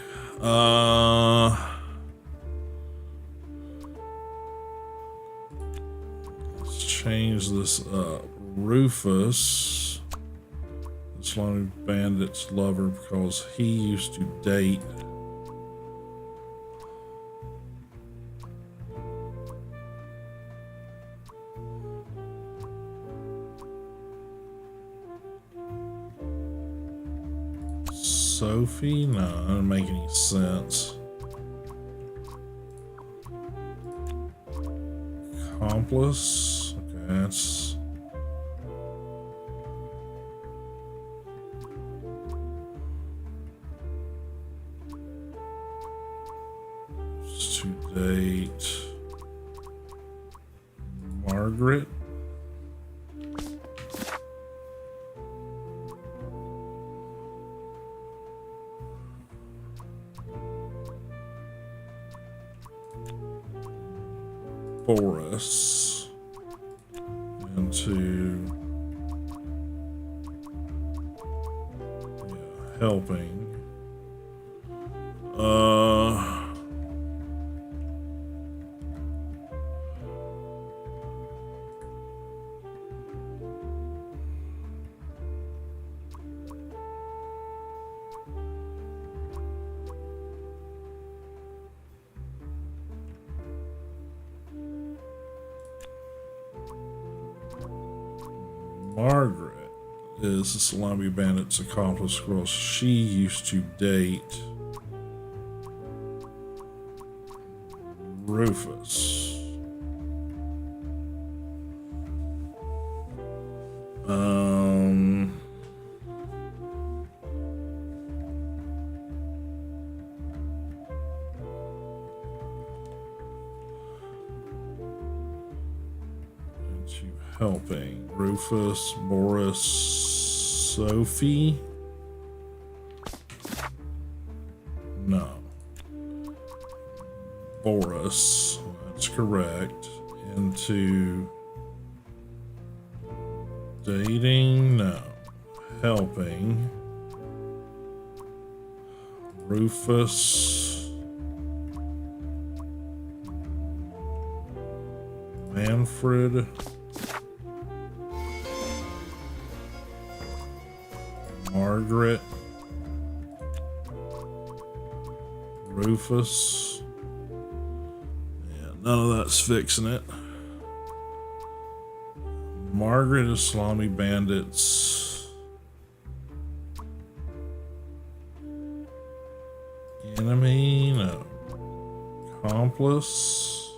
Let's change this up. Rufus, the Salami Bandit's lover, because he used to date Sophie? No, that doesn't make any sense. Accomplice? Okay, that's... to date Margaret. Boris into helping. Margaret is the Salami Bandit's accomplice girl. She used to date Rufus. Into helping Rufus, Boris, Sophie. No. Boris, that's correct. Into dating, no. Helping Rufus, Manfred, Margaret, Rufus. Yeah, none of that's fixing it. Margaret is Salami Bandit's enemy, no. Accomplice.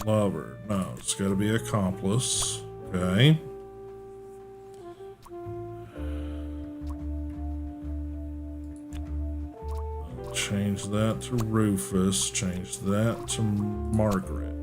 Lover, no, it's got to be accomplice. Okay. Change that to Rufus. Change that to Margaret.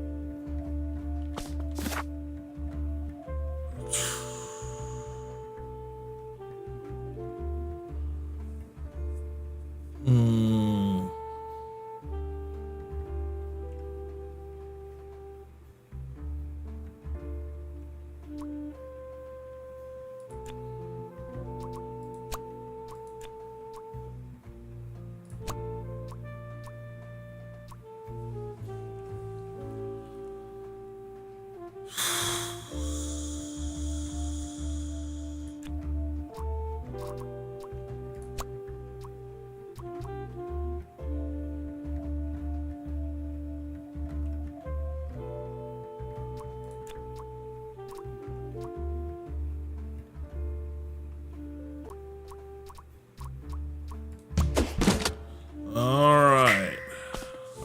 All right.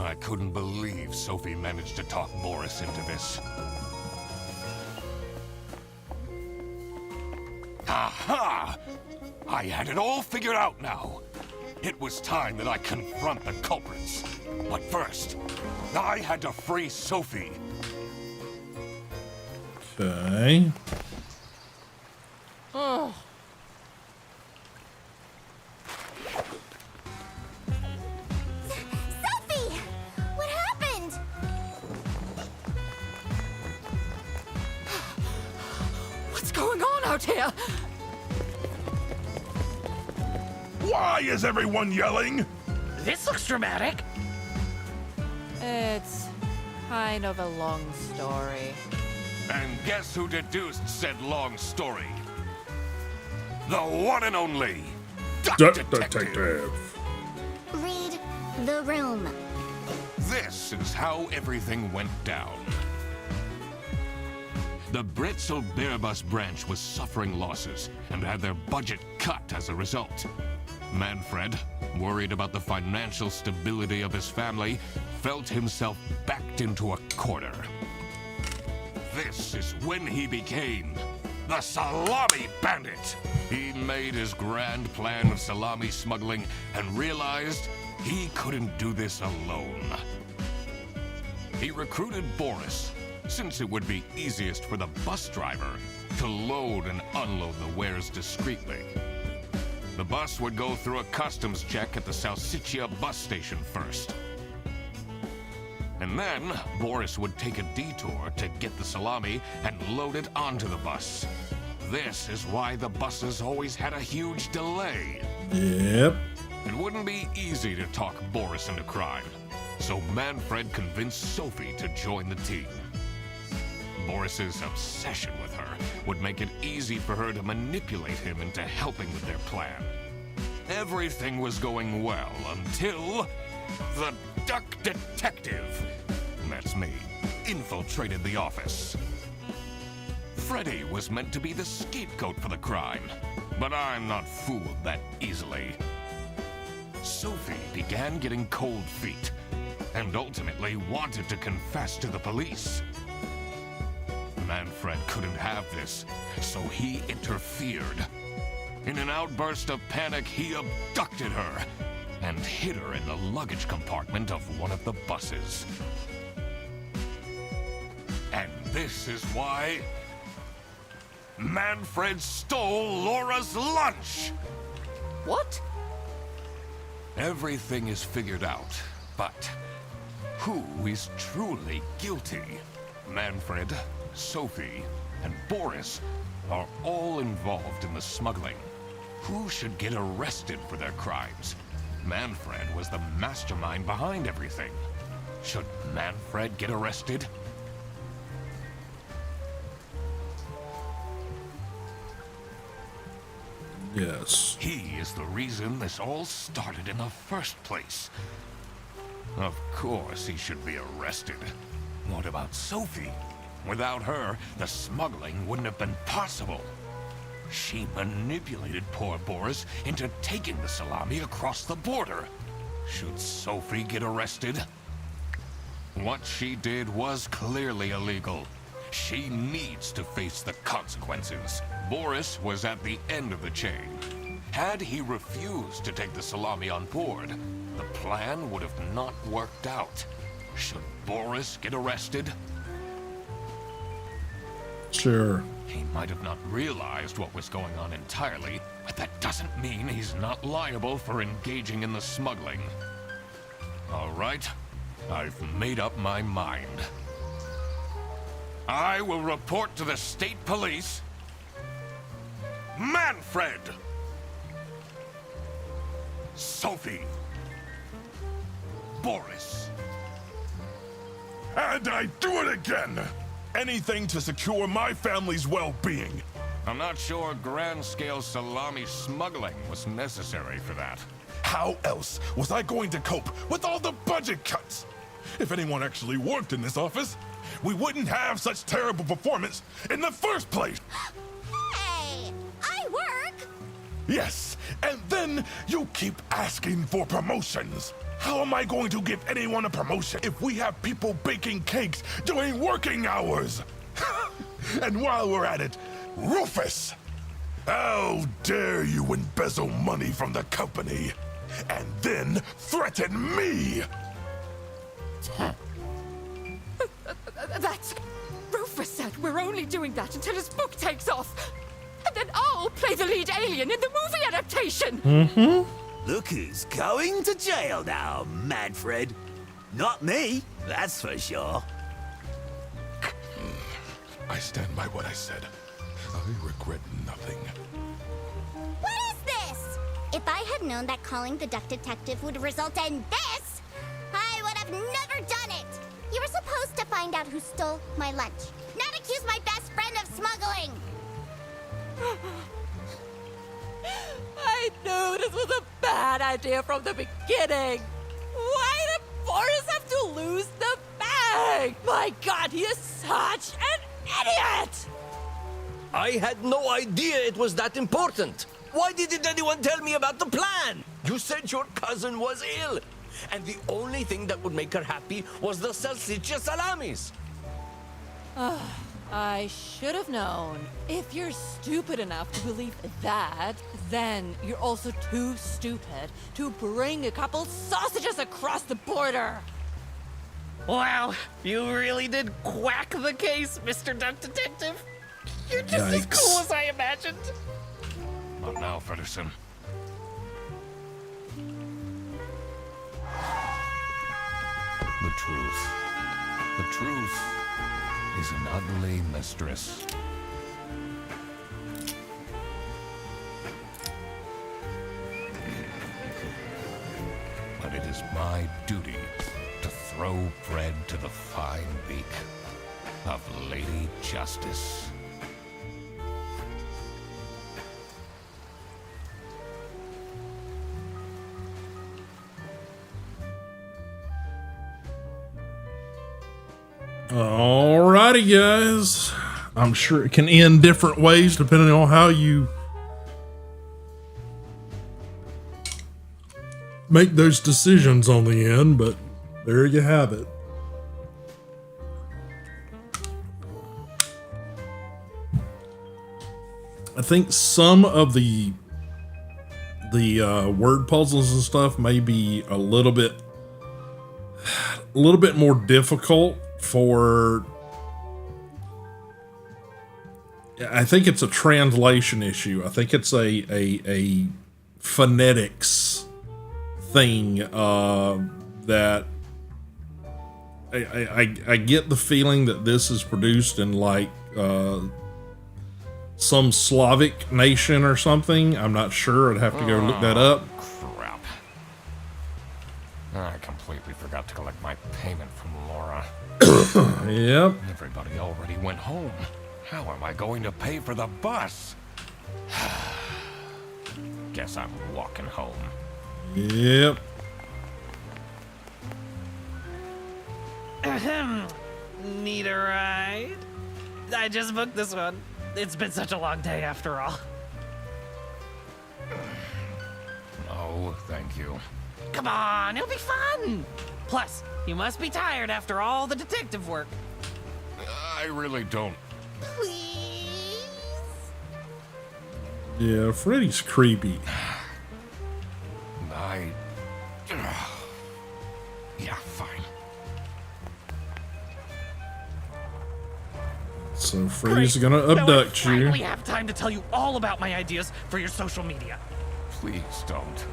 I couldn't believe Sophie managed to talk Boris into this. Aha! I had it all figured out now. It was time that I confront the culprits. But first, I had to free Sophie. Okay. Oh. Sophie! What happened? What's going on out here? Why is everyone yelling? This looks dramatic. It's kind of a long story. And guess who deduced said long story? The one and only Detective. Read the room. This is how everything went down. The Bretzel Bearbus branch was suffering losses and had their budget cut as a result. Manfred, worried about the financial stability of his family, felt himself backed into a corner. This is when he became the Salami Bandit. He made his grand plan of salami smuggling and realized he couldn't do this alone. He recruited Boris, since it would be easiest for the bus driver to load and unload the wares discreetly. The bus would go through a customs check at the Salsiccia bus station first. And then, Boris would take a detour to get the salami and load it onto the bus. this is why the buses always had a huge delay. Yep. It wouldn't be easy to talk Boris into crime, so Manfred convinced Sophie to join the team. Boris's obsession with her would make it easy for her to manipulate him into helping with their plan. Everything was going well until the Duck Detective, that's me, infiltrated the office. Freddy was meant to be the scapegoat for the crime, but I'm not fooled that easily. Sophie began getting cold feet, and ultimately wanted to confess to the police. Manfred couldn't have this, so he interfered. In an outburst of panic, he abducted her and hid her in the luggage compartment of one of the buses. And this is why Manfred stole Laura's lunch! What? Everything is figured out, but who is truly guilty? Manfred, Sophie, and Boris are all involved in the smuggling. Who should get arrested for their crimes? Manfred was the mastermind behind everything. Should Manfred get arrested? Yes. He is the reason this all started in the first place. Of course he should be arrested. What about Sophie? Without her, the smuggling wouldn't have been possible. She manipulated poor Boris into taking the salami across the border. Should Sophie get arrested? What she did was clearly illegal. She needs to face the consequences. Boris was at the end of the chain. Had he refused to take the salami on board, the plan would have not worked out. Should Boris get arrested? Sure. He might have not realized what was going on entirely, but that doesn't mean he's not liable for engaging in the smuggling. All right, I've made up my mind. I will report to the state police. Manfred! Sophie! Boris! And I do it again! Anything to secure my family's well-being. I'm not sure grand-scale salami smuggling was necessary for that. How else was I going to cope with all the budget cuts? If anyone actually worked in this office, we wouldn't have such terrible performance in the first place. Hey, I work. Yes, and then you keep asking for promotions. How am I going to give anyone a promotion if we have people baking cakes during working hours? And while we're at it, Rufus! How dare you embezzle money from the company and then threaten me? That's... Rufus said we're only doing that until his book takes off. And then I'll play the lead alien in the movie adaptation. Look who's going to jail now, Manfred. Not me, that's for sure. I stand by what I said. I regret nothing. What is this? If I had known that calling the Duck Detective would result in this, I would have never done it. You were supposed to find out who stole my lunch, not accuse my best friend of smuggling. I knew this was a bad idea from the beginning. Why did Boris have to lose the bag? My God, he is such an idiot! I had no idea it was that important. Why didn't anyone tell me about the plan? You said your cousin was ill, and the only thing that would make her happy was the salsiccia salamis. I should have known. If you're stupid enough to believe that, then you're also too stupid to bring a couple sausages across the border. Wow, you really did quack the case, Mr. Duck Detective. You're just as Yikes. cool as I imagined. Not now, Fredderson. The truth. The truth is an ugly mistress. is my duty to throw bread to the fine beak of Lady Justice. Alrighty, guys. I'm sure it can end different ways depending on how you make those decisions on the end, but there you have it. I think some of the word puzzles and stuff may be a little bit more difficult for. I think it's a translation issue. I think it's a phonetics thing that I get the feeling that this is produced in like some Slavic nation or something. I'm not sure. I'd have to go look that up. Crap. I completely forgot to collect my payment from Laura. Yep. Everybody already went home. How am I going to pay for the bus? Guess I'm walking home. Yep. Need a ride? I just booked this one. It's been such a long day after all. No, thank you. Come on, it'll be fun. Plus, you must be tired after all the detective work. I really don't. Please? Yeah, Freddy's creepy. Yeah, fine. So Freddy's Great. gonna Now abduct I you. finally have time to tell you all about my ideas for your social media. Please don't.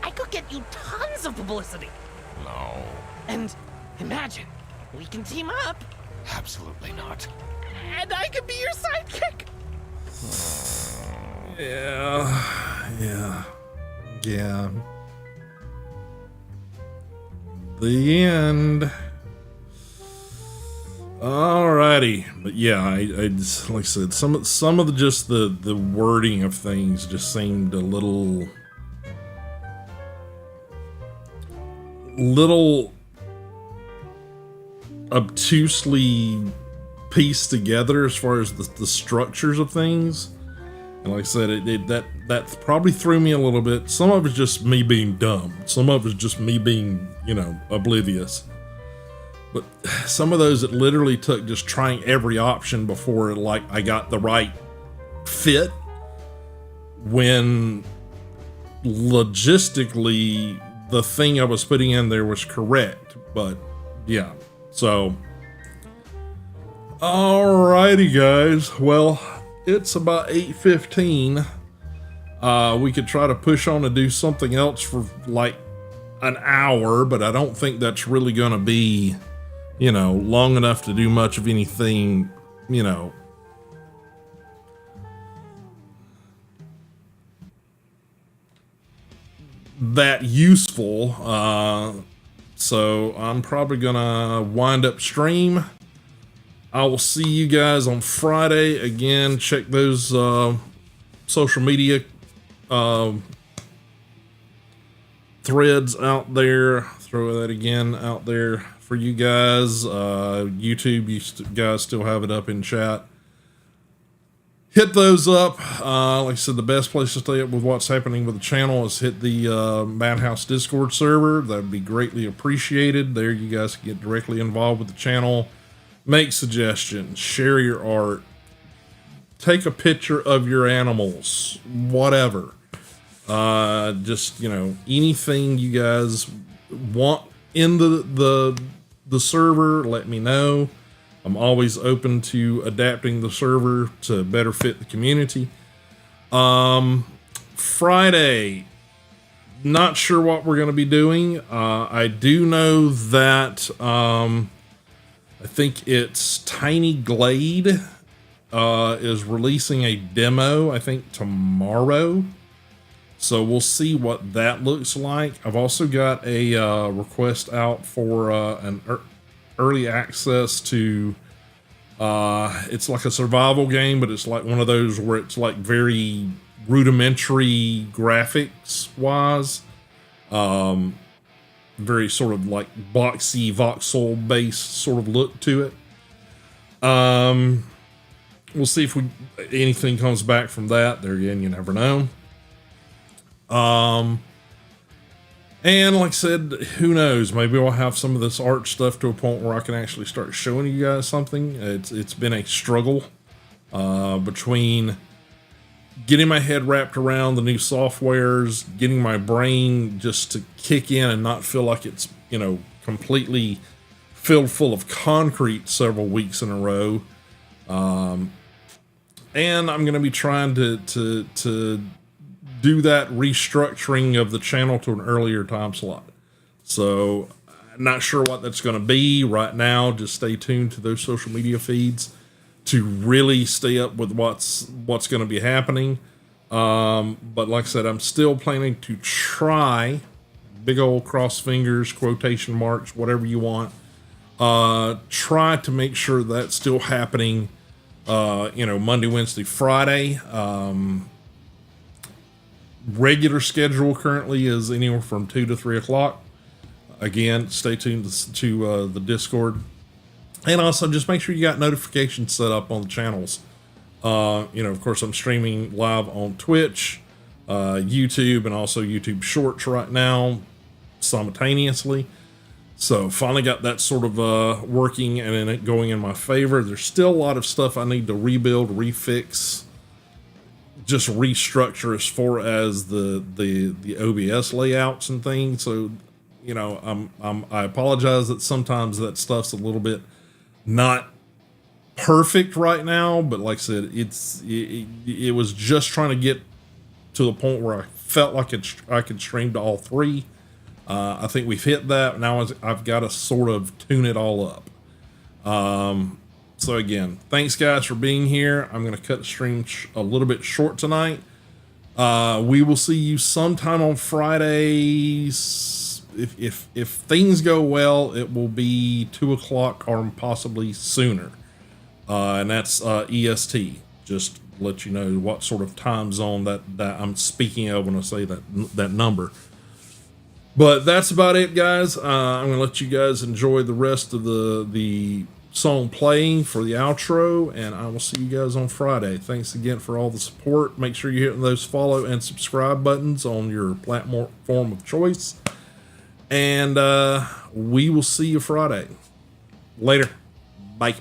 I could get you tons of publicity. No. And imagine, we can team up, Absolutely not. and I could be your sidekick. Yeah. The end. Alrighty, but yeah, I just, like I said, some of the wording of things just seemed a little obtusely pieced together as far as the structures of things. And like I said, that probably threw me a little bit. Some of it's just me being dumb. Some of it's just me being, oblivious. But some of those, it literally took just trying every option before I got the right fit, when logistically the thing I was putting in there was correct. But yeah, so alrighty, guys. Well, it's about 8:15. We could try to push on to do something else for like an hour, but I don't think that's really going to be, long enough to do much of anything, that useful. So I'm probably going to wind up stream. I will see you guys on Friday. Again, check those social media threads out there. Throw that again out there for you guys. YouTube, you guys still have it up in chat. Hit those up. Like I said, the best place to stay up with what's happening with the channel is hit the Madhouse Discord server. That would be greatly appreciated. There you guys can get directly involved with the channel. Make suggestions, share your art, take a picture of your animals, whatever. Just, anything you guys want in the server, let me know. I'm always open to adapting the server to better fit the community. Friday, not sure what we're going to be doing. I do know that I think it's Tiny Glade is releasing a demo, I think tomorrow. So we'll see what that looks like. I've also got a request out for an early access to, it's like a survival game, but it's like one of those where it's like very rudimentary graphics wise. Very sort of like boxy voxel based sort of look to it. We'll see if anything comes back from that. There again, you never know. And like I said, who knows? Maybe we'll have some of this art stuff to a point where I can actually start showing you guys something. It's been a struggle between getting my head wrapped around the new softwares, getting my brain just to kick in and not feel like it's, you know, completely filled full of concrete several weeks in a row. And I'm going to be trying to do that restructuring of the channel to an earlier time slot. So I'm not sure what that's going to be right now. Just stay tuned to those social media feeds to really stay up with what's going to be happening. But like I said, I'm still planning to try, big old cross fingers, quotation marks, whatever you want, try to make sure that's still happening, you know, Monday, Wednesday, Friday. Regular schedule currently is anywhere from 2 to 3 o'clock. Again, stay tuned to the Discord. And also just make sure you got notifications set up on the channels. You know, of course, I'm streaming live on Twitch, YouTube, and also YouTube Shorts right now simultaneously. So finally got that sort of working and it going in my favor. There's still a lot of stuff I need to rebuild, refix, just restructure as far as the OBS layouts and things. So, you know, I apologize that sometimes that stuff's a little bit not perfect right now, but like I said, it was just trying to get to the point where I felt like I could stream to all three. I think we've hit that. Now I've got to sort of tune it all up. So again, thanks guys for being here. I'm going to cut the stream a little bit short tonight. We will see you sometime on Fridays. If things go well, it will be 2 o'clock or possibly sooner. And that's EST. Just let you know what sort of time zone that I'm speaking of when I say that number. But that's about it, guys. I'm going to let you guys enjoy the rest of the song playing for the outro, and I will see you guys on Friday. Thanks again for all the support. Make sure you're hitting those follow and subscribe buttons on your platform of choice. And we will see you Friday. Later. Bye.